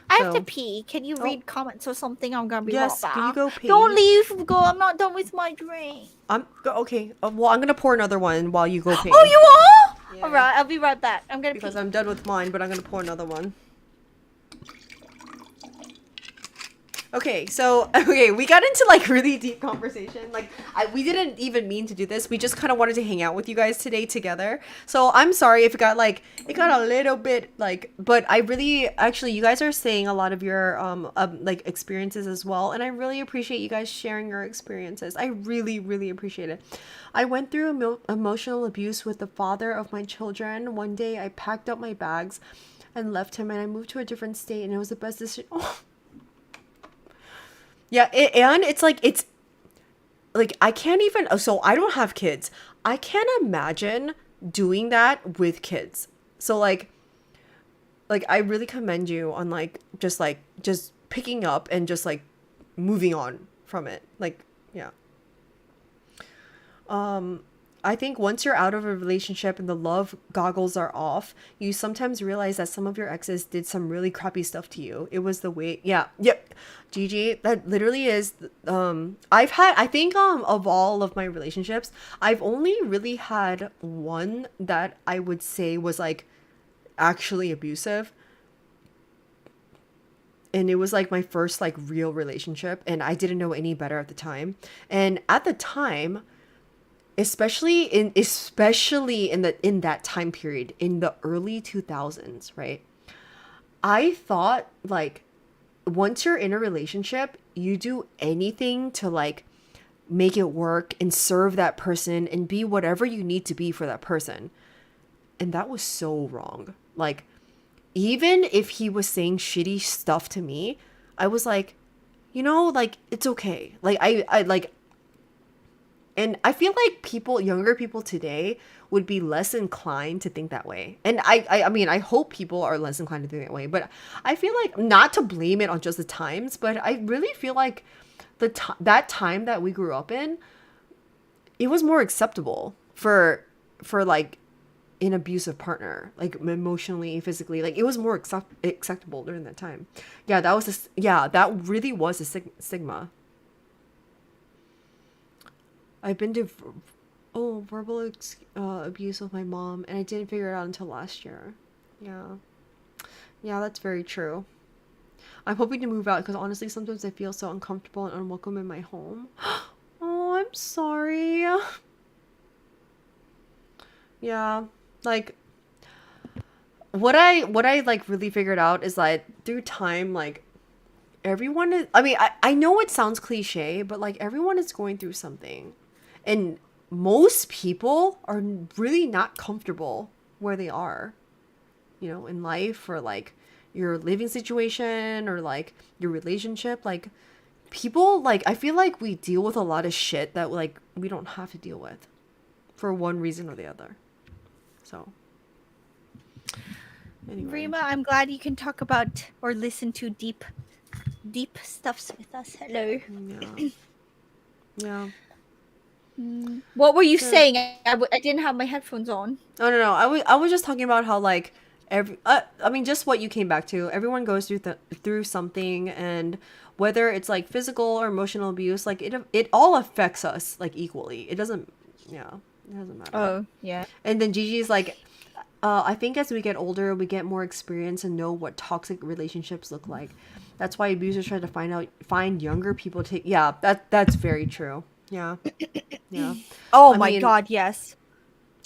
Speaker 2: I have to
Speaker 1: So-
Speaker 2: pee. Can you
Speaker 1: Oh.
Speaker 2: read comments or something? I'm gonna be
Speaker 1: Yes,
Speaker 2: right
Speaker 1: can you
Speaker 2: back.
Speaker 1: go pee?
Speaker 2: Don't leave. Go. I'm not done with my drink.
Speaker 1: Okay. Well, I'm gonna pour another one while you go pee.
Speaker 2: Oh, you are?
Speaker 1: Yeah.
Speaker 2: All right. I'll be right back. I'm gonna
Speaker 1: Because
Speaker 2: pee.
Speaker 1: I'm done with mine, but I'm gonna pour another one. Okay, so we got into like really deep conversation. Like we didn't even mean to do this. We just kind of wanted to hang out with you guys today together. So I'm sorry if it got a little bit like, but I really actually you guys are saying a lot of your like experiences as well, and I really appreciate you guys sharing your experiences. I really really appreciate it. I went through emotional abuse with the father of my children. One day I packed up my bags and left him, and I moved to a different state, and it was the best decision. Oh. Yeah, and it's like I can't even, so I don't have kids. I can't imagine doing that with kids. So like I really commend you on just picking up and just like moving on from it. Like, yeah. I think once you're out of a relationship and the love goggles are off, you sometimes realize that some of your exes did some really crappy stuff to you. It was the way, yeah, yep. Gigi, that literally is, I think, of all of my relationships, I've only really had one that I would say was like actually abusive. And it was like my first like real relationship, and I didn't know any better at the time. And at the time, especially in that time period in the early 2000s, right? I thought like once you're in a relationship, you do anything to like make it work and serve that person and be whatever you need to be for that person. And that was so wrong. Like, even if he was saying shitty stuff to me, I was like, like, it's okay. Like, I like, and I feel like younger people today would be less inclined to think that way. And I mean, I hope people are less inclined to think that way, but I feel like, not to blame it on just the times, but I really feel like that time that we grew up in, it was more acceptable for like an abusive partner, like emotionally, physically, like it was more acceptable during that time. Yeah, that really was a stigma. I've been to verbal abuse with my mom, and I didn't figure it out until last year. Yeah, that's very true. I'm hoping to move out because honestly, sometimes I feel so uncomfortable and unwelcome in my home. Oh, I'm sorry. Yeah, like what I like really figured out is like through time, like everyone is, I mean, I know it sounds cliche, but like everyone is going through something. And most people are really not comfortable where they are, you know, in life, or like your living situation, or like your relationship. Like, people, like, I feel like we deal with a lot of shit that, like, we don't have to deal with for one reason or the other. So anyway.
Speaker 2: Rima, I'm glad you can talk about or listen to deep stuffs with us. Hello.
Speaker 1: Yeah.
Speaker 2: What were you saying? I didn't have my headphones on.
Speaker 1: No. I was just talking about how, like, I mean, just what you came back to. Everyone goes through something, and whether it's like physical or emotional abuse, like it all affects us like equally. It doesn't matter.
Speaker 2: Oh, yeah.
Speaker 1: And then Gigi's like, I think as we get older, we get more experience and know what toxic relationships look like. That's why abusers try to find younger people to. Yeah, that's very true. Yeah.
Speaker 2: Oh
Speaker 1: I
Speaker 2: my
Speaker 1: mean,
Speaker 2: god, yes.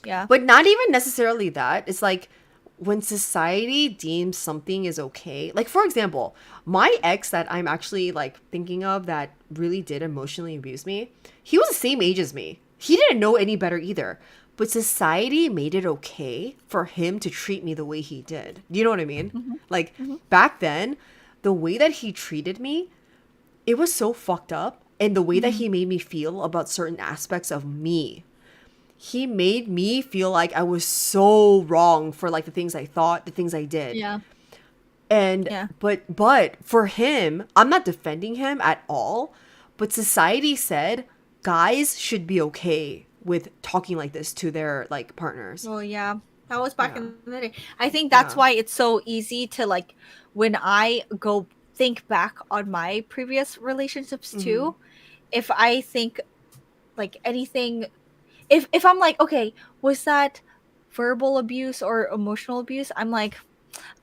Speaker 2: Yeah.
Speaker 1: But not even necessarily that. It's like when society deems something is okay. Like, for example, my ex that I'm actually like thinking of that really did emotionally abuse me, he was the same age as me. He didn't know any better either. But society made it okay for him to treat me the way he did. Do you know what I mean?
Speaker 2: Mm-hmm.
Speaker 1: Like, back then, the way that he treated me, it was so fucked up. And the way that he made me feel about certain aspects of me, he made me feel like I was so wrong for like the things I thought, the things I did.
Speaker 2: Yeah.
Speaker 1: And
Speaker 2: Yeah.
Speaker 1: but for him, I'm not defending him at all, but society said guys should be okay with talking like this to their like partners.
Speaker 2: Well, yeah. That was back
Speaker 1: Yeah.
Speaker 2: in the day. I think that's why it's so easy to, like, when I go think back on my previous relationships too, if I think like anything, if I'm like, okay, was that verbal abuse or emotional abuse? I'm like,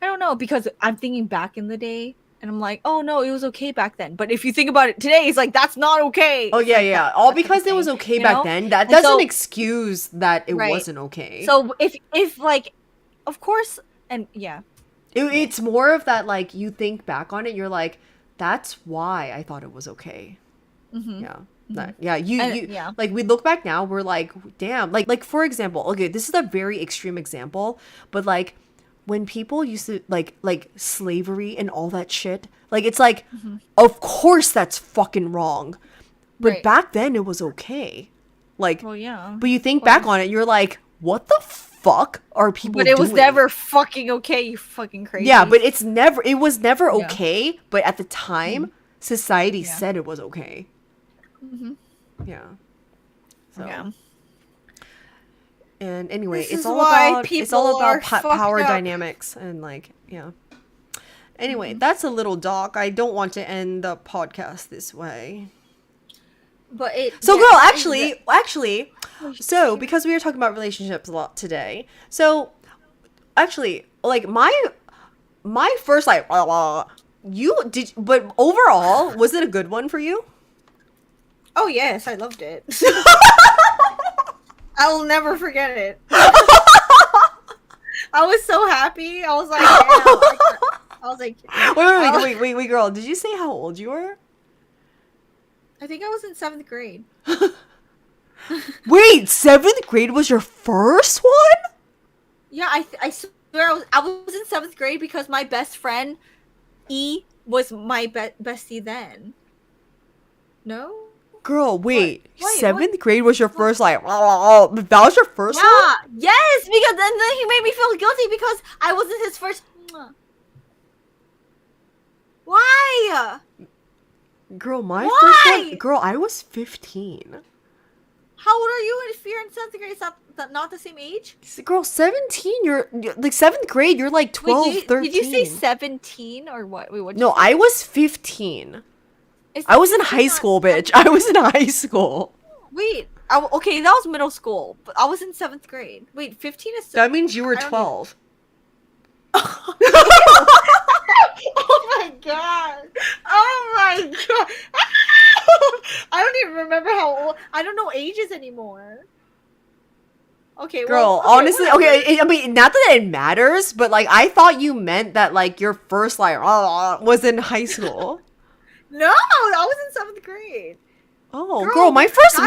Speaker 2: I don't know, because I'm thinking back in the day and I'm like, oh no, it was okay back then. But if you think about it today, it's like, that's not okay.
Speaker 1: Oh yeah, yeah. All because it was okay back then. That doesn't excuse that it wasn't okay.
Speaker 2: So if like, of course, and yeah.
Speaker 1: It's more of that, like, you think back on it, you're like, that's why I thought it was okay. Yeah. Like, we look back now, we're like, damn. Like for example, okay, this is a very extreme example, but like when people used to like slavery and all that shit, like, it's like, of course that's fucking wrong. But back then it was okay. Like,
Speaker 2: well, yeah.
Speaker 1: But you think back on it, you're like, what the fuck are people doing?
Speaker 2: But it was never fucking okay, you fucking crazy.
Speaker 1: Yeah, but it was never okay, but at the time, society said it was okay. Yeah. So.
Speaker 2: Yeah.
Speaker 1: And anyway,
Speaker 2: This
Speaker 1: it's
Speaker 2: is
Speaker 1: all
Speaker 2: why
Speaker 1: about
Speaker 2: people are
Speaker 1: power
Speaker 2: fucked up.
Speaker 1: dynamics and, like, yeah. Anyway, that's a little dark. I don't want to end the podcast this way.
Speaker 2: But it.
Speaker 1: So,
Speaker 2: yeah,
Speaker 1: girl, actually, so because we were talking about relationships a lot today, so actually, like, my first, like, but overall, was it a good one for you?
Speaker 2: Oh yes, I loved it. I will never forget it. I was so happy. I was like, damn. I was like,
Speaker 1: Wait, girl, did you say how old you were?
Speaker 2: I think I was in 7th grade.
Speaker 1: Wait, 7th grade was your first one?
Speaker 2: Yeah, I swear I was in 7th grade because my best friend E was my bestie then. No?
Speaker 1: Girl, wait.
Speaker 2: Wait,
Speaker 1: 7th grade was your first, like, that was your first one?
Speaker 2: Yeah, yes, because then he made me feel guilty because I wasn't his first. Why?
Speaker 1: Girl, my
Speaker 2: Why?
Speaker 1: first one, girl, I was 15.
Speaker 2: How old are you if you're in 7th grade? Is that not the same age?
Speaker 1: Girl, 17, you're like 7th grade, you're like 12,
Speaker 2: Wait,
Speaker 1: 13.
Speaker 2: did you say 17 or what? Wait, what?
Speaker 1: No, I was 15. I was in high school, bitch. I was in high school.
Speaker 2: Wait, okay, that was middle school, but I was in 7th grade. Wait, 15 is.
Speaker 1: That means you were
Speaker 2: I don't
Speaker 1: 12.
Speaker 2: Oh my god! Oh my god! I don't even remember how old. I don't know ages anymore. Okay,
Speaker 1: Girl,
Speaker 2: well,
Speaker 1: honestly,
Speaker 2: whatever.
Speaker 1: okay, I mean, not that it matters, but, like, I thought you meant that, like, your first, like, was in high school.
Speaker 2: No, I was in 7th grade.
Speaker 1: Oh,
Speaker 2: Girl,
Speaker 1: girl, my
Speaker 2: that's-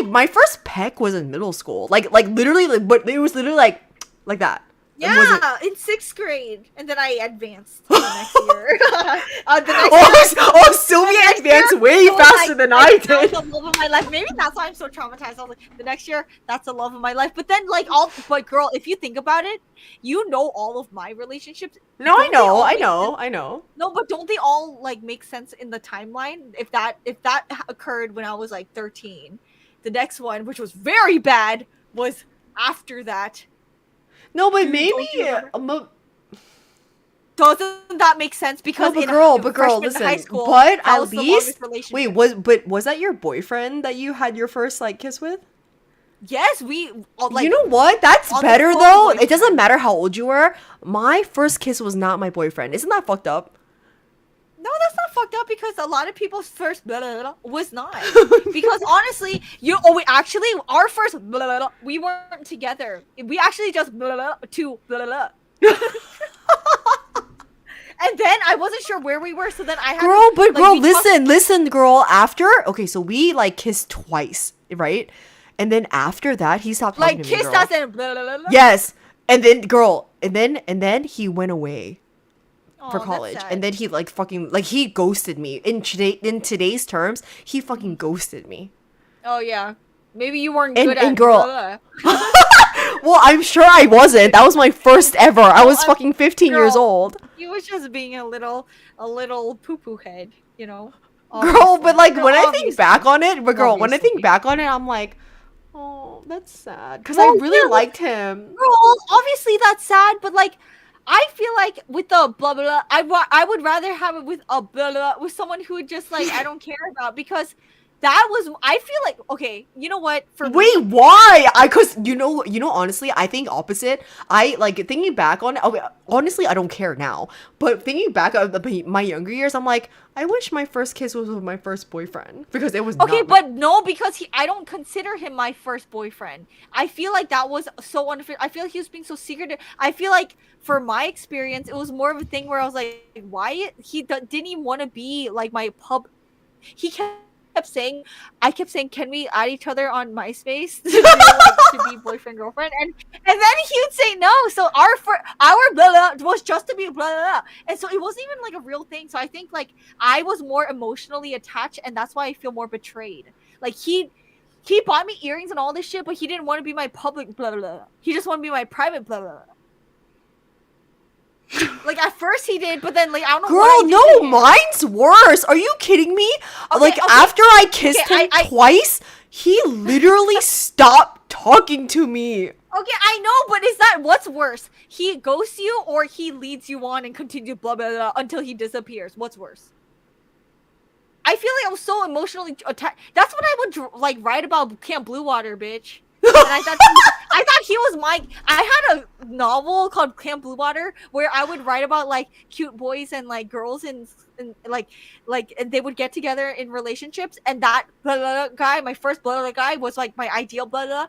Speaker 1: my first peck was in middle school. Like literally, like, but it was literally like that. It wasn't-
Speaker 2: Yeah, in 6th grade, and then I advanced the next year. The next year,
Speaker 1: Sylvia
Speaker 2: the next
Speaker 1: advanced
Speaker 2: year,
Speaker 1: way
Speaker 2: it was
Speaker 1: faster
Speaker 2: like,
Speaker 1: than
Speaker 2: like,
Speaker 1: I
Speaker 2: that's
Speaker 1: did.
Speaker 2: the love of my life. Maybe that's why I'm so traumatized. I was like, the next year, that's the love of my life. But then, like, but girl, if you think about it, you know all of my relationships.
Speaker 1: No, I
Speaker 2: Don't they all
Speaker 1: know, I
Speaker 2: make
Speaker 1: know,
Speaker 2: sense?
Speaker 1: I know.
Speaker 2: No, but don't they all like make sense in the timeline? If that occurred when I was like 13, the next one, which was very bad, was after that.
Speaker 1: No, but
Speaker 2: Don't
Speaker 1: maybe.
Speaker 2: you remember? Doesn't that make sense? Because
Speaker 1: No,
Speaker 2: in
Speaker 1: but girl,
Speaker 2: freshman
Speaker 1: listen.
Speaker 2: high school,
Speaker 1: But
Speaker 2: that
Speaker 1: at
Speaker 2: was the
Speaker 1: least,
Speaker 2: longest relationship.
Speaker 1: wait, was that your boyfriend that you had your first like kiss with?
Speaker 2: Yes, we like.
Speaker 1: You know what? That's
Speaker 2: on the
Speaker 1: better
Speaker 2: phone
Speaker 1: though. It
Speaker 2: boyfriend.
Speaker 1: doesn't matter how old you were. My first kiss was not my boyfriend. Isn't that fucked up?
Speaker 2: No, that's not fucked up because a lot of people's first blah, blah, blah, was not. Because honestly, actually, our first blah, blah, blah, we weren't together. We actually just blah, blah, blah, to blah, blah, blah. And then I wasn't sure where we were, so then I had
Speaker 1: Girl,
Speaker 2: to,
Speaker 1: but
Speaker 2: like,
Speaker 1: girl,
Speaker 2: we talked-
Speaker 1: listen, girl. After, okay, so we like kissed twice, right? And then after that, he stopped talking
Speaker 2: like
Speaker 1: to me,
Speaker 2: kissed
Speaker 1: girl.
Speaker 2: us and blah, blah, blah, blah.
Speaker 1: Yes, and then girl, and then he went away
Speaker 2: Aw,
Speaker 1: for
Speaker 2: that's
Speaker 1: college,
Speaker 2: sad.
Speaker 1: and then he like fucking like he ghosted me. In today's terms, he fucking ghosted me.
Speaker 2: Oh yeah, maybe you weren't
Speaker 1: And-
Speaker 2: good
Speaker 1: and
Speaker 2: at
Speaker 1: girl-
Speaker 2: blah, blah, blah.
Speaker 1: Well, I'm sure I wasn't. That was my first ever. I was
Speaker 2: I'm-
Speaker 1: fucking 15 years
Speaker 2: girl.
Speaker 1: old.
Speaker 2: He was just being a little poo poo head, you know.
Speaker 1: Girl,
Speaker 2: Obviously.
Speaker 1: but like
Speaker 2: Girl,
Speaker 1: when I think
Speaker 2: obviously.
Speaker 1: back on it, but girl, when I think
Speaker 2: Obviously.
Speaker 1: back on it, I'm like, oh, that's sad because
Speaker 2: Well,
Speaker 1: I really
Speaker 2: yeah,
Speaker 1: liked him.
Speaker 2: Girl, obviously that's sad, but like, I feel like with the blah blah, blah I would rather have it with a blah blah with someone who just like I don't care about because that was I feel like okay, you know what? For me,
Speaker 1: Wait, why? Cause you know, honestly, I think opposite. I like thinking back on it. Honestly, I don't care now. But thinking back of my younger years, I'm like, I wish my first kiss was with my first boyfriend because it was
Speaker 2: okay,
Speaker 1: not
Speaker 2: but no, because I don't consider him my first boyfriend. I feel like that was so unfair. I feel like he was being so secretive. I feel like for my experience, it was more of a thing where I was like, why he didn't even want to be like my pub. He kept saying, I kept saying, can we add each other on MySpace to be, like, to be boyfriend girlfriend? And then he would say no. So our blah blah was just to be blah blah blah, and so it wasn't even like a real thing. So I think like I was more emotionally attached, and that's why I feel more betrayed. Like he bought me earrings and all this shit, but he didn't want to be my public blah blah blah. He just wanted to be my private blah blah blah. Like at first he did, but then like I don't know.
Speaker 1: Girl,
Speaker 2: what I did
Speaker 1: no,
Speaker 2: to him.
Speaker 1: mine's worse. Are you kidding me? Like
Speaker 2: okay,
Speaker 1: after I kissed
Speaker 2: okay,
Speaker 1: him twice, he literally stopped talking to me.
Speaker 2: Okay, I know, but is that what's worse? He ghosts you or he leads you on and continues blah blah blah until he disappears? What's worse? I feel like I was so emotionally attached. That's what I would like write about Camp Blue Water, bitch. And I thought he was my. I had a novel called Camp Blue Water where I would write about like cute boys and like girls and like and they would get together in relationships. And that blah, blah, blah guy, my first blah, blah guy, was like my ideal blah blah.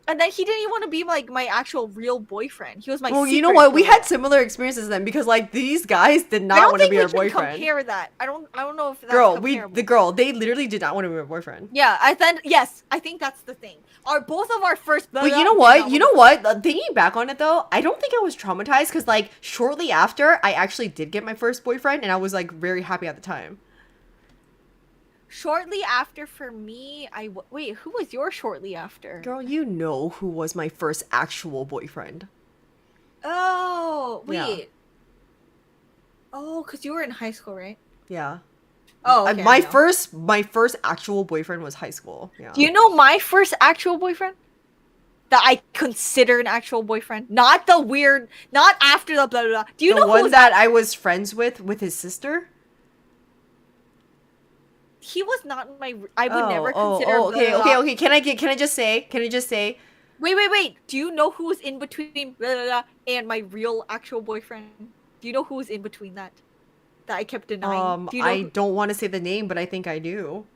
Speaker 2: And then he didn't even want to be like my actual real boyfriend. He was my.
Speaker 1: Well, you know
Speaker 2: secret
Speaker 1: what? We had
Speaker 2: boyfriend.
Speaker 1: similar experiences then because like these guys did
Speaker 2: I
Speaker 1: not
Speaker 2: don't
Speaker 1: want to
Speaker 2: think
Speaker 1: be
Speaker 2: we
Speaker 1: our
Speaker 2: can
Speaker 1: boyfriend.
Speaker 2: compare that. I don't know if that's
Speaker 1: Girl,
Speaker 2: comparable.
Speaker 1: they literally did not want to be our boyfriend.
Speaker 2: Yeah, yes, I think that's the thing. Both of our first.
Speaker 1: But you know what? You know what? Thinking back on it though, I don't think I was traumatized because like shortly after, I actually did get my first boyfriend, and I was like very happy at the time.
Speaker 2: Shortly after, for me, wait. Who was your shortly after?
Speaker 1: Girl, you know who was my first actual boyfriend?
Speaker 2: Oh wait.
Speaker 1: Yeah.
Speaker 2: Oh, cause you were in high school, right?
Speaker 1: Yeah.
Speaker 2: Oh, okay, I
Speaker 1: my
Speaker 2: know.
Speaker 1: first actual boyfriend was high school. Yeah.
Speaker 2: Do you know my first actual boyfriend? That I consider an actual boyfriend, not the weird, not after the blah blah blah. Do you
Speaker 1: the
Speaker 2: know who
Speaker 1: one
Speaker 2: was
Speaker 1: that I was friends with his sister?
Speaker 2: He was not my. I would never consider.
Speaker 1: Oh, okay,
Speaker 2: blah, blah, blah.
Speaker 1: okay. Can I just say?
Speaker 2: Wait. Do you know who was in between blah, blah, blah, and my real actual boyfriend? Do you know who was in between that? That I kept denying. Do you know
Speaker 1: I don't want to say the name, but I think I do.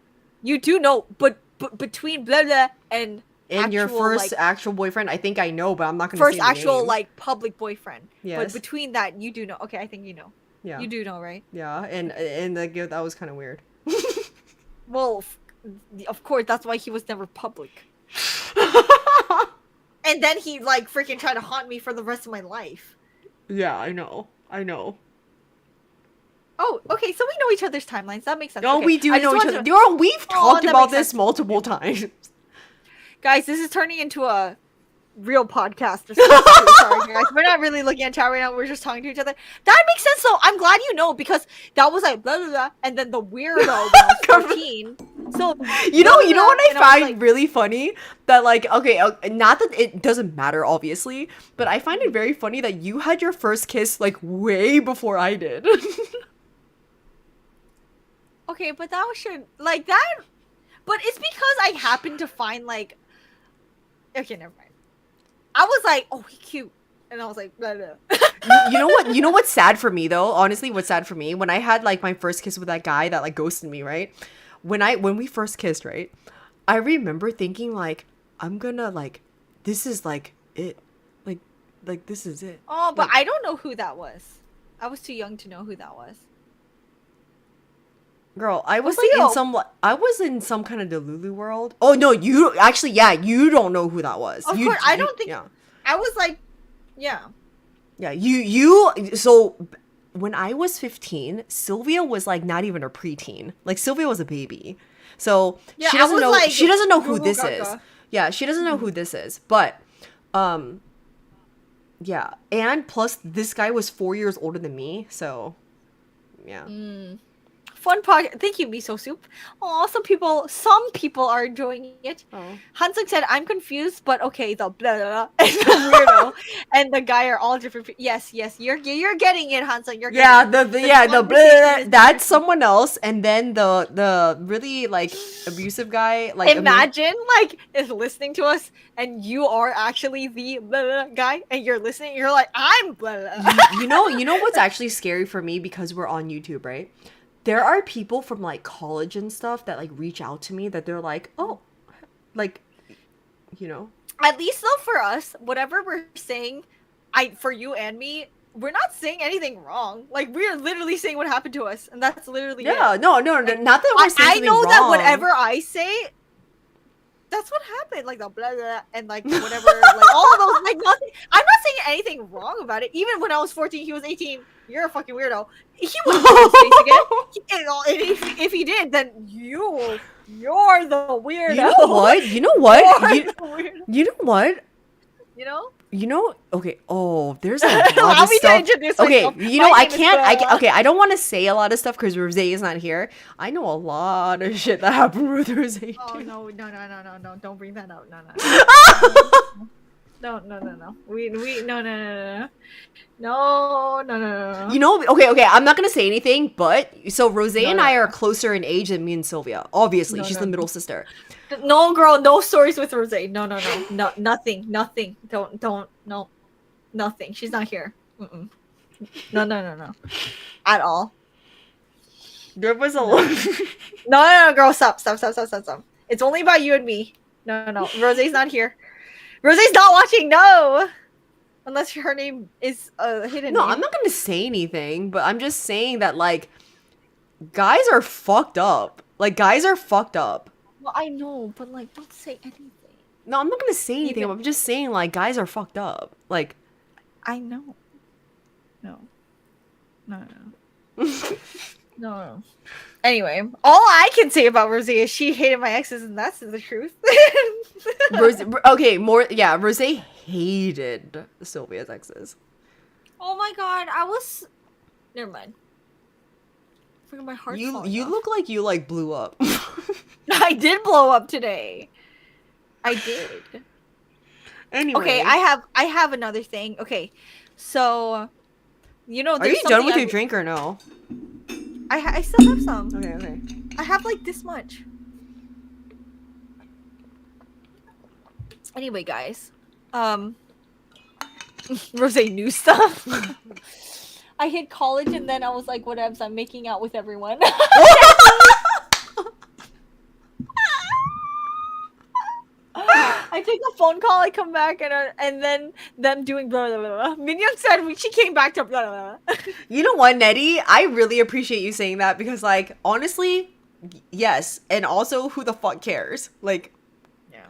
Speaker 2: You do know, but between blah blah and
Speaker 1: Your
Speaker 2: actual,
Speaker 1: first
Speaker 2: like,
Speaker 1: actual boyfriend, I think I know, but I'm not gonna
Speaker 2: first
Speaker 1: say the
Speaker 2: actual
Speaker 1: name.
Speaker 2: like public boyfriend.
Speaker 1: Yes.
Speaker 2: But between that, you do know. Okay, I think you know.
Speaker 1: Yeah.
Speaker 2: You do know, right?
Speaker 1: Yeah, and like that was kind of weird.
Speaker 2: Well, of course, that's why he was never public. And then he like freaking tried to haunt me for the rest of my life.
Speaker 1: Yeah, I know.
Speaker 2: Oh, okay, so we know each other's timelines. That makes sense.
Speaker 1: Oh,
Speaker 2: Okay,
Speaker 1: we do
Speaker 2: I just
Speaker 1: know each
Speaker 2: wanted
Speaker 1: other.
Speaker 2: to-
Speaker 1: Girl, we've talked
Speaker 2: that
Speaker 1: about
Speaker 2: makes
Speaker 1: this
Speaker 2: sense.
Speaker 1: multiple times.
Speaker 2: Guys, this is turning into a real podcast. Sorry, guys. We're not really looking at chat right now. We're just talking to each other. That makes sense, though. I'm glad you know, because that was like blah blah blah, and then the weirdo when I was 14. So
Speaker 1: You know what I
Speaker 2: and was
Speaker 1: find
Speaker 2: like-
Speaker 1: really funny? That like, okay, not that it doesn't matter, obviously, but I find it very funny that you had your first kiss like way before I did.
Speaker 2: Okay, but that was like that. But it's because I happened to find like. Okay, never mind. I was like, oh, he's cute, and I was like, blah, blah.
Speaker 1: You know what? You know what's sad for me though? Honestly, what's sad for me when I had like my first kiss with that guy that like ghosted me, right? When we first kissed, right? I remember thinking like, I'm gonna like, this is like it, like this is it.
Speaker 2: Oh, but
Speaker 1: Like-
Speaker 2: I don't know who that was. I was too young to know who that was.
Speaker 1: Girl, I was
Speaker 2: Well,
Speaker 1: like
Speaker 2: Leo-
Speaker 1: I was in some kind of Delulu world. Oh no, you actually, yeah, you don't know who that was.
Speaker 2: Of
Speaker 1: You-
Speaker 2: course, I
Speaker 1: you-
Speaker 2: don't think-
Speaker 1: Yeah,
Speaker 2: I was like, yeah.
Speaker 1: yeah. You. So when I was 15, Silvia was like not even a preteen. Like Silvia was a baby. So
Speaker 2: Yeah,
Speaker 1: she
Speaker 2: I
Speaker 1: doesn't
Speaker 2: was
Speaker 1: know.
Speaker 2: like,
Speaker 1: She doesn't know who
Speaker 2: Google
Speaker 1: this
Speaker 2: Gaga.
Speaker 1: is. Yeah, she doesn't know who this is. But, yeah, and plus this guy was 4 years older than me. So, yeah.
Speaker 2: Fun podcast. Thank you, Miso Soup. Oh, some people are enjoying it.
Speaker 1: Oh.
Speaker 2: Hansung said, "I'm confused, but okay." The blah blah, blah and the weirdo and the guy are all different. Yes, you're getting it, Hansung. You're
Speaker 1: Yeah,
Speaker 2: getting
Speaker 1: the
Speaker 2: it.
Speaker 1: yeah the blah,
Speaker 2: conversation is
Speaker 1: that's someone else, and then the really like abusive guy like
Speaker 2: Imagine like is listening to us, and you are actually the blah, blah, guy, and you're listening. You're like, I'm blah, blah.
Speaker 1: you know what's actually scary for me because we're on YouTube, right? There are people from like college and stuff that like reach out to me that they're like, oh, like, you know.
Speaker 2: At least though, for us, whatever we're saying, for you and me, we're not saying anything wrong. Like we're literally saying what happened to us, and that's literally
Speaker 1: Yeah,
Speaker 2: it.
Speaker 1: no, not that we're saying
Speaker 2: I
Speaker 1: something
Speaker 2: know that
Speaker 1: wrong.
Speaker 2: whatever I say, that's what happened. Like the blah blah and like whatever, like all of those, like nothing. I'm not saying anything wrong about it. Even when I was 14, he was 18. You're a fucking weirdo. He wouldn't go to space again. If he did, then you're the weirdo.
Speaker 1: You know what? You know what?
Speaker 2: You're
Speaker 1: You,
Speaker 2: the weirdo.
Speaker 1: you know what?
Speaker 2: You know?
Speaker 1: You know? Okay. Oh, there's a lot
Speaker 2: Allow
Speaker 1: of
Speaker 2: me to
Speaker 1: stuff.
Speaker 2: introduce
Speaker 1: Okay,
Speaker 2: myself.
Speaker 1: you know
Speaker 2: My
Speaker 1: I
Speaker 2: name is
Speaker 1: can't.
Speaker 2: Bella.
Speaker 1: Okay, I don't want to say a lot of stuff because Rose is not here. I know a lot of shit that happened with Rose.
Speaker 2: Oh no! Don't bring that up. No. We no.
Speaker 1: You know, okay, I'm not gonna say anything, but so Rose and
Speaker 2: No.
Speaker 1: I are closer in age than me and Sylvia. Obviously,
Speaker 2: No,
Speaker 1: she's
Speaker 2: no.
Speaker 1: the middle sister.
Speaker 2: No, girl, no stories with Rose. No, nothing. Don't, no, nothing. She's not here. Mm-mm. No, at all.
Speaker 1: There was a lot.
Speaker 2: No, girl, stop. It's only about you and me. No, Rose's not here. Rose's not watching. No, unless her name is a hidden
Speaker 1: No,
Speaker 2: name.
Speaker 1: I'm not gonna say anything, but I'm just saying that like, guys are fucked up. Like, guys are fucked up.
Speaker 2: Well, I know, but like, don't say anything.
Speaker 1: No, I'm not gonna say anything.
Speaker 2: Even-
Speaker 1: I'm just saying like, guys are fucked up. Like,
Speaker 2: I know. No. Anyway, all I can say about Rose is she hated my exes, and that's the truth.
Speaker 1: Rose. Okay, more. Yeah, Rose hated Sylvia's exes.
Speaker 2: Oh my god, I was. Never mind. Freaking my heart.
Speaker 1: You look like you like blew up.
Speaker 2: I did blow up today. I did.
Speaker 1: Anyway.
Speaker 2: Okay, I have another thing. Okay, so you know,
Speaker 1: Are
Speaker 2: there's
Speaker 1: you done with
Speaker 2: something
Speaker 1: your drink or no?
Speaker 2: I still have some.
Speaker 1: Okay.
Speaker 2: I have like this much. Anyway, guys, Rose knew stuff. I hit college and then I was like, whatevs, I'm making out with everyone. I take a phone call, I come back, and then them doing blah blah blah. Minion said she came back to blah blah blah.
Speaker 1: You know what, Nettie? I really appreciate you saying that because, like, honestly, yes, and also who the fuck cares? Like,
Speaker 2: Yeah.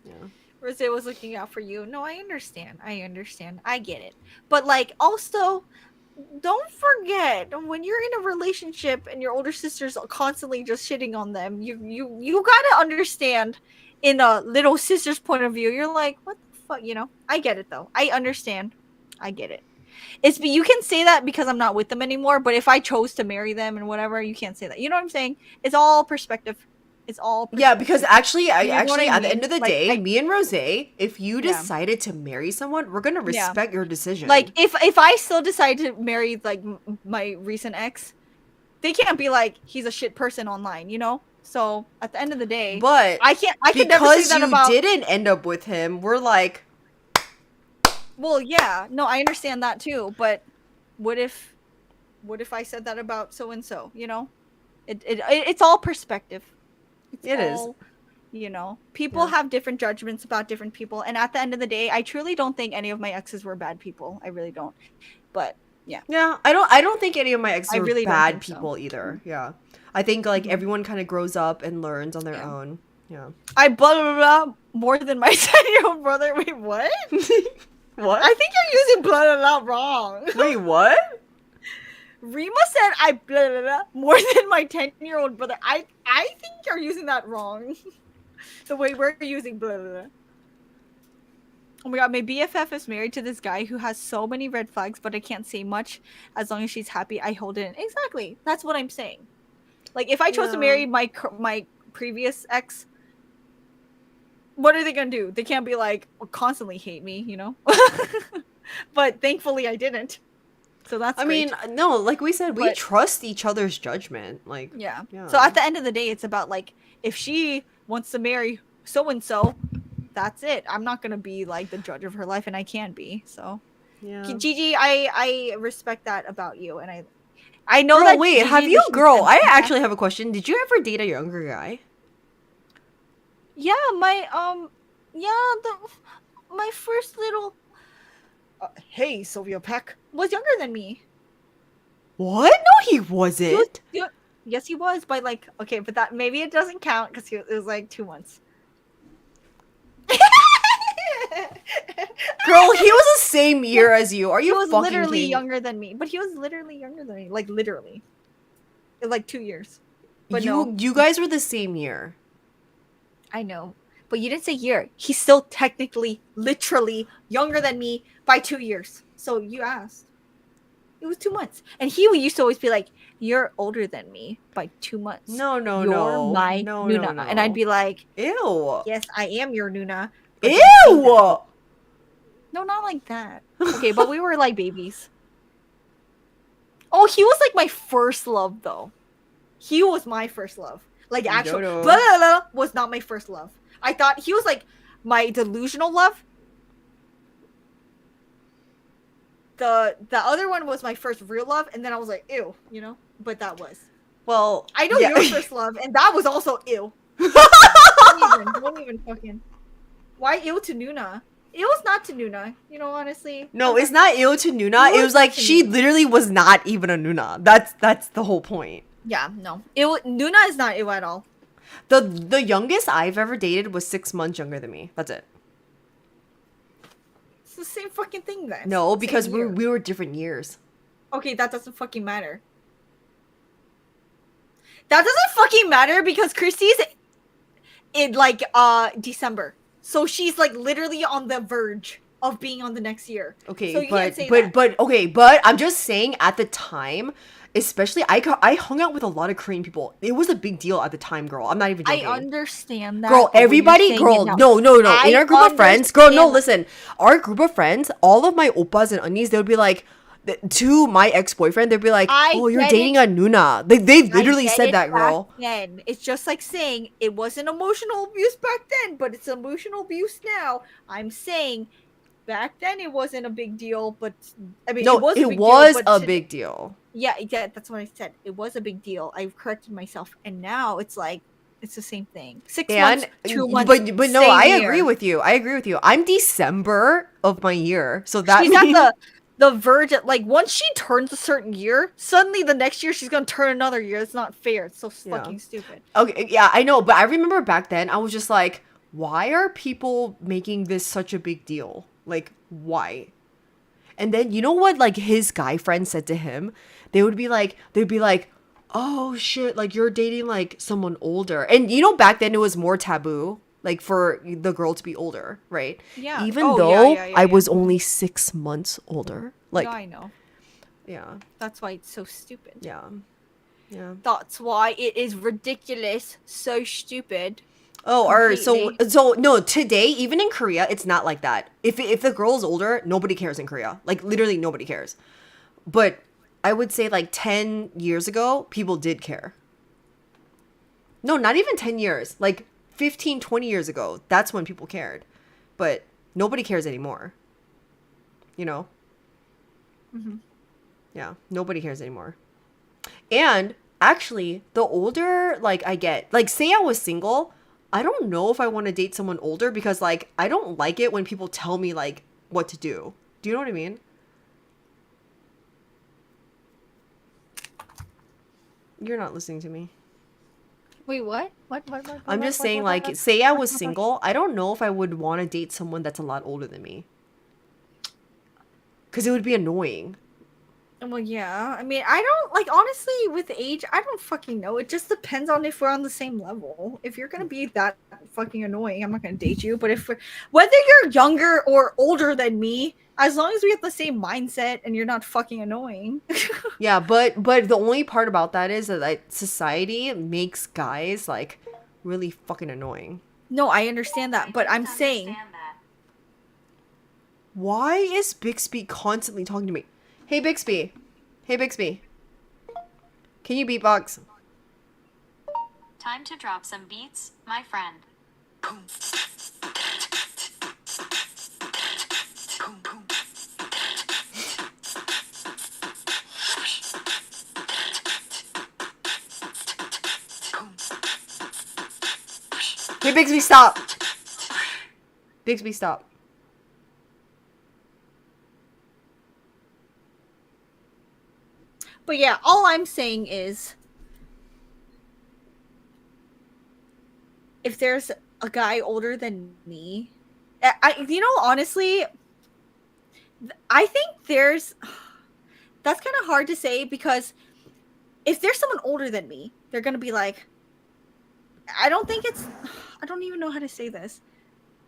Speaker 1: yeah.
Speaker 2: Rose was looking out for you. No, I understand. I get it. But like, also, don't forget when you're in a relationship and your older sister's constantly just shitting on them. You gotta understand, in a little sister's point of view. You're like, what the fuck? You know. I get it though. I understand. I get it. You can say that because I'm not with them anymore. But if I chose to marry them and whatever, you can't say that. You know what I'm saying? It's all perspective. It's all perspective.
Speaker 1: Yeah, because actually,
Speaker 2: You know what
Speaker 1: actually,
Speaker 2: I
Speaker 1: at the end
Speaker 2: mean?
Speaker 1: of the
Speaker 2: Like,
Speaker 1: day, me and Rose, if you
Speaker 2: Yeah.
Speaker 1: decided to marry someone, we're gonna
Speaker 2: Yeah.
Speaker 1: respect your decision.
Speaker 2: Like if I still decide to marry like my recent ex, they can't be like he's a shit person online, you know. So at the end of the day,
Speaker 1: but
Speaker 2: I can never say
Speaker 1: because
Speaker 2: that
Speaker 1: you
Speaker 2: about.
Speaker 1: didn't end up with him, we're like,
Speaker 2: Well, yeah, no, I understand that too. But what if I said that about so and so? You know, it's all perspective.
Speaker 1: It is.
Speaker 2: You know, people have different judgments about different people, and at the end of the day, I truly don't think any of my exes were bad people. I really don't. But yeah,
Speaker 1: I don't think any of my exes
Speaker 2: I
Speaker 1: were
Speaker 2: really don't
Speaker 1: bad
Speaker 2: think so.
Speaker 1: people either. Yeah, I think like
Speaker 2: Mhm.
Speaker 1: everyone kind of grows up and learns on their
Speaker 2: Yeah.
Speaker 1: own. Yeah.
Speaker 2: I blah blah blah more than my 10-year-old brother. Wait, what?
Speaker 1: What?
Speaker 2: I think you're using blah blah blah wrong.
Speaker 1: Wait, what?
Speaker 2: Rima said I blah blah blah more than my 10-year-old brother. I think you're using that wrong. The way we're using blah blah blah. Oh my god, my BFF is married to this guy who has so many red flags, but I can't say much. As long as she's happy, I hold it in. Exactly. That's what I'm saying. Like, if I chose to marry my previous ex, what are they gonna do? They can't be like constantly hate me, you know? But thankfully I didn't. So that's
Speaker 1: I
Speaker 2: great.
Speaker 1: mean, no, like we said, we
Speaker 2: But-
Speaker 1: trust each other's judgment. Like,
Speaker 2: Yeah.
Speaker 1: Yeah.
Speaker 2: So at the end of the day, it's about like, if she wants to marry so and so, that's it. I'm not gonna be like the judge of her life, and I can't be. So,
Speaker 1: yeah.
Speaker 2: Gigi, I respect that about you, and I know
Speaker 1: Girl,
Speaker 2: that.
Speaker 1: wait,
Speaker 2: Gigi,
Speaker 1: have
Speaker 2: that
Speaker 1: you,
Speaker 2: she
Speaker 1: girl?
Speaker 2: said-
Speaker 1: I actually have a question. Did you ever date a younger guy?
Speaker 2: Yeah, my my first little. Hey, Silvia Peck was younger than me.
Speaker 1: What? No, he wasn't.
Speaker 2: Yes, he was, by like, okay, but that maybe it doesn't count because it was like 2 months.
Speaker 1: Girl, he was the same year as you. Are
Speaker 2: He
Speaker 1: you
Speaker 2: was
Speaker 1: fucking
Speaker 2: literally
Speaker 1: kidding?
Speaker 2: younger than me, but he was literally younger than me, like literally, like 2 years. But no,
Speaker 1: You guys were the same year.
Speaker 2: I know, but you didn't say year. He's still technically, literally younger than me by 2 years. So you asked. It was 2 months, and he used to always be like, "You're older than me by 2 months.
Speaker 1: No, no,
Speaker 2: You're
Speaker 1: no.
Speaker 2: my
Speaker 1: no,
Speaker 2: Nuna,"
Speaker 1: no,
Speaker 2: and I'd be like,
Speaker 1: Ew.
Speaker 2: "Yes, I am your Nuna." but don't say that.
Speaker 1: Ew.
Speaker 2: No, not like that. Okay, but we were like babies. Oh, he was like my first love, though. He was my first love. Like, actually,
Speaker 1: No, no.
Speaker 2: blah, blah, blah, was not my first love. I thought he was like my delusional love. The other one was my first real love, and then I was like, ew, you know? But that was.
Speaker 1: Well,
Speaker 2: I know
Speaker 1: yeah.
Speaker 2: your first love, and that was also ew. Don't even fucking. Why ew to Nuna? It was not to Nuna, you know, honestly.
Speaker 1: No, it's not ill to Nuna.
Speaker 2: It
Speaker 1: It
Speaker 2: was
Speaker 1: was like
Speaker 2: not to
Speaker 1: she
Speaker 2: Nuna.
Speaker 1: literally was not even a Nuna. That's the whole point.
Speaker 2: Yeah, no. Nuna is not ew at all.
Speaker 1: The youngest I've ever dated was 6 months younger than me. That's it.
Speaker 2: It's the same fucking thing then.
Speaker 1: No,
Speaker 2: Same
Speaker 1: because
Speaker 2: year.
Speaker 1: we were different years.
Speaker 2: Okay, that doesn't fucking matter. That doesn't fucking matter because Christy's in like December. So she's like literally on the verge of being on the next year.
Speaker 1: Okay,
Speaker 2: So you can't say that.
Speaker 1: but I'm just saying at the time, especially I hung out with a lot of Korean people. It was a big deal at the time, girl. I'm not even
Speaker 2: I
Speaker 1: joking.
Speaker 2: understand that.
Speaker 1: Girl,
Speaker 2: but when you're
Speaker 1: everybody,
Speaker 2: saying
Speaker 1: girl,
Speaker 2: it now-
Speaker 1: no.
Speaker 2: I
Speaker 1: In our group of friends, girl, no,
Speaker 2: understand-
Speaker 1: listen. Our group of friends, all of my oppas and unnies, they would be like, to my ex-boyfriend, they'd be like,
Speaker 2: I
Speaker 1: oh, you're
Speaker 2: get
Speaker 1: dating
Speaker 2: it.
Speaker 1: a Nuna. They've literally
Speaker 2: I get
Speaker 1: said
Speaker 2: it
Speaker 1: that, girl.
Speaker 2: back then. It's just like saying it wasn't emotional abuse back then, but it's emotional abuse now. I'm saying back then it wasn't a big deal, but I mean,
Speaker 1: No,
Speaker 2: it was a
Speaker 1: it
Speaker 2: big
Speaker 1: was
Speaker 2: deal, but
Speaker 1: a
Speaker 2: to-
Speaker 1: big deal.
Speaker 2: Yeah, that's what I said. It was a big deal. I've corrected myself, and now it's like it's the same thing. 6 months,
Speaker 1: And
Speaker 2: 2 months.
Speaker 1: but no,
Speaker 2: same
Speaker 1: I
Speaker 2: year.
Speaker 1: agree with you. I'm December of my year, so that
Speaker 2: She's
Speaker 1: means
Speaker 2: at the verge at, like, once she turns a certain year, suddenly the next year she's gonna turn another year. It's not fair. It's so
Speaker 1: Yeah.
Speaker 2: fucking stupid.
Speaker 1: Okay, yeah, I know, but I remember back then I was just like, why are people making this such a big deal? Like, why? And then you know what like his guy friend said to him? They'd be like, oh shit, like you're dating like someone older. And you know back then it was more taboo, like for the girl to be older, right?
Speaker 2: Yeah.
Speaker 1: Even
Speaker 2: Oh,
Speaker 1: though
Speaker 2: yeah,
Speaker 1: I was only 6 months older. Like,
Speaker 2: Yeah, I know.
Speaker 1: yeah,
Speaker 2: That's why it's so stupid.
Speaker 1: yeah, yeah.
Speaker 2: That's why it is ridiculous. So stupid.
Speaker 1: Oh, or so
Speaker 2: Completely.
Speaker 1: no, today, even in Korea, it's not like that. If the girl's older, nobody cares in Korea. Like literally nobody cares. But I would say like 10 years ago, people did care. No, not even 10 years. Like 15, 20 years ago, that's when people cared. But nobody cares anymore. You know?
Speaker 2: Mhm.
Speaker 1: Yeah, nobody cares anymore. And actually, the older like I get, like say I was single, I don't know if I want to date someone older because like I don't like it when people tell me like what to do. Do you know what I mean? You're not listening to me.
Speaker 2: Wait, what? What?
Speaker 1: I'm just saying like say I was single, I don't know if I would want to date someone that's a lot older than me. Cuz it would be annoying.
Speaker 2: Well, yeah. I mean, I don't like honestly with age. I don't fucking know. It just depends on if we're on the same level. If you're gonna be that fucking annoying, I'm not gonna date you. But if whether you're younger or older than me, as long as we have the same mindset and you're not fucking annoying.
Speaker 1: Yeah, but the only part about that is that like society makes guys like really fucking annoying.
Speaker 2: No, I understand that, but I'm
Speaker 4: Didn't
Speaker 2: saying
Speaker 4: understand that.
Speaker 1: Why is Bixby constantly talking to me? Hey Bixby. Hey Bixby. Can you beatbox?
Speaker 4: Time to drop some beats, my friend.
Speaker 1: Hey Bixby, stop. Bixby, stop.
Speaker 2: But yeah, all I'm saying is if there's a guy older than me, you know, honestly, I think that's kind of hard to say because if there's someone older than me, they're going to be like, I don't even know how to say this.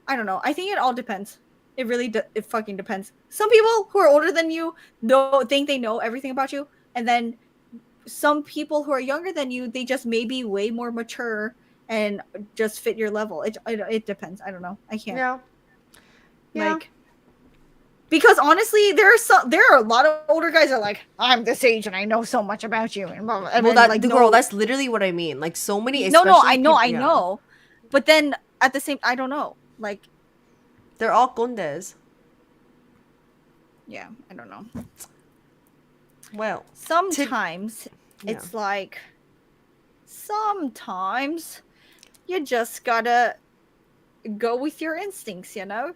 Speaker 2: I don't know. I think it all depends. It really, it fucking depends. Some people who are older than you think they know everything about you. And then some people who are younger than you, they just may be way more mature and just fit your level. It depends. I don't know. I can't.
Speaker 1: Yeah. Yeah.
Speaker 2: Like, because honestly, there are a lot of older guys that are like, I'm this age and I know so much about you. And blah, blah, and
Speaker 1: Well,
Speaker 2: then, like,
Speaker 1: girl, that's literally what I mean. Like so many.
Speaker 2: no, I know,
Speaker 1: especially
Speaker 2: I
Speaker 1: yeah.
Speaker 2: know. But then at the same, I don't know. Like,
Speaker 1: They're all condes.
Speaker 2: yeah, I don't know.
Speaker 1: Well,
Speaker 2: Sometimes
Speaker 1: yeah.
Speaker 2: it's like, sometimes you just gotta go with your instincts, you know?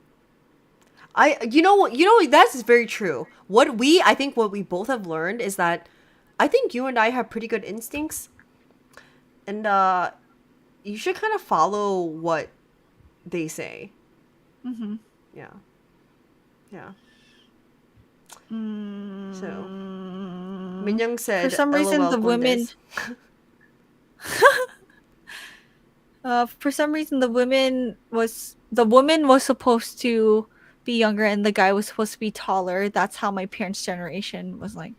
Speaker 1: you know that's very true. I think what we both have learned is that I think you and I have pretty good instincts, and you should kind of follow what they say.
Speaker 2: Mm-hmm.
Speaker 1: Yeah. So
Speaker 2: Mm,
Speaker 1: Minyoung said,
Speaker 2: for some reason,
Speaker 1: "LOL,
Speaker 2: the women. For some reason, the woman was supposed to be younger, and the guy was supposed to be taller. That's how my parents' generation was like.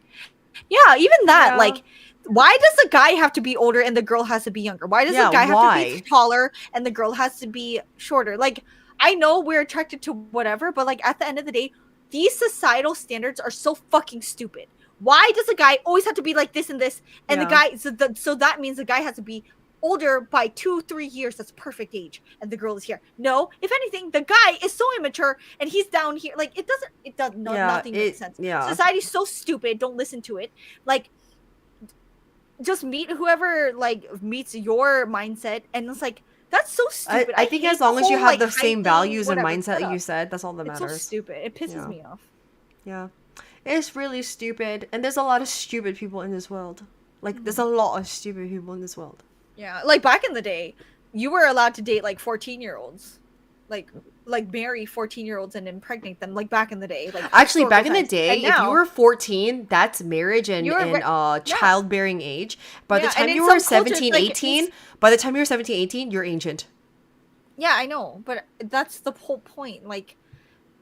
Speaker 2: Yeah, even that.
Speaker 1: Yeah.
Speaker 2: Like, why does the guy have to be older and the girl has to be younger? Why does the guy have to be taller and the girl has to be shorter? Like, I know we're attracted to whatever, but like at the end of the day, these societal standards are so fucking stupid. Why does a guy always have to be like this and this? And the guy, so that means the guy has to be older by 2-3 years. That's perfect age, and the girl is here. No, if anything, the guy is so immature and he's down here. Like, nothing makes sense.
Speaker 1: Yeah.
Speaker 2: Society's so stupid. Don't listen to it. Like, just meet whoever like meets your mindset, and it's like, that's so stupid.
Speaker 1: I think as long as you have the same values and mindset that you said, that's all that
Speaker 2: it's
Speaker 1: matters.
Speaker 2: so stupid. It pisses me off.
Speaker 1: Yeah. It's really stupid, and there's a lot of stupid people in this world. Like, there's a lot of stupid people in this world.
Speaker 2: Yeah, like back in the day, you were allowed to date like 14-year-olds, like marry 14-year-olds and impregnate them. Like back in the day, like
Speaker 1: Actually, back in the
Speaker 2: times.
Speaker 1: day,
Speaker 2: And
Speaker 1: if you
Speaker 2: now-
Speaker 1: were 14, that's marriage and
Speaker 2: You were
Speaker 1: childbearing age. By the
Speaker 2: Yeah,
Speaker 1: time
Speaker 2: and
Speaker 1: you
Speaker 2: in
Speaker 1: were
Speaker 2: some cultures,
Speaker 1: 17,
Speaker 2: like,
Speaker 1: 18, by the time you were 17, 18, you're ancient.
Speaker 2: Yeah, I know, but that's the whole point. Like,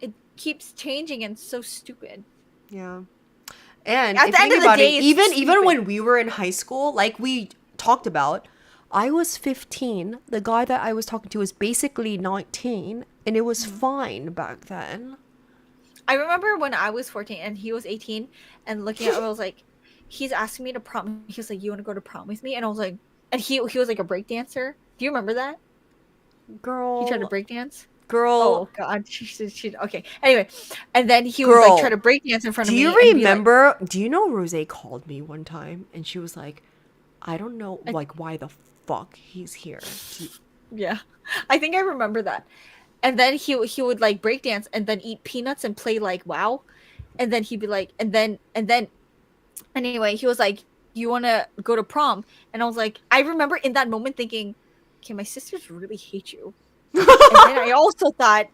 Speaker 2: it keeps changing and it's so stupid.
Speaker 1: Yeah. And
Speaker 2: At
Speaker 1: if
Speaker 2: the end
Speaker 1: you
Speaker 2: of
Speaker 1: think
Speaker 2: the
Speaker 1: about
Speaker 2: day,
Speaker 1: it,
Speaker 2: it's
Speaker 1: even
Speaker 2: stupid.
Speaker 1: when we were in high school, like we talked about, I was 15. The guy that I was talking to was basically 19, and it was fine back then.
Speaker 2: I remember when I was 14 and he was 18, and looking at him, I was like, he's asking me to prom. He was like, "You want to go to prom with me?" And I was like, and he was like a break dancer. Do you remember that?
Speaker 1: Girl.
Speaker 2: He tried to break dance.
Speaker 1: Girl.
Speaker 2: Oh god, she okay. Anyway, and then he would
Speaker 1: Girl,
Speaker 2: like try to break dance in front
Speaker 1: Do
Speaker 2: of me.
Speaker 1: you
Speaker 2: and be like-
Speaker 1: remember? Do you know Rose called me one time and she was like, I don't know, like, why the fuck he's here.
Speaker 2: Yeah, I think I remember that. And then he would like break dance and then eat peanuts and play like WoW, and then he'd be like, and then anyway, he was like, "You want to go to prom?" And I was like, I remember in that moment thinking, "Okay, my sisters really hate you." And then I also thought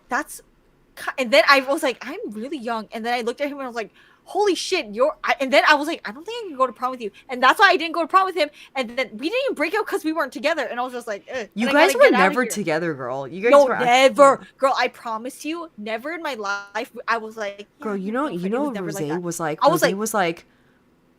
Speaker 2: and then I was like, I'm really young. And then I looked at him and I was like, holy shit, and then I was like, I don't think I can go to prom with you. And that's why I didn't go to prom with him. And then we didn't even break up because we weren't together. And I was just like, ugh.
Speaker 1: You
Speaker 2: And I
Speaker 1: guys
Speaker 2: gotta
Speaker 1: were
Speaker 2: get outta
Speaker 1: never
Speaker 2: here.
Speaker 1: together, girl. You guys
Speaker 2: No,
Speaker 1: were
Speaker 2: never. Girl, I promise you, never in my life. I was like,
Speaker 1: Girl,
Speaker 2: yeah,
Speaker 1: you
Speaker 2: my
Speaker 1: know,
Speaker 2: girlfriend. It was never
Speaker 1: Rose
Speaker 2: like that.
Speaker 1: was like,
Speaker 2: I was
Speaker 1: Rose was like,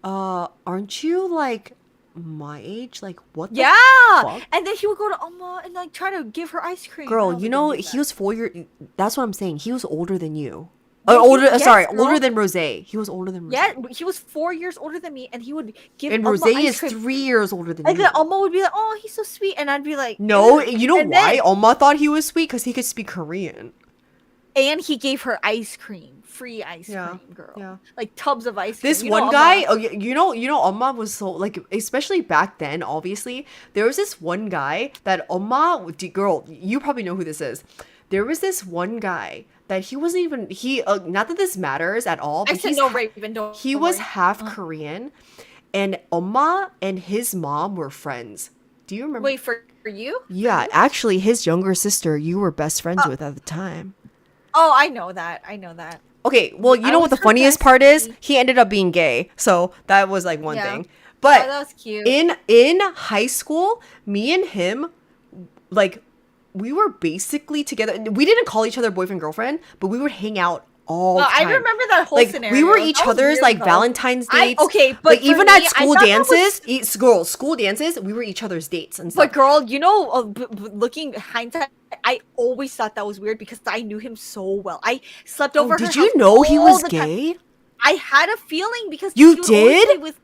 Speaker 1: aren't you like my age? Like, what the
Speaker 2: Yeah.
Speaker 1: fuck?
Speaker 2: And then he would go to Amma and like try to give her ice cream.
Speaker 1: Girl,
Speaker 2: And I was
Speaker 1: you
Speaker 2: like,
Speaker 1: know,
Speaker 2: don't do
Speaker 1: he was 4 years. That's what I'm saying. He was older than you.
Speaker 2: No, yes, girl.
Speaker 1: Older than Rose. He was older than Rose.
Speaker 2: that. Yeah, he was 4 years older than me, and he would give
Speaker 1: And
Speaker 2: Amma
Speaker 1: Rose
Speaker 2: ice
Speaker 1: is
Speaker 2: cream.
Speaker 1: 3 years older than
Speaker 2: And
Speaker 1: you.
Speaker 2: then Amma would be like, "Oh, he's so sweet," and I'd be like,
Speaker 1: No,
Speaker 2: "Ugh."
Speaker 1: you know
Speaker 2: And
Speaker 1: why?
Speaker 2: then-
Speaker 1: Oma thought he was sweet because he could speak Korean.
Speaker 2: And he gave her ice cream, free ice
Speaker 1: Yeah,
Speaker 2: cream, girl.
Speaker 1: yeah.
Speaker 2: Like tubs of ice cream.
Speaker 1: This
Speaker 2: You know,
Speaker 1: one guy,
Speaker 2: Amma-
Speaker 1: oh, you know, Oma was so like, especially back then. Obviously, there was this one guy that Oma, girl, you probably know who this is. There was this one guy that he wasn't even not that this matters at all.
Speaker 2: I
Speaker 1: But
Speaker 2: said
Speaker 1: he's
Speaker 2: no,
Speaker 1: ha-
Speaker 2: Raven. Don't.
Speaker 1: he
Speaker 2: don't
Speaker 1: was
Speaker 2: worry.
Speaker 1: half Korean, and Oma and his mom were friends. Do you remember?
Speaker 2: Wait for you.
Speaker 1: Yeah, actually, his younger sister you were best friends with at the time.
Speaker 2: Oh, I know that. I know that.
Speaker 1: Okay, well, you
Speaker 2: I
Speaker 1: know what
Speaker 2: was
Speaker 1: the
Speaker 2: her
Speaker 1: funniest part is?
Speaker 2: bestie.
Speaker 1: He ended up being gay, so that was like one
Speaker 2: Yeah.
Speaker 1: thing.
Speaker 2: Oh,
Speaker 1: But
Speaker 2: that was cute.
Speaker 1: in high school, me and him, like, we were basically together. We didn't call each other boyfriend girlfriend, but we would hang out all the
Speaker 2: I
Speaker 1: time.
Speaker 2: remember that whole
Speaker 1: Like
Speaker 2: scenario.
Speaker 1: we were
Speaker 2: That
Speaker 1: each
Speaker 2: was
Speaker 1: other's
Speaker 2: weird,
Speaker 1: like
Speaker 2: though.
Speaker 1: Valentine's dates.
Speaker 2: Okay, but
Speaker 1: like
Speaker 2: for
Speaker 1: even
Speaker 2: me,
Speaker 1: at
Speaker 2: I
Speaker 1: school
Speaker 2: thought that was-
Speaker 1: dances, school dances, we were each other's dates and stuff.
Speaker 2: But girl, you know, looking hindsight, I always thought that was weird because I knew him so well. I slept over.
Speaker 1: Oh,
Speaker 2: her
Speaker 1: did you
Speaker 2: house
Speaker 1: know he
Speaker 2: all
Speaker 1: was
Speaker 2: the time.
Speaker 1: gay?
Speaker 2: I had a feeling because
Speaker 1: You
Speaker 2: he would always
Speaker 1: did?
Speaker 2: play with.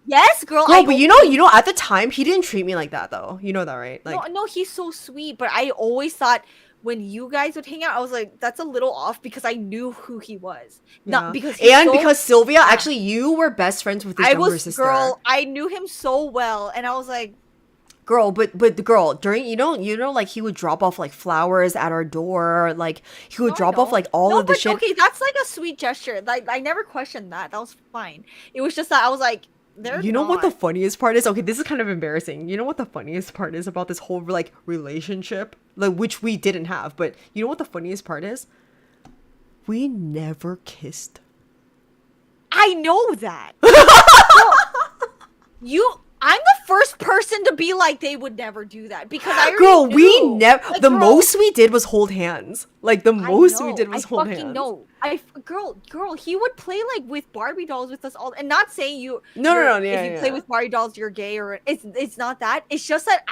Speaker 2: Yes, girl.
Speaker 1: Girl, but you know, at the time he didn't treat me like that though. You know that, right? Like,
Speaker 2: no, he's so sweet. But I always thought when you guys would hang out, I was like, that's a little off because I knew who he was,
Speaker 1: yeah.
Speaker 2: not because. He's
Speaker 1: and
Speaker 2: so-
Speaker 1: because Silvia, actually, you were best friends with his
Speaker 2: I
Speaker 1: younger
Speaker 2: was
Speaker 1: sister.
Speaker 2: girl. I knew him so well, and I was like,
Speaker 1: Girl, but the girl during you know like he would drop off like flowers at our door, like he would
Speaker 2: "No, I
Speaker 1: drop off
Speaker 2: don't."
Speaker 1: like all
Speaker 2: No,
Speaker 1: of the
Speaker 2: but
Speaker 1: shit.
Speaker 2: Okay, that's like a sweet gesture. Like I never questioned that. That was fine. It was just that I was like, they're
Speaker 1: You know what the
Speaker 2: not.
Speaker 1: funniest part is? Okay, this is kind of embarrassing. You know what the funniest part is about this whole like relationship, like which we didn't have, but you know what the funniest part is? We never kissed.
Speaker 2: I know that. Girl, I'm the first person to be like they would never do that because I already
Speaker 1: Girl, we
Speaker 2: knew.
Speaker 1: never.
Speaker 2: Like,
Speaker 1: The
Speaker 2: girl,
Speaker 1: most we did was hold hands. Like the
Speaker 2: I
Speaker 1: most we
Speaker 2: know,
Speaker 1: did was
Speaker 2: I
Speaker 1: hold
Speaker 2: fucking
Speaker 1: hands.
Speaker 2: know. Girl, he would play like with Barbie dolls with us all, and not saying you.
Speaker 1: No,
Speaker 2: you're-
Speaker 1: yeah,
Speaker 2: If you play
Speaker 1: yeah.
Speaker 2: with Barbie dolls, you're gay, or it's not that. It's just that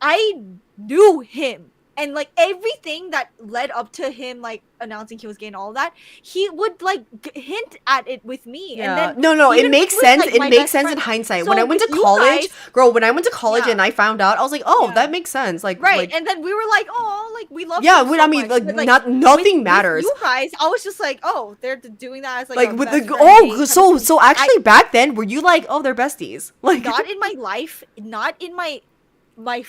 Speaker 2: I knew him, and like everything that led up to him like announcing he was gay and all that, he would like hint at it with me.
Speaker 1: Yeah.
Speaker 2: And then
Speaker 1: No, it
Speaker 2: even
Speaker 1: makes
Speaker 2: with,
Speaker 1: sense.
Speaker 2: like,
Speaker 1: It
Speaker 2: my
Speaker 1: makes
Speaker 2: best
Speaker 1: sense in
Speaker 2: friend-
Speaker 1: hindsight.
Speaker 2: So
Speaker 1: When I went to
Speaker 2: with you
Speaker 1: college,
Speaker 2: guys-
Speaker 1: girl, when I went to college
Speaker 2: Yeah.
Speaker 1: and I found out, I was like, oh,
Speaker 2: Yeah.
Speaker 1: that makes sense. Like,
Speaker 2: Right,
Speaker 1: like,
Speaker 2: and then we were like, "Oh, like we love."
Speaker 1: yeah,
Speaker 2: him
Speaker 1: when,
Speaker 2: so
Speaker 1: I mean,
Speaker 2: much.
Speaker 1: like,
Speaker 2: But,
Speaker 1: nothing
Speaker 2: with
Speaker 1: matters.
Speaker 2: you guys, I was just like, "Oh, they're doing that as like
Speaker 1: Like
Speaker 2: a
Speaker 1: with
Speaker 2: best
Speaker 1: the
Speaker 2: friend date type of
Speaker 1: so
Speaker 2: thing."
Speaker 1: actually back then, were you like, oh, they're besties? Like,
Speaker 2: not in my life, not in my my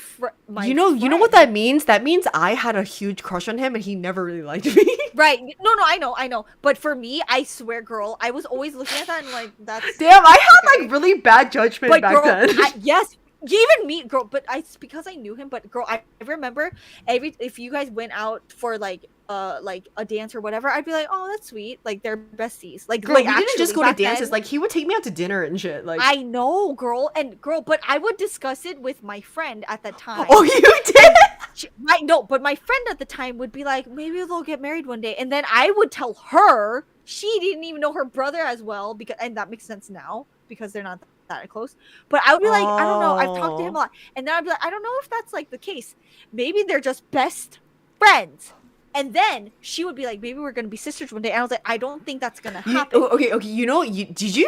Speaker 1: You know what that means? That means I had a huge crush on him and he never really liked me.
Speaker 2: Right. No, I know. But for me, I swear, girl, I was always looking at that and like, that's...
Speaker 1: Damn, I had like really bad judgment
Speaker 2: But
Speaker 1: back
Speaker 2: girl,
Speaker 1: then.
Speaker 2: yes, even me, girl. But because I knew him. But girl, I remember if you guys went out for like a dance or whatever, I'd be like, oh, that's sweet. Like they're besties. Like,
Speaker 1: Girl,
Speaker 2: like
Speaker 1: we didn't just go to dances.
Speaker 2: Then,
Speaker 1: like he would take me out to dinner and shit. Like
Speaker 2: I know, girl, but I would discuss it with my friend at the time.
Speaker 1: Oh, you did?
Speaker 2: But my friend at the time would be like, maybe they'll get married one day, and then I would tell her she didn't even know her brother as well and that makes sense now because they're not that close. But I would be like, I don't know. I've talked to him a lot, and then I'd be like, I don't know if that's like the case. Maybe they're just best friends. And then she would be like, maybe we're gonna be sisters one day. And I was like, I don't think that's gonna happen.
Speaker 1: Okay. Did you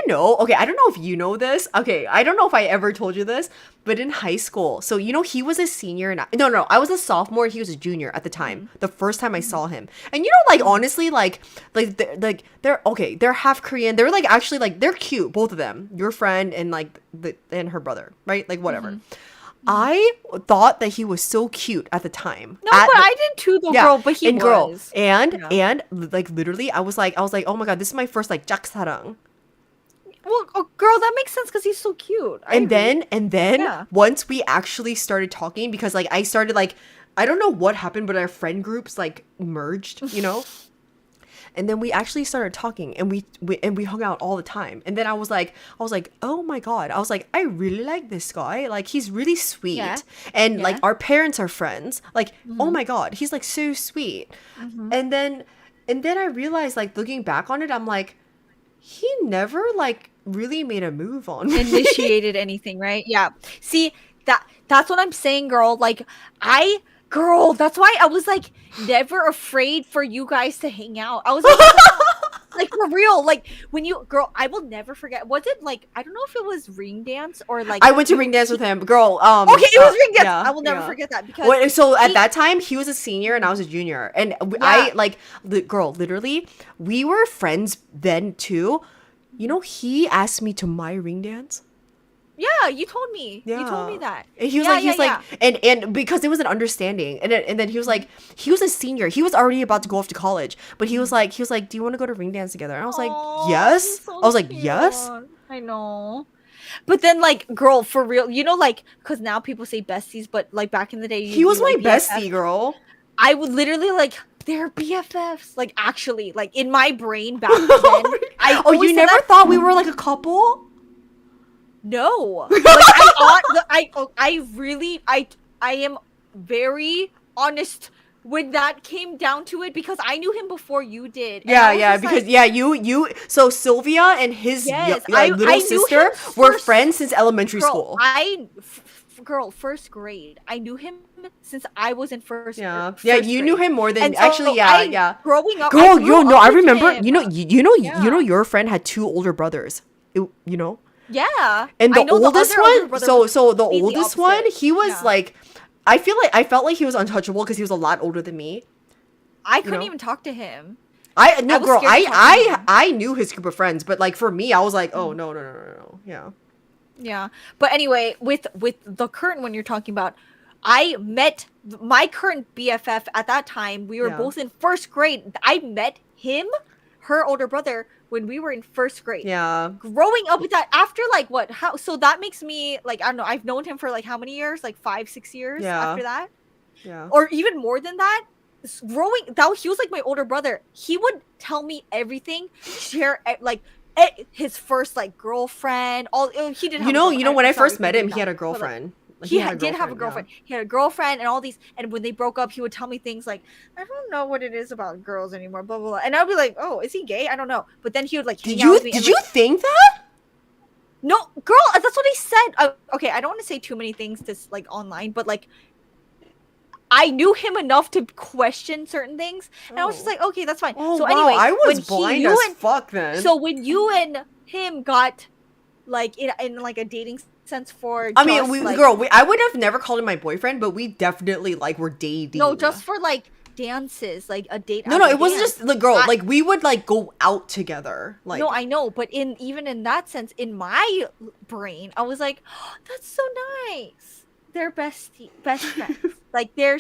Speaker 1: know? Okay, I don't know if you know this. Okay, I don't know if I ever told you this, but in high school, so he was a senior and I was a sophomore. He was a junior at the time. The first time I saw him, and like honestly, like they're half Korean. They're like actually like they're cute, both of them. Your friend and like and her brother, right? Like whatever. I thought that he was so cute at the time.
Speaker 2: No, but I did too, though, girl. But he was.
Speaker 1: And like literally, I was like, oh my god, this is my first like 짝사랑.
Speaker 2: Well, girl, that makes sense because he's so cute.
Speaker 1: And then once we actually started talking, because like I started like I don't know what happened, but our friend groups like merged, And then we actually started talking and we hung out all the time. And then I was like, oh my god. I was like, I really like this guy. Like he's really sweet. Yeah. And like our parents are friends. Like, oh my god, he's like so sweet. And then I realized like looking back on it, I'm like, he never like really made a move on me.
Speaker 2: Initiated anything, right? Yeah. See, that's what I'm saying, girl. Like Girl, that's why I was like never afraid for you guys to hang out. I was like for real. Like when girl, I will never forget. Was it like I don't know if it was ring dance or like
Speaker 1: I went to ring dance with him, girl.
Speaker 2: Okay, it was ring dance. Yeah, I will never forget that because
Speaker 1: so at that time he was a senior and I was a junior, and I like girl. Literally, we were friends then too. He asked me to my ring dance.
Speaker 2: Yeah, you told me. Yeah. You told me that.
Speaker 1: And he was like, and because it was an understanding, and then he was like, he was a senior. He was already about to go off to college, but he was like, do you want to go to ring dance together? And I was like, yes. So I was like, yes.
Speaker 2: I know. But then, like, girl, for real, like, because now people say besties, but like back in the day,
Speaker 1: he was my bestie, girl.
Speaker 2: I would literally like. They're BFFs, like actually, like in my brain back then.
Speaker 1: You never thought we were like a couple?
Speaker 2: No, like I am very honest when that came down to it because I knew him before you did.
Speaker 1: You. So Silvia and his little sister were friends since elementary school.
Speaker 2: First grade. I knew him since I was in first.
Speaker 1: Yeah,
Speaker 2: first
Speaker 1: you
Speaker 2: grade.
Speaker 1: knew him more than
Speaker 2: Growing up,
Speaker 1: girl, I remember. Your friend had two older brothers.
Speaker 2: Yeah,
Speaker 1: and the oldest one. So the oldest one, he was like, I felt like he was untouchable because he was a lot older than me.
Speaker 2: I couldn't even talk to him.
Speaker 1: I knew his group of friends, but like for me, I was like, oh no, yeah.
Speaker 2: Yeah, but anyway, with the current one you're talking about, I met my current BFF at that time. We were both in first grade. I met him, her older brother, when we were in first grade.
Speaker 1: Yeah.
Speaker 2: Growing up with that after like what? How? So that makes me like, I don't know. I've known him for like how many years? Like 5-6 years after that?
Speaker 1: Yeah.
Speaker 2: Or even more than that. He was like my older brother. He would tell me everything, share like his first like girlfriend. He didn't.
Speaker 1: When I first met him, he had a girlfriend.
Speaker 2: Like, he did have a girlfriend. Yeah. He had a girlfriend and all these. And when they broke up, he would tell me things like, "I don't know what it is about girls anymore." Blah blah blah. And I'd be like, "Oh, is he gay? I don't know." But then he would like hang out with me.
Speaker 1: Did you think that?
Speaker 2: No, girl. That's what he said. Okay, I don't want to say too many things just like online, but like, I knew him enough to question certain things, and I was just like, "Okay, that's fine."
Speaker 1: Oh,
Speaker 2: so anyway,
Speaker 1: I was blind as fuck then.
Speaker 2: So when you and him got like in like a dating sense for
Speaker 1: I would have never called him my boyfriend, but we definitely like were dating.
Speaker 2: No, just for like dances, like a date.
Speaker 1: No, it wasn't just the girl. Like we would like go out together. Like
Speaker 2: no, I know, but even in that sense, in my brain, I was like, oh, that's so nice. they're best friends. Like they're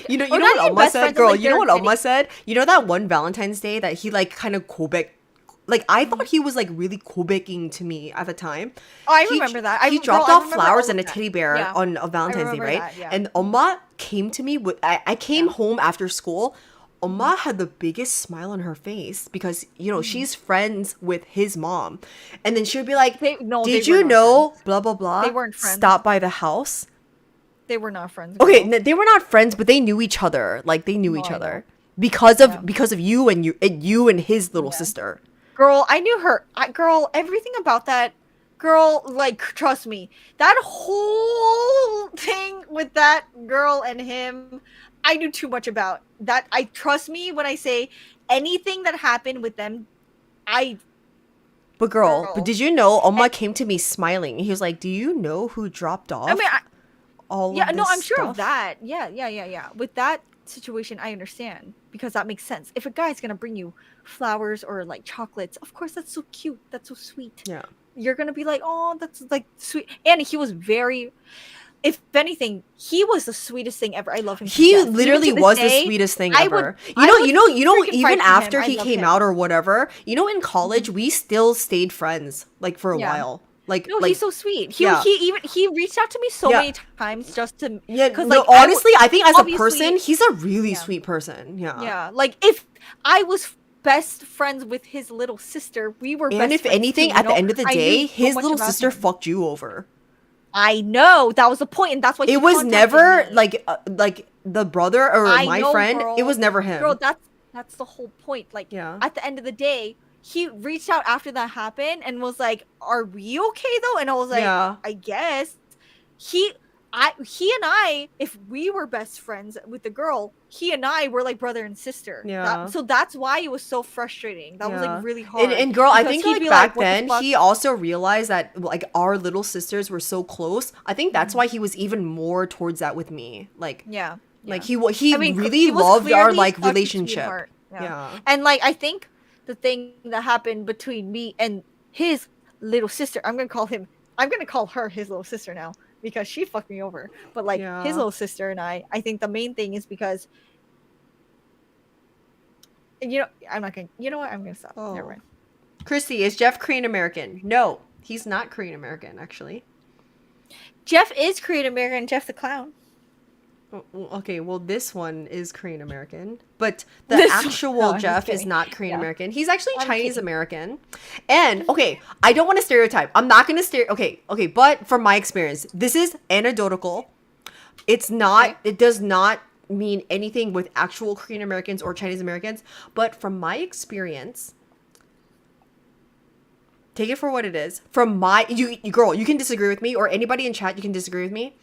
Speaker 1: You know
Speaker 2: or
Speaker 1: what
Speaker 2: not even
Speaker 1: Oma
Speaker 2: best
Speaker 1: said,
Speaker 2: friends,
Speaker 1: girl.
Speaker 2: like,
Speaker 1: You know
Speaker 2: they're
Speaker 1: what Oma
Speaker 2: getting-
Speaker 1: said. You know that one Valentine's Day that he like kind of kobek. Like I thought he was like really kobeking to me at the time.
Speaker 2: Oh, I
Speaker 1: He-
Speaker 2: remember that.
Speaker 1: He
Speaker 2: Girl,
Speaker 1: dropped
Speaker 2: I
Speaker 1: off
Speaker 2: remember
Speaker 1: flowers
Speaker 2: all
Speaker 1: and a
Speaker 2: of that.
Speaker 1: teddy bear
Speaker 2: Yeah.
Speaker 1: on a Valentine's Day,
Speaker 2: remember
Speaker 1: right?
Speaker 2: that, yeah.
Speaker 1: And Oma came to me with. I came
Speaker 2: Yeah.
Speaker 1: home after school. Oma had the biggest smile on her face because she's friends with his mom, and then she would be like,
Speaker 2: They
Speaker 1: "Did
Speaker 2: were
Speaker 1: you
Speaker 2: not
Speaker 1: know
Speaker 2: friends.
Speaker 1: blah blah blah?"
Speaker 2: They weren't friends.
Speaker 1: Stop by the house.
Speaker 2: They were not friends.
Speaker 1: Okay,
Speaker 2: girl.
Speaker 1: they were not friends, but they knew each other. Like they knew
Speaker 2: No,
Speaker 1: each
Speaker 2: I
Speaker 1: other
Speaker 2: know.
Speaker 1: because of you and you and his little
Speaker 2: Yeah.
Speaker 1: sister.
Speaker 2: Girl, I knew her. Girl, everything about that. Girl, like, trust me, that whole thing with that girl and him, I knew too much about that. I trust me when I say anything that happened with them.
Speaker 1: But girl,
Speaker 2: Girl.
Speaker 1: but did you know Oma
Speaker 2: And-
Speaker 1: came to me smiling? He was like, "Do you know who dropped off?"
Speaker 2: I mean,
Speaker 1: all
Speaker 2: yeah,
Speaker 1: of
Speaker 2: no,
Speaker 1: this
Speaker 2: I'm sure of
Speaker 1: stuff?"
Speaker 2: that. Yeah. With that situation, I understand because that makes sense. If a guy's gonna bring you flowers or like chocolates, of course that's so cute. That's so sweet.
Speaker 1: Yeah.
Speaker 2: You're gonna be like, oh, that's like sweet. And he was very, if anything, he was the sweetest thing ever. I love him. to
Speaker 1: He
Speaker 2: death. Even
Speaker 1: literally
Speaker 2: to this
Speaker 1: was
Speaker 2: day,
Speaker 1: the sweetest thing
Speaker 2: I
Speaker 1: ever.
Speaker 2: would
Speaker 1: you know,
Speaker 2: freaking fight
Speaker 1: even
Speaker 2: for
Speaker 1: after
Speaker 2: him. I
Speaker 1: he
Speaker 2: love
Speaker 1: came
Speaker 2: him.
Speaker 1: out or whatever, in college we still stayed friends like for a
Speaker 2: Yeah.
Speaker 1: while. Like
Speaker 2: No,
Speaker 1: like
Speaker 2: he's so sweet.
Speaker 1: yeah.
Speaker 2: He reached out to me so
Speaker 1: Yeah.
Speaker 2: many times just to
Speaker 1: yeah,
Speaker 2: because
Speaker 1: no,
Speaker 2: like I would-
Speaker 1: honestly, I think as a
Speaker 2: obviously-
Speaker 1: person, he's a really
Speaker 2: Yeah.
Speaker 1: sweet person. Yeah.
Speaker 2: Yeah, like if I was best friends with his little sister, we were.
Speaker 1: And
Speaker 2: best
Speaker 1: if
Speaker 2: friends
Speaker 1: anything,
Speaker 2: too,
Speaker 1: at the end of the
Speaker 2: I knew
Speaker 1: day,
Speaker 2: so
Speaker 1: his
Speaker 2: much
Speaker 1: little
Speaker 2: about
Speaker 1: sister
Speaker 2: him.
Speaker 1: fucked you over.
Speaker 2: I know that was the point, and that's why he
Speaker 1: It was
Speaker 2: contacted
Speaker 1: never
Speaker 2: me.
Speaker 1: like the brother or
Speaker 2: I
Speaker 1: my
Speaker 2: know,
Speaker 1: friend.
Speaker 2: girl.
Speaker 1: It was never him.
Speaker 2: Girl, that's the whole point. Like,
Speaker 1: Yeah.
Speaker 2: at the end of the day, he reached out after that happened and was like, "Are we okay though?" And I was like,
Speaker 1: Yeah.
Speaker 2: "I guess." He and I, if we were best friends with the girl, he and I were like brother and sister.
Speaker 1: Yeah.
Speaker 2: So that's why it was so frustrating. That was
Speaker 1: Yeah.
Speaker 2: like really hard.
Speaker 1: And girl, I
Speaker 2: because
Speaker 1: think
Speaker 2: he'd
Speaker 1: like
Speaker 2: be
Speaker 1: back
Speaker 2: "What the
Speaker 1: then
Speaker 2: fuck?"
Speaker 1: he also realized that like our little sisters were so close. I think
Speaker 2: Mm-hmm.
Speaker 1: that's why he was even more towards that with me. Like
Speaker 2: Yeah.
Speaker 1: like
Speaker 2: yeah.
Speaker 1: he
Speaker 2: I mean,
Speaker 1: really
Speaker 2: he was
Speaker 1: loved our
Speaker 2: clearly
Speaker 1: like
Speaker 2: such a
Speaker 1: relationship.
Speaker 2: sweetheart.
Speaker 1: Yeah.
Speaker 2: And like I think the thing that happened between me and his little sister, I'm gonna call her his little sister now because she fucked me over. But like
Speaker 1: Yeah.
Speaker 2: his little sister and I think the main thing is because I'm not gonna I'm gonna stop.
Speaker 1: Oh.
Speaker 2: Never mind.
Speaker 1: Christy, is Jeff Korean American? No, he's not Korean American actually.
Speaker 2: Jeff is Korean American, Jeff the clown.
Speaker 1: Okay, well this one is Korean American, but the
Speaker 2: This one-
Speaker 1: actual
Speaker 2: No, I'm just
Speaker 1: Jeff is
Speaker 2: kidding.
Speaker 1: not Korean
Speaker 2: Yeah.
Speaker 1: American. He's actually
Speaker 2: I'm
Speaker 1: Chinese
Speaker 2: kidding.
Speaker 1: American. And okay, I don't want to stereotype. I'm not going to okay, but from my experience, this is anecdotal. It's not
Speaker 2: Okay.
Speaker 1: it does not mean anything with actual Korean Americans or Chinese Americans, but from my experience, take it for what it is. From my you girl, you can disagree with me or anybody in chat you can disagree with me.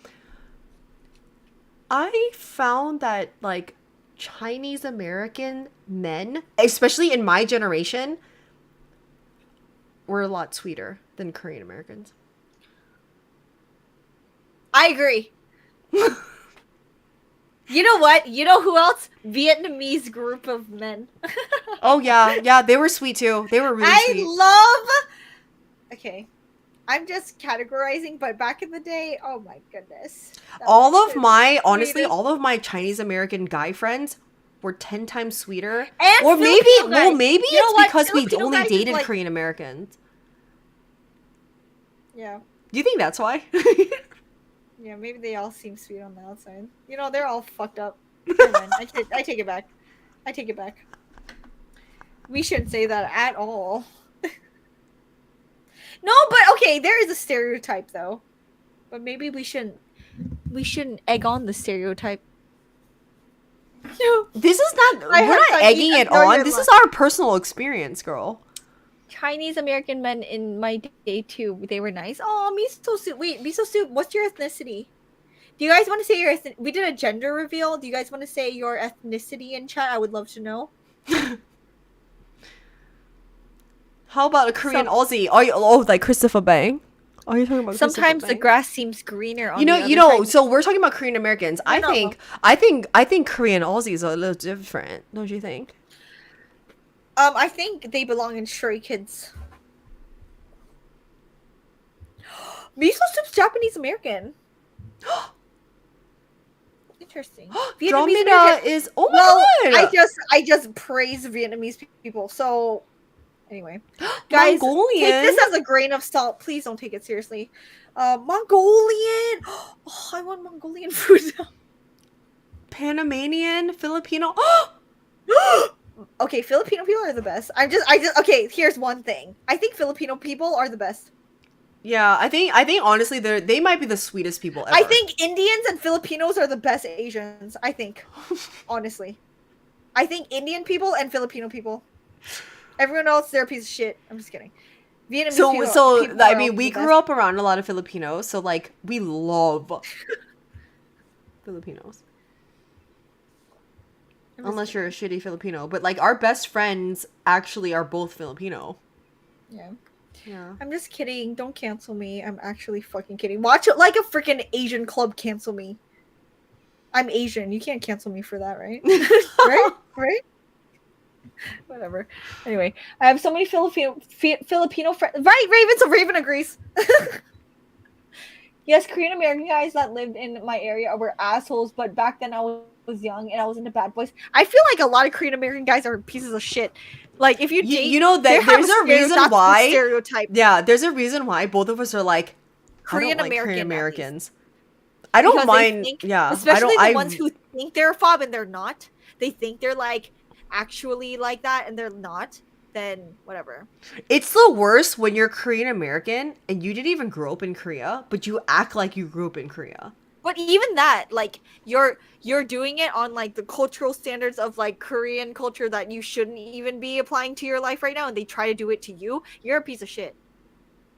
Speaker 1: I found that like Chinese American men, especially in my generation, were a lot sweeter than Korean Americans.
Speaker 2: I agree. You know what? You know who else? Vietnamese group of men.
Speaker 1: Oh yeah, they were sweet too. They were really
Speaker 2: I
Speaker 1: sweet.
Speaker 2: love. Okay, I'm just categorizing, but back in the day, oh my goodness. That
Speaker 1: All
Speaker 2: was
Speaker 1: of
Speaker 2: the
Speaker 1: my honestly,
Speaker 2: sweetest-
Speaker 1: all of my Chinese American guy friends were 10 times sweeter.
Speaker 2: And
Speaker 1: Or maybe
Speaker 2: Filipino
Speaker 1: well
Speaker 2: guys.
Speaker 1: maybe
Speaker 2: You know
Speaker 1: it's
Speaker 2: what?
Speaker 1: because we
Speaker 2: Filipino
Speaker 1: only
Speaker 2: guys is
Speaker 1: dated
Speaker 2: like-
Speaker 1: Korean Americans.
Speaker 2: Yeah,
Speaker 1: Do you think that's why?
Speaker 2: yeah. Maybe they all seem sweet on the outside. You know, they're all fucked up. Never mind. I take it back. I take it back. We shouldn't say that at all. No, but okay, there is a stereotype though. But maybe we shouldn't egg on the stereotype.
Speaker 1: This is not
Speaker 2: I
Speaker 1: we're
Speaker 2: have
Speaker 1: not
Speaker 2: to
Speaker 1: egging
Speaker 2: eat
Speaker 1: it
Speaker 2: until
Speaker 1: on.
Speaker 2: you're
Speaker 1: This is
Speaker 2: lying.
Speaker 1: our personal experience, girl.
Speaker 2: Chinese American men in my day too, they were nice. Oh, miso soup. Wait, miso soup. What's your ethnicity? Do you guys want to say your we did a gender reveal? Do you guys want to say your ethnicity in chat? I would love to know.
Speaker 1: How about a Korean Aussie? Are you like Christopher Bang? Are you talking about
Speaker 2: Sometimes
Speaker 1: Christopher
Speaker 2: the
Speaker 1: Bang?
Speaker 2: grass seems greener on
Speaker 1: You
Speaker 2: the
Speaker 1: know,
Speaker 2: other side.
Speaker 1: so we're talking about Korean Americans. I
Speaker 2: know.
Speaker 1: think Korean Aussies are a little different, don't you think?
Speaker 2: I think they belong in Stray Kids. Miso soup's Japanese American. interesting.
Speaker 1: Dromeda is. Oh my
Speaker 2: well,
Speaker 1: god!
Speaker 2: I just praise Vietnamese people. So anyway, guys, take
Speaker 1: Mongolian.
Speaker 2: this as a grain of salt. Please don't take it seriously. Mongolian. Oh, I want Mongolian food now.
Speaker 1: Panamanian, Filipino.
Speaker 2: Okay, Filipino people are the best. I just okay, here's one thing. I think Filipino people are the best.
Speaker 1: Yeah, I think honestly they might be the sweetest people ever.
Speaker 2: I think Indians and Filipinos are the best Asians. I think. Honestly. I think Indian people and Filipino people. Everyone else, they're a piece of shit. I'm just kidding. Vietnamese people
Speaker 1: I
Speaker 2: are
Speaker 1: mean,
Speaker 2: also
Speaker 1: we
Speaker 2: the
Speaker 1: grew up around a lot of Filipinos, so like we love Filipinos. Unless you're a shitty Filipino, but like our best friends actually are both Filipino.
Speaker 2: Yeah.
Speaker 1: Yeah.
Speaker 2: I'm just kidding. Don't cancel me. I'm actually fucking kidding. Watch it like a freaking Asian club cancel me. I'm Asian. You can't cancel me for that, right? Right? Whatever. Anyway, I have so many Filipino friends. Right, Raven. So Raven agrees. Yes, Korean American guys that lived in my area were assholes, but back then I was young and I was into bad boys. I feel like a lot of Korean American guys are pieces of shit. Like if you date,
Speaker 1: you know that there's a reason why
Speaker 2: stereotype.
Speaker 1: Yeah, there's a reason why both of us are like
Speaker 2: Korean
Speaker 1: Americans. I don't mind.
Speaker 2: Especially the ones who think they're a fob and they're not. They think they're like actually like that and they're not. Then whatever.
Speaker 1: It's the worst when you're Korean American and you didn't even grow up in Korea, but you act like you grew up in Korea.
Speaker 2: But even that, like you're doing it on like the cultural standards of like Korean culture that you shouldn't even be applying to your life right now, and they try to do it to you. You're a piece of shit.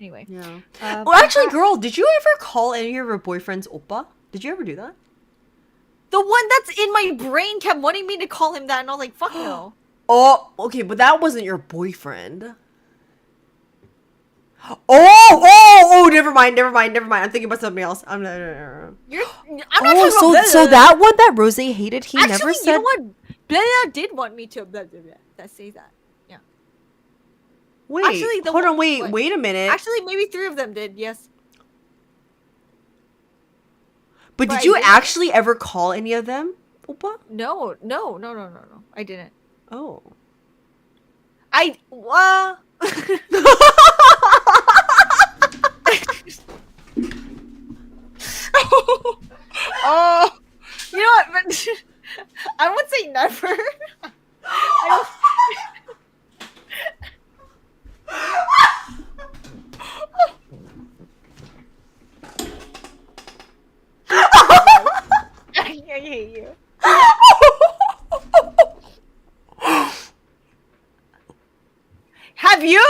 Speaker 2: Anyway.
Speaker 1: Yeah. Well, actually, girl, did you ever call any of your boyfriends oppa? Did you ever do that?
Speaker 2: The one that's in my brain kept wanting me to call him that, and I was like, fuck no.
Speaker 1: Oh, okay, but that wasn't your boyfriend. Oh, never mind. I'm thinking about something else. I'm not talking about so that one that Rose hated, he
Speaker 2: actually,
Speaker 1: never said.
Speaker 2: You know what? Bella did want me to say that. Yeah.
Speaker 1: Wait,
Speaker 2: actually,
Speaker 1: hold on, wait a minute.
Speaker 2: Actually, maybe 3 of them did, yes.
Speaker 1: But did you actually ever call any of them oppa?
Speaker 2: No. I didn't.
Speaker 1: Oh.
Speaker 2: Oh, you know what? But I won't say never. I hate you. Have you?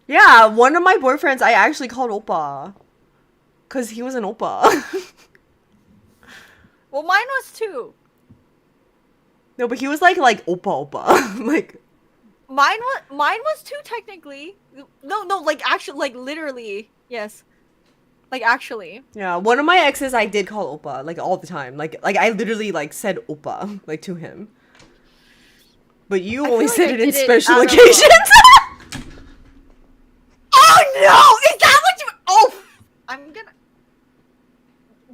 Speaker 1: Yeah, one of my boyfriends I actually called oppa. Cause he was an oppa.
Speaker 2: Well, mine was too.
Speaker 1: No, but he was like oppa. Like
Speaker 2: mine was too technically. No, like actually, like literally, yes. Like actually.
Speaker 1: Yeah, one of my exes I did call oppa like all the time. Like I literally like said oppa like to him. But you only said it in special occasions.
Speaker 2: Oh no! Is that what you? Oh, I'm gonna.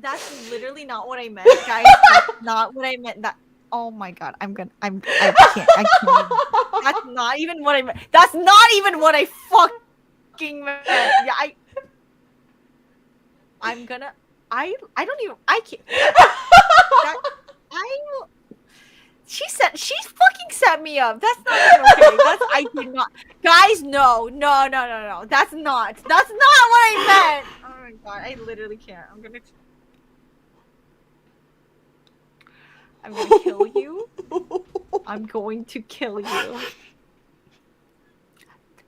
Speaker 2: That's literally not what I meant, guys. That's not what I meant. That. Oh my god! I can't. That's not even what I meant. That's not even what I fucking meant. Yeah, I'm gonna. I don't even. I can't. She fucking set me up. That's not even okay. I did not. Guys, no. That's not what I meant. Oh my god, I literally can't. I'm gonna kill you. I'm going to kill you.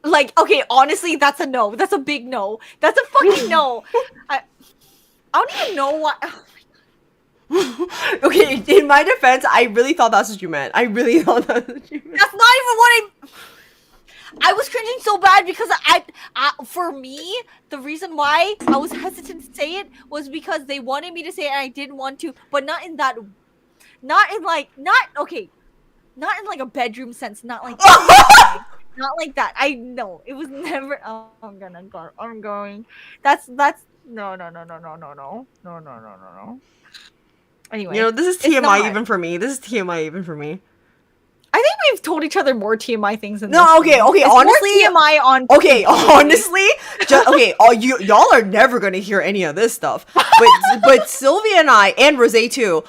Speaker 2: Like, okay, honestly, that's a no. That's a big no. That's a fucking no. I don't even know what.
Speaker 1: Okay, in my defense, I really thought that's what you meant. That's not even
Speaker 2: what I was cringing so bad because for me, the reason why I was hesitant to say it was because they wanted me to say it and I didn't want to, but not in like a bedroom sense, not like that. Not like that. I know. It was never. Oh, I'm going. That's no. Anyway,
Speaker 1: You know, this is
Speaker 2: it's
Speaker 1: TMI
Speaker 2: not.
Speaker 1: even for me. This is TMI even for me.
Speaker 2: I think we've told each other more TMI things than
Speaker 1: No,
Speaker 2: this
Speaker 1: okay,
Speaker 2: one.
Speaker 1: okay,
Speaker 2: It's
Speaker 1: honestly-
Speaker 2: more TMI on.
Speaker 1: Okay, honestly, okay, y'all are never gonna hear any of this stuff. But Sylvia and I, and Rose too,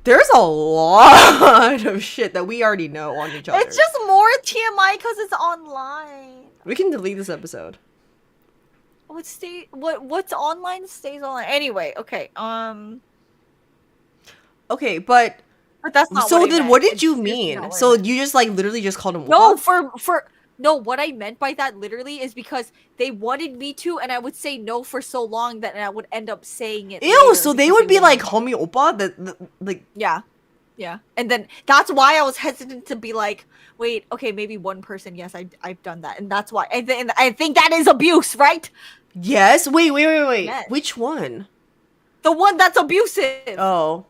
Speaker 1: there's a lot of shit that we already know on each other.
Speaker 2: It's just more TMI because it's online.
Speaker 1: We can delete this episode.
Speaker 2: What's online stays online. Anyway, okay.
Speaker 1: Okay, but
Speaker 2: that's not.
Speaker 1: so
Speaker 2: what I
Speaker 1: then
Speaker 2: meant.
Speaker 1: what did
Speaker 2: It's
Speaker 1: you
Speaker 2: just
Speaker 1: mean?
Speaker 2: not what I
Speaker 1: So
Speaker 2: meant.
Speaker 1: you just like literally just called him
Speaker 2: No,
Speaker 1: Oppa?
Speaker 2: no, what I meant by that literally is because they wanted me to, and I would say no for so long that I would end up saying it.
Speaker 1: Ew,
Speaker 2: later
Speaker 1: so they
Speaker 2: because
Speaker 1: would be
Speaker 2: wanted
Speaker 1: like,
Speaker 2: me.
Speaker 1: call me Oppa? Like,
Speaker 2: Yeah. Yeah. And then that's why I was hesitant to be like, wait, okay, maybe one person, yes, I've done that. And that's why I think that is abuse, right?
Speaker 1: yes? Wait.
Speaker 2: Yes.
Speaker 1: Which one?
Speaker 2: The one that's abusive.
Speaker 1: Oh.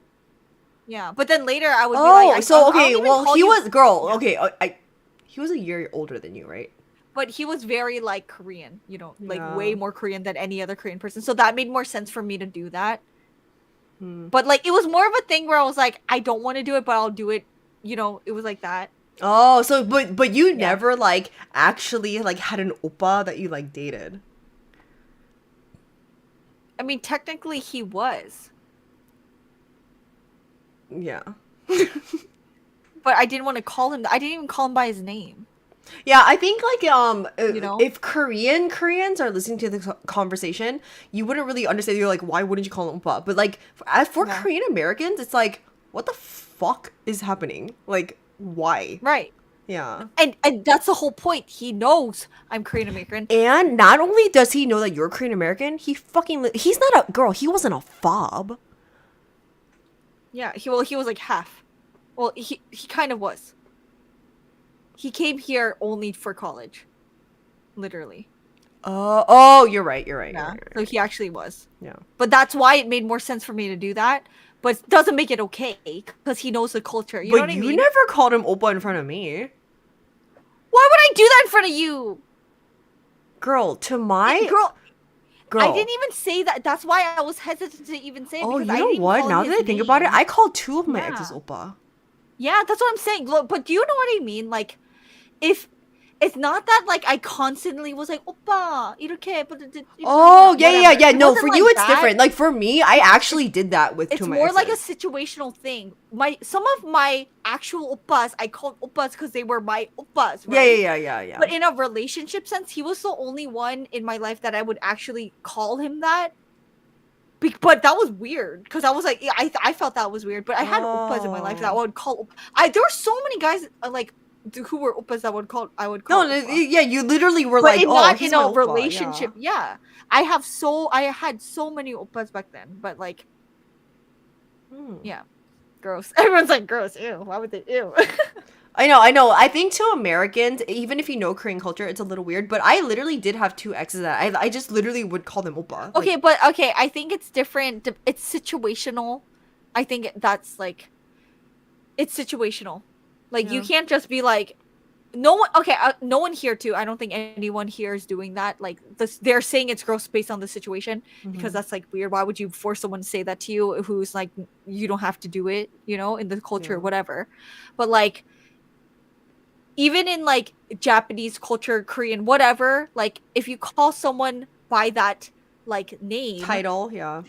Speaker 2: Yeah. But then later I would be
Speaker 1: Oh,
Speaker 2: like,
Speaker 1: so
Speaker 2: I don't
Speaker 1: okay,
Speaker 2: even
Speaker 1: well,
Speaker 2: call
Speaker 1: he
Speaker 2: you-
Speaker 1: was, girl,
Speaker 2: Yeah.
Speaker 1: okay, he was a year older than you, right?
Speaker 2: But he was very like Korean, you know, like
Speaker 1: Yeah.
Speaker 2: way more Korean than any other Korean person. So that made more sense for me to do that.
Speaker 1: Hmm.
Speaker 2: But like it was more of a thing where I was like, I don't want to do it, but I'll do it. You know, it was like that.
Speaker 1: Oh, so but you
Speaker 2: Yeah.
Speaker 1: never like actually like had an Oppa that you like dated.
Speaker 2: I mean, technically he was,
Speaker 1: Yeah.
Speaker 2: but I didn't want to call him. I didn't even call him by his name.
Speaker 1: Yeah, I think like
Speaker 2: You know?
Speaker 1: if Koreans are listening to this conversation, you wouldn't really understand. You're like, why wouldn't you call him Oppa? But like for
Speaker 2: Yeah.
Speaker 1: Korean Americans, it's like, what the fuck is happening? Like, why?
Speaker 2: Right.
Speaker 1: Yeah.
Speaker 2: And that's the whole point. He knows I'm Korean American.
Speaker 1: And not only does he know that you're Korean American, he fucking he's not a girl. He wasn't a fob.
Speaker 2: Yeah. He was like half. Well, he kind of was. He came here only for college. Literally.
Speaker 1: Oh, you're right. You're right.
Speaker 2: Yeah.
Speaker 1: You're right,
Speaker 2: So he actually was.
Speaker 1: yeah.
Speaker 2: But that's why it made more sense for me to do that. But it doesn't make it okay because he knows the culture. You know
Speaker 1: But
Speaker 2: what I
Speaker 1: you
Speaker 2: mean?
Speaker 1: never called him Oppa in front of me.
Speaker 2: Why would I do that in front of you?
Speaker 1: Girl, to my
Speaker 2: Girl,
Speaker 1: girl.
Speaker 2: I didn't even say that. That's why I was hesitant to even say it.
Speaker 1: Oh,
Speaker 2: because
Speaker 1: you
Speaker 2: I
Speaker 1: know
Speaker 2: didn't even
Speaker 1: what?
Speaker 2: call
Speaker 1: Now
Speaker 2: him
Speaker 1: that I
Speaker 2: his
Speaker 1: think about it,
Speaker 2: name.
Speaker 1: I called two of my
Speaker 2: Yeah.
Speaker 1: exes Oppa.
Speaker 2: Yeah, that's what I'm saying. Look, but do you know what I mean? Like, if it's not that like I constantly was like, "Oppa, 이렇게."
Speaker 1: Oh, yeah.
Speaker 2: It
Speaker 1: No,
Speaker 2: wasn't
Speaker 1: for you
Speaker 2: like
Speaker 1: it's
Speaker 2: that.
Speaker 1: different. Like for me, I actually did that with
Speaker 2: It's
Speaker 1: two of my
Speaker 2: more like a
Speaker 1: exes.
Speaker 2: situational thing. Some of my actual oppas I called oppas because they were my oppas.
Speaker 1: Yeah,
Speaker 2: Right?
Speaker 1: yeah.
Speaker 2: But in a relationship sense, he was the only one in my life that I would actually call him that. But that was weird because I was like, yeah, I felt that was weird. But I had oppas in my life that I
Speaker 1: Oh.
Speaker 2: would call. There were so many guys like who were oppas that I would call.
Speaker 1: No,
Speaker 2: oppa.
Speaker 1: yeah, you literally were
Speaker 2: But
Speaker 1: like, oh,
Speaker 2: not
Speaker 1: he's
Speaker 2: in
Speaker 1: my
Speaker 2: a
Speaker 1: oppa,
Speaker 2: relationship. Yeah. I had so many oppas back then. But like,
Speaker 1: Yeah. Hmm.
Speaker 2: yeah, gross. Everyone's like, gross. Ew. Why would they? Ew.
Speaker 1: I know. I think to Americans, even if you know Korean culture, it's a little weird. But I literally did have two exes that I just literally would call them Oppa.
Speaker 2: Okay, but okay, I think it's different. It's situational. I think that's like, it's situational. Like you
Speaker 1: Yeah.
Speaker 2: can't just be like, no one. Okay, no one here too. I don't think anyone here is doing that. Like this, they're saying it's gross based on the situation because
Speaker 1: Mhm.
Speaker 2: that's like weird. Why would you force someone to say that to you who's like you don't have to do it? You know, in the culture,
Speaker 1: Yeah.
Speaker 2: whatever. But like, even in like Japanese culture, Korean, whatever, like if you call someone by that like name
Speaker 1: title, yeah.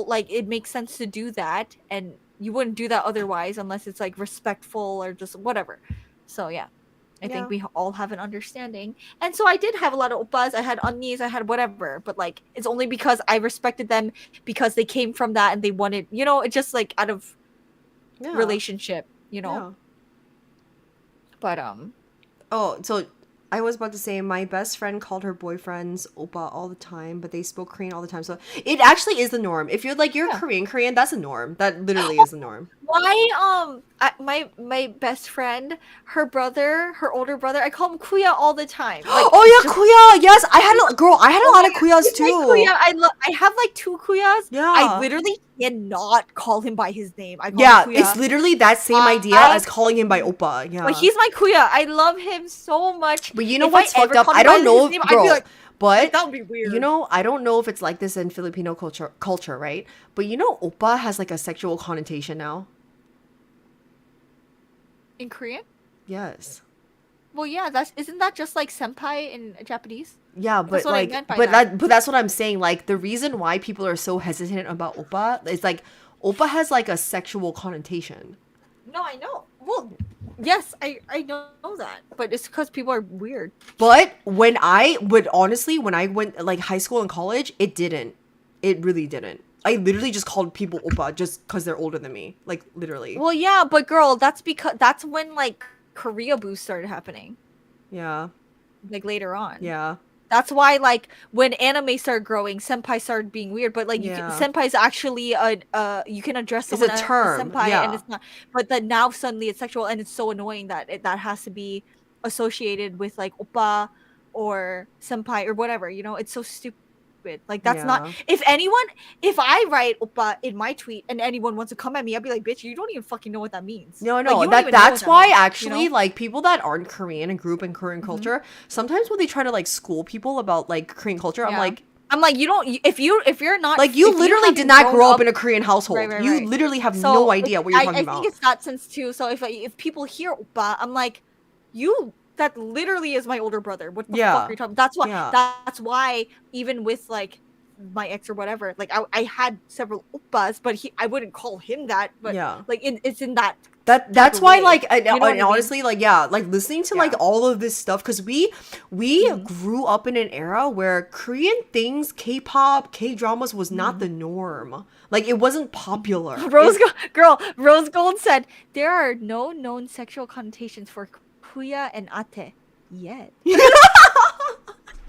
Speaker 2: like it makes sense to do that, and you wouldn't do that otherwise unless it's like respectful or just whatever. So yeah, I
Speaker 1: Yeah.
Speaker 2: think we all have an understanding. And so I did have a lot of oppas. I had unnies, I had whatever, but like it's only because I respected them because they came from that and they wanted, you know, it's just like out of
Speaker 1: Yeah.
Speaker 2: relationship, you know.
Speaker 1: Yeah.
Speaker 2: But
Speaker 1: Oh, so I was about to say my best friend called her boyfriends Oppa all the time, but they spoke Korean all the time. So it actually is the norm. If you're like you're
Speaker 2: Yeah.
Speaker 1: Korean, that's a norm. That literally is the norm.
Speaker 2: my best friend, her older brother, I call him Kuya all the time. Like,
Speaker 1: Oh yeah,
Speaker 2: just-
Speaker 1: Kuya. Yes, I had a lot of Kuyas
Speaker 2: He's my
Speaker 1: too.
Speaker 2: Kuya. I have like two Kuyas.
Speaker 1: Yeah.
Speaker 2: I literally cannot call him by his name. I call
Speaker 1: Yeah,
Speaker 2: him Kuya.
Speaker 1: it's literally that same idea
Speaker 2: I-
Speaker 1: as calling him by Oppa. Yeah.
Speaker 2: But he's my Kuya. I love him so much.
Speaker 1: But you know
Speaker 2: If
Speaker 1: what's
Speaker 2: I
Speaker 1: fucked
Speaker 2: ever
Speaker 1: up?
Speaker 2: called
Speaker 1: I
Speaker 2: him by
Speaker 1: don't know,
Speaker 2: his name, I'd
Speaker 1: girl.
Speaker 2: be like,
Speaker 1: But
Speaker 2: that would be weird.
Speaker 1: you know, I don't know if it's like this in Filipino culture, right? But you know, oppa has like a sexual connotation now.
Speaker 2: In Korean?
Speaker 1: Yes.
Speaker 2: Well, yeah, isn't that just like senpai in Japanese?
Speaker 1: Yeah, but
Speaker 2: That's what I
Speaker 1: like,
Speaker 2: meant by
Speaker 1: but
Speaker 2: that.
Speaker 1: but that's what I'm saying. Like, the reason why people are so hesitant about oppa is like, oppa has like a sexual connotation.
Speaker 2: No, I know. Well, yes, I know that, but it's because people are weird.
Speaker 1: But when I went like high school and college, it didn't. It really didn't. I literally just called people oppa just because they're older than me. Like, literally.
Speaker 2: Well, yeah, but girl, that's when like Korea boost started happening.
Speaker 1: Yeah.
Speaker 2: Like later on.
Speaker 1: Yeah.
Speaker 2: That's why, like, when anime started growing, senpai started being weird. But like,
Speaker 1: Yeah.
Speaker 2: senpai is actually you can address
Speaker 1: It's
Speaker 2: someone
Speaker 1: a
Speaker 2: as
Speaker 1: term,
Speaker 2: senpai,
Speaker 1: yeah.
Speaker 2: and it's not. But then now suddenly it's sexual, and it's so annoying that that has to be associated with like oppa or senpai or whatever. You know, it's so stupid. Like that's not.
Speaker 1: Yeah.
Speaker 2: If I write oppa in my tweet and anyone wants to come at me, I'd be like, bitch, you don't even fucking know what that means.
Speaker 1: No,
Speaker 2: Like, you don't even know
Speaker 1: that's
Speaker 2: what
Speaker 1: why
Speaker 2: means,
Speaker 1: actually,
Speaker 2: you know?
Speaker 1: like, people that aren't Korean and grew up in Korean culture, sometimes when they try to like school people about like Korean culture,
Speaker 2: Yeah.
Speaker 1: I'm like,
Speaker 2: you don't. If you're not
Speaker 1: like, you
Speaker 2: if
Speaker 1: literally
Speaker 2: haven't
Speaker 1: did not
Speaker 2: grown
Speaker 1: grow up in a Korean household.
Speaker 2: Right,
Speaker 1: You
Speaker 2: right.
Speaker 1: literally have
Speaker 2: So,
Speaker 1: no idea what you're talking
Speaker 2: I
Speaker 1: about.
Speaker 2: think it's that sense too. So if people hear oppa, I'm like, that literally is my older brother. What the
Speaker 1: Yeah.
Speaker 2: fuck are you talking? That's why.
Speaker 1: Yeah.
Speaker 2: That's why even with like my ex or whatever, like I had several oppas, but I wouldn't call him that. But
Speaker 1: Yeah.
Speaker 2: like it's in that.
Speaker 1: That's
Speaker 2: of
Speaker 1: why,
Speaker 2: way.
Speaker 1: like,
Speaker 2: You know what I mean?
Speaker 1: honestly, like, yeah, like listening to like
Speaker 2: Yeah.
Speaker 1: all of this stuff, because we grew up in an era where Korean things, K-pop, K-dramas was not the norm. Like, it wasn't popular.
Speaker 2: Rose Gold said there are no known sexual connotations for kuya and ate yet.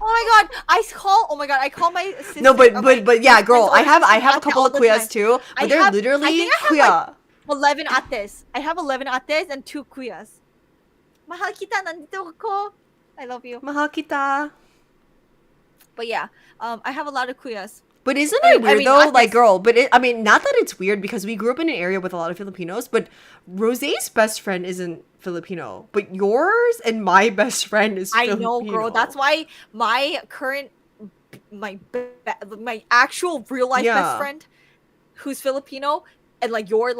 Speaker 2: Oh my god, I call my sister.
Speaker 1: No, but yeah,
Speaker 2: my
Speaker 1: girl, I
Speaker 2: friend's
Speaker 1: have a
Speaker 2: ate
Speaker 1: couple
Speaker 2: all
Speaker 1: of
Speaker 2: the
Speaker 1: kuyas
Speaker 2: time.
Speaker 1: too, but
Speaker 2: I
Speaker 1: they're
Speaker 2: have-
Speaker 1: literally
Speaker 2: I think I have,
Speaker 1: kuya.
Speaker 2: 11 ates. I have 11 ates and 2 kuyas. Mahal kita, nandito ako. I love you.
Speaker 1: Mahal kita.
Speaker 2: But yeah, I have a lot of kuyas.
Speaker 1: But isn't
Speaker 2: I
Speaker 1: it weird
Speaker 2: mean,
Speaker 1: though,
Speaker 2: ates.
Speaker 1: like, girl? But I mean, not that it's weird because we grew up in an area with a lot of Filipinos. But Rose's best friend isn't Filipino, but yours and my best friend is
Speaker 2: I
Speaker 1: Filipino.
Speaker 2: know, girl. That's why my actual real life
Speaker 1: Yeah.
Speaker 2: best friend, who's Filipino, and like your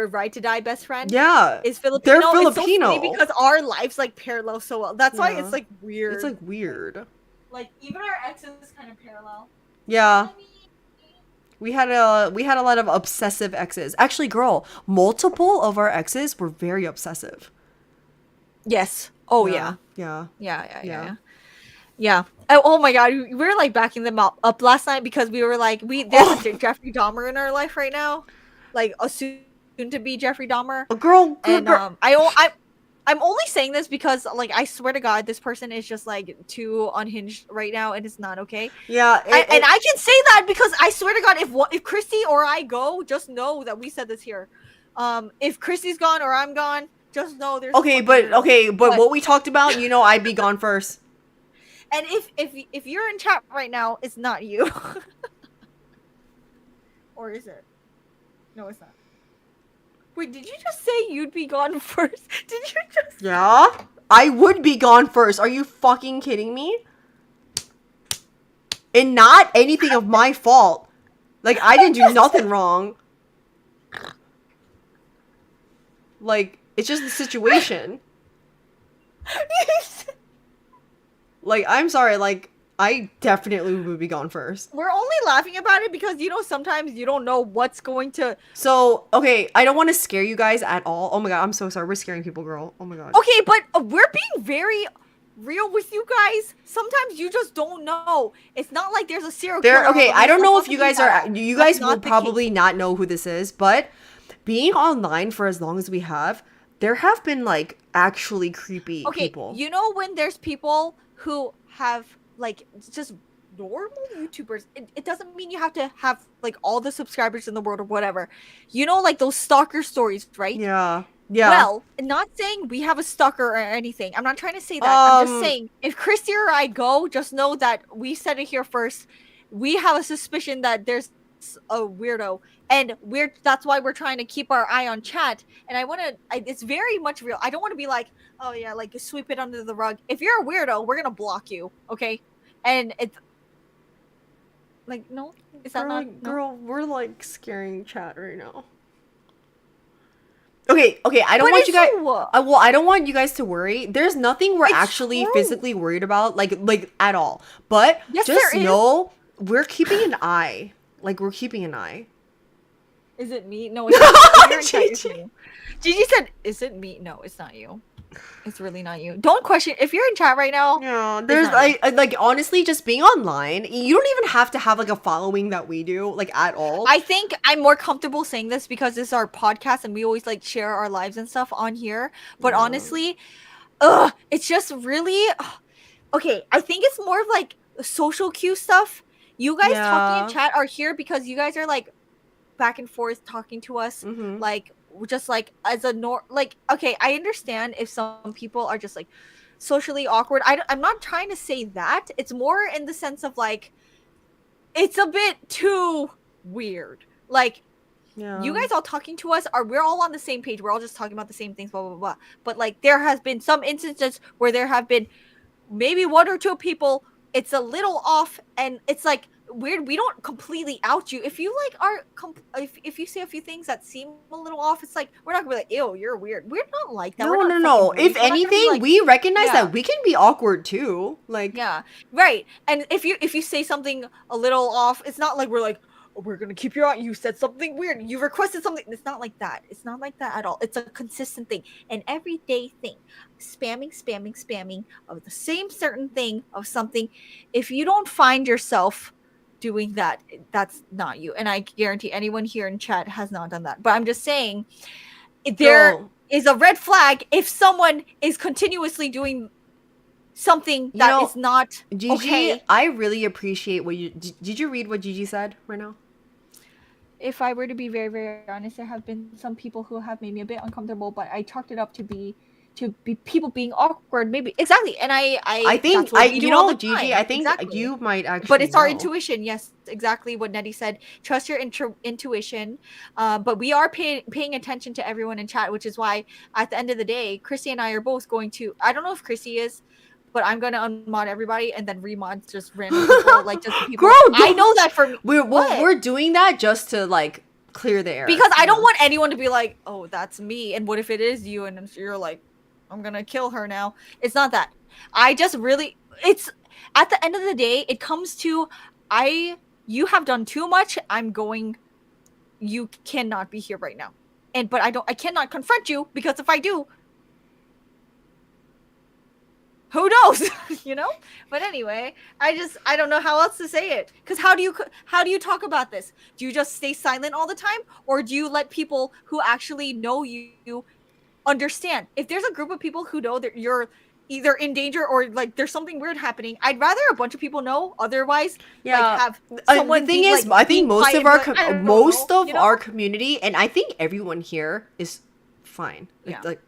Speaker 2: ride to die best friend,
Speaker 1: Yeah,
Speaker 2: is Filipino.
Speaker 1: they're
Speaker 2: It's so
Speaker 1: Filipino.
Speaker 2: funny because our lives like parallel so well. That's why
Speaker 1: Yeah.
Speaker 2: it's like weird.
Speaker 1: It's like weird.
Speaker 2: like even our exes kind of parallel.
Speaker 1: Yeah. We had a lot of obsessive exes. Actually, girl, multiple of our exes were very obsessive.
Speaker 2: Yes. Oh
Speaker 1: Yeah.
Speaker 2: Yeah. Oh my god, we were like backing them up last night because we were like, there's a Jeffrey Dahmer in our life right now, like a soon to be Jeffrey Dahmer.
Speaker 1: A girl,
Speaker 2: And I'm only saying this because like I swear to God, this person is just like too unhinged right now, and it's not okay.
Speaker 1: yeah,
Speaker 2: And I can say that because I swear to God, if Christy or I go, just know that we said this here. If Christy's gone or I'm gone, just know there's
Speaker 1: okay, but what we talked about, you know, I'd be gone first.
Speaker 2: And if you're in chat right now, it's not you. Or is it? No, it's not. Wait, did you just say you'd be gone first? Did you just?
Speaker 1: Yeah, I would be gone first. Are you fucking kidding me? And not anything of my fault. Like, I didn't do nothing wrong. Like, it's just the situation. Like, I'm sorry, like, I definitely would be gone first.
Speaker 2: We're only laughing about it because, you know, sometimes you don't know what's going to...
Speaker 1: So, okay, I don't want to scare you guys at all. Oh my god, I'm so sorry. We're scaring people, girl. Oh my god.
Speaker 2: Okay, but we're being very real with you guys. Sometimes you just don't know. It's not like there's a serial killer.
Speaker 1: Okay, I don't know if you guys
Speaker 2: That's
Speaker 1: are... You guys will
Speaker 2: not the
Speaker 1: probably not know who this is, but being online for as long as we have, there have been, like, actually creepy people.
Speaker 2: You know when there's people who have, like, just normal YouTubers, it doesn't mean you have to have, like, all the subscribers in the world or whatever. You know, like, those stalker stories, right?
Speaker 1: Yeah. Yeah.
Speaker 2: Well, not saying we have a stalker or anything. I'm not trying to say that. I'm just saying, if Christy or I go, just know that we said it here first. We have a suspicion that there's a weirdo, and that's why we're trying to keep our eye on chat. And it's very much real. I don't want to be like, oh yeah, like sweep it under the rug. If you're a weirdo, we're gonna block you, okay? and it's like no, is that not no?
Speaker 1: Girl, we're like scaring chat right now. Okay, I don't
Speaker 2: But
Speaker 1: want
Speaker 2: it's
Speaker 1: you guys.
Speaker 2: so-
Speaker 1: Well, I don't want you guys to worry. There's nothing we're
Speaker 2: It's
Speaker 1: actually
Speaker 2: true.
Speaker 1: physically worried about, like at all. But
Speaker 2: Yes,
Speaker 1: just
Speaker 2: there is.
Speaker 1: know we're keeping an eye. Like we're keeping an eye.
Speaker 2: Is it me? No, it's not. You're in chat, it's
Speaker 1: Gigi.
Speaker 2: you. Gigi said, "Is it me?" No, it's not you. It's really not you. Don't question. If you're in chat right now,
Speaker 1: Yeah, there's
Speaker 2: not
Speaker 1: like honestly, just being online, you don't even have to have like a following that we do, like at all.
Speaker 2: I think I'm more comfortable saying this because this is our podcast and we always like share our lives and stuff on here. But
Speaker 1: Yeah.
Speaker 2: honestly, it's just really okay. I think it's more of like social cue stuff. You guys talking in chat are here because you guys are like back and forth talking to us,
Speaker 1: Mhm.
Speaker 2: like just like as a like okay, I understand if some people are just like socially awkward. I'm not trying to say that. It's more in the sense of like it's a bit too weird. Like
Speaker 1: Yeah.
Speaker 2: you guys all talking to us we're all on the same page. We're all just talking about the same things, blah blah blah. But like there has been some instances where there have been maybe one or two people it's a little off and it's like weird. We don't completely out you if you like are if you say a few things that seem a little off. It's like we're not gonna be like, ew, you're weird. We're not like that. We're not
Speaker 1: No.
Speaker 2: fucking
Speaker 1: If
Speaker 2: bullies. We're not gonna be
Speaker 1: anything,
Speaker 2: like,
Speaker 1: we recognize
Speaker 2: yeah.
Speaker 1: that we can be awkward too. Like
Speaker 2: yeah, right. And if you say something a little off, it's not like we're like, oh, we're gonna keep you out. You said something weird. You requested something. It's not like that. It's not like that at all. It's a consistent thing, an everyday thing. Spamming of the same certain thing of something. If you don't find yourself doing that, that's not you. And I guarantee anyone here in chat has not done that. But I'm just saying, there
Speaker 1: Girl.
Speaker 2: is a red flag if someone is continuously doing something that is not
Speaker 1: Gigi,
Speaker 2: okay.
Speaker 1: I really appreciate what you did you read what Gigi said right now?
Speaker 2: If I were to be very, very honest, there have been some people who have made me a bit uncomfortable, but I chalked it up to be people being awkward, maybe exactly. And I think
Speaker 1: think
Speaker 2: that's what we do all the
Speaker 1: Gigi,
Speaker 2: time.
Speaker 1: I think
Speaker 2: Exactly.
Speaker 1: you might actually
Speaker 2: But it's our
Speaker 1: know.
Speaker 2: intuition. Yes, exactly what Nettie said. Trust your intuition. But we are paying attention to everyone in chat, which is why at the end of the day, Christy and I are both going to. I don't know if Christy is, but I'm gonna unmod everybody and then remod just random people, like just people.
Speaker 1: Girl,
Speaker 2: I know that for me.
Speaker 1: We're doing that just to like clear the air.
Speaker 2: Because I
Speaker 1: you
Speaker 2: don't
Speaker 1: know?
Speaker 2: want anyone to be like, oh, that's me. And what if it is you? And you're like, I'm gonna kill her now. It's not that. I just really, it's at the end of the day, it comes to, you have done too much. You cannot be here right now. But I cannot confront you because if I do, who knows, you know? But anyway, I don't know how else to say it. Because how do you talk about this? Do you just stay silent all the time? Or do you let people who actually know you understand? If there's a group of people who know that you're either in danger or like there's something weird happening, I'd rather a bunch of people know. Otherwise, like have someone
Speaker 1: the thing
Speaker 2: be,
Speaker 1: is,
Speaker 2: like,
Speaker 1: I think
Speaker 2: being
Speaker 1: most
Speaker 2: quiet
Speaker 1: of
Speaker 2: and
Speaker 1: our
Speaker 2: be like, I don't
Speaker 1: most
Speaker 2: know,
Speaker 1: of
Speaker 2: you know?
Speaker 1: our community, and I think everyone here is fine.
Speaker 2: Yeah,
Speaker 1: Like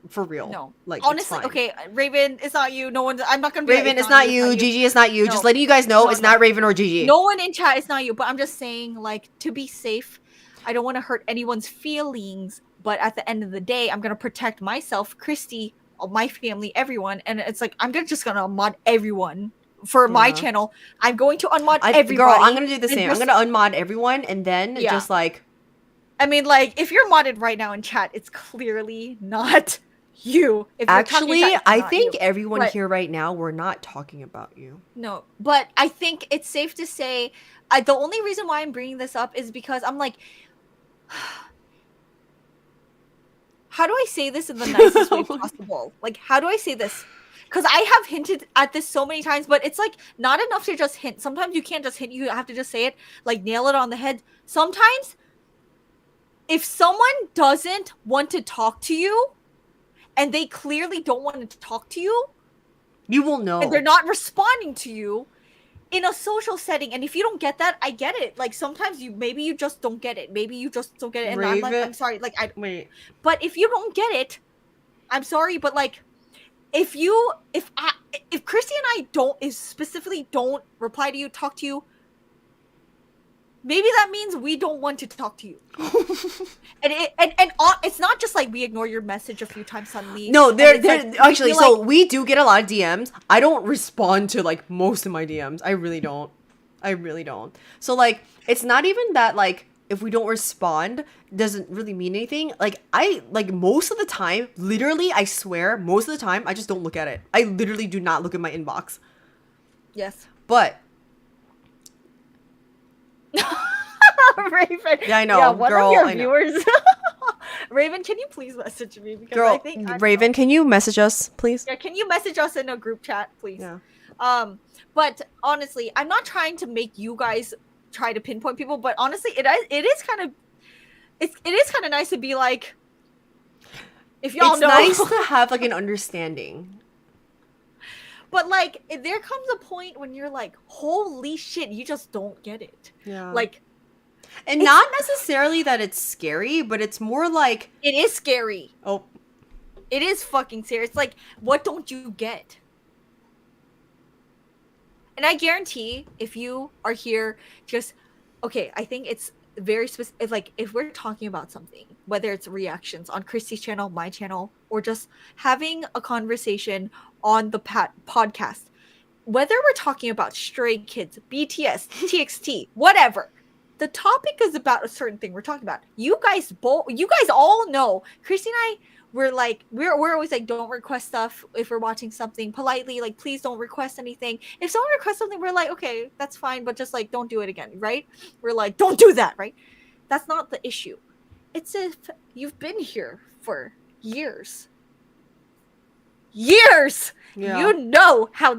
Speaker 1: for real.
Speaker 2: No,
Speaker 1: like
Speaker 2: honestly,
Speaker 1: it's fine.
Speaker 2: okay, Raven, it's not you. No one. I'm not gonna be
Speaker 1: Raven,
Speaker 2: like,
Speaker 1: it's not you. Gigi, it's not you.
Speaker 2: No.
Speaker 1: Just letting you guys know,
Speaker 2: No,
Speaker 1: it's
Speaker 2: no.
Speaker 1: not Raven or Gigi.
Speaker 2: No one in chat is not you. But I'm just saying, like, to be safe, I don't want to hurt anyone's feelings. But at the end of the day, I'm gonna protect myself, Christy, my family, everyone. And it's like I'm just gonna unmod everyone for my channel. I'm going to unmod everybody.
Speaker 1: Girl, I'm gonna do the same.
Speaker 2: just-
Speaker 1: I'm gonna unmod everyone, and then
Speaker 2: Yeah.
Speaker 1: just like.
Speaker 2: I mean, like, if you're modded right now in chat, it's clearly not you. If you're talking
Speaker 1: Actually,
Speaker 2: in chat, it's
Speaker 1: I
Speaker 2: not
Speaker 1: think
Speaker 2: you.
Speaker 1: everyone
Speaker 2: But-
Speaker 1: here right now, we're not talking about you.
Speaker 2: No, but I think it's safe to say the only reason why I'm bringing this up is because I'm like, how do I say this in the nicest way possible? Like, how do I say this? Because I have hinted at this so many times, but it's like not enough to just hint. Sometimes you can't just hint, you have to just say it, like nail it on the head. Sometimes, if someone doesn't want to talk to you, and they clearly don't want to talk to you,
Speaker 1: You will know.
Speaker 2: and they're not responding to you in a social setting, and if you don't get that, I get it. Like sometimes maybe you just don't get it. Maybe you just don't get it, and I'm sorry. Like
Speaker 1: Wait.
Speaker 2: but if you don't get it, I'm sorry. But like, if Christy and I specifically don't reply to you, talk to you, maybe that means we don't want to talk to you. and it's not just like we ignore your message a few times suddenly.
Speaker 1: No,
Speaker 2: and it's like,
Speaker 1: actually,
Speaker 2: we feel
Speaker 1: so
Speaker 2: like-
Speaker 1: we do get a lot of DMs. I don't respond to like most of my DMs. I really don't. So like, it's not even that like if we don't respond doesn't really mean anything. Like most of the time, literally, I swear, most of the time, I just don't look at it. I literally do not look at my inbox.
Speaker 2: yes.
Speaker 1: But
Speaker 2: Raven.
Speaker 1: Yeah, I know,
Speaker 2: Yeah, one
Speaker 1: girl,
Speaker 2: of your
Speaker 1: I know.
Speaker 2: viewers. Raven, can you please message me? Because
Speaker 1: girl,
Speaker 2: I think
Speaker 1: Raven, can you message us, please?
Speaker 2: Yeah, can you message us in a group chat, please?
Speaker 1: Yeah.
Speaker 2: But honestly, I'm not trying to make you guys try to pinpoint people, but honestly, it is kind of nice to be like, if y'all
Speaker 1: It's
Speaker 2: know.
Speaker 1: nice to have like an understanding.
Speaker 2: But like, there comes a point when you're like, holy shit, you just don't get it.
Speaker 1: Yeah.
Speaker 2: Like,
Speaker 1: And
Speaker 2: it's-
Speaker 1: not necessarily that it's scary, but it's more like,
Speaker 2: it is scary.
Speaker 1: oh,
Speaker 2: It is fucking serious. It's like, what don't you get? And I guarantee if you are here, just, okay, I think it's very specific. Like, if we're talking about something, whether it's reactions on Christy's channel, my channel, or just having a conversation on the podcast, whether we're talking about Stray Kids, BTS, TXT, whatever, the topic is about a certain thing we're talking about. You guys all know, Christy and I, we're always like, don't request stuff if we're watching something politely, like, please don't request anything. If someone requests something, we're like, okay, that's fine, but just like, don't do it again, right? We're like, don't do that, right? That's not the issue. It's if you've been here for years,
Speaker 1: yeah.
Speaker 2: you know how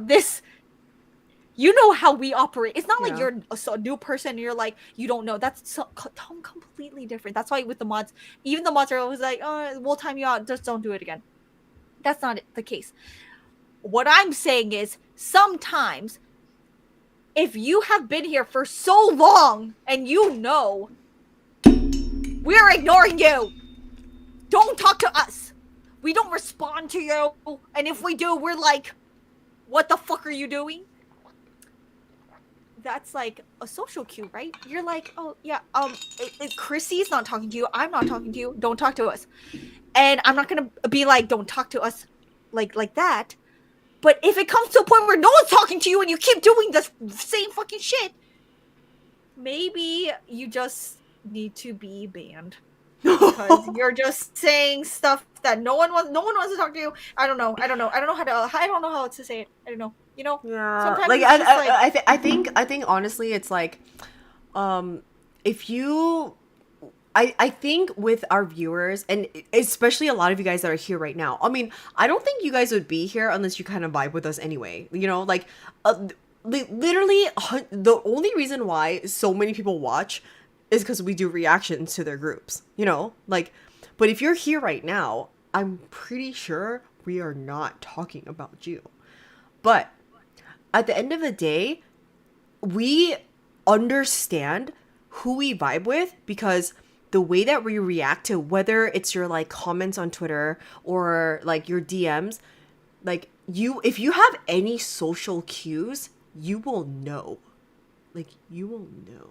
Speaker 2: we operate. It's not like
Speaker 1: Yeah.
Speaker 2: you're a new person and you're like, you don't know. That's completely different. That's why with the mods, even the mods are always like, oh, we'll time you out. Just don't do it again. That's not the case. What I'm saying is sometimes if you have been here for so long and you know we're ignoring you, don't talk to us. We don't respond to you. And if we do, we're like, what the fuck are you doing? That's like a social cue, right? You're like, oh yeah, Chrissy's not talking to you. I'm not talking to you. Don't talk to us. And I'm not gonna be like, don't talk to us like that. But if it comes to a point where no one's talking to you and you keep doing the same fucking shit, maybe you just need to be banned. Because you're just saying stuff that no one wants to talk to you. I don't know how to say it. I don't know. You know?
Speaker 1: Yeah.
Speaker 2: Sometimes
Speaker 1: Like,
Speaker 2: it's just like-
Speaker 1: I think honestly, it's like, if you, I think with our viewers, and especially a lot of you guys that are here right now, I mean, I don't think you guys would be here unless you kind of vibe with us anyway. You know, like, literally, the only reason why so many people watch is because we do reactions to their groups, you know? Like, but if you're here right now, I'm pretty sure we are not talking about you. But at the end of the day, we understand who we vibe with because the way that we react to, whether it's your like comments on Twitter or like your DMs, like if you have any social cues, you will know. Like, you will know.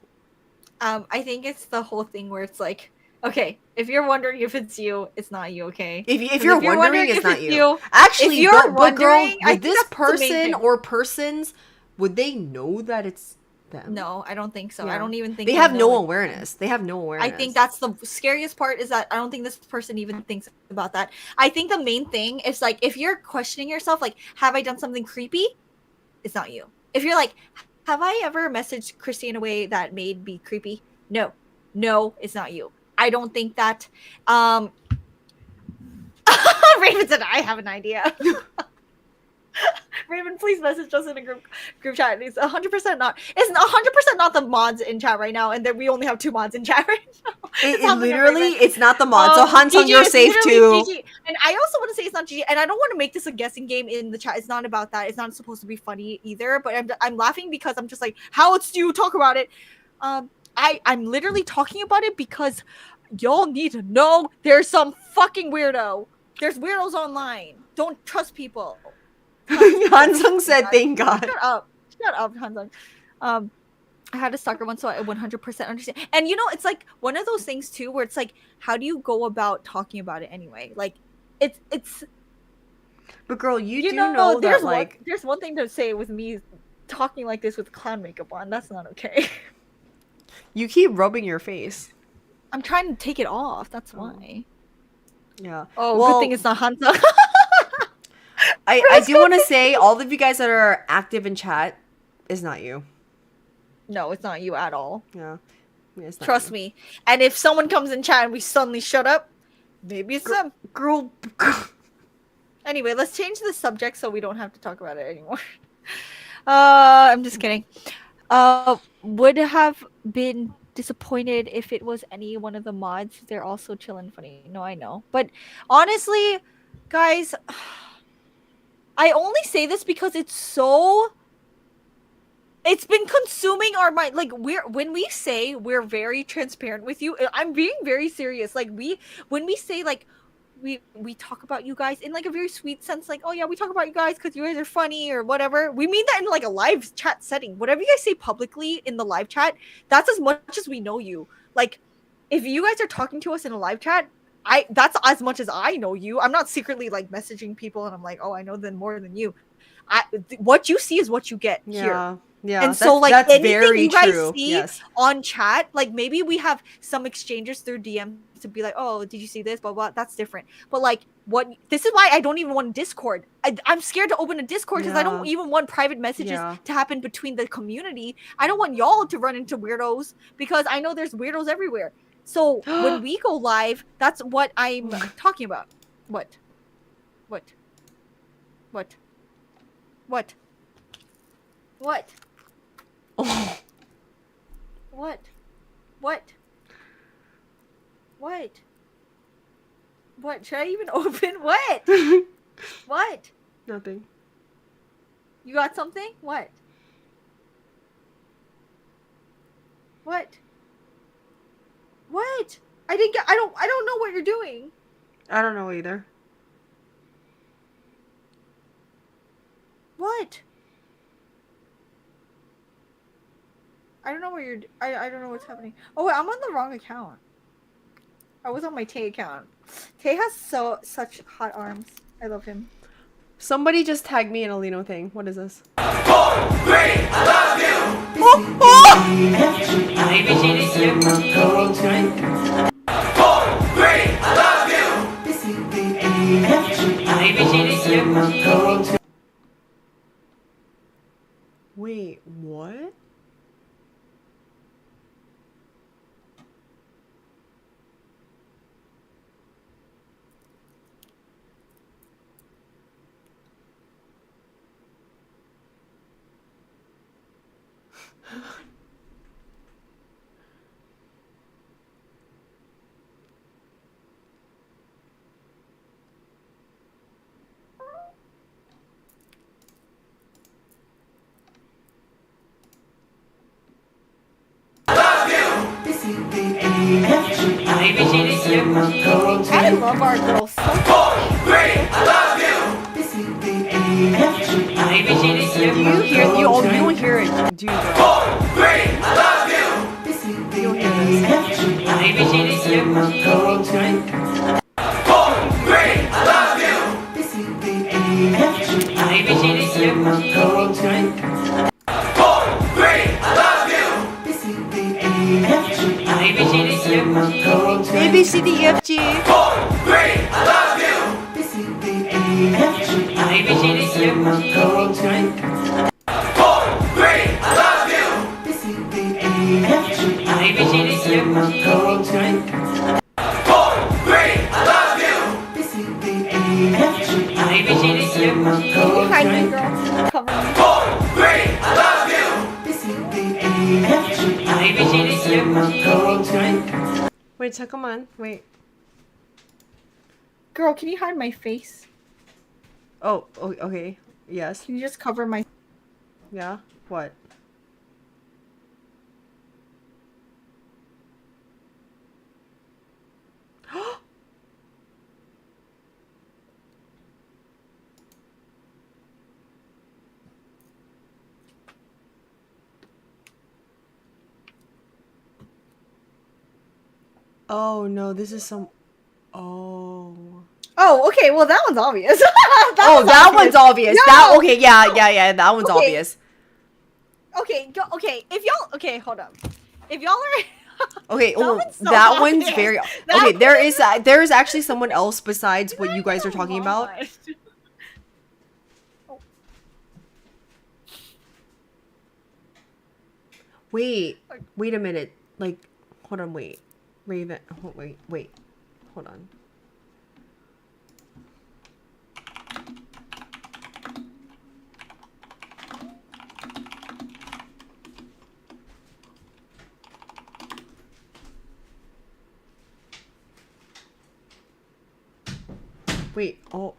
Speaker 2: I think it's the whole thing where it's like, okay, if you're wondering if it's you, it's not you, okay?
Speaker 1: If you're wondering, it's
Speaker 2: if
Speaker 1: not
Speaker 2: it's
Speaker 1: you. Actually,
Speaker 2: if you're
Speaker 1: but girl,
Speaker 2: wondering, I
Speaker 1: would
Speaker 2: think
Speaker 1: this
Speaker 2: that's the main
Speaker 1: person
Speaker 2: thing.
Speaker 1: or persons, would they know that it's them?
Speaker 2: No, I don't think so.
Speaker 1: Yeah.
Speaker 2: I don't even think
Speaker 1: They have
Speaker 2: know
Speaker 1: no
Speaker 2: it.
Speaker 1: awareness. They have no awareness.
Speaker 2: I think that's the scariest part is that I don't think this person even thinks about that. I think the main thing is like, if you're questioning yourself, like, have I done something creepy? It's not you. If you're like, have I ever messaged Christy in a way that made me creepy? No, it's not you. I don't think that. Raven said, I have an idea. Raven, please message us in a group chat. It's 100% not. It's 100% not the mods in chat right now, and then we only have 2 mods in chat right now.
Speaker 1: it literally, it's not the mod. So Hansung, you're
Speaker 2: it's
Speaker 1: safe
Speaker 2: literally
Speaker 1: too.
Speaker 2: GG. And I also want to say it's not GG, and I don't want to make this a guessing game in the chat. It's not about that. It's not supposed to be funny either. But I'm laughing because I'm just like, how else do you talk about it? I'm literally talking about it because y'all need to know there's some fucking weirdo. There's weirdos online. Don't trust people.
Speaker 1: Hansung said, thank God.
Speaker 2: Shut up, Hansung. I had a stalker once, so I 100% understand. And you know, it's like one of those things too, where it's like, how do you go about talking about it anyway? Like, it's
Speaker 1: But girl, you do
Speaker 2: know,
Speaker 1: know that like
Speaker 2: there's one thing to say with me talking like this with clown makeup on. That's not okay.
Speaker 1: you keep rubbing your face.
Speaker 2: I'm trying to take it off. That's why.
Speaker 1: Yeah.
Speaker 2: Oh,
Speaker 1: well,
Speaker 2: good thing it's not Hansa.
Speaker 1: I do want to say all of you guys that are active in chat is not you.
Speaker 2: No, it's not you at all.
Speaker 1: Yeah. It's not
Speaker 2: Trust
Speaker 1: you.
Speaker 2: me. And if someone comes in chat and we suddenly shut up, maybe it's them.
Speaker 1: Girl.
Speaker 2: Anyway, let's change the subject so we don't have to talk about it anymore. I'm just kidding. Would have been disappointed if it was any one of the mods. They're also chill and funny. No, I know. But honestly, guys, I only say this because it's been consuming our mind. Like, when we say we're very transparent with you, I'm being very serious. Like, when we say like we talk about you guys in like a very sweet sense, like, oh yeah, we talk about you guys because you guys are funny or whatever, we mean that in like a live chat setting. Whatever you guys say publicly in the live chat, that's as much as we know you. Like, if you guys are talking to us in a live chat, that's as much as I know you. I'm not secretly like messaging people and I'm like, oh, I know them more than you. What you see is what you get here.
Speaker 1: Yeah,
Speaker 2: and so like
Speaker 1: that's
Speaker 2: anything
Speaker 1: very
Speaker 2: you guys
Speaker 1: true.
Speaker 2: see
Speaker 1: Yes.
Speaker 2: on chat, like maybe we have some exchanges through DM to be like, oh, did you see this? Blah blah. That's different. But like, this is why I don't even want Discord. I'm scared to open a Discord because I don't even want private messages to happen between the community. I don't want y'all to run into weirdos because I know there's weirdos everywhere. So when we go live, that's what I'm talking about. What? What? What? What? What?
Speaker 1: Oh.
Speaker 2: What? What? What? What? Should I even open? What? What?
Speaker 1: Nothing.
Speaker 2: You got something? What? What? What? I didn't get. I don't know what you're doing.
Speaker 1: I don't know either.
Speaker 2: What? I don't know what you're. I don't know what's happening. Oh wait, I'm on the wrong account. I was on my Tay account. Tay has such hot arms. I love him.
Speaker 1: Somebody just tagged me in a Lino thing. What is this?
Speaker 3: 4, 3, I love you.
Speaker 1: Oh!
Speaker 3: 4, 3, I love you.
Speaker 1: Wait, what?
Speaker 2: I love our girls so much.
Speaker 3: 4, 3, I love you.
Speaker 1: You don't hear it, dude.
Speaker 3: 4, 3, I love you.
Speaker 1: You don't hear this.
Speaker 3: 4, 3, I love you. 4, 3, I love you.
Speaker 1: A B C D E F G.
Speaker 3: 4, 3, I love you. 4, 3, I love you. 4, 3, I love you.
Speaker 2: Hi, my girl. Cover me.
Speaker 3: 4, 3, I love you.
Speaker 1: Wait, so come on. Wait.
Speaker 2: Girl, can you hide my face?
Speaker 1: Oh, okay. Yes.
Speaker 2: Can you just cover my...
Speaker 1: Yeah. What? Oh no, this is some. Oh.
Speaker 2: Oh, okay. Well, that one's obvious.
Speaker 1: That one's obvious.
Speaker 2: No!
Speaker 1: That okay? Yeah. That one's
Speaker 2: Okay.
Speaker 1: obvious.
Speaker 2: Okay, okay. If y'all, okay, hold on. If y'all are,
Speaker 1: Okay,
Speaker 2: one's so
Speaker 1: that one's
Speaker 2: obvious.
Speaker 1: very.
Speaker 2: That
Speaker 1: Okay,
Speaker 2: one
Speaker 1: there is actually someone else besides what you guys are talking about. Wait a minute. Like, hold on, wait. Raven, wait. Hold on. Wait, oh.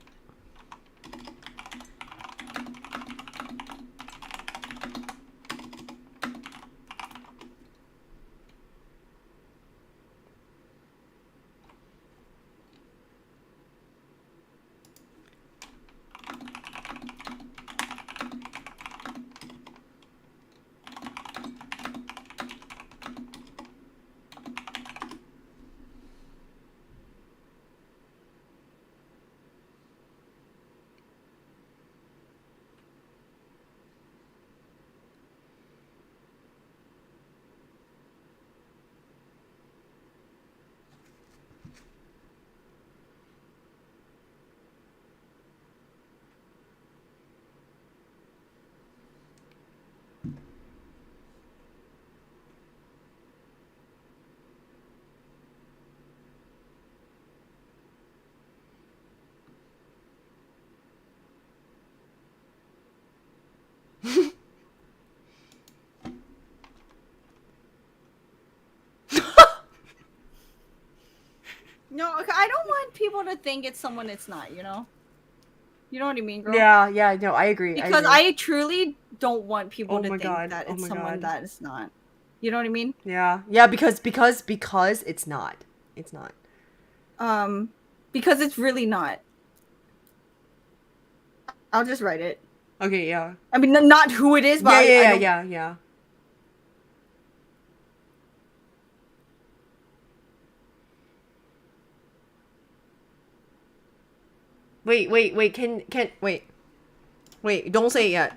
Speaker 2: No, okay, I don't want people to think it's someone it's not, you know? You know what I mean, girl?
Speaker 1: Yeah, no, I agree.
Speaker 2: Because I truly don't want people
Speaker 1: Oh
Speaker 2: to
Speaker 1: my
Speaker 2: think
Speaker 1: God,
Speaker 2: that
Speaker 1: oh
Speaker 2: it's
Speaker 1: my
Speaker 2: someone
Speaker 1: God.
Speaker 2: that is not. You know what I mean?
Speaker 1: Yeah, because it's not. It's not.
Speaker 2: Because it's really not. I'll just write it.
Speaker 1: Okay, yeah.
Speaker 2: I mean, not who it is, but I don't...
Speaker 1: Yeah. Wait, can wait, don't say it yet.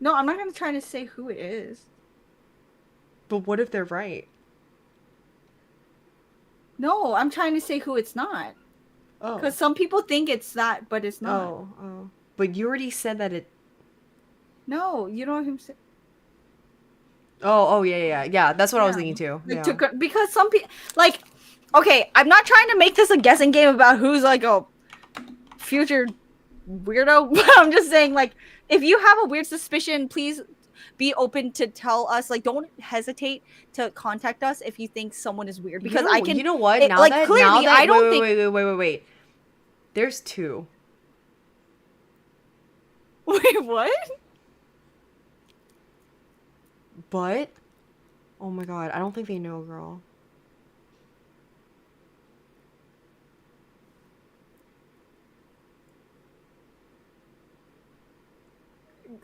Speaker 2: No, I'm not gonna try to say who it is.
Speaker 1: But what if they're right?
Speaker 2: No, I'm trying to say who it's not.
Speaker 1: Oh.
Speaker 2: Because some people think it's that, but it's not.
Speaker 1: Oh. But you already said that it.
Speaker 2: No, you know what I'm saying?
Speaker 1: Oh, yeah. That's what I was thinking too.
Speaker 2: Like,
Speaker 1: Yeah.
Speaker 2: because some people, like, okay, I'm not trying to make this a guessing game about who's like a future weirdo, but I'm just saying, like, if you have a weird suspicion, please be open to tell us. Like, don't hesitate to contact us if you think someone is weird, because I can.
Speaker 1: You know what?
Speaker 2: It,
Speaker 1: Now
Speaker 2: like,
Speaker 1: that
Speaker 2: clearly, I don't think.
Speaker 1: Wait. There's two.
Speaker 2: Wait, what?
Speaker 1: But, oh my God, I don't think they know, girl.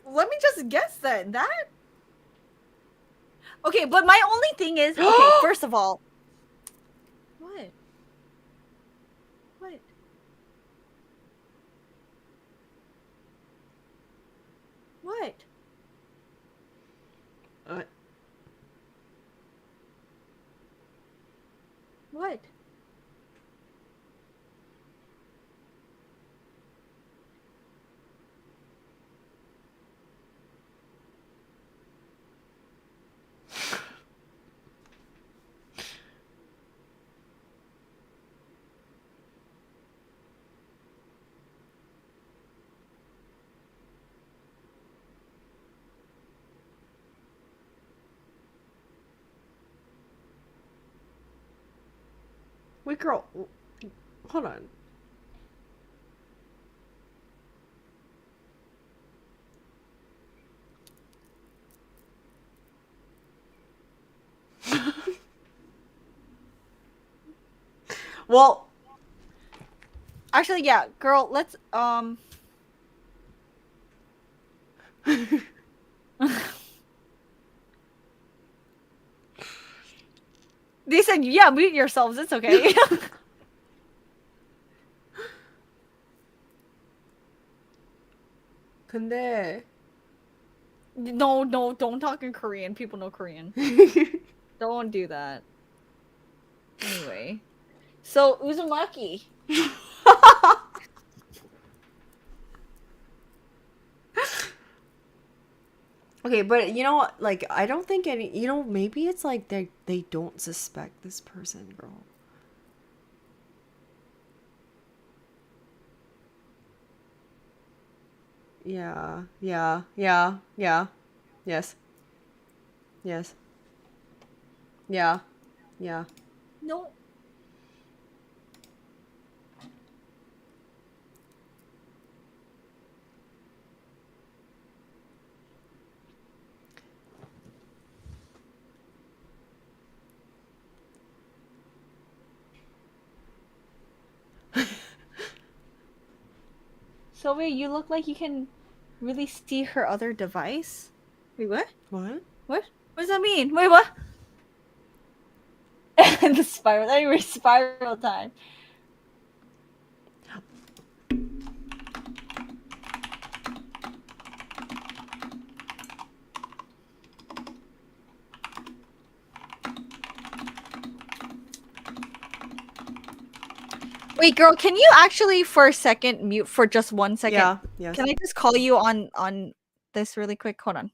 Speaker 2: Let me just guess then. That? Okay, but my only thing is, okay, first of all, what? What? What? What?
Speaker 1: Wait, girl. Hold on. Well,
Speaker 2: Actually, yeah, girl, let's then yeah, mute yourselves. It's okay.
Speaker 1: 근데
Speaker 2: No, don't talk in Korean. People know Korean. Don't do that. Anyway. So, Uzumaki.
Speaker 1: Okay, but you know what? Like, I don't think any. You know, maybe it's like they don't suspect this person, girl. Yeah, yeah, yeah, yeah. Yes, yes, yeah, yeah.
Speaker 2: No. Sylvia, you look like you can really see her other device. Wait, what?
Speaker 1: What?
Speaker 2: What? What does that mean? Wait, what? The spiral. Anyway, spiral time. Wait, girl, can you actually for a second mute for just 1 second?
Speaker 1: Yeah, yes.
Speaker 2: Can I just call you on this really quick? Hold on.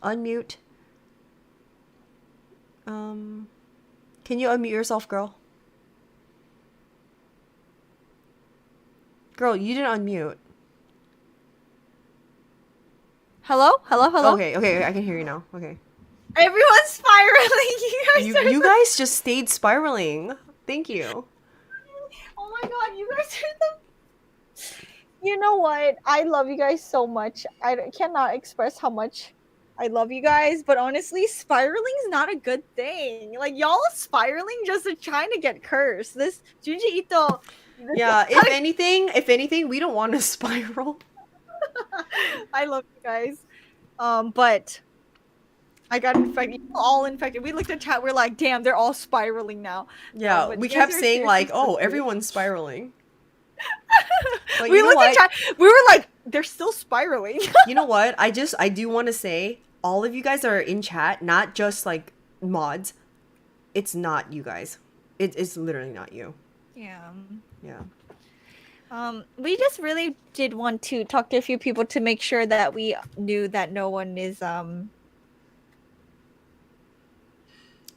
Speaker 1: unmute. Can you unmute yourself, girl? Girl, you didn't unmute.
Speaker 2: Hello? Hello?
Speaker 1: Okay, I can hear you now. Okay.
Speaker 2: Everyone's spiraling.
Speaker 1: You guys just stayed spiraling. Thank you.
Speaker 2: Oh my god, you guys are the... You know what? I love you guys so much. I cannot express how much I love you guys, but honestly, spiraling's not a good thing. Like, y'all spiraling just to trying to get cursed. This Junji Ito...
Speaker 1: Yeah, if anything, we don't want to spiral.
Speaker 2: I love you guys. But I got infected. All infected. We looked at chat. We're like, damn, they're all spiraling now.
Speaker 1: Yeah,
Speaker 2: But
Speaker 1: we
Speaker 2: you guys
Speaker 1: kept
Speaker 2: are
Speaker 1: saying like,
Speaker 2: seriously so
Speaker 1: oh,
Speaker 2: cute.
Speaker 1: everyone's spiraling. But
Speaker 2: We
Speaker 1: you know
Speaker 2: looked at
Speaker 1: what?
Speaker 2: chat. We were like, they're still spiraling.
Speaker 1: You know what? I do want to say, all of you guys that are in chat, not just like mods. It's not you guys. It's literally not you.
Speaker 2: Yeah.
Speaker 1: Yeah.
Speaker 2: We just really did want to talk to a few people to make sure that we knew that no one is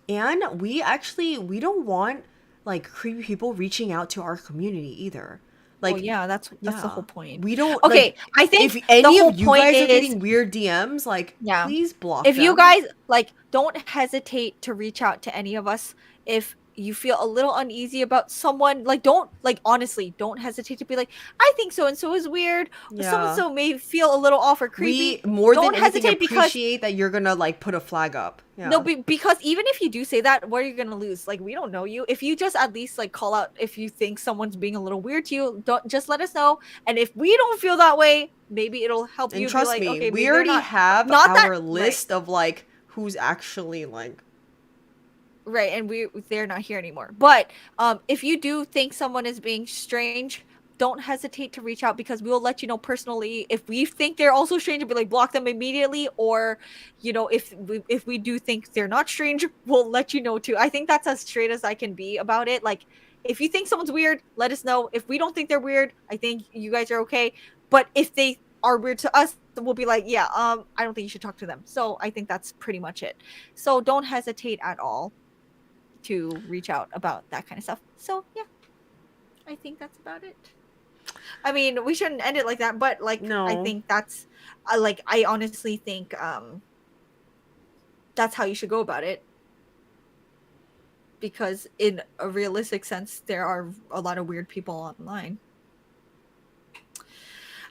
Speaker 1: And we don't want like creepy people reaching out to our community either. Like,
Speaker 2: oh yeah, that's the whole point.
Speaker 1: We don't.
Speaker 2: Okay,
Speaker 1: like,
Speaker 2: I think
Speaker 1: if any
Speaker 2: the
Speaker 1: of
Speaker 2: whole
Speaker 1: you
Speaker 2: point
Speaker 1: guys are
Speaker 2: is-
Speaker 1: getting weird DMs, like,
Speaker 2: Yeah.
Speaker 1: please block
Speaker 2: If
Speaker 1: them.
Speaker 2: you guys like, don't hesitate to reach out to any of us if you feel a little uneasy about someone. Like, don't, like, honestly, don't hesitate to be like, I think so and so is weird.
Speaker 1: Yeah.
Speaker 2: So and so may feel a little off or creepy.
Speaker 1: we more
Speaker 2: Don't
Speaker 1: than anything
Speaker 2: hesitate because-
Speaker 1: appreciate that you're gonna like put a flag up. Yeah.
Speaker 2: No, because even if you do say that, what are you gonna lose? Like, we don't know you. If you just at least like call out if you think someone's being a little weird to you, don't just let us know. And if we don't feel that way, maybe it'll help
Speaker 1: and
Speaker 2: you
Speaker 1: trust
Speaker 2: be like,
Speaker 1: me,
Speaker 2: okay, maybe
Speaker 1: we
Speaker 2: they're
Speaker 1: already
Speaker 2: not,
Speaker 1: have
Speaker 2: not that-
Speaker 1: our list of like who's actually like.
Speaker 2: right, and they're not here anymore. But if you do think someone is being strange, don't hesitate to reach out because we will let you know personally if we think they're also strange and be like block them immediately, or you know, if we do think they're not strange, we'll let you know too. I think that's as straight as I can be about it. Like, if you think someone's weird, let us know. If we don't think they're weird, I think you guys are okay. But if they are weird to us, we'll be like, yeah, I don't think you should talk to them. So I think that's pretty much it. So don't hesitate at all to reach out about that kind of stuff. So yeah, I think that's about it. I mean, we shouldn't end it like that, but like,
Speaker 1: No.
Speaker 2: I think that's like, I honestly think that's how you should go about it, because in a realistic sense there are a lot of weird people online.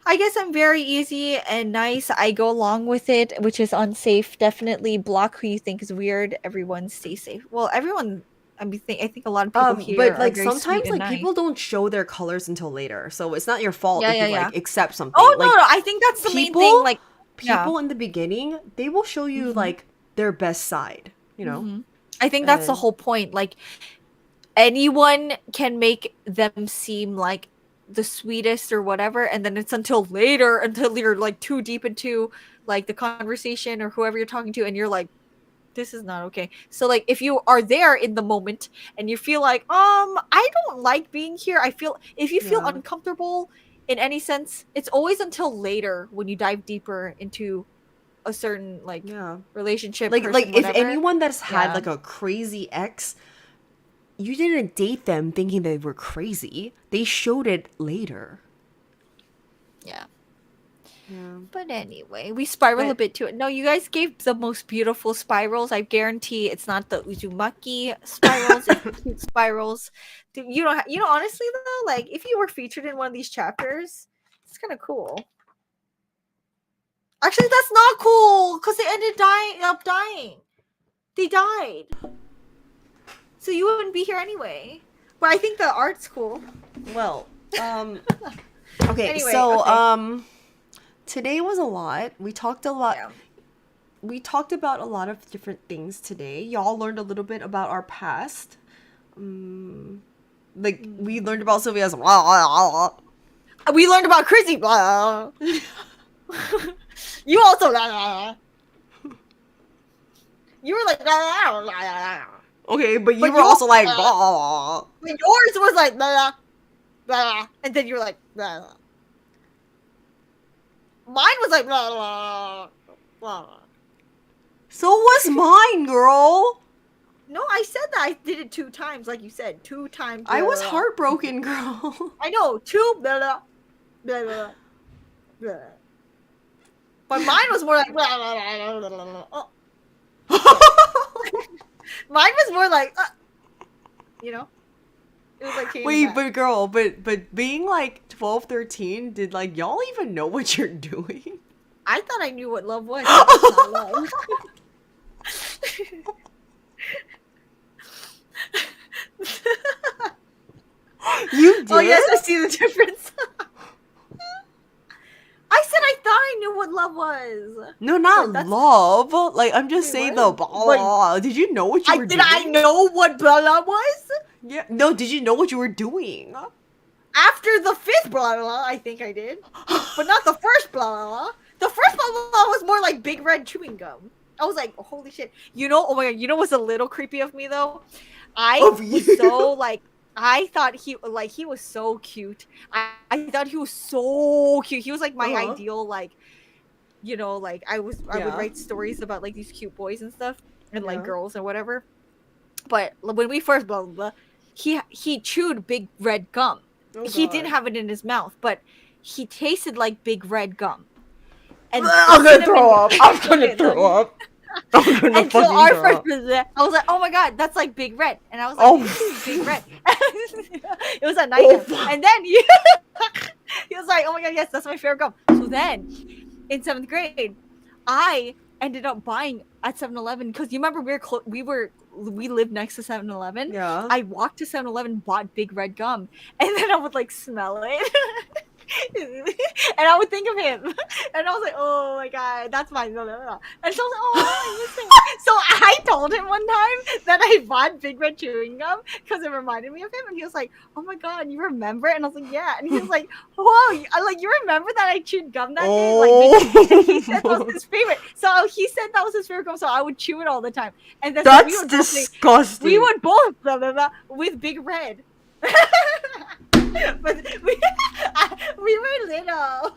Speaker 2: I guess I'm very easy and nice. I go along with it, which is unsafe. Definitely block who you think is weird. Everyone stay safe. Well, everyone. I think a lot of people here
Speaker 1: but
Speaker 2: are
Speaker 1: like
Speaker 2: very sweet
Speaker 1: sometimes
Speaker 2: and
Speaker 1: like
Speaker 2: nice.
Speaker 1: people don't show their colors until later, so it's not your fault
Speaker 2: Yeah,
Speaker 1: if
Speaker 2: yeah,
Speaker 1: you
Speaker 2: yeah.
Speaker 1: like accept something.
Speaker 2: Oh
Speaker 1: like,
Speaker 2: no, I think that's the main thing. Like,
Speaker 1: people in the beginning, they will show you
Speaker 2: Mhm.
Speaker 1: like their best side, you know.
Speaker 2: Mhm. I think that's the
Speaker 1: And-
Speaker 2: whole point. Like, anyone can make them seem like the sweetest or whatever, and then it's until you're like too deep into like the conversation or whoever you're talking to, and you're like, this is not okay. So like, if you are there in the moment and you feel like, I don't like being here, if you feel
Speaker 1: Yeah.
Speaker 2: uncomfortable in any sense, it's always until later when you dive deeper into a certain like
Speaker 1: Yeah.
Speaker 2: relationship,
Speaker 1: Like
Speaker 2: person,
Speaker 1: if
Speaker 2: whatever.
Speaker 1: anyone that's had
Speaker 2: Yeah.
Speaker 1: like a crazy ex, you didn't date them thinking they were crazy. They showed it later.
Speaker 2: Yeah.
Speaker 1: Yeah.
Speaker 2: But anyway, we spiral a
Speaker 1: But-
Speaker 2: bit to it. No, you guys gave the most beautiful spirals. I guarantee it's not the Uzumaki spirals, it's the cute spirals. You know, honestly though, like if you were featured in one of these chapters, it's kind of cool. Actually, that's not cool because they ended up dying. They died, so you wouldn't be here anyway. But I think the art's cool.
Speaker 1: Well, okay,
Speaker 2: Anyway,
Speaker 1: so
Speaker 2: okay.
Speaker 1: today was a lot. We talked a lot.
Speaker 2: Yeah.
Speaker 1: We talked about a lot of different things today. Y'all learned a little bit about our past. Like we learned about Silvia's.
Speaker 2: We learned about Christy. You also. You were like.
Speaker 1: Okay, but you
Speaker 2: But
Speaker 1: were
Speaker 2: you-
Speaker 1: also like.
Speaker 2: But yours was like. And then you were like. Mine was like.
Speaker 1: So was mine, girl.
Speaker 2: No, I said that I did it 2 times, like you said, 2 times.
Speaker 1: I was
Speaker 2: blah, blah.
Speaker 1: heartbroken, girl.
Speaker 2: I know, 2 blah blah blah blah blah. But mine was more like blah, blah, blah, blah, blah, blah. Oh. Mine was more like, you know, it was like.
Speaker 1: Wait, but girl, but being like 12, 13, did like y'all even know what you're doing?
Speaker 2: I thought I knew what love was. That's not love.
Speaker 1: You did?
Speaker 2: Oh yes, I see the difference. I said I thought I knew what love was.
Speaker 1: No, not
Speaker 2: That's-
Speaker 1: love. Like I'm just
Speaker 2: Wait,
Speaker 1: saying
Speaker 2: what?
Speaker 1: the blah, blah. Did you know what you were
Speaker 2: Did
Speaker 1: doing?
Speaker 2: I know what blah blah was?
Speaker 1: Yeah. No, did you know what you were doing?
Speaker 2: After the 5th blah blah, I think I did, but not the first blah blah. The first blah blah was more like big red chewing gum. I was like, oh, holy shit. You know, oh my god, you know what's a little creepy of me though? I
Speaker 1: Of
Speaker 2: was
Speaker 1: you?
Speaker 2: so like, I thought he was so cute. I thought he was so cute. He was like my
Speaker 1: Uh-huh.
Speaker 2: ideal, like, you know, like I would
Speaker 1: Yeah.
Speaker 2: write stories about like these cute boys and stuff and like
Speaker 1: Yeah.
Speaker 2: girls and whatever. But when we first blah blah blah, he chewed big red gum.
Speaker 1: Oh,
Speaker 2: He
Speaker 1: God.
Speaker 2: didn't have it in his mouth, but he tasted like big red gum. And
Speaker 1: I'm gonna throw up. I'm gonna
Speaker 2: Okay,
Speaker 1: throw up. I'm gonna
Speaker 2: And so
Speaker 1: fucking
Speaker 2: our
Speaker 1: throw up.
Speaker 2: first, I was like, "Oh my god, that's like big red," and I was like,
Speaker 1: Oh.
Speaker 2: "This is big red." It was at night,
Speaker 1: Oh, fuck.
Speaker 2: and then he was like, "Oh my god, yes, that's my favorite gum." So then, in 7th grade, I ended up buying at 7-Eleven because you remember we lived next to 7-Eleven.
Speaker 1: Yeah.
Speaker 2: I walked to 7-Eleven, bought big red gum, and then I would like smell it. And I would think of him, and I was like, "Oh my god, that's my." And so I was like, "Oh, I miss him." So I told him one time that I bought big red chewing gum because it reminded me of him, and he was like, "Oh my god, you remember it?" And I was like, "Yeah." And he was like, "Whoa, you remember that I chewed gum that day?" Like, and he said that was his favorite. So he said that was his favorite gum, so I would chew it all the time. And then so
Speaker 1: That's
Speaker 2: we would both
Speaker 1: disgusting.
Speaker 2: we would both blah, blah, blah, with big red. But we were little.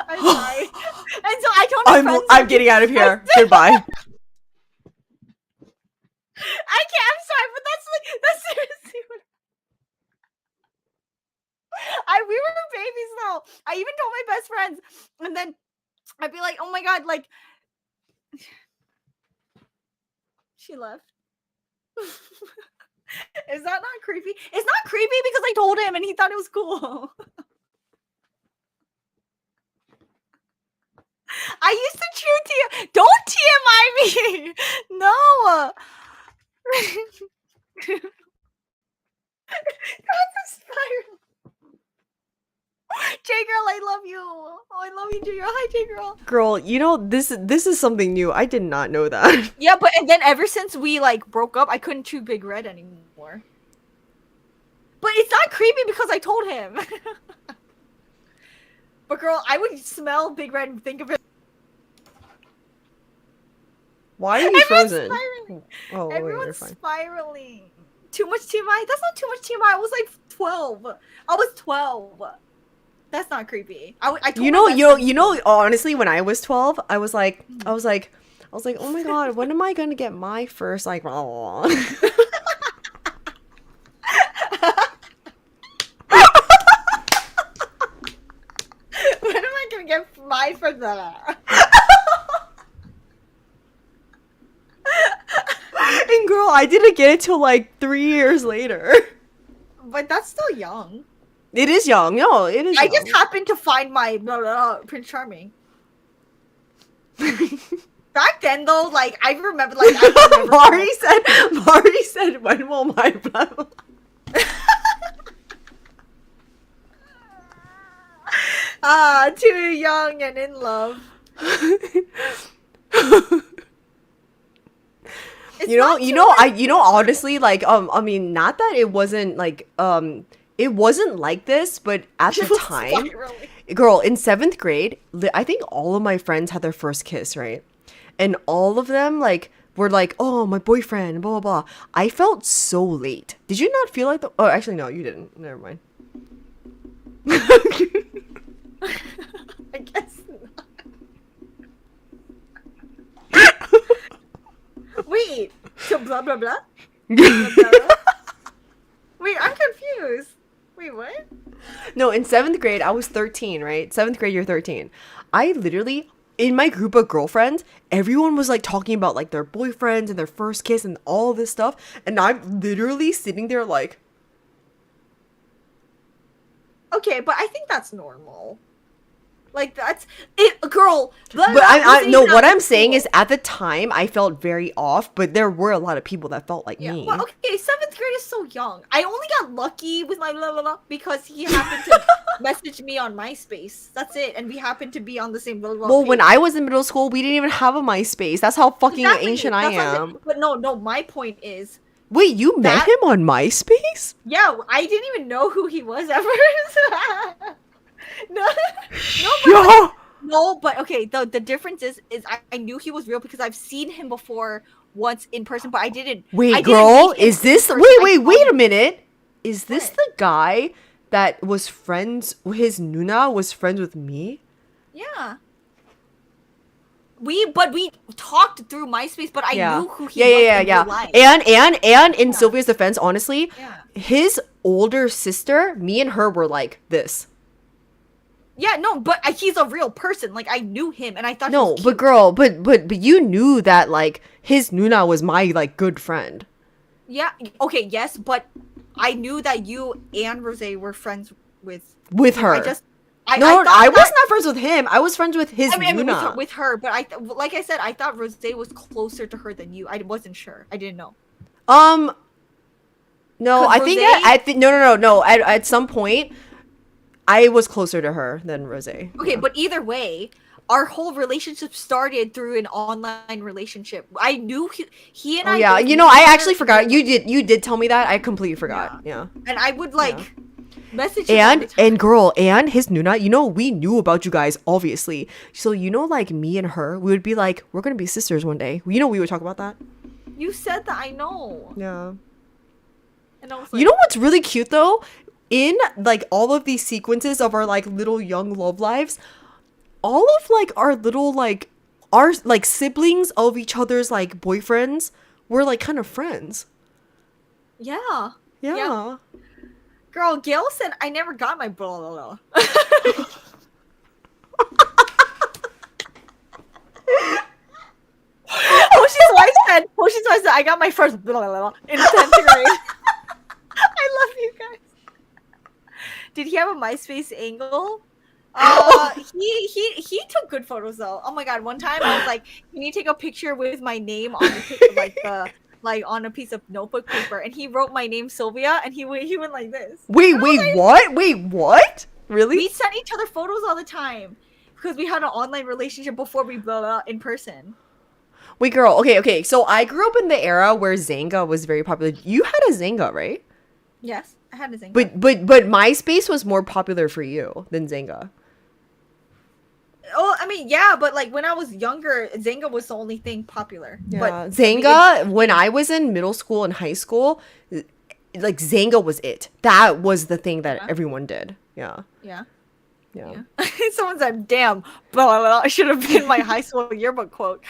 Speaker 2: I'm sorry. And so I told my friends.
Speaker 1: I'm getting out of here. Goodbye.
Speaker 2: I can't. I'm sorry, but that's seriously what. We were babies though. I even told my best friends, and then I'd be like, "Oh my god!" Like, she left. Is that not creepy? It's not creepy because I told him and he thought it was cool. I used to chew Don't TMI me! No! That's a spiral. J-Girl, I love you. Oh, I love you, J-Girl. Hi, J-Girl.
Speaker 1: Girl, you know this is something new. I did not know that.
Speaker 2: Yeah, but and then ever since we like broke up, I couldn't chew Big Red anymore. But it's not creepy because I told him. But girl, I would smell Big Red and think of it.
Speaker 1: Why are you
Speaker 2: Everyone's
Speaker 1: frozen?
Speaker 2: spiraling.
Speaker 1: Oh, wait, you're
Speaker 2: Everyone's
Speaker 1: fine.
Speaker 2: spiraling. Too much TMI? That's not too much TMI. I was like 12. I was 12. That's not creepy. I told
Speaker 1: You
Speaker 2: my
Speaker 1: know,
Speaker 2: best
Speaker 1: you know,
Speaker 2: friend-
Speaker 1: you know. Honestly, when I was 12, I was like, oh my god, when am I gonna get my first like?
Speaker 2: When am I gonna get my first?
Speaker 1: And girl, I didn't get it till like 3 years later.
Speaker 2: But that's still young.
Speaker 1: It is young. No, it is.
Speaker 2: I
Speaker 1: young.
Speaker 2: just happened to find my Prince Charming. Back then, though, like I remember, like I remember
Speaker 1: Mari said, when will my blah, blah.
Speaker 2: too young and in love. It's not too much-
Speaker 1: honestly, like, I mean, not that it wasn't like, it wasn't like this, but at the
Speaker 2: It was
Speaker 1: time,
Speaker 2: spiraling.
Speaker 1: girl, in 7th grade, I think all of my friends had their first kiss, right? And all of them, like, were like, oh, my boyfriend, blah, blah, blah. I felt so late. Did you not feel like the, oh, actually, no, you didn't. Never mind.
Speaker 2: I guess not. Wait. So blah blah blah. Blah, blah, blah. Wait, I'm confused. Wait, what?
Speaker 1: No, in 7th grade, I was 13, right? 7th grade, you're 13. I literally, in my group of girlfriends, everyone was like talking about like their boyfriends and their first kiss and all this stuff. And I'm literally sitting there like,
Speaker 2: Okay, but I think that's normal. Like that's it, girl.
Speaker 1: but I no, what I'm saying is at the time I felt very off, but there were a lot of people that felt like me.
Speaker 2: Well, okay, 7th grade is so young. I only got lucky with my blah, blah, blah, because he happened to message me on MySpace. That's it, and we happened to be on the same blah, blah,
Speaker 1: Well,
Speaker 2: page.
Speaker 1: when I was in middle school, we didn't even have a MySpace. That's how fucking
Speaker 2: Exactly,
Speaker 1: ancient I
Speaker 2: that's what I'm
Speaker 1: am.
Speaker 2: saying. But no, my point is,
Speaker 1: Wait, you met
Speaker 2: That-
Speaker 1: him on MySpace?
Speaker 2: yeah, I didn't even know who he was ever. no,
Speaker 1: Yo!
Speaker 2: no, but okay. The difference is I knew he was real because I've seen him before once in person, but I didn't.
Speaker 1: Wait,
Speaker 2: I didn't
Speaker 1: girl,
Speaker 2: meet him
Speaker 1: is this
Speaker 2: in person.
Speaker 1: wait a minute. Is this
Speaker 2: What?
Speaker 1: the guy that was friends his Nuna was friends with me?
Speaker 2: Yeah. We talked through MySpace, but I knew who he was in real life.
Speaker 1: And in Sylvia's defense, honestly,
Speaker 2: Yeah.
Speaker 1: his older sister, me and her were like this.
Speaker 2: Yeah, no, but he's a real person. Like I knew him, and I thought he
Speaker 1: No,
Speaker 2: was
Speaker 1: but
Speaker 2: cute.
Speaker 1: girl, but you knew that like his Nuna was my like good friend.
Speaker 2: Yeah, okay, yes, but I knew that you and Rose were friends with
Speaker 1: Her.
Speaker 2: I
Speaker 1: No,
Speaker 2: thought
Speaker 1: I was
Speaker 2: that-
Speaker 1: not friends with him. I was friends with his
Speaker 2: I mean,
Speaker 1: Nuna.
Speaker 2: with her, but like I said, I thought Rose was closer to her than you. I wasn't sure. I didn't know.
Speaker 1: No,
Speaker 2: 'Cause
Speaker 1: I think
Speaker 2: Rosé-
Speaker 1: I think no. At some point, I was closer to her than Rose.
Speaker 2: Okay, but either way, our whole relationship started through an online relationship. I knew he and
Speaker 1: Oh
Speaker 2: I.
Speaker 1: yeah,
Speaker 2: both
Speaker 1: you
Speaker 2: knew
Speaker 1: know, I
Speaker 2: each
Speaker 1: actually
Speaker 2: other,
Speaker 1: forgot. You did tell me that. I completely forgot. Yeah.
Speaker 2: and I would like message him all the time.
Speaker 1: And girl, and his Nuna, you know, we knew about you guys, obviously. So, you know, like me and her, we would be like, we're gonna be sisters one day. You know, we would talk about that.
Speaker 2: You said that, I know.
Speaker 1: Yeah.
Speaker 2: And I was like,
Speaker 1: You know what's really cute though? In like all of these sequences of our like little young love lives, all of like our little like our like siblings of each other's like boyfriends were like kind of friends.
Speaker 2: yeah.
Speaker 1: Yeah.
Speaker 2: Girl, Gail said I never got my blah blah blah. Hoshi's wife said I got my first blah blah blah in 10th grade. I love you guys. Did he have a MySpace angle? He took good photos though. Oh my god, one time I was like, "Can you take a picture with my name on the on a piece of notebook paper?" And he wrote my name Silvia, and he went like this.
Speaker 1: Wait, what? Wait, what? Really?
Speaker 2: We sent each other photos all the time because we had an online relationship before we blah blah in person.
Speaker 1: Wait, girl. Okay. So I grew up in the era where Zanga was very popular. You had a Zanga, right?
Speaker 2: Yes, I had a Zanga.
Speaker 1: But MySpace was more popular for you than Zanga.
Speaker 2: Oh, I mean, yeah, but like when I was younger, Zanga was the only thing popular.
Speaker 1: Yeah,
Speaker 2: But
Speaker 1: Zanga, when I was in middle school and high school, like Zanga was it. That was the thing that everyone did. Yeah.
Speaker 2: Yeah.
Speaker 1: Yeah.
Speaker 2: Someone said, "Damn, blah, blah, blah. I should have been my high school yearbook quote."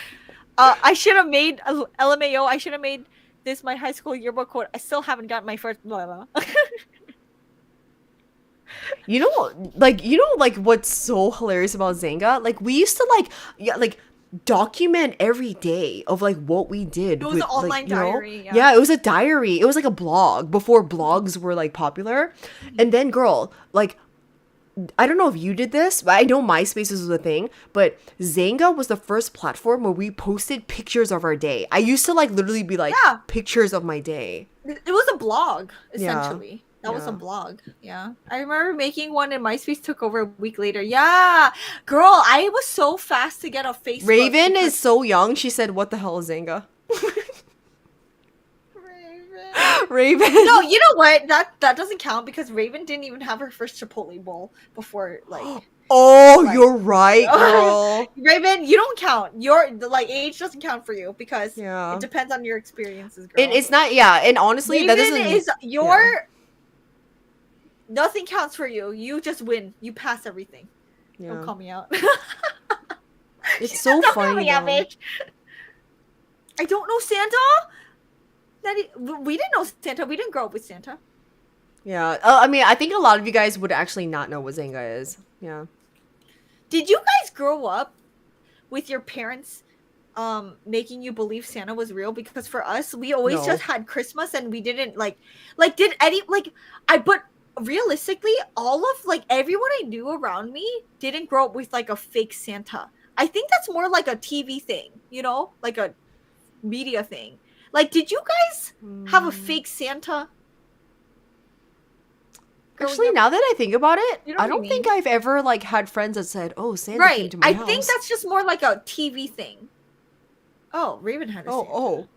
Speaker 2: I should have made LMAO. I should have made this my high school yearbook quote. I still haven't got my first blah blah.
Speaker 1: You know, what's so hilarious about Zanga? Like, we used to document every day of like what we did.
Speaker 2: It was an online diary, yeah.
Speaker 1: Yeah, it was a diary. It was like a blog before blogs were like popular. And then, girl, like, I don't know if you did this, but I know MySpace was a thing, but Zanga was the first platform where we posted pictures of our day. I used to like literally be like pictures of my day.
Speaker 2: It was a blog,
Speaker 1: Yeah.
Speaker 2: essentially. That was a
Speaker 1: Yeah.
Speaker 2: blog. Yeah. I remember making one and MySpace took over a week later. Yeah. Girl, I was so fast to get a Facebook.
Speaker 1: Raven
Speaker 2: because-
Speaker 1: is so young. She said, "What the hell is Zanga?"
Speaker 2: Raven.
Speaker 1: Raven.
Speaker 2: No, you know what? That doesn't count because Raven didn't even have her first Chipotle bowl before like
Speaker 1: Oh,
Speaker 2: Like-
Speaker 1: you're right, girl.
Speaker 2: Raven, you don't count. Like age doesn't count for you because
Speaker 1: Yeah.
Speaker 2: it depends on your experiences, girl.
Speaker 1: And it's not, yeah. And honestly,
Speaker 2: Raven
Speaker 1: that doesn't.
Speaker 2: is your nothing counts for you. You just win. You pass everything. Don't
Speaker 1: Yeah.
Speaker 2: call me out.
Speaker 1: It's so
Speaker 2: Don't call
Speaker 1: funny.
Speaker 2: me out,
Speaker 1: though.
Speaker 2: bitch. I don't know Santa. We didn't know Santa. We didn't grow up with Santa.
Speaker 1: Yeah. I mean, I think a lot of you guys would actually not know what Zanga is. Yeah.
Speaker 2: Did you guys grow up with your parents making you believe Santa was real? Because for us, we always
Speaker 1: No.
Speaker 2: just had Christmas and we didn't did any but realistically, all of everyone I knew around me didn't grow up with like a fake Santa. I think that's more like a TV thing, like a media thing. Like, did you guys have a fake Santa?
Speaker 1: Actually, now that I think about it,
Speaker 2: You know
Speaker 1: I
Speaker 2: what I
Speaker 1: don't think
Speaker 2: mean?
Speaker 1: I've ever like had friends that said, "Oh, Santa came
Speaker 2: Right.
Speaker 1: to my
Speaker 2: I
Speaker 1: house."
Speaker 2: think that's just more like a TV thing. Oh, Raven had a Santa.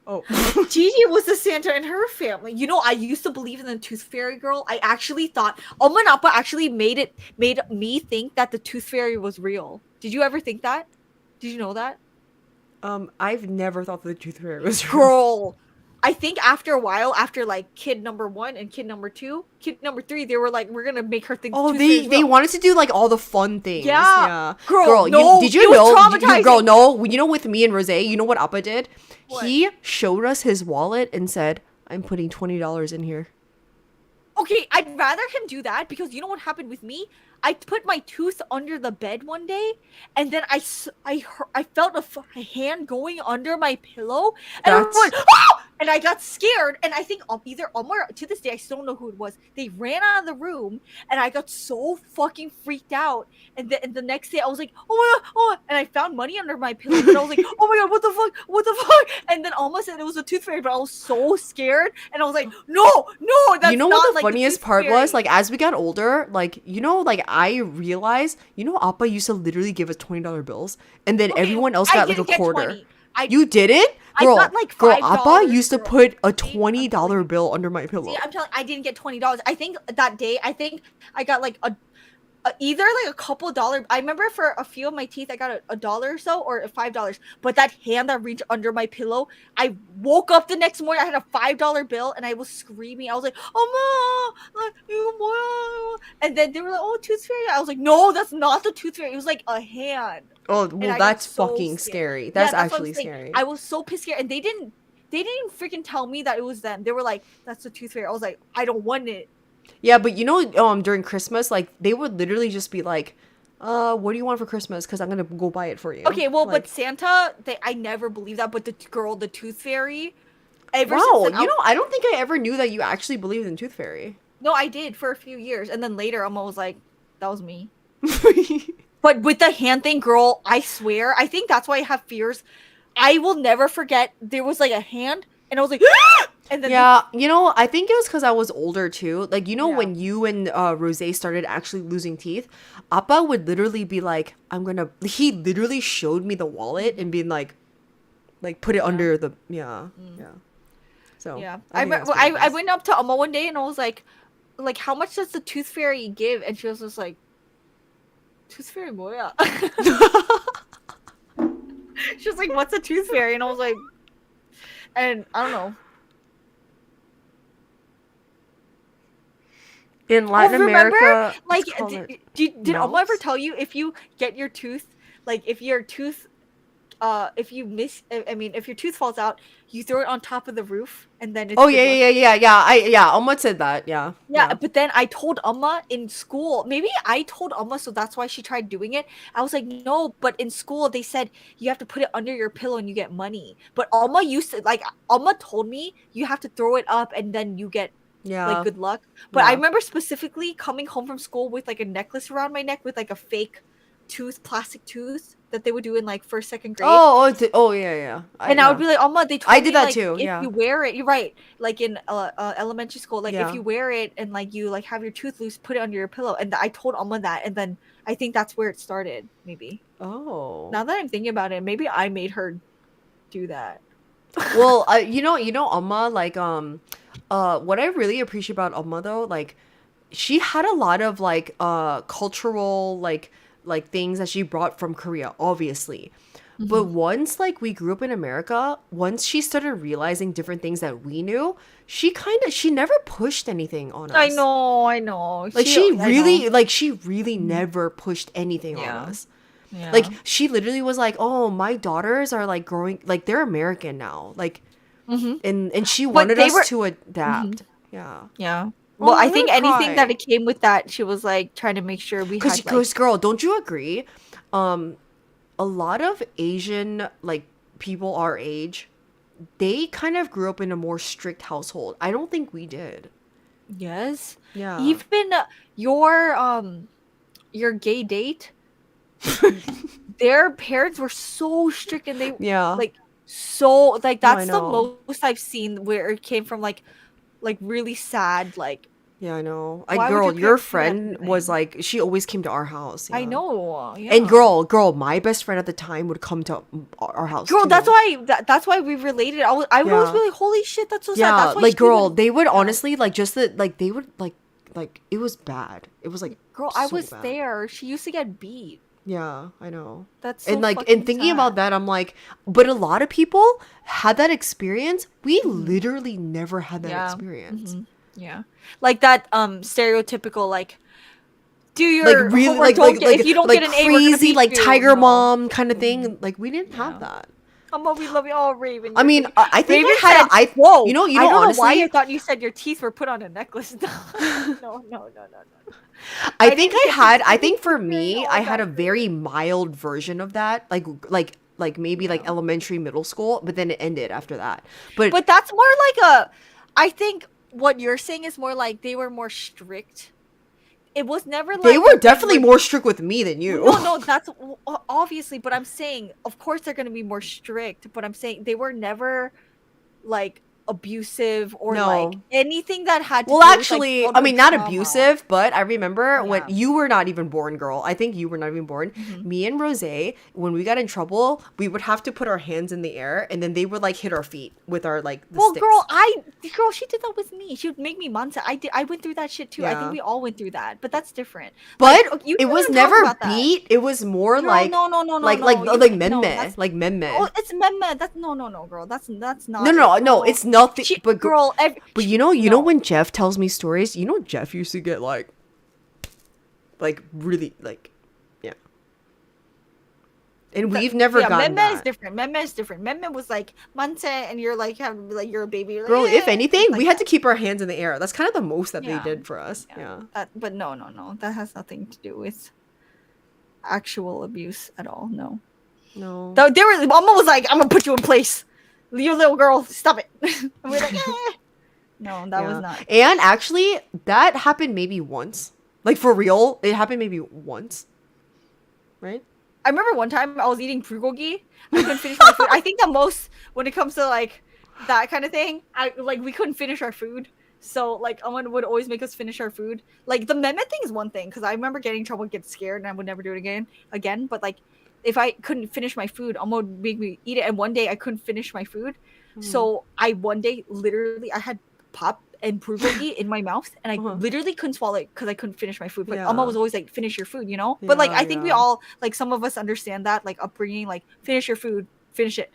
Speaker 1: Oh.
Speaker 2: Gigi was the Santa in her family. I used to believe in the Tooth Fairy girl. I actually thought Oma and Appa actually made me think that the Tooth Fairy was real. Did you ever think that? Did you know that?
Speaker 1: I've never thought the Tooth Fairy was real.
Speaker 2: Girl, I think after a while, after like kid number 1 and kid number 2, kid number 3, they were like, we're gonna make her think.
Speaker 1: Oh,
Speaker 2: the Tooth Fairy's
Speaker 1: they
Speaker 2: real.
Speaker 1: wanted to do like all the fun things.
Speaker 2: Yeah. Girl,
Speaker 1: Girl,
Speaker 2: no,
Speaker 1: did you
Speaker 2: it was
Speaker 1: know?
Speaker 2: traumatizing.
Speaker 1: Girl, no. You know, with me and Rose, you know what Appa did?
Speaker 2: What?
Speaker 1: He showed us his wallet and said, "I'm putting $20 in here."
Speaker 2: Okay, I'd rather him do that because you know what happened with me? I put my tooth under the bed one day, and then I felt a hand going under my pillow, and I
Speaker 1: That's-
Speaker 2: went, "Ah!" And I got scared, and I think either Omar, to this day, I still don't know who it was. They ran out of the room, and I got so fucking freaked out. And the next day, I was like, "Oh my god, oh!" And I found money under my pillow, but I was like, "Oh my god, what the fuck?" And then Alma said it was a tooth fairy, but I was so scared, and I was like, "No, that's
Speaker 1: You know
Speaker 2: not
Speaker 1: what the
Speaker 2: like
Speaker 1: funniest
Speaker 2: tooth
Speaker 1: part was?
Speaker 2: fairy."
Speaker 1: Like, as we got older, like, I realized, Appa used to literally give us $20 bills, and then
Speaker 2: Okay,
Speaker 1: everyone else
Speaker 2: I
Speaker 1: got like a
Speaker 2: didn't get
Speaker 1: quarter.
Speaker 2: 20. I
Speaker 1: You did it?
Speaker 2: I
Speaker 1: Girl,
Speaker 2: got, like,
Speaker 1: girl,
Speaker 2: $5,
Speaker 1: Appa used to
Speaker 2: girl.
Speaker 1: put a
Speaker 2: See, I'm telling
Speaker 1: $20
Speaker 2: you.
Speaker 1: bill under my pillow.
Speaker 2: See, I'm telling I didn't get $20. I think that day, I got like either like a couple dollar. I remember for a few of my teeth, I got a dollar or so, or $5. But that hand that reached under my pillow, I woke up the next morning. I had a $5 bill, and I was screaming. I was like, "Oh ma, and then they were like, "Oh, tooth fairy." I was like, "No, that's not the tooth fairy. It was like a hand."
Speaker 1: Oh,
Speaker 2: And
Speaker 1: well,
Speaker 2: I got
Speaker 1: that's
Speaker 2: so
Speaker 1: fucking
Speaker 2: scared.
Speaker 1: scary.
Speaker 2: Yeah,
Speaker 1: That's
Speaker 2: what I'm
Speaker 1: actually
Speaker 2: saying.
Speaker 1: scary.
Speaker 2: I was so pissed scared, and they didn't even freaking tell me that it was them. They were like, "That's the tooth fairy." I was like, "I don't want it."
Speaker 1: Yeah, but during Christmas, like, they would literally just be like, what do you want for Christmas? Because I'm gonna go buy it for you.
Speaker 2: Okay, well,
Speaker 1: like,
Speaker 2: but Santa, I never believed that. But the girl, the tooth fairy, ever
Speaker 1: wow,
Speaker 2: since then,
Speaker 1: I don't think I ever knew that you actually believed in Tooth Fairy.
Speaker 2: no, I did for a few years, and then later, Emma was like, "That was me." But with the hand thing, girl, I swear, I think that's why I have fears. I will never forget. There was like a hand, and I was like, and then
Speaker 1: Yeah, I think it was because I was older too. Like,
Speaker 2: Yeah.
Speaker 1: when you and Rose started actually losing teeth, Appa would literally be like, he literally showed me the wallet and being like put it under the, yeah. So,
Speaker 2: yeah,
Speaker 1: I think that's pretty
Speaker 2: I
Speaker 1: nice.
Speaker 2: went up to Emma one day and I was like, how much does the tooth fairy give? And she was just like, "Tooth fairy 뭐야?" She was like, "What's a tooth fairy?" And I was like, and I don't know.
Speaker 1: In Latin
Speaker 2: remember?
Speaker 1: America,
Speaker 2: Like,
Speaker 1: it's called
Speaker 2: did Emma ever
Speaker 1: mouse?
Speaker 2: tell you if you get your tooth, like if your tooth, if your tooth falls out, you throw it on top of the roof and then it's
Speaker 1: Oh,
Speaker 2: good luck?
Speaker 1: yeah. Alma said that. Yeah.
Speaker 2: Yeah, but then I told Amma in school. Maybe I told Amma, so that's why she tried doing it. I was like, "No," but in school they said you have to put it under your pillow and you get money. But Amma told me you have to throw it up and then you get
Speaker 1: Yeah.
Speaker 2: like good luck. But I
Speaker 1: Yeah.
Speaker 2: remember specifically coming home from school with like a necklace around my neck with like a fake plastic tooth that they would do in like first, second grade.
Speaker 1: Yeah.
Speaker 2: And I would be like, "Amma, they told
Speaker 1: I
Speaker 2: me
Speaker 1: did that
Speaker 2: like,
Speaker 1: too,
Speaker 2: if
Speaker 1: yeah.
Speaker 2: you wear it, you're right. Like in elementary school, like
Speaker 1: Yeah.
Speaker 2: if you wear it and like you like have your tooth loose, put it under your pillow." And I told Amma that, and then I think that's where it started. Maybe
Speaker 1: Oh.
Speaker 2: now that I'm thinking about it, maybe I made her do that.
Speaker 1: Well, Amma, like, what I really appreciate about Amma though, like, she had a lot of like cultural like things that she brought from Korea, obviously. But once like we grew up in America, once she started realizing different things that we knew, she never pushed anything on us.
Speaker 2: I know.
Speaker 1: Like she
Speaker 2: I
Speaker 1: really
Speaker 2: know.
Speaker 1: like she really never pushed anything
Speaker 2: Yeah.
Speaker 1: on us.
Speaker 2: Yeah.
Speaker 1: Like she literally was like, "Oh, my daughters are like growing, like they're American now." Like, and she wanted
Speaker 2: they
Speaker 1: us
Speaker 2: were-
Speaker 1: to adapt. Yeah.
Speaker 2: Yeah.
Speaker 1: Oh,
Speaker 2: Well, I
Speaker 1: I'm
Speaker 2: think
Speaker 1: gonna
Speaker 2: anything that
Speaker 1: cry.
Speaker 2: it came with that, she was like trying to make sure we had like,
Speaker 1: Because girl, don't you agree? A lot of Asian like people our age, they kind of grew up in a more strict household. I don't think we did.
Speaker 2: yes.
Speaker 1: Yeah.
Speaker 2: Even your gay date, their parents were so strict and they
Speaker 1: Yeah.
Speaker 2: like so like
Speaker 1: No, I
Speaker 2: that's the
Speaker 1: know.
Speaker 2: most I've seen where it came from like really sad like
Speaker 1: Yeah, I know.
Speaker 2: Why would
Speaker 1: Girl,
Speaker 2: your
Speaker 1: your
Speaker 2: parents do that to
Speaker 1: friend
Speaker 2: you?
Speaker 1: was like, she always came to our house.
Speaker 2: I
Speaker 1: Yeah.
Speaker 2: know. Yeah.
Speaker 1: And girl, my best friend at the time would come to our house.
Speaker 2: Girl,
Speaker 1: too.
Speaker 2: that's why that's why we related. I would always
Speaker 1: Yeah.
Speaker 2: be like, holy shit, that's so sad.
Speaker 1: Yeah,
Speaker 2: That's why
Speaker 1: like
Speaker 2: she
Speaker 1: girl,
Speaker 2: would-
Speaker 1: they would
Speaker 2: Yeah.
Speaker 1: honestly like just the like they would like it was bad. It was like
Speaker 2: Girl, I
Speaker 1: so
Speaker 2: was
Speaker 1: bad.
Speaker 2: there. She used to get beat.
Speaker 1: Yeah, I know.
Speaker 2: That's so
Speaker 1: And like
Speaker 2: fucking
Speaker 1: and thinking
Speaker 2: sad.
Speaker 1: about that, I'm like, but a lot of people had that experience. We literally never had that
Speaker 2: Yeah.
Speaker 1: experience.
Speaker 2: Yeah. Like that stereotypical like do your
Speaker 1: Like really
Speaker 2: homework,
Speaker 1: like
Speaker 2: don't
Speaker 1: like
Speaker 2: get-
Speaker 1: like,
Speaker 2: if you don't
Speaker 1: like
Speaker 2: get an A, we're gonna
Speaker 1: crazy
Speaker 2: beat
Speaker 1: like
Speaker 2: you.
Speaker 1: tiger
Speaker 2: No.
Speaker 1: mom kind of thing. Like we didn't have
Speaker 2: Yeah.
Speaker 1: that.
Speaker 2: Mama, we love you all, Raven.
Speaker 1: I mean, I think
Speaker 2: Raven
Speaker 1: I had
Speaker 2: said,
Speaker 1: I
Speaker 2: whoa,
Speaker 1: you know
Speaker 2: I don't
Speaker 1: honestly
Speaker 2: know why I thought you said your teeth were put on a necklace. No.
Speaker 1: I
Speaker 2: I
Speaker 1: think
Speaker 2: didn't
Speaker 1: I
Speaker 2: get
Speaker 1: had
Speaker 2: to
Speaker 1: I think for
Speaker 2: see
Speaker 1: me
Speaker 2: all
Speaker 1: I had
Speaker 2: that
Speaker 1: a very mild version of that like maybe like elementary middle school, but then it ended after that.
Speaker 2: But that's more like I think what you're saying is more like they were more strict. It was never like
Speaker 1: they were
Speaker 2: that
Speaker 1: definitely
Speaker 2: were-
Speaker 1: more strict with me than you.
Speaker 2: No, that's obviously. But I'm saying, of course, they're gonna be more strict. But I'm saying they were never like abusive or
Speaker 1: No.
Speaker 2: like anything that had to
Speaker 1: Well,
Speaker 2: do with, like,
Speaker 1: actually, I
Speaker 2: childhood
Speaker 1: mean, not
Speaker 2: trauma.
Speaker 1: abusive, but I remember when
Speaker 2: Yeah.
Speaker 1: you were not even born, girl. I think you were not even born. Me and Rose, when we got in trouble, we would have to put our hands in the air, and then they would like hit our feet with our like the
Speaker 2: Well,
Speaker 1: sticks.
Speaker 2: girl, she did that with me. She would make me mansa. I went through that shit too. I
Speaker 1: Yeah.
Speaker 2: think we all went through that, but that's different.
Speaker 1: But
Speaker 2: Like, you
Speaker 1: it
Speaker 2: can't
Speaker 1: was
Speaker 2: even talk
Speaker 1: never
Speaker 2: about that.
Speaker 1: beat. It was more
Speaker 2: Girl,
Speaker 1: like
Speaker 2: no,
Speaker 1: like
Speaker 2: no,
Speaker 1: like
Speaker 2: you
Speaker 1: like
Speaker 2: can't- no,
Speaker 1: memme,
Speaker 2: that's-
Speaker 1: like memme.
Speaker 2: Oh, it's meme. That's no, girl. That's not.
Speaker 1: No,
Speaker 2: girl.
Speaker 1: it's nothing.
Speaker 2: She,
Speaker 1: but
Speaker 2: girl,
Speaker 1: but you know
Speaker 2: no.
Speaker 1: when Jeff tells me stories, Jeff used to get like really like yeah. And we've never gotten
Speaker 2: Meme is
Speaker 1: that.
Speaker 2: different. Meme is different. Meme was like manse, and you're like you're a baby. You're like,
Speaker 1: Girl, if
Speaker 2: "Eh,"
Speaker 1: anything,
Speaker 2: like
Speaker 1: we had
Speaker 2: that.
Speaker 1: to keep our hands in the air. That's kind of the most that
Speaker 2: Yeah.
Speaker 1: they did for us. Yeah.
Speaker 2: But no. That has nothing to do with actual abuse at all. No.
Speaker 1: No.
Speaker 2: Mama was like, "I'm gonna put you in place. You little girl, stop it." And we're like, "Eh." No, that was
Speaker 1: Yeah.
Speaker 2: not.
Speaker 1: And actually, that happened maybe once. Like for real, it happened maybe once. Right?
Speaker 2: I remember one time I was eating bulgogi. I couldn't finish my food. I think the most when it comes to like that kind of thing, we couldn't finish our food. So like Owen would always make us finish our food. Like the meme thing is one thing because I remember getting in trouble, get scared, and I would never do it again. But like if I couldn't finish my food, Owen would make me eat it. And one day I couldn't finish my food, so one day literally I had pop and bulgogi in my mouth, and I literally couldn't swallow it because I couldn't finish my food. But
Speaker 1: Yeah.
Speaker 2: Amma was always like, "Finish your food," you know. But like I think we
Speaker 1: Yeah.
Speaker 2: all like some of us understand that like upbringing, like finish your food, finish it.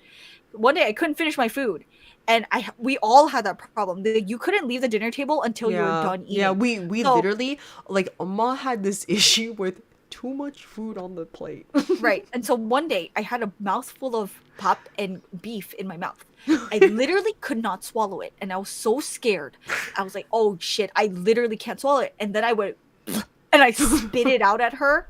Speaker 2: One day I couldn't finish my food, and we all had that problem. You couldn't leave the dinner table until you were done eating.
Speaker 1: Yeah, we
Speaker 2: So-
Speaker 1: literally like Amma had this issue with too much food on the plate.
Speaker 2: Right. And so one day I had a mouthful of pop and beef in my mouth. I literally could not swallow it. And I was so scared. I was like, oh shit, I literally can't swallow it. And then I went and I spit it out at her.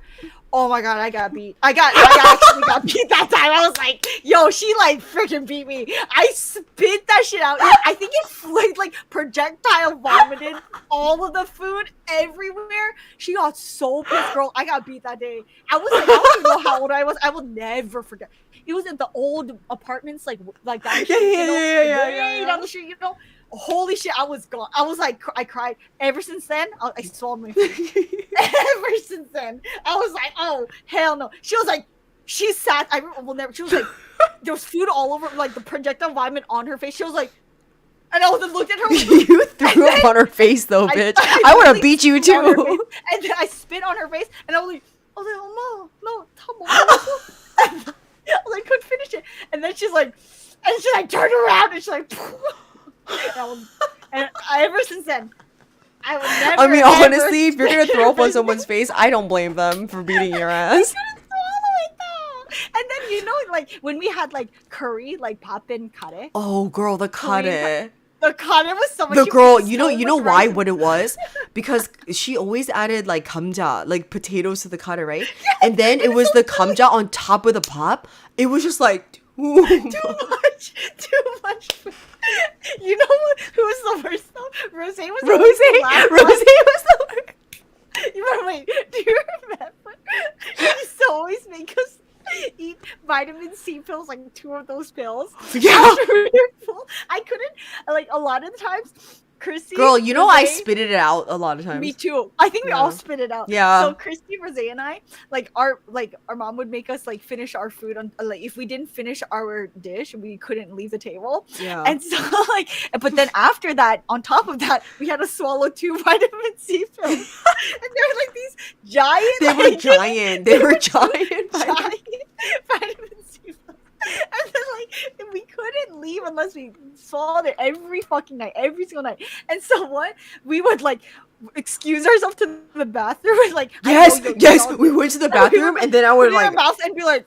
Speaker 2: Oh my god, I got beat. I actually got beat that time. I was like, yo, she like freaking beat me. I spit that shit out. I think it like projectile vomited all of the food everywhere. She got so pissed, girl. I got beat that day. I was like, I don't even know how old I was. I will never forget. It was in the old apartments, like down the street, way down the street, you know. Holy shit, I was gone. I was like, I cried. Ever since then, I swallowed my food. Ever since then, I was like, oh hell no. She was like, she sat. I will never. She was like, there was food all over, like the projectile vomit on her face. She was like, and I was looked at her. Like,
Speaker 1: You threw up on her face though, bitch. I would have
Speaker 2: literally
Speaker 1: beat you
Speaker 2: spit on her
Speaker 1: too.
Speaker 2: face, and then I spit on her face, and I was like, oh no, I was like, couldn't finish it, and then she's like, turned around, and she's like, and ever since then, I would never.
Speaker 1: I mean,
Speaker 2: ever
Speaker 1: honestly, if you're gonna throw up on
Speaker 2: finish
Speaker 1: someone's face, I don't blame them for beating your ass.
Speaker 2: couldn't swallow it. And then like when we had like curry, like papin kare.
Speaker 1: Oh, girl, the kare.
Speaker 2: The kare was so much.
Speaker 1: The girl,
Speaker 2: so
Speaker 1: you know
Speaker 2: much
Speaker 1: why?
Speaker 2: rice.
Speaker 1: What it was? Because she always added like kamja, like potatoes to the kare, right? And then it was the kamja on top of the pop. It was just like too
Speaker 2: much. Food. You know who was the worst though? Rose was
Speaker 1: Rose
Speaker 2: the
Speaker 1: was the worst.
Speaker 2: Wait, do you remember? He used to always make us eat vitamin C pills, like 2 of those pills.
Speaker 1: Yeah.
Speaker 2: After we were full. I couldn't, like, a lot of the times, Christy.
Speaker 1: Girl, you know I
Speaker 2: Rosé-
Speaker 1: spit it out a lot of times.
Speaker 2: Me too. I think we
Speaker 1: Yeah.
Speaker 2: all spit it out.
Speaker 1: Yeah.
Speaker 2: So Christy, Rose, and I, our mom would make us like finish our food on like if we didn't finish our dish, we couldn't leave the table.
Speaker 1: Yeah.
Speaker 2: And so but then after that, on top of that, we had to swallow 2 vitamin C pills. And they were like these giant.
Speaker 1: They were giant. They were giant.
Speaker 2: giant vitamin C pills. And then we couldn't leave unless we swallowed it every fucking night, every single night. And so what? We would like excuse ourselves to the bathroom and like
Speaker 1: Yes. We went to the bathroom and then I would
Speaker 2: put it in our
Speaker 1: like
Speaker 2: mouth and be like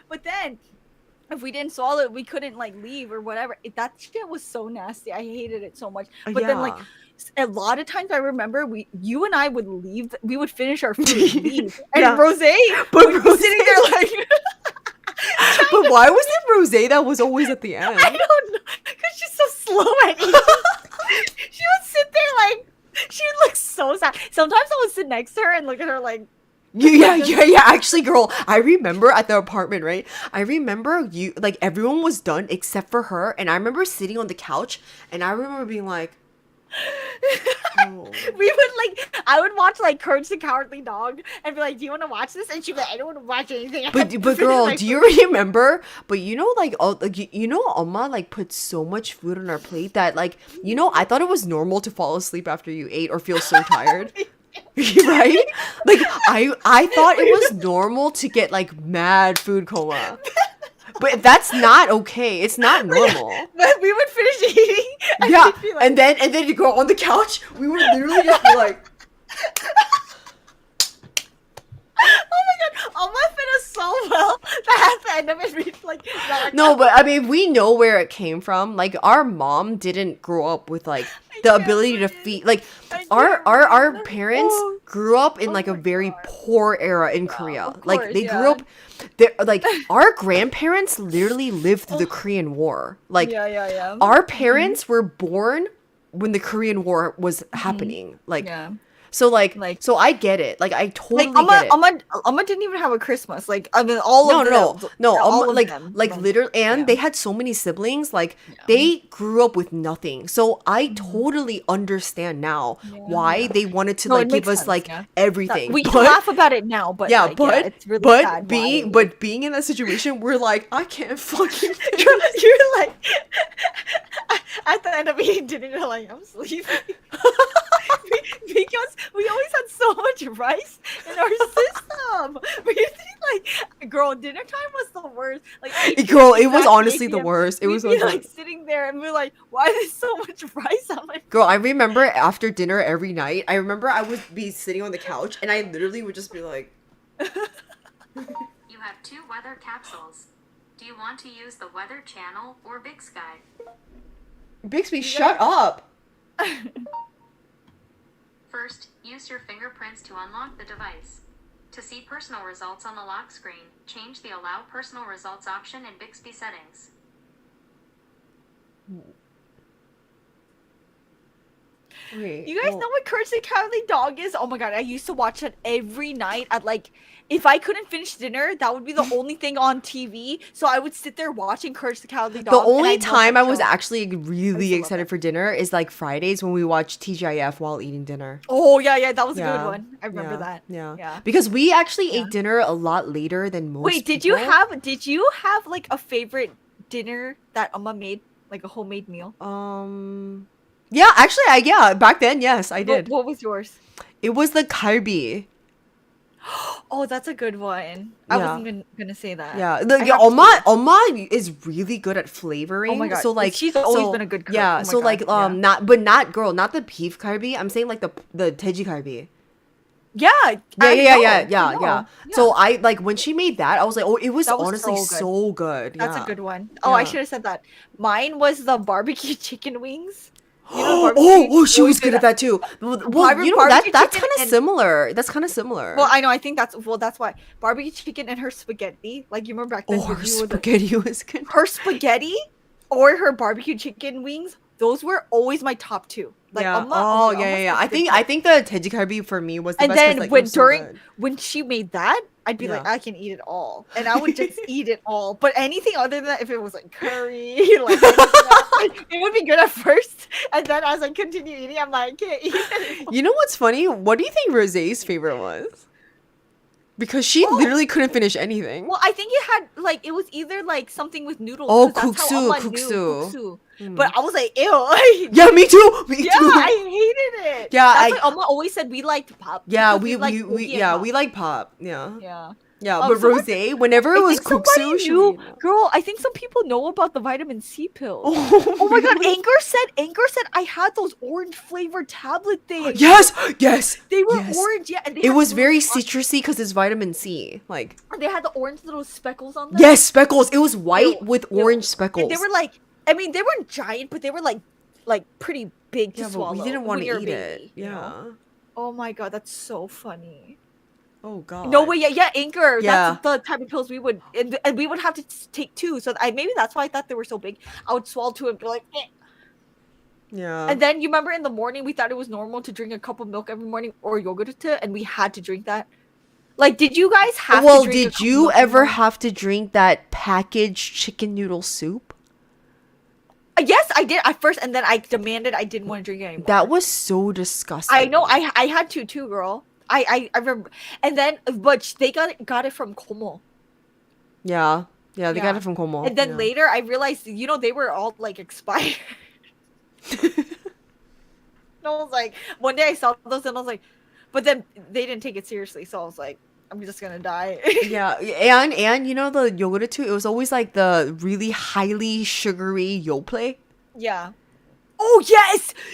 Speaker 2: but then if we didn't swallow it, we couldn't like leave or whatever. That shit was so nasty. I hated it so much. But then like a lot of times I remember you and I would leave. We would finish our food and leave. And
Speaker 1: Yeah.
Speaker 2: Rose would be sitting there like.
Speaker 1: But why was it Rose that was always at the end?
Speaker 2: I don't know, because she's so slow at eating. She would sit there like she would look so sad. Sometimes I would sit next to her and look at her like.
Speaker 1: Yeah. Actually, girl, I remember at the apartment, right? I remember you, like, everyone was done except for her. And I remember sitting on the couch and I remember being like, oh.
Speaker 2: We would I would watch like Courage the Cowardly Dog and be like, "Do you want to watch this?" And she'd be like, "I don't want to watch anything." I have to
Speaker 1: But
Speaker 2: finish
Speaker 1: girl,
Speaker 2: my
Speaker 1: do you
Speaker 2: food."
Speaker 1: remember? But Oma like put so much food on our plate that like, I thought it was normal to fall asleep after you ate or feel so tired. Right? Like I thought it was normal to get like mad food coma. But that's not okay. It's not normal.
Speaker 2: But we would finish eating. And
Speaker 1: Yeah.
Speaker 2: we'd be like,
Speaker 1: And then you go on the couch, we would literally just be like
Speaker 2: oh my god, Alma fit us so well that at the end of it, we'd like,
Speaker 1: no, but I mean, we know where it came from. Like, our mom didn't grow up with like the ability to feed. Like, our parents grew up in like a very poor era in Korea.
Speaker 2: of
Speaker 1: Like,
Speaker 2: course,
Speaker 1: they
Speaker 2: yeah.
Speaker 1: grew up. Like, our grandparents literally lived through the Korean War. Like,
Speaker 2: yeah.
Speaker 1: our parents were born when the Korean War was happening. Like.
Speaker 2: Yeah.
Speaker 1: So so I get it. Like I totally
Speaker 2: Like
Speaker 1: get it.
Speaker 2: Alma didn't even have a Christmas. Like I mean, all of them.
Speaker 1: No.
Speaker 2: all of
Speaker 1: Like
Speaker 2: them.
Speaker 1: literally, and
Speaker 2: Yeah.
Speaker 1: they had so many siblings. Like they grew up with nothing. So I totally understand now why they wanted to
Speaker 2: No,
Speaker 1: like
Speaker 2: it
Speaker 1: give
Speaker 2: makes
Speaker 1: us
Speaker 2: sense,
Speaker 1: like
Speaker 2: yeah.
Speaker 1: everything.
Speaker 2: We
Speaker 1: But-
Speaker 2: laugh about it now, but
Speaker 1: yeah,
Speaker 2: like,
Speaker 1: but
Speaker 2: it's really sad
Speaker 1: being in that situation, we're like, I can't fucking.
Speaker 2: you're like at the end of eating dinner, you're like, I'm sleeping. Because we always had so much rice in our system. We like, girl, dinner time was the worst. Like,
Speaker 1: Girl, it was
Speaker 2: exactly
Speaker 1: honestly
Speaker 2: 8
Speaker 1: the
Speaker 2: p.m.
Speaker 1: worst. It
Speaker 2: We'd
Speaker 1: was
Speaker 2: be,
Speaker 1: like,
Speaker 2: like sitting there and we're like, why is there so much rice on my
Speaker 1: girl, I remember after dinner every night. I remember I would be sitting on the couch and I literally would just be like.
Speaker 4: You have 2 weather capsules. Do you want to use the Weather Channel or Big Sky?
Speaker 1: Bixby, shut up.
Speaker 4: First, use your fingerprints to unlock the device. To see personal results on the lock screen, change the Allow Personal Results option in Bixby settings.
Speaker 1: Wait,
Speaker 2: You guys know what Courage the Cowardly Dog is? Oh my god, I used to watch it every night at like, if I couldn't finish dinner, that would be the only thing on TV. So I would sit there watching Courage the Cowardly Dog.
Speaker 1: The
Speaker 2: and
Speaker 1: only
Speaker 2: love
Speaker 1: time
Speaker 2: that
Speaker 1: I was
Speaker 2: show.
Speaker 1: actually really
Speaker 2: love
Speaker 1: excited
Speaker 2: it.
Speaker 1: for dinner is like Fridays when we watch TGIF while eating dinner.
Speaker 2: Oh yeah, that was a
Speaker 1: Yeah,
Speaker 2: good one. I remember
Speaker 1: yeah,
Speaker 2: that.
Speaker 1: Yeah.
Speaker 2: Yeah.
Speaker 1: Because we actually
Speaker 2: Yeah.
Speaker 1: ate dinner a lot later than most
Speaker 2: Wait, did you have like a favorite dinner that Amma made, like a homemade meal?
Speaker 1: Yeah, actually, back then, yes, I did.
Speaker 2: What was yours?
Speaker 1: It was the kalbi.
Speaker 2: Oh, that's a good one. I
Speaker 1: Yeah.
Speaker 2: wasn't gonna say that.
Speaker 1: Yeah,
Speaker 2: I
Speaker 1: the
Speaker 2: have
Speaker 1: Oma is really good at flavoring.
Speaker 2: Oh my god.
Speaker 1: So like
Speaker 2: she's always been a good cook.
Speaker 1: Yeah,
Speaker 2: Oh my
Speaker 1: so
Speaker 2: God,
Speaker 1: like
Speaker 2: yeah.
Speaker 1: not beef kalbi. I'm saying like the teji kalbi.
Speaker 2: Yeah.
Speaker 1: Yeah. So I like when she made that, I was like, oh, it was
Speaker 2: That was
Speaker 1: honestly
Speaker 2: so good.
Speaker 1: so good.
Speaker 2: That's a
Speaker 1: Yeah.
Speaker 2: good one. Oh, I
Speaker 1: Yeah.
Speaker 2: should have said that. Mine was the barbecue chicken wings. You know,
Speaker 1: Oh,
Speaker 2: barbecue.
Speaker 1: she was good at that too. Well, you know
Speaker 2: Barbecue
Speaker 1: that's
Speaker 2: chicken
Speaker 1: kind of
Speaker 2: and-
Speaker 1: similar. That's kind of similar.
Speaker 2: Well, I know. I think that's why barbecue chicken and her spaghetti. Like you remember back then,
Speaker 1: her
Speaker 2: when you were
Speaker 1: spaghetti was good.
Speaker 2: her spaghetti or her barbecue chicken wings. Those were always my top two. Like,
Speaker 1: Yeah.
Speaker 2: Amma,
Speaker 1: Yeah.
Speaker 2: Amma's
Speaker 1: I think the tejikarbi for me was the
Speaker 2: and
Speaker 1: best. 'Cause,
Speaker 2: then
Speaker 1: like, it
Speaker 2: when
Speaker 1: was so good.
Speaker 2: when she made that, I'd be like,
Speaker 1: Yeah.
Speaker 2: I can eat it all, and I would just eat it all. But anything other than that, if it was like curry, like, anything else, like, it would be good at first, and then as I continue eating, I'm like, I can't eat it anymore.
Speaker 1: You know what's funny? What do you think Rosé's favorite was? Because she literally couldn't finish anything.
Speaker 2: Well, I think it had like it was either like something with noodles.
Speaker 1: Oh,
Speaker 2: 'cause that's how Amma knew
Speaker 1: kuksu.
Speaker 2: But I was like, ew.
Speaker 1: Yeah, me too. Me
Speaker 2: Yeah,
Speaker 1: too.
Speaker 2: I hated it.
Speaker 1: Yeah,
Speaker 2: That's why Amma always said we liked pop.
Speaker 1: Yeah,
Speaker 2: because
Speaker 1: we
Speaker 2: liked Cookie and Pop.
Speaker 1: we like pop. Yeah.
Speaker 2: Yeah.
Speaker 1: But
Speaker 2: someone-
Speaker 1: Rosé, whenever it
Speaker 2: I
Speaker 1: was
Speaker 2: think somebody
Speaker 1: kuksu, she
Speaker 2: knew,
Speaker 1: would eat it.
Speaker 2: girl. I think some people know about the vitamin C pills.
Speaker 1: Oh,
Speaker 2: Oh my god,
Speaker 1: really?
Speaker 2: Anchor said I had those orange flavored tablet things.
Speaker 1: Yes.
Speaker 2: They were
Speaker 1: yes.
Speaker 2: orange, yeah, and they
Speaker 1: It
Speaker 2: had
Speaker 1: was
Speaker 2: little
Speaker 1: very
Speaker 2: spots-
Speaker 1: citrusy because it's vitamin C. Like,
Speaker 2: They had the orange little speckles on them.
Speaker 1: yes, speckles. It was white
Speaker 2: Ew,
Speaker 1: with
Speaker 2: ew.
Speaker 1: orange speckles.
Speaker 2: And they were like, I mean, they weren't giant, but they were like pretty big to
Speaker 1: yeah, but
Speaker 2: swallow.
Speaker 1: we didn't
Speaker 2: when
Speaker 1: want to
Speaker 2: you're a
Speaker 1: eat it.
Speaker 2: baby, you
Speaker 1: Yeah.
Speaker 2: know? Oh my god, that's so funny.
Speaker 1: Oh god.
Speaker 2: No way, yeah, Anchor.
Speaker 1: Yeah.
Speaker 2: That's the type of pills we would, and we would have to take two. So maybe that's why I thought they were so big. I would swallow two and be like, eh.
Speaker 1: Yeah.
Speaker 2: And then you remember in the morning we thought it was normal to drink a cup of milk every morning or yogurt, and we had to drink that. Like, did you guys have?
Speaker 1: Well,
Speaker 2: to drink a
Speaker 1: did
Speaker 2: cup of
Speaker 1: you
Speaker 2: milk every
Speaker 1: ever
Speaker 2: morning?
Speaker 1: have to drink that packaged chicken noodle soup?
Speaker 2: Yes, I did at first, and then I demanded I didn't want to drink it anymore.
Speaker 1: That was so disgusting.
Speaker 2: I know. I had to too, girl. I remember, and then but they got it from Como,
Speaker 1: Yeah. Yeah, they got
Speaker 2: Yeah.
Speaker 1: it from Como.
Speaker 2: and then
Speaker 1: yeah.
Speaker 2: later I realized they were all like expired. And I was like, one day I saw those and I was like, but then they didn't take it seriously, so I was like, I'm just gonna die.
Speaker 1: Yeah, and you know the yogurt too. It was always like the really highly sugary Yoplait.
Speaker 2: Yeah. Oh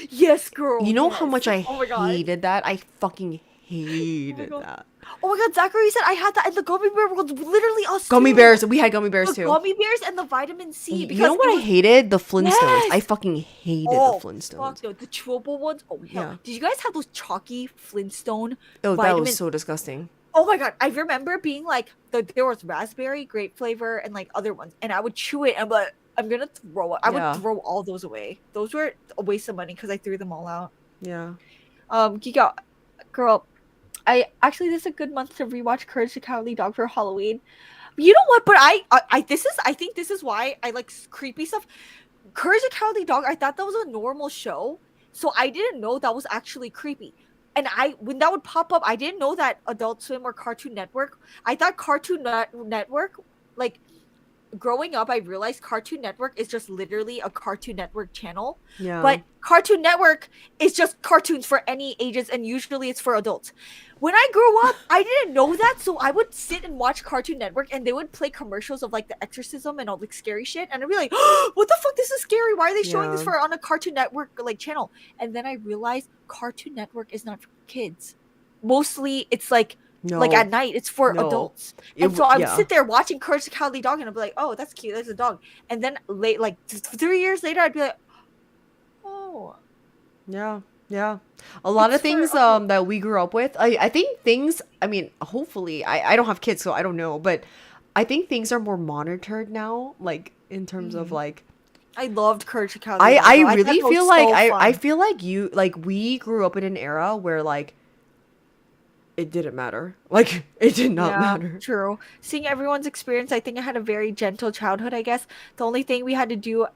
Speaker 2: yes, girl.
Speaker 1: You know how
Speaker 2: yes.
Speaker 1: much I
Speaker 2: Oh my God.
Speaker 1: hated that? I fucking hated
Speaker 2: God.
Speaker 1: that.
Speaker 2: Oh my god, Zachary said I had that, and the gummy bear was literally us.
Speaker 1: Gummy
Speaker 2: too.
Speaker 1: bears. We had gummy bears
Speaker 2: The
Speaker 1: too.
Speaker 2: gummy bears and the vitamin C.
Speaker 1: You
Speaker 2: Because
Speaker 1: know what
Speaker 2: it
Speaker 1: I
Speaker 2: was-
Speaker 1: hated? The Flintstones.
Speaker 2: Yes!
Speaker 1: I fucking hated
Speaker 2: Oh,
Speaker 1: the Flintstones.
Speaker 2: fuck no, the chewable ones. Oh hell.
Speaker 1: Yeah.
Speaker 2: Did you guys have those chalky Flintstone?
Speaker 1: Oh, that
Speaker 2: vitamin-
Speaker 1: was so disgusting.
Speaker 2: Oh my god, I remember being like, there was raspberry, grape flavor, and like other ones, and I would chew it and be like, I'm gonna throw it. I
Speaker 1: Yeah.
Speaker 2: would throw all those away. Those were a waste of money because I threw them all out.
Speaker 1: Yeah.
Speaker 2: Giga, girl, this is a good month to rewatch Courage the Cowardly Dog for Halloween. You know what? But I think this is why I like creepy stuff. Courage the Cowardly Dog. I thought that was a normal show, so I didn't know that was actually creepy. And when that would pop up, I didn't know that Adult Swim or Cartoon Network. I thought Cartoon Network, like growing up, I realized Cartoon Network is just literally a Cartoon Network channel.
Speaker 1: Yeah.
Speaker 2: But Cartoon Network is just cartoons for any ages, and usually it's for adults. When I grew up, I didn't know that, so I would sit and watch Cartoon Network, and they would play commercials of like the exorcism and all like scary shit, and I'd be like, "What the fuck? This is scary. Why are they showing this
Speaker 1: Yeah.
Speaker 2: on a Cartoon Network like channel?" And then I realized Cartoon Network is not for kids. Mostly, it's like
Speaker 1: no.
Speaker 2: like at night, it's for
Speaker 1: No.
Speaker 2: adults.
Speaker 1: It
Speaker 2: And so
Speaker 1: w-
Speaker 2: I would
Speaker 1: yeah.
Speaker 2: sit there watching Courage the Cowardly Dog, and I'd be like, "Oh, that's cute. That's a dog." And then like 3 years later, I'd be like, "Oh."
Speaker 1: Yeah, yeah. A lot of
Speaker 2: It's for
Speaker 1: things
Speaker 2: adults.
Speaker 1: that we grew up with. I think things, I mean, hopefully, I don't have kids, so I don't know, but I think things are more monitored now, like in terms of like
Speaker 2: I loved Courage the Cowardly Dog.
Speaker 1: I
Speaker 2: though.
Speaker 1: really
Speaker 2: thought that
Speaker 1: feel
Speaker 2: was
Speaker 1: like
Speaker 2: so
Speaker 1: I
Speaker 2: fun.
Speaker 1: feel like we grew up in an era where like it didn't matter. Like it did not
Speaker 2: Yeah,
Speaker 1: matter.
Speaker 2: True. Seeing everyone's experience, I think I had a very gentle childhood, I guess. The only thing we had to do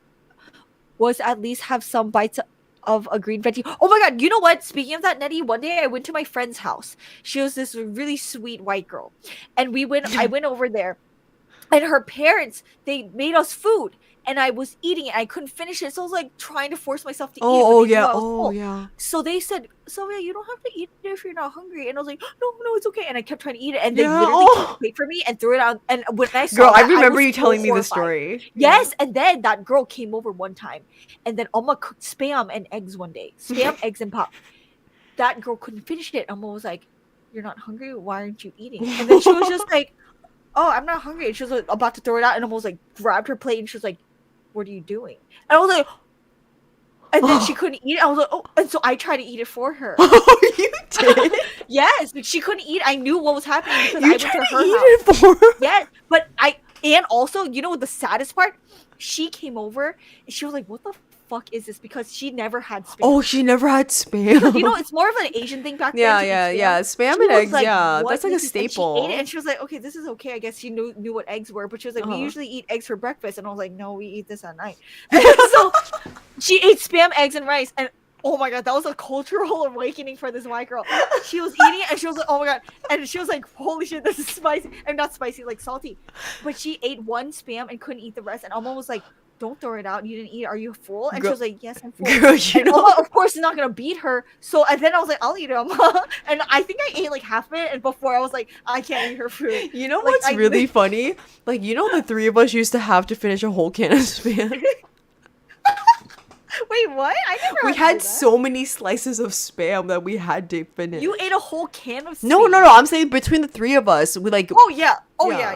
Speaker 2: was at least have some bites of a green veggie. Oh my god, you know what? Speaking of that, Nettie, one day I went to my friend's house. She was this really sweet white girl. And I went over there. And her parents, they made us food. And I was eating it. I couldn't finish it. So I was like trying to force myself to eat it. but
Speaker 1: Oh
Speaker 2: they knew
Speaker 1: yeah.
Speaker 2: I was
Speaker 1: Oh
Speaker 2: full.
Speaker 1: yeah.
Speaker 2: So they said, Silvia, you don't have to eat it if you're not hungry. And I was like, no, it's okay. And I kept trying to eat it. And they
Speaker 1: Yeah,
Speaker 2: literally
Speaker 1: oh.
Speaker 2: took a plate for me and threw it out. And when I saw
Speaker 1: Girl, I
Speaker 2: that,
Speaker 1: remember
Speaker 2: was
Speaker 1: you
Speaker 2: so
Speaker 1: telling me the
Speaker 2: horrified.
Speaker 1: story.
Speaker 2: Yes. And then that girl came over one time. And then Alma cooked Spam and eggs one day. Spam, eggs, and pop. That girl couldn't finish it. Alma was like, you're not hungry? Why aren't you eating? And then she was just like, oh, I'm not hungry. And she was like, about to throw it out and almost like grabbed her plate and she was like, what are you doing? And I was like, and then she couldn't eat it. I was like, oh, and so I tried to eat it for her.
Speaker 1: Oh, you did?
Speaker 2: Yes, but she couldn't eat. I knew what was happening because
Speaker 1: You
Speaker 2: I went
Speaker 1: tried
Speaker 2: to
Speaker 1: to
Speaker 2: her
Speaker 1: eat
Speaker 2: house.
Speaker 1: it for her?
Speaker 2: Yes, but and also, you know what the saddest part? She came over and she was like, what the fuck is this? Because she never had spam.
Speaker 1: Oh, she never had spam.
Speaker 2: You know, it's more of an Asian thing back then.
Speaker 1: Yeah,
Speaker 2: to eat
Speaker 1: yeah,
Speaker 2: spam.
Speaker 1: yeah. Spam
Speaker 2: She
Speaker 1: and
Speaker 2: was
Speaker 1: eggs,
Speaker 2: like,
Speaker 1: yeah.
Speaker 2: "What
Speaker 1: That's like a
Speaker 2: is this?" And
Speaker 1: staple.
Speaker 2: she ate it and she was like, okay, this is okay. I guess she knew what eggs were, but she was like, we usually eat eggs for breakfast. And I was like, no, we eat this at night. And so she ate spam, eggs, and rice. And oh my god, that was a cultural awakening for this white girl. She was eating it and she was like, oh my god. And she was like, holy shit, this is spicy. And not spicy, like salty. But she ate one spam and couldn't eat the rest. And Alma was like, don't throw it out. You didn't eat. Are you full? And
Speaker 1: Girl-
Speaker 2: she was like, yes, I'm full.
Speaker 1: Girl, you
Speaker 2: And
Speaker 1: know.
Speaker 2: Alma, of course, is not gonna beat her. So and then I was like, I'll eat them. And I think I ate like half of it. And before I was like, I can't eat her food.
Speaker 1: You know
Speaker 2: Like,
Speaker 1: what's really funny? Like, you know, the three of us used to have to finish a whole can of spam.
Speaker 2: Wait, what? I never.
Speaker 1: We
Speaker 2: to do
Speaker 1: had
Speaker 2: that.
Speaker 1: so many slices of spam that we had to finish.
Speaker 2: You ate a whole can of.
Speaker 1: No,
Speaker 2: spam?
Speaker 1: no, no. I'm saying between the three of us, we like.
Speaker 2: Oh yeah. Oh
Speaker 1: Yeah.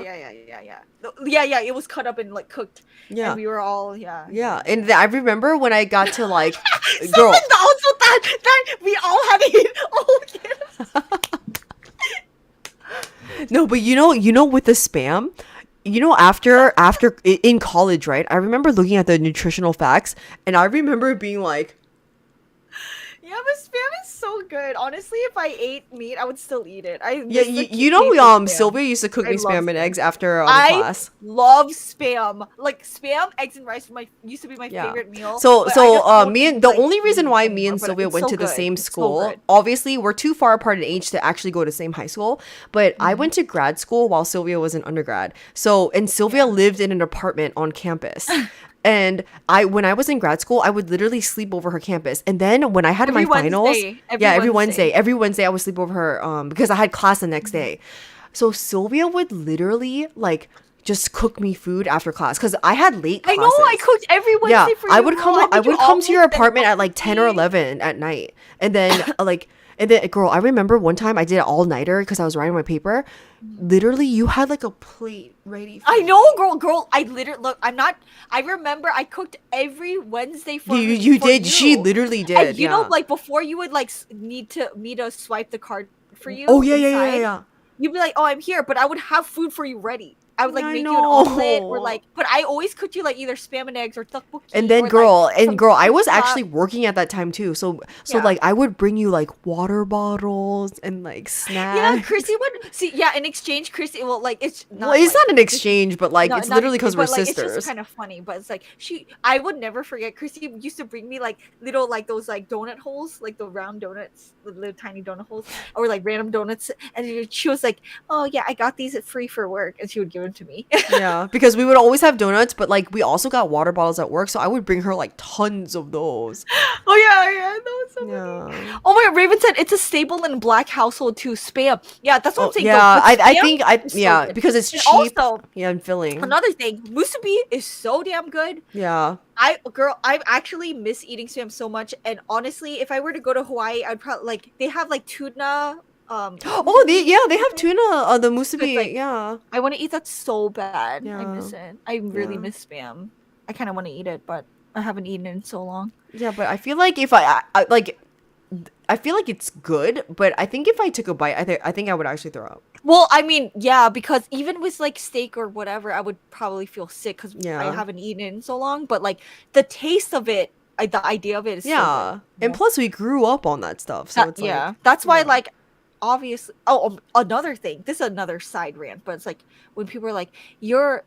Speaker 2: yeah. It was cut up and like cooked.
Speaker 1: Yeah.
Speaker 2: And we were all yeah.
Speaker 1: Yeah, and I remember when I got to like, girl.
Speaker 2: Someone also that we all had to eat a whole can.
Speaker 1: No, but you know, with the spam, you know, after in college, right? I remember looking at the nutritional facts, and I remember being like,
Speaker 2: Yeah, but spam is so good. Honestly, if I ate meat, I would still eat it.
Speaker 1: yeah,
Speaker 2: miss the
Speaker 1: you know,
Speaker 2: taste of spam.
Speaker 1: Sylvia used to cook
Speaker 2: I
Speaker 1: me
Speaker 2: love
Speaker 1: spam and
Speaker 2: spam.
Speaker 1: eggs after
Speaker 2: I
Speaker 1: class.
Speaker 2: love spam. Like spam, eggs, and rice used to be my
Speaker 1: Yeah.
Speaker 2: favorite meal.
Speaker 1: So
Speaker 2: but I just don't
Speaker 1: me and
Speaker 2: eat,
Speaker 1: the
Speaker 2: like,
Speaker 1: only reason
Speaker 2: meat
Speaker 1: why me
Speaker 2: anymore,
Speaker 1: and
Speaker 2: but
Speaker 1: Sylvia
Speaker 2: it's
Speaker 1: went
Speaker 2: so
Speaker 1: to the
Speaker 2: good.
Speaker 1: same
Speaker 2: It's so
Speaker 1: school.
Speaker 2: good.
Speaker 1: Obviously, we're too far apart in age to actually go to the same high school. But I went to grad school while Sylvia was in undergrad. And Sylvia lived in an apartment on campus. And when I was in grad school, I would literally sleep over her campus. And then when I had
Speaker 2: Every
Speaker 1: my finals,
Speaker 2: Wednesday.
Speaker 1: every Wednesday I would sleep over her because I had class the next day. So Sylvia would literally like just cook me food after class because I had late
Speaker 2: I
Speaker 1: classes.
Speaker 2: know. I cooked every Wednesday
Speaker 1: Yeah,
Speaker 2: for you.
Speaker 1: I would
Speaker 2: girl.
Speaker 1: come. I
Speaker 2: made you
Speaker 1: would come to your
Speaker 2: omelets and
Speaker 1: apartment at like 10 or
Speaker 2: coffee.
Speaker 1: 11 at night, and then girl, I remember one time I did an all-nighter because I was writing my paper. Literally, you had like a plate ready. For
Speaker 2: I
Speaker 1: me.
Speaker 2: know, girl. I literally look. I'm not. I remember I cooked every Wednesday for
Speaker 1: You
Speaker 2: for
Speaker 1: did. She
Speaker 2: you.
Speaker 1: literally did.
Speaker 2: And you know,
Speaker 1: yeah.
Speaker 2: like before you would like need me to swipe the card for you.
Speaker 1: Oh yeah,
Speaker 2: inside, You'd be like, "Oh, I'm here," but I would have food for you ready. I would like
Speaker 1: I
Speaker 2: make you an omelet or
Speaker 1: know.
Speaker 2: like, but I always cooked you like either spam and eggs or tteokbokki.
Speaker 1: And then,
Speaker 2: or,
Speaker 1: girl,
Speaker 2: like, some
Speaker 1: I was
Speaker 2: pizza.
Speaker 1: actually working at that time too. So
Speaker 2: Yeah.
Speaker 1: like, I would bring you like water bottles and like snacks.
Speaker 2: Yeah, Christy would see. Yeah, in exchange, Christy. Well, like it's not.
Speaker 1: Well, it's
Speaker 2: like,
Speaker 1: not an exchange, but like
Speaker 2: No,
Speaker 1: it's
Speaker 2: not
Speaker 1: literally
Speaker 2: exchange,
Speaker 1: because we're
Speaker 2: but, like,
Speaker 1: sisters.
Speaker 2: It's just kind of funny, but it's like I would never forget. Christy used to bring me like little like those like donut holes, like the round donuts, the little tiny donut holes, or like random donuts. And she was like, "Oh yeah, I got these at free for work," and she would give them to me.
Speaker 1: Yeah, because we would always have donuts, but like we also got water bottles at work, so I would bring her like tons of those.
Speaker 2: Oh yeah, that was so funny.
Speaker 1: Yeah.
Speaker 2: Oh my god, Raven said it's a staple in black household too. Spam. Yeah, that's what I'm saying.
Speaker 1: Yeah,
Speaker 2: though, but
Speaker 1: I
Speaker 2: spam
Speaker 1: think
Speaker 2: is so good.
Speaker 1: because it's
Speaker 2: And
Speaker 1: cheap.
Speaker 2: also,
Speaker 1: Yeah, and filling.
Speaker 2: another thing, musubi is so damn good.
Speaker 1: Yeah.
Speaker 2: I actually miss eating spam so much. And honestly, if I were to go to Hawaii, I'd probably like they have like tuna.
Speaker 1: Oh, they have tuna. The musubi.
Speaker 2: like-
Speaker 1: yeah.
Speaker 2: I want to eat that so bad. I
Speaker 1: Yeah.
Speaker 2: miss it. I really
Speaker 1: Yeah.
Speaker 2: miss spam. I kind of want to eat it, but I haven't eaten it in so long.
Speaker 1: Yeah, but I feel like if I like, I feel like it's good, but I think if I took a bite, I think I would actually throw up.
Speaker 2: Well, I mean, yeah, because even with like steak or whatever, I would probably feel sick because
Speaker 1: Yeah.
Speaker 2: I haven't eaten it in so long. But like the taste of it, the idea of it is
Speaker 1: Yeah,
Speaker 2: so good, you
Speaker 1: and
Speaker 2: know?
Speaker 1: plus we grew up on that stuff, so it's like
Speaker 2: yeah, that's why
Speaker 1: yeah.
Speaker 2: like obviously. Oh, another thing. This is another side rant, but it's like when people are like, "You're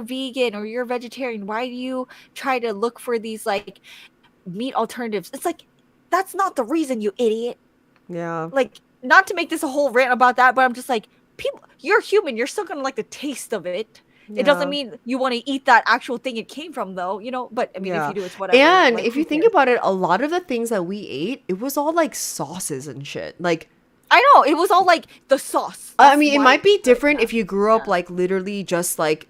Speaker 2: vegan or you're vegetarian. Why do you try to look for these like meat alternatives?" It's like that's not the reason, you idiot.
Speaker 1: yeah.
Speaker 2: Like, not to make this a whole rant about that, but I'm just like, people, you're human. You're still gonna like the taste of it. It doesn't
Speaker 1: Yeah.
Speaker 2: mean you want to eat that actual thing it came from, though. You know. But I mean,
Speaker 1: Yeah.
Speaker 2: if you do, it's whatever.
Speaker 1: And
Speaker 2: like,
Speaker 1: if
Speaker 2: who
Speaker 1: you think
Speaker 2: cares?
Speaker 1: about it, a lot of the things that we ate, it was all like sauces and shit. Like,
Speaker 2: I know it was all like the sauce.
Speaker 1: I
Speaker 2: That's
Speaker 1: mean, it
Speaker 2: why
Speaker 1: might be
Speaker 2: it's like
Speaker 1: different
Speaker 2: that.
Speaker 1: if you grew up
Speaker 2: Yeah.
Speaker 1: like literally just like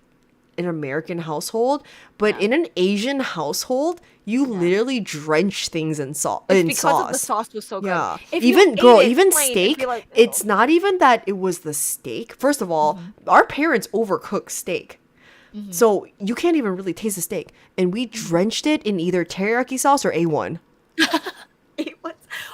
Speaker 1: an American household, but in an Asian household, you literally drench things in salt
Speaker 2: It's
Speaker 1: in
Speaker 2: because
Speaker 1: sauce.
Speaker 2: of the sauce was so good.
Speaker 1: Yeah.
Speaker 2: If you
Speaker 1: Even
Speaker 2: ate
Speaker 1: girl,
Speaker 2: it
Speaker 1: even
Speaker 2: plain, it'd
Speaker 1: steak,
Speaker 2: be like,
Speaker 1: it's
Speaker 2: ew.
Speaker 1: not even that it was the steak. First of all, our parents overcook steak. So you can't even really taste the steak. And we drenched it in either teriyaki sauce or A1.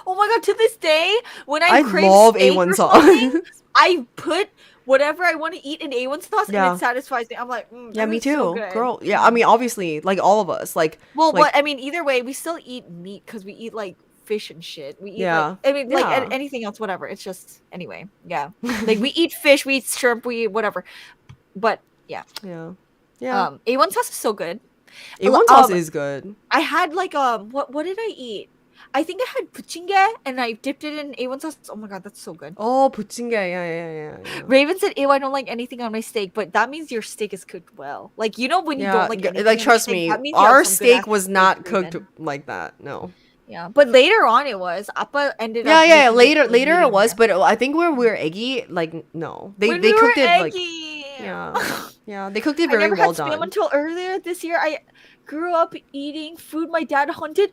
Speaker 2: Oh my god! To this day, when
Speaker 1: I
Speaker 2: I crave
Speaker 1: love
Speaker 2: steak
Speaker 1: A1
Speaker 2: or
Speaker 1: sauce.
Speaker 2: something, I put whatever I want to eat in A1 sauce,
Speaker 1: Yeah.
Speaker 2: and it satisfies me. I'm like,
Speaker 1: Yeah,
Speaker 2: this
Speaker 1: me
Speaker 2: is so
Speaker 1: too.
Speaker 2: good.
Speaker 1: Girl, yeah, I mean obviously, like all of us, like
Speaker 2: But I mean, either way, we still eat meat because we eat like fish and shit. We eat
Speaker 1: Yeah.
Speaker 2: like, I mean, like
Speaker 1: Yeah.
Speaker 2: anything else, whatever. It's just anyway, yeah. Like we eat fish, we eat shrimp, we eat whatever. But yeah,
Speaker 1: yeah. Yeah.
Speaker 2: A1 sauce is so good.
Speaker 1: A1 sauce is good.
Speaker 2: I had like what did I eat? I think I had puchinge and I dipped it in A1 sauce. Oh my god, that's so good.
Speaker 1: Oh, 부침개. Yeah.
Speaker 2: Raven said, "Ew, I don't like anything on my steak," but that means your steak is cooked well. Like you know when you don't like anything on your
Speaker 1: trust
Speaker 2: steak,
Speaker 1: me,
Speaker 2: that means you have
Speaker 1: our
Speaker 2: some good-ass
Speaker 1: steak was
Speaker 2: steak,
Speaker 1: not cooked
Speaker 2: Raven.
Speaker 1: like that. No.
Speaker 2: Yeah, but later on it was. Appa ended up.
Speaker 1: Yeah.
Speaker 2: making it
Speaker 1: Later it
Speaker 2: medium
Speaker 1: was,
Speaker 2: rare.
Speaker 1: but I think when we were eggy, like no, they
Speaker 2: When we
Speaker 1: cooked
Speaker 2: were
Speaker 1: it like
Speaker 2: eggy.
Speaker 1: yeah, they cooked it
Speaker 2: I
Speaker 1: very
Speaker 2: never
Speaker 1: well
Speaker 2: had spam
Speaker 1: done.
Speaker 2: until earlier this year. I grew up eating food my dad hunted.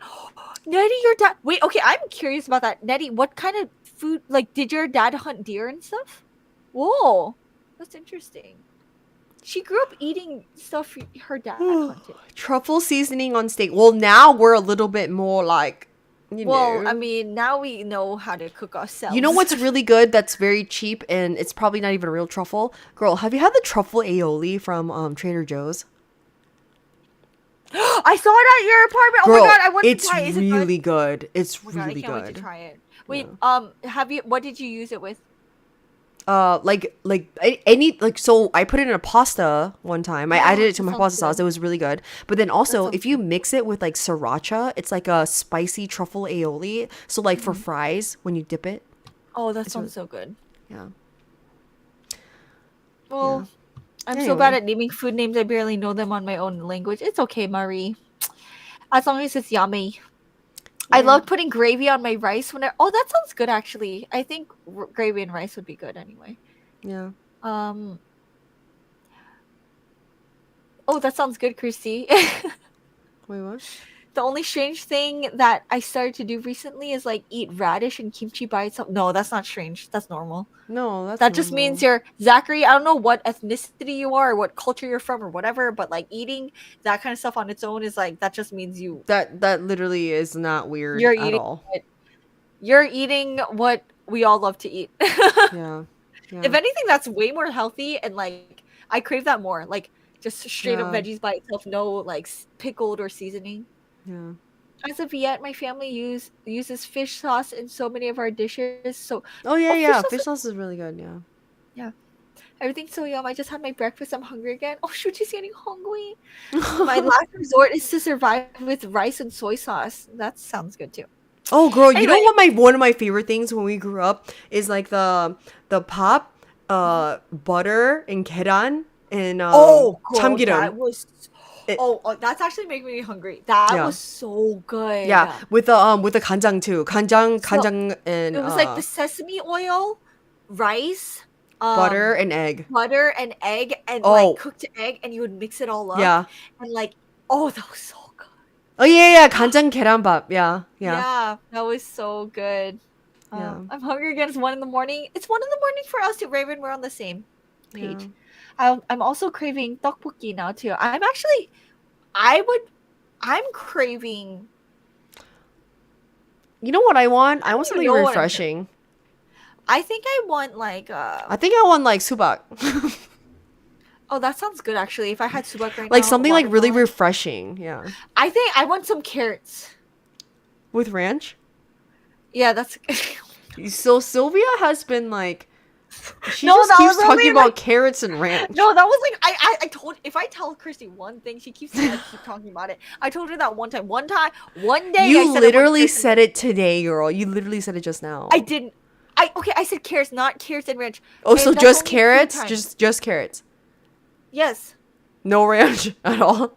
Speaker 2: Nettie, your dad. Wait, okay, I'm curious about that. Nettie, what kind of food? Like, did your dad hunt deer and stuff? Whoa, that's interesting. She grew up eating stuff her dad hunted.
Speaker 1: Truffle seasoning on steak. Well, now we're a little bit more like, you
Speaker 2: Well,
Speaker 1: know.
Speaker 2: I mean, now we know how to cook ourselves.
Speaker 1: You know what's really good that's very cheap and it's probably not even a real truffle? Girl, have you had the truffle aioli from Trader Joe's?
Speaker 2: I saw it at your apartment.
Speaker 1: Girl,
Speaker 2: Oh my god, I want
Speaker 1: it's
Speaker 2: to try it. Is it good?
Speaker 1: really good. It's
Speaker 2: Oh my god,
Speaker 1: really
Speaker 2: I can't wait
Speaker 1: good.
Speaker 2: to try it. Wait,
Speaker 1: Yeah.
Speaker 2: have you? What did you use it with?
Speaker 1: Any like so I put it in a pasta one time. I added it to
Speaker 2: that
Speaker 1: my
Speaker 2: sounds
Speaker 1: pasta sauce.
Speaker 2: good.
Speaker 1: It was really good. But then also
Speaker 2: sounds
Speaker 1: if you mix it with like sriracha, it's like a spicy truffle aioli. So like for fries when you dip it.
Speaker 2: Oh, that sounds so good.
Speaker 1: Yeah.
Speaker 2: Well, I'm so
Speaker 1: Anyway.
Speaker 2: bad at naming food names. I barely know them on my own language. It's okay, Marie. As long as it's yummy. I love putting gravy on my rice when oh, that sounds good actually. I think gravy and rice would be good anyway.
Speaker 1: Yeah.
Speaker 2: Oh, that sounds good, Christy.
Speaker 1: Wait, what?
Speaker 2: The only strange thing that I started to do recently is like eat radish and kimchi by itself. No, that's not strange. That's normal.
Speaker 1: No, that's
Speaker 2: That just means you're Zachary. I don't know what ethnicity you are or what culture you're from or whatever, but like eating that kind of stuff on its own is like that just means
Speaker 1: that literally is not weird
Speaker 2: you're
Speaker 1: at
Speaker 2: eating
Speaker 1: all.
Speaker 2: you're eating what we all love to eat.
Speaker 1: Yeah. Yeah.
Speaker 2: If anything, that's way more healthy and like I crave that more. Like just straight up
Speaker 1: Yeah.
Speaker 2: veggies by itself, no like pickled or seasoning.
Speaker 1: Yeah.
Speaker 2: As of yet, my family uses fish sauce in so many of our dishes. So
Speaker 1: Oh yeah,
Speaker 2: fish
Speaker 1: yeah.
Speaker 2: sauce
Speaker 1: Fish sauce is really good, yeah.
Speaker 2: everything's so yum. I just had my breakfast. I'm hungry again. Oh shoot, she's getting hungry. My last resort is to survive with rice and soy sauce. That sounds good too.
Speaker 1: Oh girl, you know
Speaker 2: Anyway.
Speaker 1: what one of my favorite things when we grew up is like the pop, butter and keran and 참기름.
Speaker 2: that was. That's actually making me hungry. That
Speaker 1: Yeah.
Speaker 2: was so good.
Speaker 1: Yeah, with the 간장 too. 간장 and
Speaker 2: It was like the sesame oil, rice,
Speaker 1: butter and egg.
Speaker 2: and egg, and
Speaker 1: Oh.
Speaker 2: like cooked egg, and you would mix it all up.
Speaker 1: Yeah.
Speaker 2: And like, oh, that was so good.
Speaker 1: Oh yeah, 간장 계란밥. Yeah.
Speaker 2: Yeah, that was so good.
Speaker 1: Yeah.
Speaker 2: I'm hungry again. It's 1 a.m. It's 1 a.m. for us too, Raven. We're on the same page.
Speaker 1: Yeah.
Speaker 2: I'm also craving tteokbokki now too. I'm craving.
Speaker 1: You know what I want? I want
Speaker 2: don't
Speaker 1: something
Speaker 2: know what I'm
Speaker 1: refreshing.
Speaker 2: I think I want like
Speaker 1: I think I want like subak.
Speaker 2: Oh, that sounds good actually. If I had subak right now,
Speaker 1: Like something like really
Speaker 2: watermelon.
Speaker 1: refreshing. Yeah.
Speaker 2: I think I want some carrots.
Speaker 1: With ranch?
Speaker 2: Yeah, that's.
Speaker 1: So Silvia has been like she
Speaker 2: No,
Speaker 1: just
Speaker 2: that
Speaker 1: keeps
Speaker 2: was only,
Speaker 1: talking about
Speaker 2: like-
Speaker 1: carrots and ranch.
Speaker 2: No, that was like I told if I tell Christy one thing, she keeps saying I keep talking about it. I told her that one day. One day I
Speaker 1: You
Speaker 2: said I want
Speaker 1: literally
Speaker 2: carrots and-
Speaker 1: said it today, girl. You literally said it just now.
Speaker 2: I didn't. I said carrots, not carrots and ranch.
Speaker 1: Oh, so
Speaker 2: And that's
Speaker 1: just
Speaker 2: only food
Speaker 1: carrots?
Speaker 2: time.
Speaker 1: Just carrots.
Speaker 2: Yes.
Speaker 1: No ranch at all.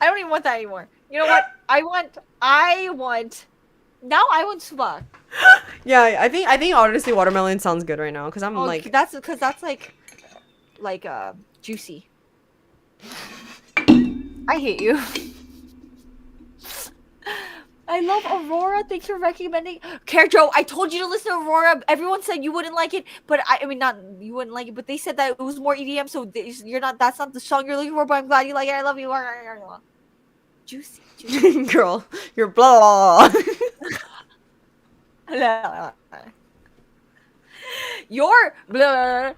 Speaker 2: I don't even want that anymore. You know what? I want Now I want sumak.
Speaker 1: Yeah, I think honestly watermelon sounds good right now because I'm
Speaker 2: Oh,
Speaker 1: like
Speaker 2: that's because that's like juicy. I hate you. I love Aurora. Thanks for recommending. Joe, I told you to listen to Aurora. Everyone said you wouldn't like it, but I mean, not you wouldn't like it, but they said that it was more EDM. So you're not. That's not the song you're looking for. But I'm glad you like it. I love you. Juicy, juicy.
Speaker 1: girl, you're blah.
Speaker 2: You're blah.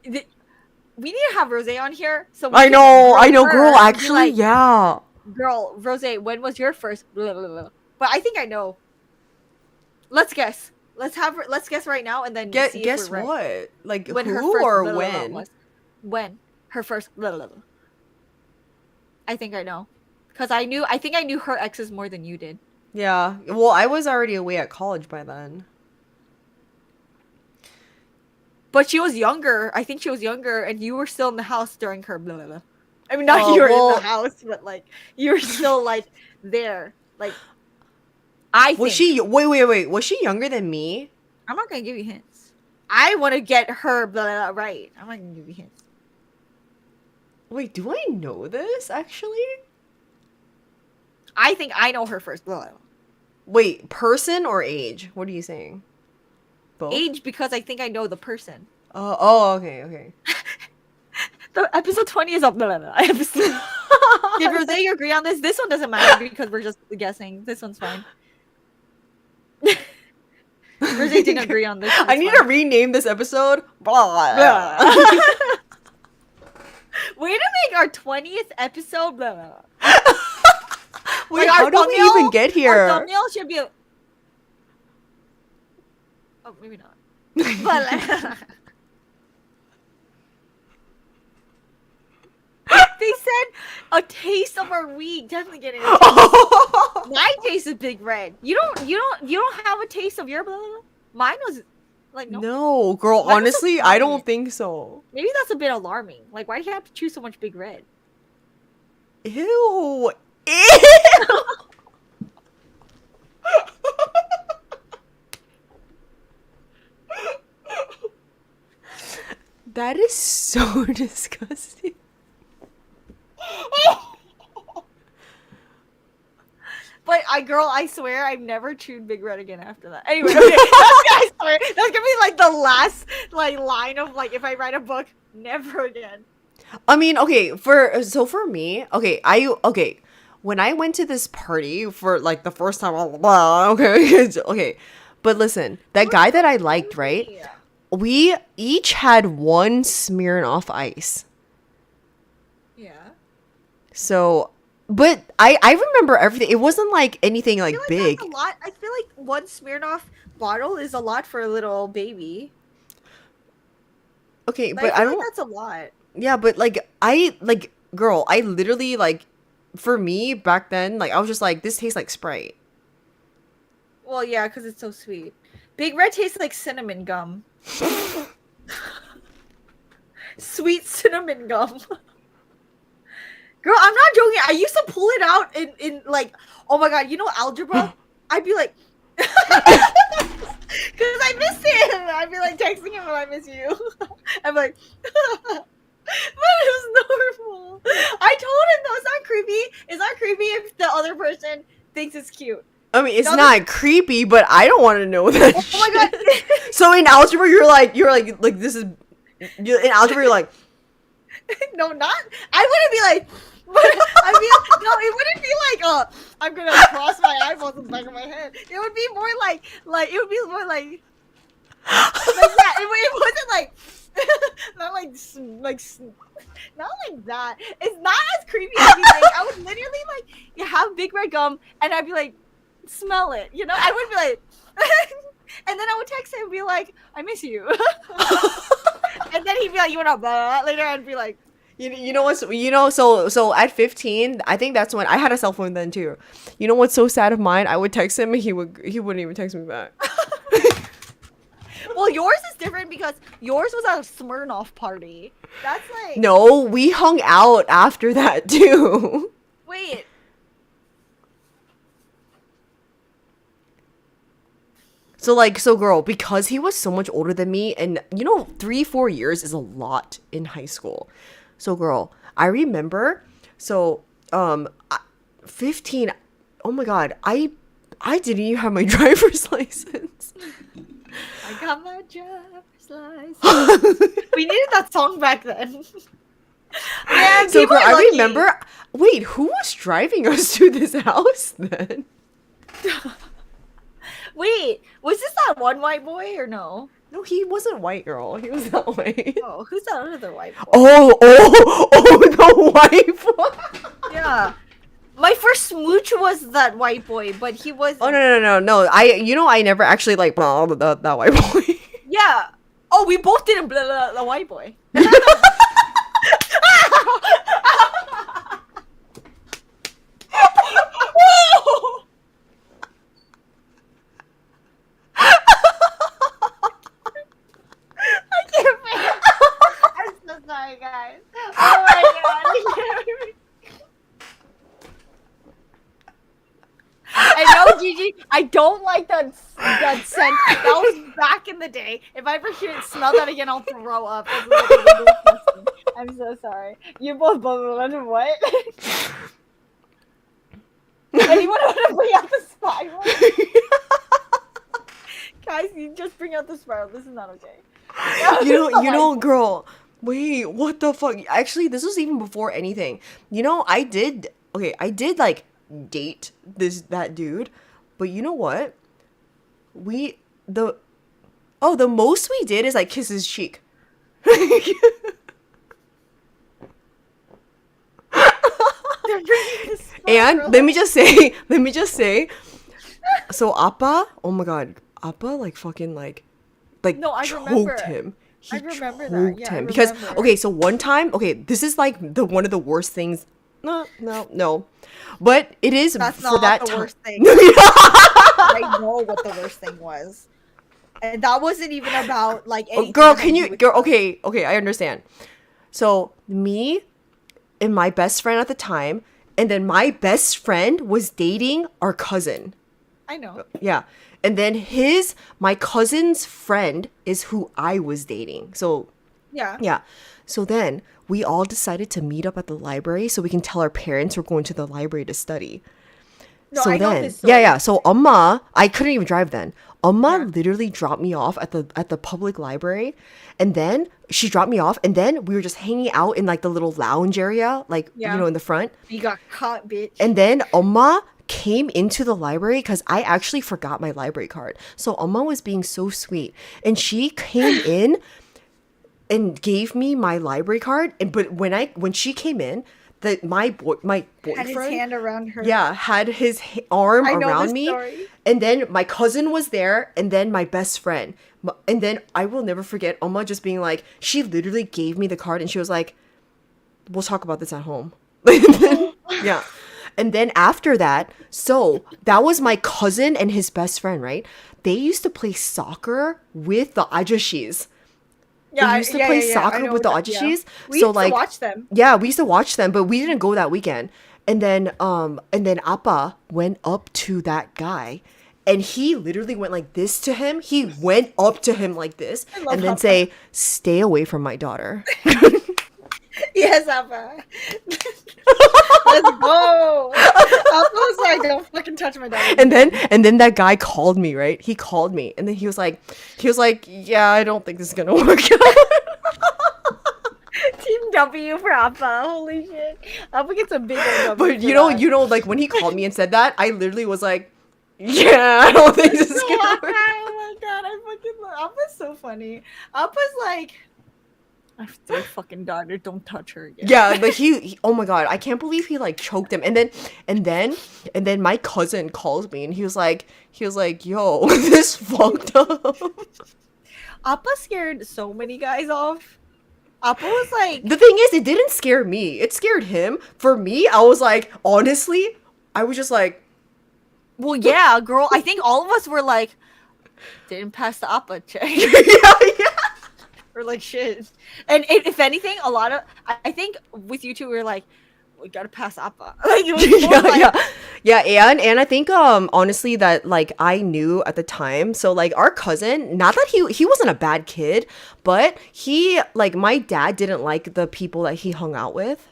Speaker 2: We need to have Rose on here. So
Speaker 1: I know,
Speaker 2: her
Speaker 1: girl.
Speaker 2: and be
Speaker 1: Actually,
Speaker 2: like,
Speaker 1: yeah.
Speaker 2: Girl, Rose, when was your first blah, blah, blah? But I think I know. Let's guess. Let's guess right now and then see if
Speaker 1: Guess
Speaker 2: we're right.
Speaker 1: what? Like
Speaker 2: When
Speaker 1: who
Speaker 2: her first
Speaker 1: or
Speaker 2: blah, blah, blah
Speaker 1: when?
Speaker 2: was. When her first blah, blah, blah. I think I know. Cuz I think I knew her exes more than you did.
Speaker 1: Yeah. Well, I was already away at college by then.
Speaker 2: But she was younger. I think she was younger and you were still in the house during her blah, blah, blah. I mean, not you were in the house, but like you were still like there. Like I think.
Speaker 1: Was she wait, was she younger than me?
Speaker 2: I'm not gonna give you hints. I want to get her blah, blah, blah, right. I'm not gonna give you hints.
Speaker 1: Wait, do I know this actually?
Speaker 2: I think I know her first blah, blah, blah.
Speaker 1: Wait, person or age? What are you saying? Both?
Speaker 2: Age because I think I know the person.
Speaker 1: Okay.
Speaker 2: The episode 20 is up. Blah, blah, blah. Did Rose agree on this? This one doesn't matter because we're just guessing. This one's fine. Rose didn't agree on this.
Speaker 1: I need to rename this episode. Blah.
Speaker 2: Blah. Way to make our 20th episode. Blah, blah, blah.
Speaker 1: Wait,
Speaker 2: Like,
Speaker 1: how do we even get
Speaker 2: Our
Speaker 1: here?
Speaker 2: thumbnail should be. Oh, maybe not. But they said a taste of our week. Definitely getting a taste. My taste is Big Red. You don't have a taste of your blah, blah, blah? Mine was like no.
Speaker 1: No, girl,
Speaker 2: Why was it
Speaker 1: honestly, I don't
Speaker 2: funny?
Speaker 1: think so.
Speaker 2: Maybe that's a bit alarming. Like, why do you have to choose so much Big Red?
Speaker 1: Ew. That is so disgusting.
Speaker 2: But I swear I've never chewed Big Red again after that. Anyway, okay, I swear that's gonna be like the last like line of like if I write a book, never again.
Speaker 1: I mean, okay, for me, okay, when I went to this party for like the first time, okay, but listen, that guy that I liked, right? We each had one Smirnoff Ice.
Speaker 2: Yeah.
Speaker 1: So, but I remember everything. It wasn't like anything like big.
Speaker 2: That's a lot. I feel like one Smirnoff bottle is a lot for a little baby.
Speaker 1: Okay,
Speaker 2: Like,
Speaker 1: but I
Speaker 2: feel
Speaker 1: don't.
Speaker 2: like that's a lot.
Speaker 1: Yeah, but like girl, I literally like, for me back then, like I was just like, this tastes like Sprite.
Speaker 2: Well, yeah, because it's so sweet. Big Red tastes like cinnamon gum. Sweet cinnamon gum. Girl, I'm not joking. I used to pull it out in like, oh my god, you know algebra? I'd be like, because I miss him. I'd be like texting him when I miss you. I'm like, but it was normal. I told him though, it's not creepy. It's not creepy if the other person thinks it's cute.
Speaker 1: I mean, it's not creepy, but I don't want to know that.
Speaker 2: Oh my god.
Speaker 1: So in algebra, you're like this is. In algebra, you're like.
Speaker 2: No, not. I wouldn't be like. I mean, no, it wouldn't be like, I'm gonna cross my eyeballs in the back of my head. It would be more like it would be more like that. It wasn't like, not like that. It's not as creepy as you think. I would literally like, you have Big Red gum, and I'd be like, smell it, you know? I would be like, and then I would text him and be like, I miss you. And then he'd be like, you wanna blah, later, I'd be like,
Speaker 1: You know what's so at 15, I think that's when I had a cell phone then too. You know what's so sad of mine? I would text him and he wouldn't even text me back.
Speaker 2: well, yours is different because yours was at a Smirnoff party. That's like
Speaker 1: No, we hung out after that too.
Speaker 2: wait.
Speaker 1: So girl, because he was so much older than me, and 3-4 years is a lot in high school. So girl, I remember, 15, oh my god, I didn't even have my driver's license.
Speaker 2: I got my driver's license. We needed that song back then. Man,
Speaker 1: So girl,
Speaker 2: people are
Speaker 1: I
Speaker 2: lucky.
Speaker 1: remember, wait, who was driving us to this house then?
Speaker 2: Wait, was this that one white boy or no?
Speaker 1: No, he wasn't white, girl. He was that way.
Speaker 2: Oh, who's that other white boy?
Speaker 1: Oh, the white boy.
Speaker 2: Yeah. My first smooch was that white boy, but he was.
Speaker 1: Oh no! I never actually like that white boy.
Speaker 2: Yeah. Oh, we both didn't blah, blah, the white boy. I can't bear it. I'm so sorry, guys. Oh my god. I know, Gigi. I don't like that scent. That was back in the day. If I ever smell that again, I'll throw up. It's literally disgusting. I'm so sorry. You both went what? Anyone want to bring out the spiral? Guys, you just bring out the spiral. This is not okay.
Speaker 1: Girl. Wait, what the fuck? Actually, this was even before anything. I did like date that dude, but you know what? The most we did is like kiss his cheek. And let me just say, so Appa, oh my god, Appa like fucking like
Speaker 2: No, I
Speaker 1: choked
Speaker 2: remember.
Speaker 1: him. He
Speaker 2: I remember that.
Speaker 1: choked
Speaker 2: Yeah, I
Speaker 1: him because
Speaker 2: remember.
Speaker 1: so one time, this is like one of the worst things. No, but it is
Speaker 2: That's
Speaker 1: for
Speaker 2: not
Speaker 1: that
Speaker 2: the
Speaker 1: time.
Speaker 2: worst thing. I know what the worst thing was. And that wasn't even about like anything.
Speaker 1: Girl,
Speaker 2: that had
Speaker 1: can
Speaker 2: to
Speaker 1: you
Speaker 2: do with
Speaker 1: girl
Speaker 2: us.
Speaker 1: okay, I understand. So me and my best friend at the time, and then my best friend was dating our cousin.
Speaker 2: I know.
Speaker 1: Yeah. And then my cousin's friend is who I was dating. So
Speaker 2: Yeah.
Speaker 1: yeah. So then we all decided to meet up at the library so we can tell our parents we're going to the library to study.
Speaker 2: No,
Speaker 1: So
Speaker 2: I know
Speaker 1: then,
Speaker 2: this story.
Speaker 1: yeah. So Amma, I couldn't even drive then. Amma
Speaker 2: Yeah.
Speaker 1: literally dropped me off at the public library, and then she dropped me off, and then we were just hanging out in like the little lounge area, like
Speaker 2: Yeah.
Speaker 1: in the front.
Speaker 2: You got caught, bitch.
Speaker 1: And then Amma came into the library because I actually forgot my library card. So Amma was being so sweet, and she came in and gave me my library card. But when she came in, my boyfriend
Speaker 2: had his hand around her.
Speaker 1: had his arm
Speaker 2: I know
Speaker 1: around
Speaker 2: this
Speaker 1: me,
Speaker 2: story.
Speaker 1: and then my cousin was there, and then my best friend, and then I will never forget Oma just being like, she literally gave me the card, and she was like, "We'll talk about this at home." Yeah. And then after that, so that was my cousin and his best friend, right? They used to play soccer with the ajashis.
Speaker 2: Yeah,
Speaker 1: They used to play
Speaker 2: I
Speaker 1: soccer
Speaker 2: know
Speaker 1: with the
Speaker 2: that, yeah.
Speaker 1: ajashis.
Speaker 2: We
Speaker 1: So
Speaker 2: used
Speaker 1: like,
Speaker 2: to watch them.
Speaker 1: yeah, we used to watch them, but we didn't go that weekend. And then Appa went up to that guy, and he literally went like this to him. He went up to him like this,
Speaker 2: love
Speaker 1: and then
Speaker 2: Appa.
Speaker 1: say, "Stay away from my daughter."
Speaker 2: Yes, Appa. Let's go. Appa was like, "Don't fucking touch my dog."
Speaker 1: And then that guy called me, right? He called me, and then he was like, "Yeah, I don't think this is gonna work out."
Speaker 2: Team W for Appa. Holy shit. Appa gets a big old W.
Speaker 1: But
Speaker 2: for that.
Speaker 1: like when he called me and said that, I literally was like, "Yeah, I don't think this is
Speaker 2: Oh
Speaker 1: gonna work."
Speaker 2: my god, I fucking love Appa's so funny. Appa's like, I have 3 fucking daughters, don't touch her again.
Speaker 1: Yeah, but he oh my god, I can't believe he like choked him. And then my cousin calls me, and he was like, "Yo, this fucked up."
Speaker 2: Appa scared so many guys off. Appa was like,
Speaker 1: The thing is, it didn't scare me. It scared him. For me, I was like, honestly, I was just like,
Speaker 2: well, yeah, girl. I think all of us were like, didn't pass the Appa check.
Speaker 1: yeah.
Speaker 2: Or like shit. And if anything, a lot of I think with you two we were like, we gotta pass Appa. Like it was more like,
Speaker 1: yeah, and I think honestly that like I knew at the time, so like our cousin, not that he wasn't a bad kid, but he like my dad didn't like the people that he hung out with.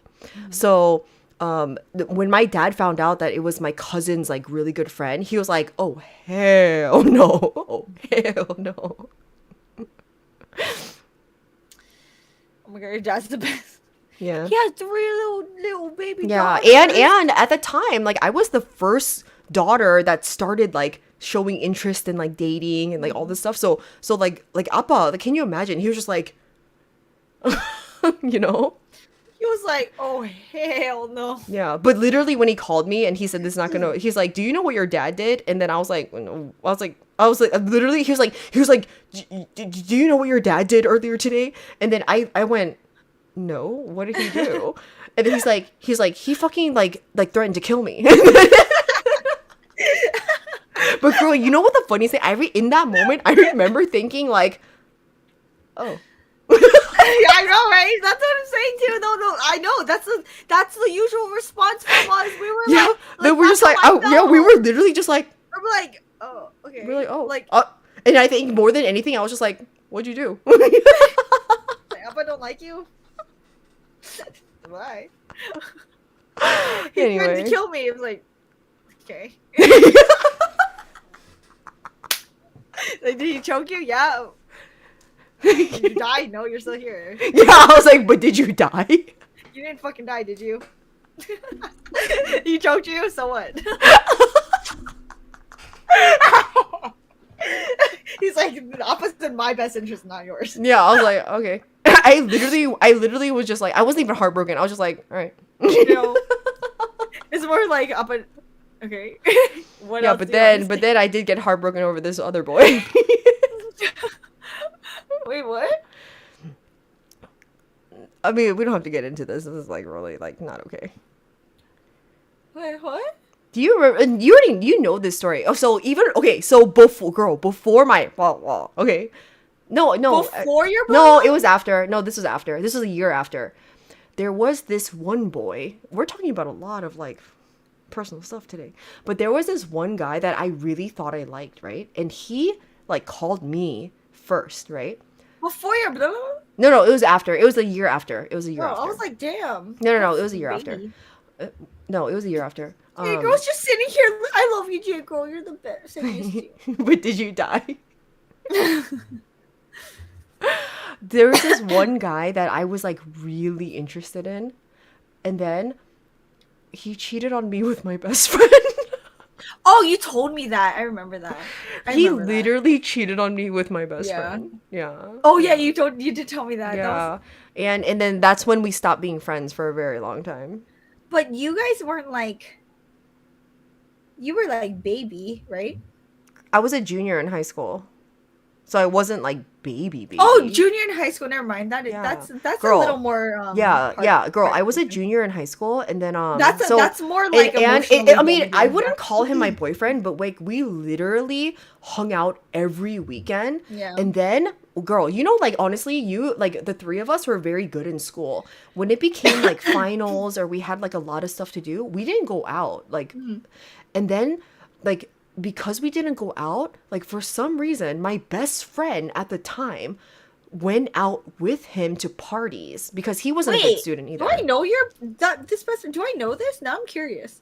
Speaker 1: So when my dad found out that it was my cousin's like really good friend, he was like, oh hell no. Oh hell no.
Speaker 2: oh my god, your dad's the best.
Speaker 1: Yeah.
Speaker 2: He had 3 little baby
Speaker 1: Yeah,
Speaker 2: daughters.
Speaker 1: and at the time, like I was the first daughter that started like showing interest in like dating and like all this stuff. So like Appa, like, can you imagine? He was just like, you know?
Speaker 2: He was like, oh hell no.
Speaker 1: Yeah, but literally when he called me and he said this is not gonna, he's like, do you know what your dad did? And then I was like, no. I was like, literally, he was like, do you know what your dad did earlier today? And then I went, no, what did he do? And then he's like, he fucking like threatened to kill me. But girl, you know what the funniest thing? In that moment, I remember thinking like, oh.
Speaker 2: Yeah, I know, right? That's what I'm saying too. No, I know. That's the usual response from us. We were
Speaker 1: Yeah,
Speaker 2: like
Speaker 1: then we're
Speaker 2: that's
Speaker 1: just like,
Speaker 2: how I
Speaker 1: oh, yeah, we
Speaker 2: felt.
Speaker 1: were literally just like,
Speaker 2: I'm like, oh, okay.
Speaker 1: we're like, oh,
Speaker 2: like,
Speaker 1: and I think more than anything, I was just like, what'd you do?
Speaker 2: Appa don't like you. Bye. He
Speaker 1: Anyway.
Speaker 2: tried to kill me. It was like, okay. Like, did he choke you? Yeah. Did you die? No, you're still here.
Speaker 1: Yeah, I was like, but did you die?
Speaker 2: You didn't fucking die, did you? He choked you, so what? He's like, the opposite in my best interest, not yours.
Speaker 1: Yeah, I was like, okay. I literally was just like, I wasn't even heartbroken. I was just like, all right.
Speaker 2: You know, it's more like up and okay. What
Speaker 1: Yeah,
Speaker 2: else
Speaker 1: but
Speaker 2: do you want to
Speaker 1: then I did get heartbroken over this other boy.
Speaker 2: say? Wait, what?
Speaker 1: I mean, we don't have to get into this. This is like really like not okay.
Speaker 2: Wait, what?
Speaker 1: Do you remember? And you know this story. Oh, so even okay. So before my okay, no.
Speaker 2: Before your
Speaker 1: No,
Speaker 2: birthday?
Speaker 1: it was after. No, this was after. This was a year after. There was this one boy. We're talking about a lot of like personal stuff today. But there was this one guy that I really thought I liked, right? And he like called me first, right?
Speaker 2: Before your blah, blah, blah?
Speaker 1: No, it was after. It was a year after. It was a year
Speaker 2: Bro,
Speaker 1: after.
Speaker 2: I was like, damn.
Speaker 1: No, it was a year after.
Speaker 2: Baby.
Speaker 1: No, it was a year after.
Speaker 2: Hey, girl's just sitting here. I love you, J. Girl. You're the best. I miss you.
Speaker 1: But did you die? There was this one guy that I was like really interested in, and then he cheated on me with my best friend.
Speaker 2: Oh, you told me that. I remember that.
Speaker 1: He literally cheated on me with my best
Speaker 2: Yeah.
Speaker 1: friend. Yeah.
Speaker 2: Oh yeah, you did tell me that. That was-
Speaker 1: Yeah. And then that's when we stopped being friends for a very long time.
Speaker 2: But you guys weren't like. You were like baby, right?
Speaker 1: I was a junior in high school. So I wasn't like baby.
Speaker 2: Oh, junior in high school. Never mind.
Speaker 1: Yeah.
Speaker 2: That's
Speaker 1: Girl.
Speaker 2: a little more.
Speaker 1: Girl, I was a junior in high school, and then
Speaker 2: That's more like.
Speaker 1: I mean, I wouldn't
Speaker 2: vulnerable.
Speaker 1: call him my boyfriend, but like we literally hung out every weekend.
Speaker 2: Yeah.
Speaker 1: And then, girl, you know, like honestly, you like the three of us were very good in school. When it became like finals or we had like a lot of stuff to do, we didn't go out. Like, and then like. Because we didn't go out, like for some reason, my best friend at the time went out with him to parties because he wasn't a good student either.
Speaker 2: Do I know this person? Do I know this? Now I'm curious.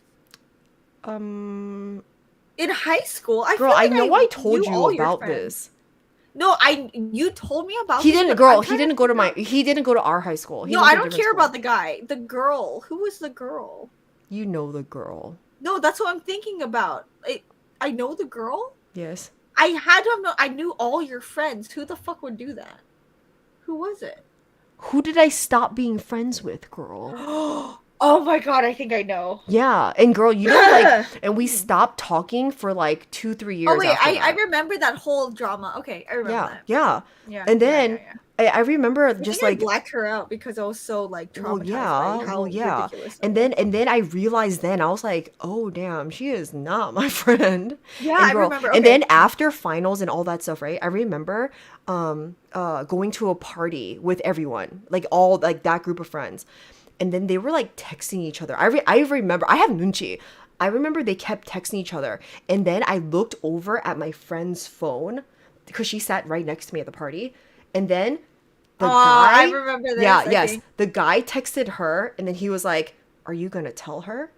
Speaker 2: In high school, I
Speaker 1: Girl,
Speaker 2: feel
Speaker 1: I
Speaker 2: like
Speaker 1: know I told
Speaker 2: knew
Speaker 1: you
Speaker 2: all your
Speaker 1: about
Speaker 2: friends.
Speaker 1: this.
Speaker 2: No, you told me about.
Speaker 1: He
Speaker 2: this,
Speaker 1: didn't,
Speaker 2: but
Speaker 1: girl.
Speaker 2: I'm
Speaker 1: He
Speaker 2: trying
Speaker 1: didn't
Speaker 2: to
Speaker 1: go to
Speaker 2: figure out-
Speaker 1: he didn't go to our high school. He
Speaker 2: No,
Speaker 1: went
Speaker 2: I
Speaker 1: to a
Speaker 2: don't
Speaker 1: different
Speaker 2: care
Speaker 1: school.
Speaker 2: about the guy. The girl. Who was the girl?
Speaker 1: You know the girl.
Speaker 2: No, that's what I'm thinking about. I know the girl.
Speaker 1: Yes.
Speaker 2: I had to know. I knew all your friends. Who the fuck would do that? Who was it?
Speaker 1: Who did I stop being friends with, girl?
Speaker 2: Oh my god, I think I know.
Speaker 1: Yeah, and girl, you know, like, and we stopped talking for like 2-3 years.
Speaker 2: Oh wait,
Speaker 1: after
Speaker 2: I
Speaker 1: that.
Speaker 2: remember that whole drama. Okay, I remember that.
Speaker 1: Yeah.
Speaker 2: Yeah.
Speaker 1: And then
Speaker 2: yeah.
Speaker 1: I remember
Speaker 2: I
Speaker 1: just
Speaker 2: think I
Speaker 1: like
Speaker 2: blacked her out because I was so like traumatized by how
Speaker 1: well, yeah.
Speaker 2: ridiculous.
Speaker 1: And then I realized then I was like, oh damn, she is not my friend.
Speaker 2: Yeah,
Speaker 1: And
Speaker 2: I
Speaker 1: girl-
Speaker 2: remember.
Speaker 1: And
Speaker 2: Okay.
Speaker 1: then after finals and all that stuff, right? I remember going to a party with everyone, like all like that group of friends. and then they were like texting each other. I remember, I have nunchi. I remember they kept texting each other, and then I looked over at my friend's phone because she sat right next to me at the party, and then the guy,
Speaker 2: I remember this.
Speaker 1: yes, the guy texted her, and then he was like, "Are you gonna tell her?"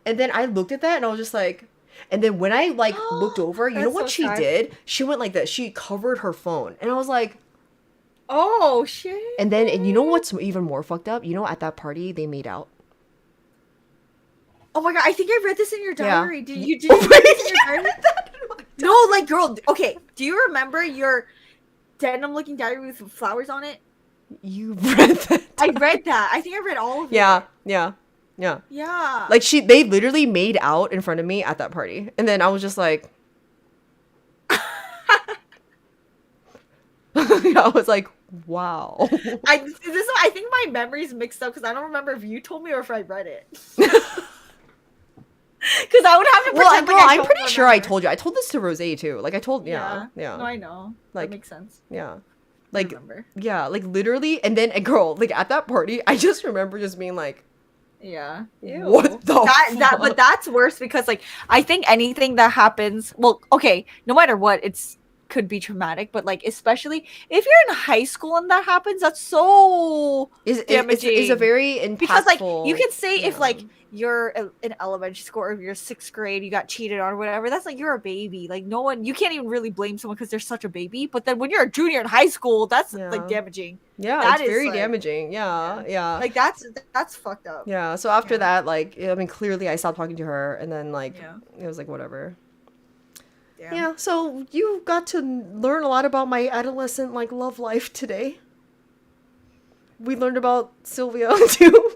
Speaker 1: And then I looked at that, and I was just like, and then when I like looked over, you know
Speaker 2: That's
Speaker 1: what
Speaker 2: so
Speaker 1: she
Speaker 2: sad.
Speaker 1: did? She went like this. She covered her phone, and I was like,
Speaker 2: oh shit.
Speaker 1: and you know what's even more fucked up? You know, at that party they made out.
Speaker 2: Oh my god, I think I read this in your
Speaker 1: Yeah.
Speaker 2: diary. Did you read this in your diary? No, like girl, okay. Do you remember your denim looking diary with flowers on it?
Speaker 1: You read that?
Speaker 2: I read that. I think I read all of it.
Speaker 1: Yeah.
Speaker 2: Yeah.
Speaker 1: Like they literally made out in front of me at that party, and then I was just like, I was like, wow.
Speaker 2: I think my memory's mixed up because I don't remember if you told me or if I read it. Because I would have to
Speaker 1: Well,
Speaker 2: pretend
Speaker 1: girl,
Speaker 2: like I
Speaker 1: I'm
Speaker 2: don't
Speaker 1: pretty sure I
Speaker 2: remember.
Speaker 1: told you. I told this to Rose too. Like I told, yeah.
Speaker 2: No, I know.
Speaker 1: Like,
Speaker 2: that makes sense.
Speaker 1: yeah.
Speaker 2: I
Speaker 1: Like,
Speaker 2: remember.
Speaker 1: yeah, like literally, and then, girl, like at that party, I just remember just being like,
Speaker 2: Yeah.
Speaker 1: what the
Speaker 2: But
Speaker 1: fuck?
Speaker 2: that's worse because like I think anything that happens, well, okay, no matter what, it's could be traumatic, but like especially if you're in high school and that happens, that's so
Speaker 1: Is
Speaker 2: damaging.
Speaker 1: a very impactful.
Speaker 2: Because like you can say if
Speaker 1: yeah.
Speaker 2: like you're in elementary school or if you're 6th grade, you got cheated on or whatever, that's like you're a baby. Like no one, you can't even really blame someone because they're such a baby. But then when you're a junior in high school, that's
Speaker 1: Yeah.
Speaker 2: like damaging.
Speaker 1: Yeah,
Speaker 2: that
Speaker 1: it's
Speaker 2: is,
Speaker 1: very
Speaker 2: like-
Speaker 1: damaging. Yeah.
Speaker 2: Like that's fucked up.
Speaker 1: Yeah, so after
Speaker 2: Yeah.
Speaker 1: that, like, I mean, clearly I stopped talking to her, and then, like,
Speaker 2: Yeah.
Speaker 1: it was like, whatever.
Speaker 2: Damn.
Speaker 1: Yeah, so you got to learn a lot about my adolescent, like, love life today. We learned about Silvia, too.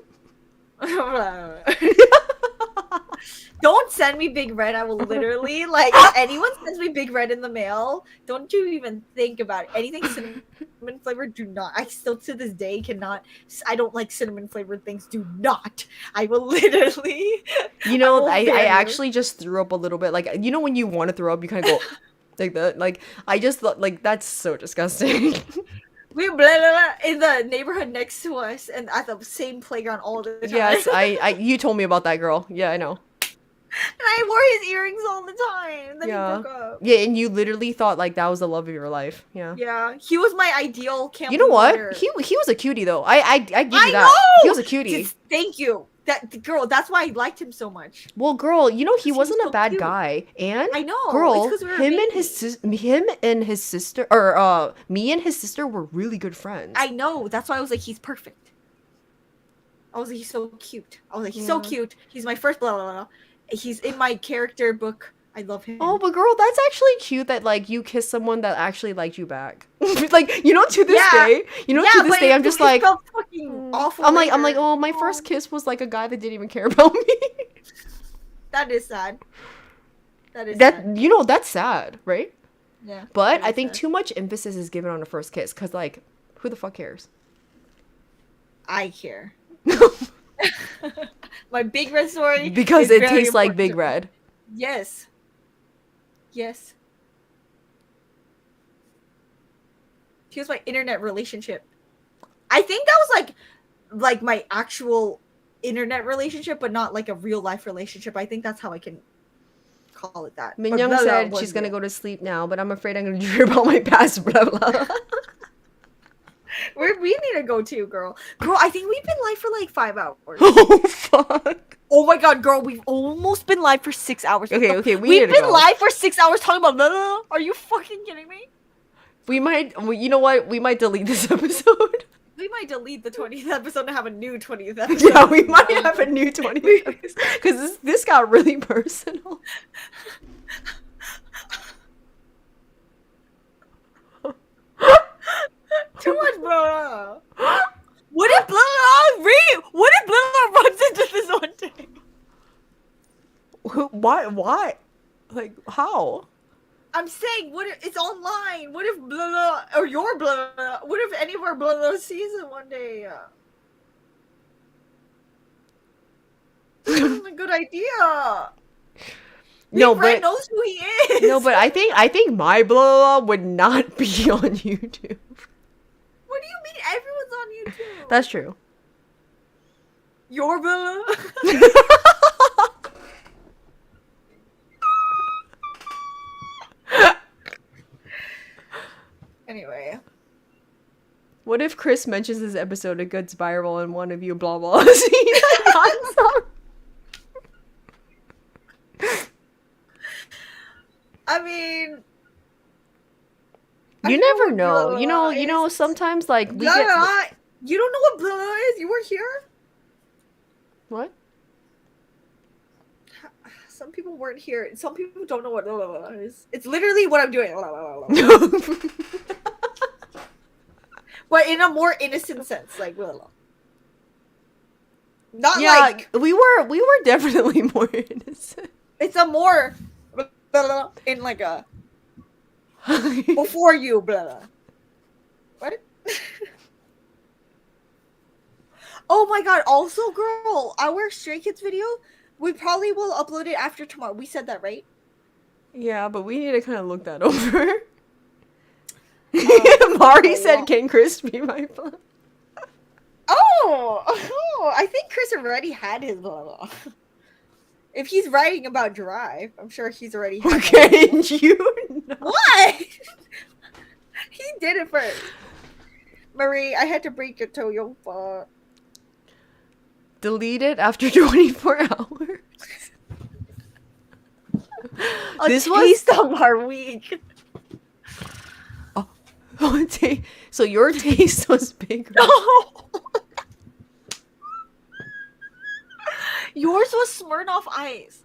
Speaker 2: Don't send me Big Red. I will literally like if anyone sends me Big Red in the mail, don't you even think about it. Anything cinnamon flavored, do not. I still to this day cannot. I don't like cinnamon flavored things. Do not. I will literally.
Speaker 1: You know,
Speaker 2: will
Speaker 1: I
Speaker 2: ban you.
Speaker 1: actually just threw up a little bit. Like, you know when you want to throw up, you kind of go like that. Like, I just thought, like, that's so disgusting.
Speaker 2: We blah, blah, blah, in the neighborhood next to us and at the same playground all the time.
Speaker 1: Yes, you told me about that girl. Yeah, I know.
Speaker 2: And I wore his earrings all the time. Then
Speaker 1: Yeah.
Speaker 2: he broke up.
Speaker 1: Yeah, and you literally thought, like, that was the love of your life. Yeah.
Speaker 2: Yeah, he was my ideal camp.
Speaker 1: You know what?
Speaker 2: leader.
Speaker 1: He was a cutie, though. I give you
Speaker 2: I
Speaker 1: that.
Speaker 2: know!
Speaker 1: He was a cutie.
Speaker 2: Thank you. That girl, that's why I liked him so much.
Speaker 1: Well, girl, you know he
Speaker 2: He
Speaker 1: wasn't
Speaker 2: was
Speaker 1: a
Speaker 2: so
Speaker 1: bad
Speaker 2: cute.
Speaker 1: guy, and
Speaker 2: I know.
Speaker 1: girl,
Speaker 2: it's 'cause we were
Speaker 1: him and
Speaker 2: babies.
Speaker 1: his sister, or me and his sister were really good friends.
Speaker 2: I know. That's why I was like, he's perfect. I was like, he's so cute. I was like, he's so
Speaker 1: Yeah.
Speaker 2: cute. He's my first blah blah blah. He's in my character book. I love him.
Speaker 1: Oh, but girl, that's actually cute that like you kissed someone that actually liked you back. Like, you know, to this
Speaker 2: Yeah.
Speaker 1: day, you know,
Speaker 2: yeah,
Speaker 1: to this
Speaker 2: but
Speaker 1: day,
Speaker 2: it-
Speaker 1: I'm just
Speaker 2: it
Speaker 1: like,
Speaker 2: felt fucking awful.
Speaker 1: I'm like,
Speaker 2: later.
Speaker 1: oh, my first kiss was like a guy that didn't even care about me.
Speaker 2: That is sad. That is
Speaker 1: That,
Speaker 2: sad.
Speaker 1: you know, that's sad, right?
Speaker 2: Yeah.
Speaker 1: But
Speaker 2: that
Speaker 1: I
Speaker 2: is
Speaker 1: think
Speaker 2: sad.
Speaker 1: too much emphasis is given on a first kiss, cause like, who the fuck cares?
Speaker 2: I care. My Big Red story.
Speaker 1: Because
Speaker 2: is
Speaker 1: it
Speaker 2: very
Speaker 1: tastes like
Speaker 2: important
Speaker 1: Big
Speaker 2: to me.
Speaker 1: Red.
Speaker 2: Yes. Yes. He was my internet relationship. I think that was like my actual internet relationship, but not like a real life relationship. I think that's how I can call it that. But
Speaker 1: Minyoung
Speaker 2: Bella
Speaker 1: said
Speaker 2: was
Speaker 1: she's gonna
Speaker 2: real.
Speaker 1: go to sleep now, but I'm afraid I'm gonna dream about my past, blah blah.
Speaker 2: Where we need to go to, girl. Girl, I think we've been live for like 5 hours.
Speaker 1: Oh fuck.
Speaker 2: Oh my god, girl, we've almost been live for 6 hours.
Speaker 1: Okay, okay, we
Speaker 2: We've
Speaker 1: need to
Speaker 2: been
Speaker 1: go.
Speaker 2: live for 6 hours talking about blah, blah, blah. Are you fucking kidding me?
Speaker 1: We might, you know what? We might delete this episode.
Speaker 2: We might delete the 20th episode and have a new 20th episode.
Speaker 1: Yeah, we might have a new 20 because this got really personal.
Speaker 2: Too much blah. What if What if blah runs into this one day?
Speaker 1: Why? Why? Like how?
Speaker 2: I'm saying, what if it's online? What if blah blah or your blah blah? What if any of our blah blah sees it one day? That's a good idea.
Speaker 1: No,
Speaker 2: Big Red
Speaker 1: but
Speaker 2: knows who he is.
Speaker 1: no, but I think my blah would not be on YouTube.
Speaker 2: What do you mean? Everyone's on YouTube.
Speaker 1: That's true.
Speaker 2: Your blah. Anyway.
Speaker 1: What if Chris mentions this episode a good spiral and one of you blah blah?
Speaker 2: I mean,
Speaker 1: You never know. You know. Sometimes like we get
Speaker 2: you don't know what blah is. You were here.
Speaker 1: what?
Speaker 2: Some people weren't here. Some people don't know what blah is. It's literally what I'm doing. Blah. But in a more innocent sense, like blah. Not
Speaker 1: Yeah,
Speaker 2: like
Speaker 1: we were definitely more innocent.
Speaker 2: it's a more blah in like a before you blah. What? Oh my god, also girl, our Stray Kids video, we probably will upload it after tomorrow. We said that, right?
Speaker 1: Yeah, but we need to kind of look that over. Mari said, "Can Chris be my blah?"
Speaker 2: Oh, I think Chris already had his blah blah. If he's writing about Drive, I'm sure he's already had
Speaker 1: Okay, you know.
Speaker 2: What? He did it first. Marie, I had to break it to your phone.
Speaker 1: Delete it after 24 hours. This was
Speaker 2: taste of our week.
Speaker 1: so your taste was bigger.
Speaker 2: Yours was Smirnoff Ice.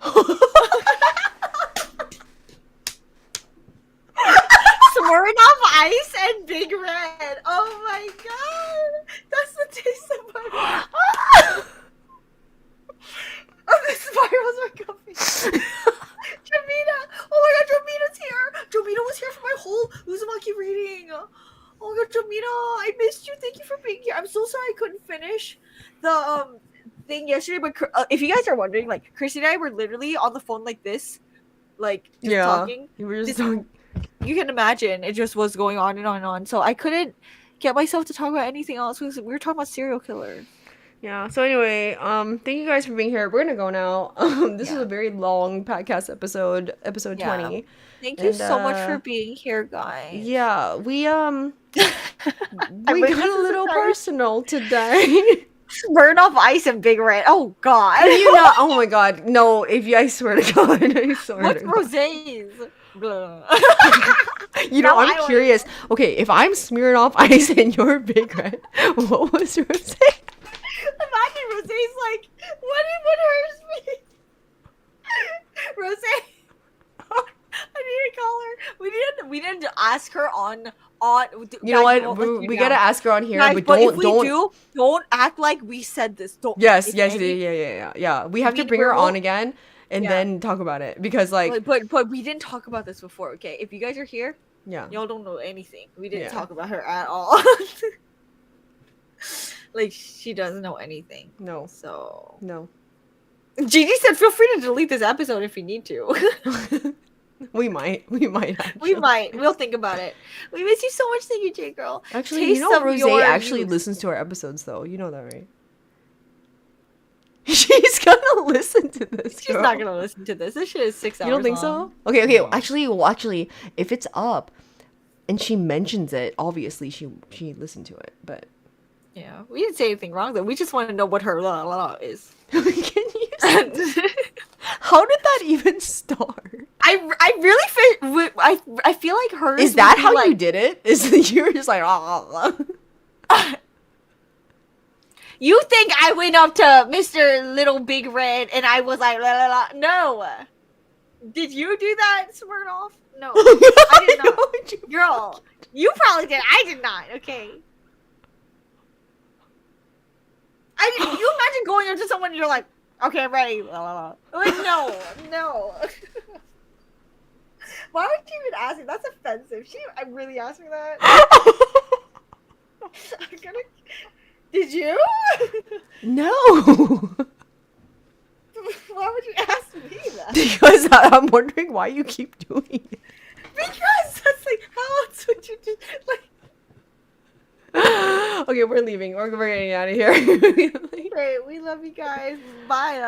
Speaker 2: Smirnoff Ice and Big Red. Oh my god. That's the taste of my Oh, the spirals are coming. Jomita. Oh my god, Jomita's here. Jomita was here for my whole Uzumaki reading. Oh my god, Jomita, I missed you. Thank you for being here. I'm so sorry I couldn't finish the thing yesterday, but if you guys are wondering, like, Christy and I were literally on the phone like this, like, just talking.
Speaker 1: You were just
Speaker 2: This-
Speaker 1: talking.
Speaker 2: You can imagine it just was going on and on and on. So I couldn't get myself to talk about anything else because we were talking about serial killers.
Speaker 1: Yeah. So anyway, thank you guys for being here. We're gonna go now. This is a very long podcast episode 20.
Speaker 2: Thank you
Speaker 1: And,
Speaker 2: so much for being here, guys.
Speaker 1: Yeah, we
Speaker 2: I'm
Speaker 1: we
Speaker 2: really
Speaker 1: got a little
Speaker 2: sorry.
Speaker 1: personal today.
Speaker 2: Smirnoff Ice and Big Red. Oh god.
Speaker 1: Can you not? Oh my god, no! I swear to God, I swear
Speaker 2: What's
Speaker 1: to God.
Speaker 2: rosés? Blah.
Speaker 1: You know,
Speaker 2: Now I
Speaker 1: I'm
Speaker 2: wanna
Speaker 1: curious. Okay, if I'm smearing off ice and you're Big Red, what was rosé?
Speaker 2: Imagine Rosé's like, what hurts me? Rosé. I need to call her. We didn't ask her on.
Speaker 1: You know what? We gotta ask her on here,
Speaker 2: Guys,
Speaker 1: but
Speaker 2: if we
Speaker 1: don't.
Speaker 2: don't act like we said this. Don't.
Speaker 1: Yes,
Speaker 2: if
Speaker 1: yes,
Speaker 2: any-
Speaker 1: yeah. We have to
Speaker 2: mean,
Speaker 1: bring
Speaker 2: we're
Speaker 1: her on
Speaker 2: all-
Speaker 1: again and
Speaker 2: Yeah.
Speaker 1: then talk about it because, like,
Speaker 2: But we didn't talk about this before. Okay, if you guys are here,
Speaker 1: yeah,
Speaker 2: y'all don't know anything. We didn't
Speaker 1: Yeah.
Speaker 2: talk about her at all. Like she doesn't know anything.
Speaker 1: no,
Speaker 2: So
Speaker 1: no.
Speaker 2: Gigi said, "Feel free to delete this episode if you need to."
Speaker 1: we might.
Speaker 2: We
Speaker 1: Actually.
Speaker 2: might. We'll think about it. We miss you so much. Thank you, J girl.
Speaker 1: Actually,
Speaker 2: Taste
Speaker 1: you know,
Speaker 2: of
Speaker 1: Rose
Speaker 2: your
Speaker 1: actually
Speaker 2: youth.
Speaker 1: listens to our episodes, though. You know that, right? She's gonna listen to this.
Speaker 2: She's
Speaker 1: girl.
Speaker 2: not gonna listen to this. This shit is 6 hours.
Speaker 1: You don't think
Speaker 2: long.
Speaker 1: so? Okay.
Speaker 3: No.
Speaker 1: Actually, if it's up, and she mentions it, obviously she listened to it. But
Speaker 2: Yeah, we didn't say anything wrong though. We just want to know what her la la la is.
Speaker 1: can you? How did that even start?
Speaker 2: I really feel I feel like hers
Speaker 1: Is that
Speaker 2: would be
Speaker 1: how
Speaker 2: like,
Speaker 1: you did it? Is that you were just like, oh,
Speaker 2: You think I went up to Mr. Little Big Red and I was like, la la la? No. Did you do that, Smirnoff? No, I did not. Girl, you probably did. I did not. Okay. You imagine going up to someone and you're like, okay, I'm ready. La, la, la. Like, no. Why would you even ask me? That's offensive. I really asked me that. I'm gonna. Did you?
Speaker 1: No,
Speaker 2: Why would you ask me that?
Speaker 1: because I'm wondering why you keep doing it.
Speaker 2: Because that's like, how else would you do? Like,
Speaker 1: Okay, we're leaving. We're getting out of here.
Speaker 2: Great. We love you guys. Bye.